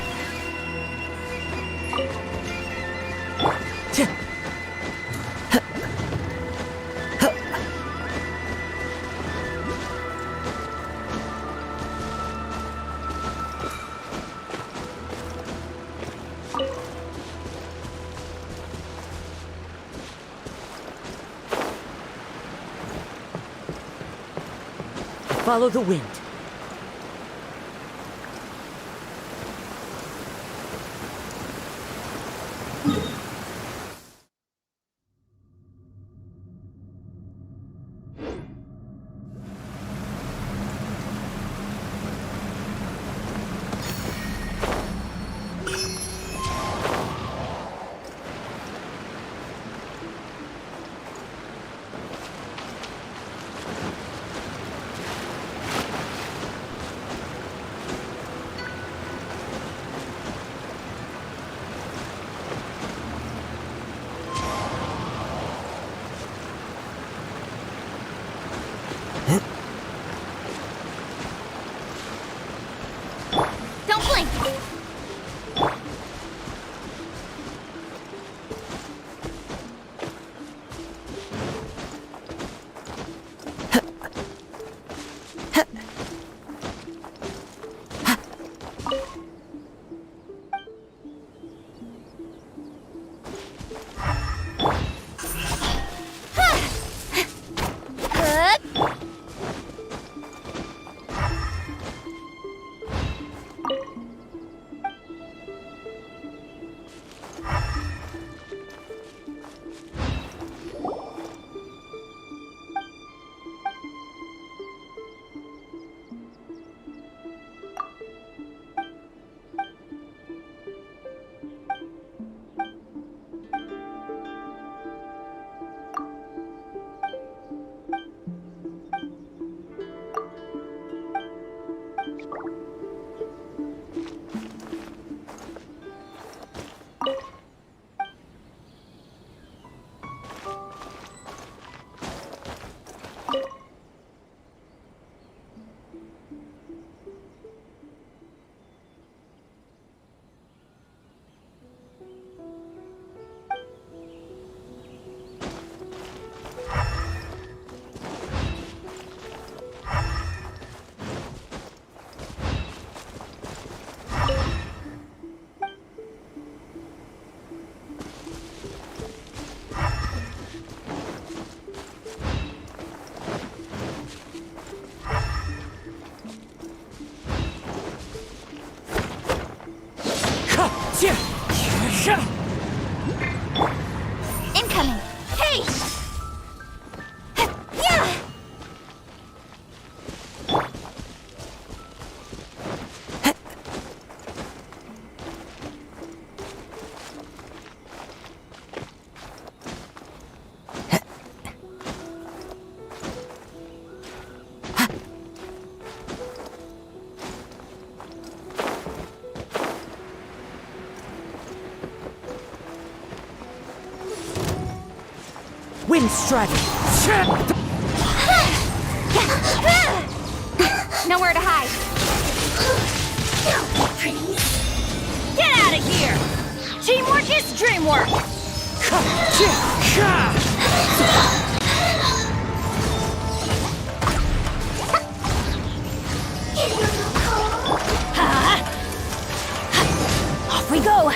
Follow the wind. Don't blink! Wind Strider! Nowhere to hide. Get out of here! Teamwork is dreamwork! Off we go!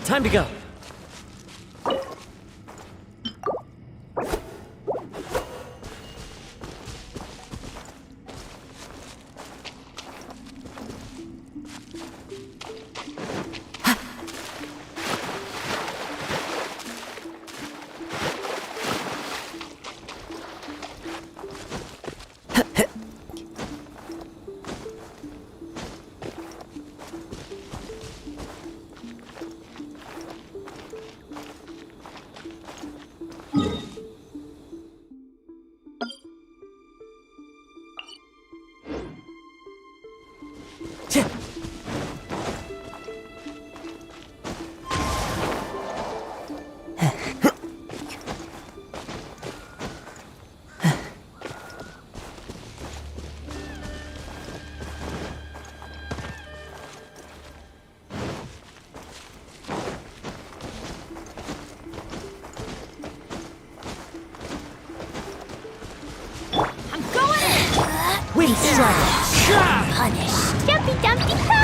Time to go. Wind Strider! Punish! Dumpy Dumpy Go!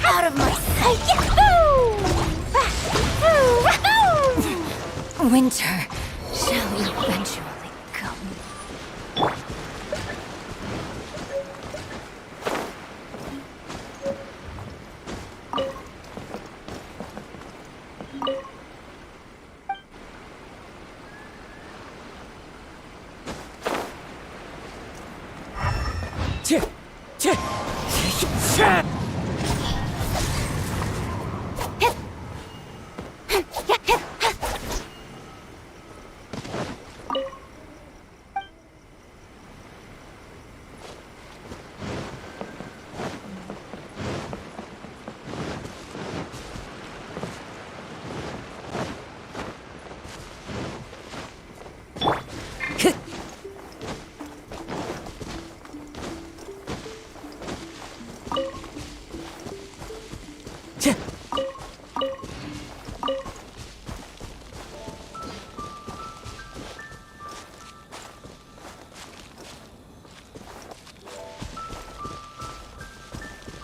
Out of my sight! Winter shall eventually come.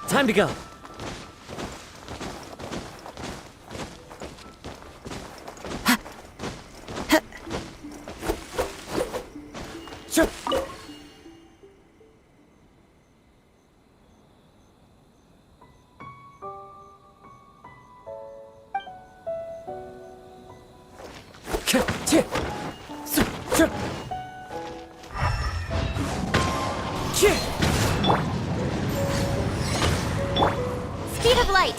Time to go. Speed of light!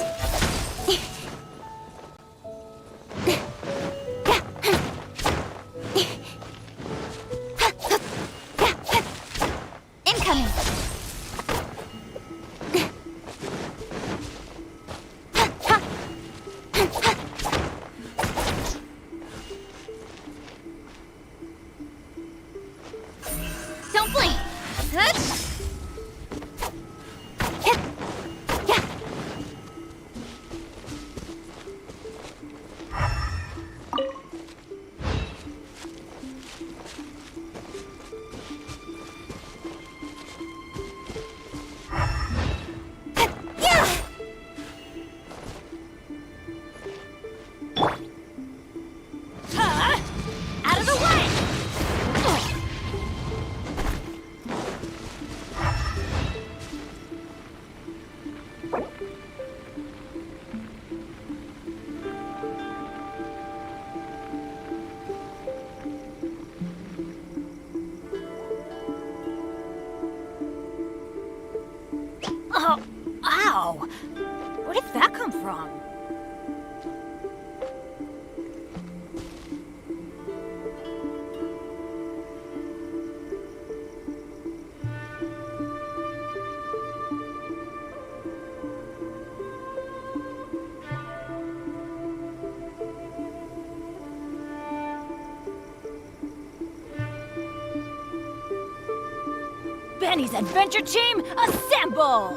Incoming! Don't blink! come from? Benny's adventure team, assemble!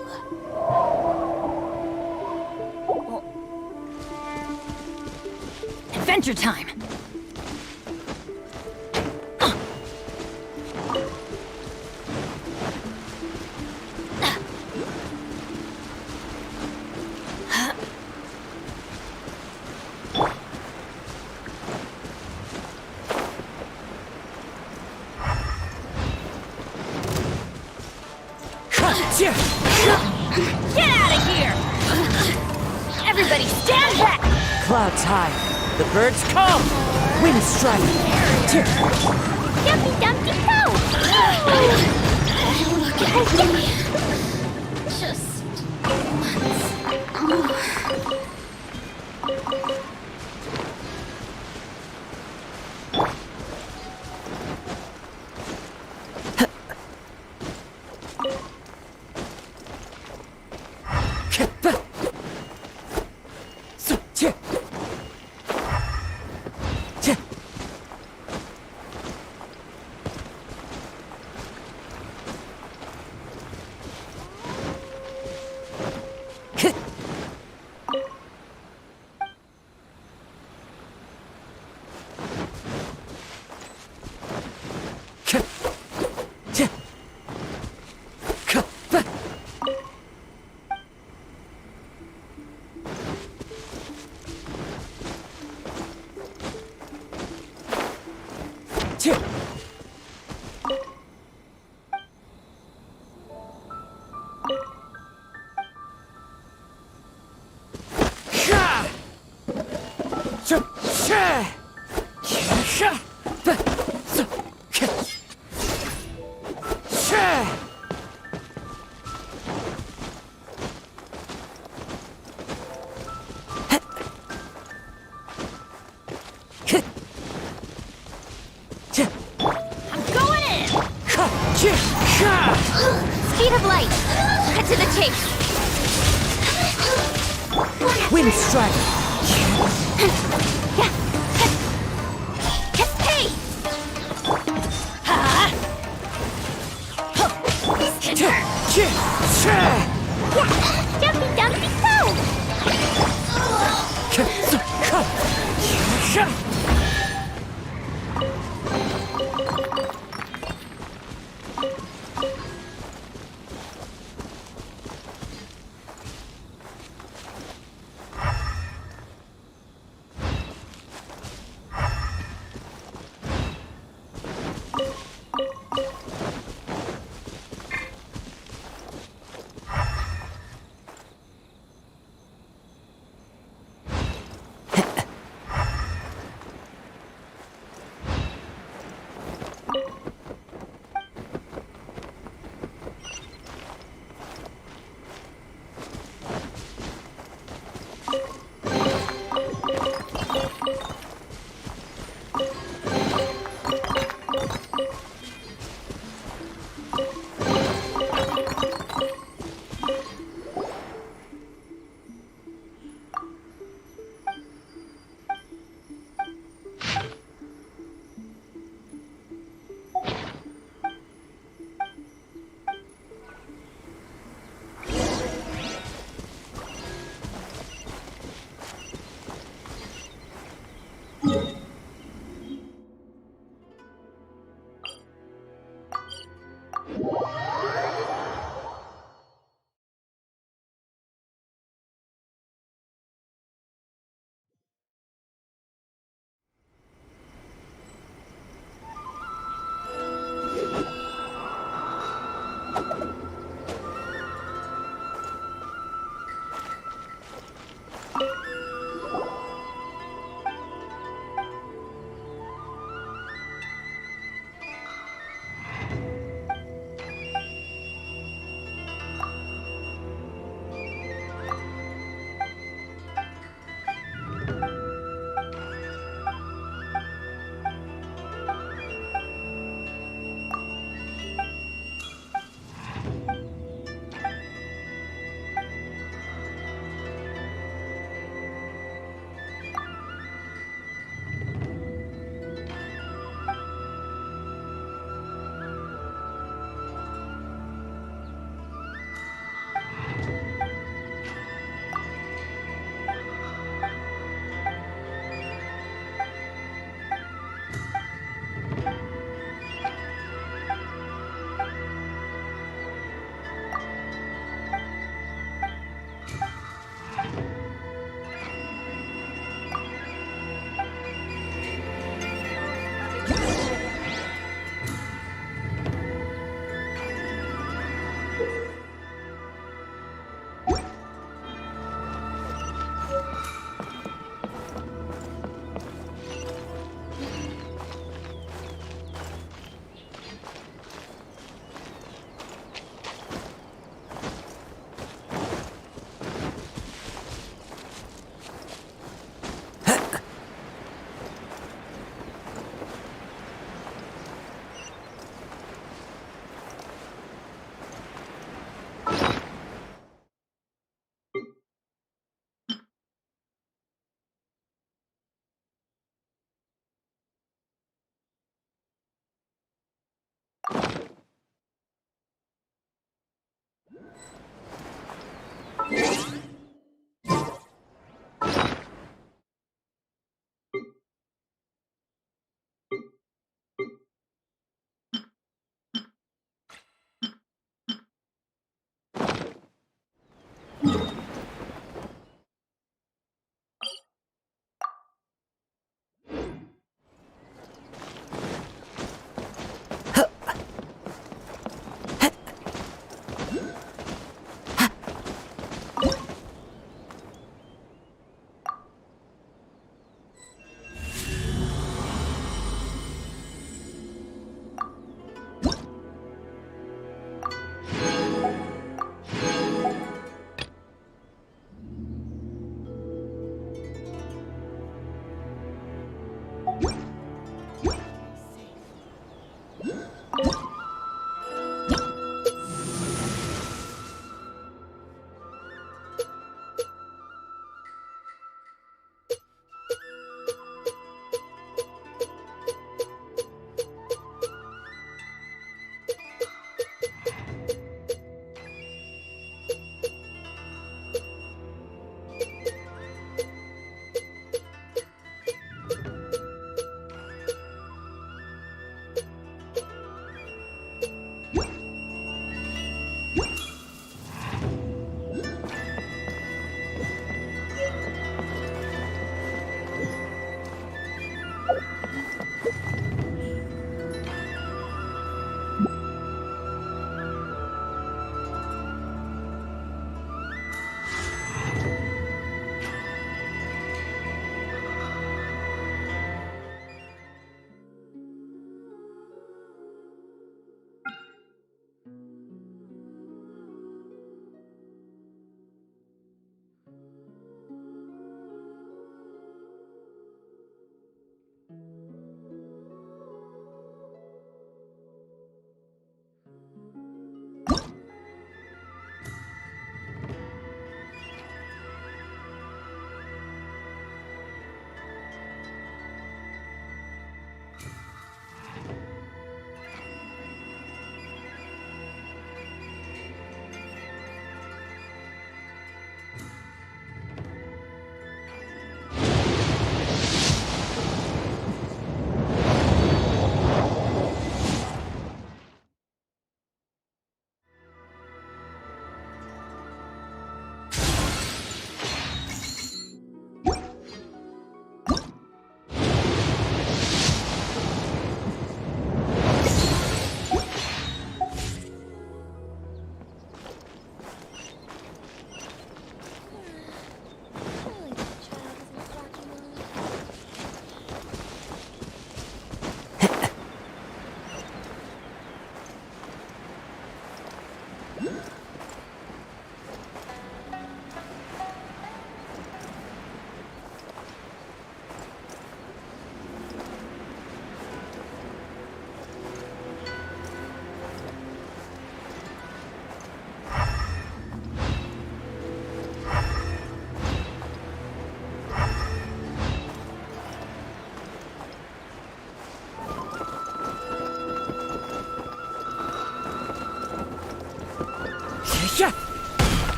Adventure time! Get out of here! Everybody stand back! Clouds high. The birds come! Wind strike! Dumpty Dumpty go! Just speed of light! Cut to the chase! Wind strike! Hey! Dumpty Dumpty go!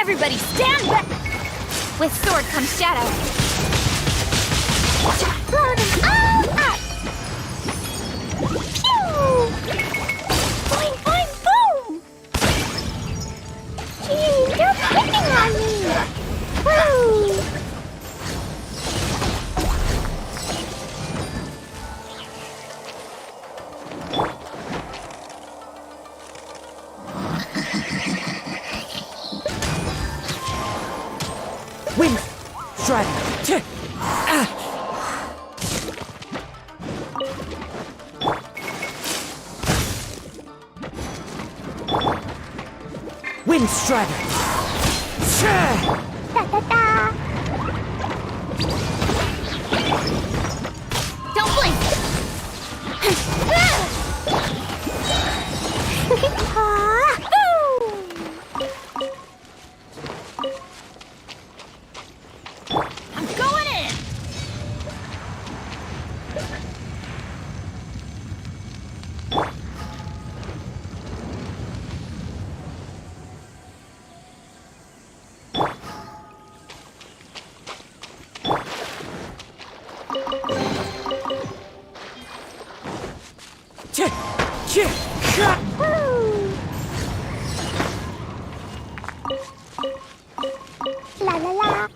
Everybody stand back! With sword comes shadow. Blow them all up! Pew! Boing, boing, boom! Gee, they're picking on me! Woo! Wind Strider. Wind Strider. Da-da-da! Don't blink! I'm going in! La la la.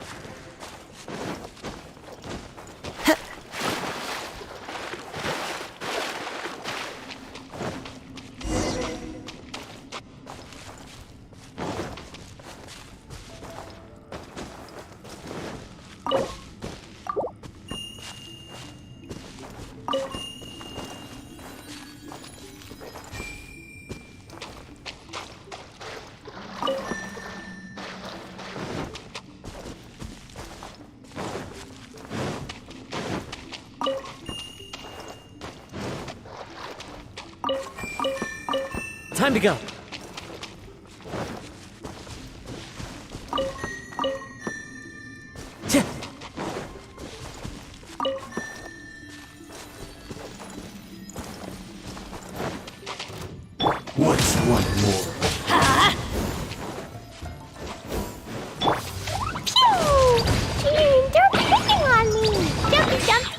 Time to go. What's one more? Pew! Gee, they're picking on me! Jumpy, jumpy!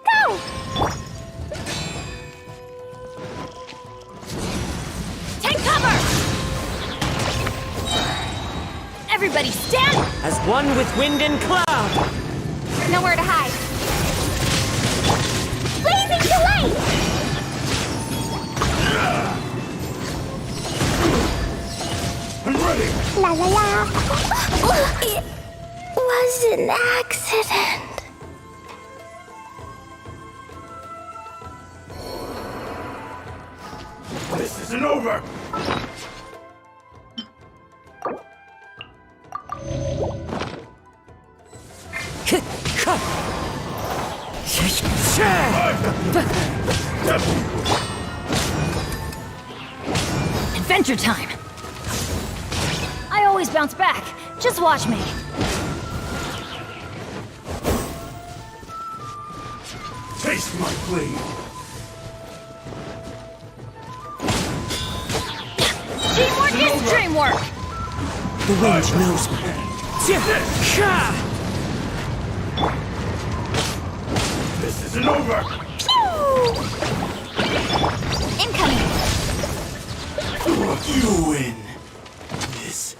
Go! Take cover! Everybody stand! As one with wind and cloud. Nowhere to hide. Blazing delight! I'm ready. La la la. It was an accident. This isn't over. Adventure time! I always bounce back. Just watch me. Taste my blade. Teamwork is dreamwork! The wind knows me. This isn't over. Pew! Incoming! You win. This.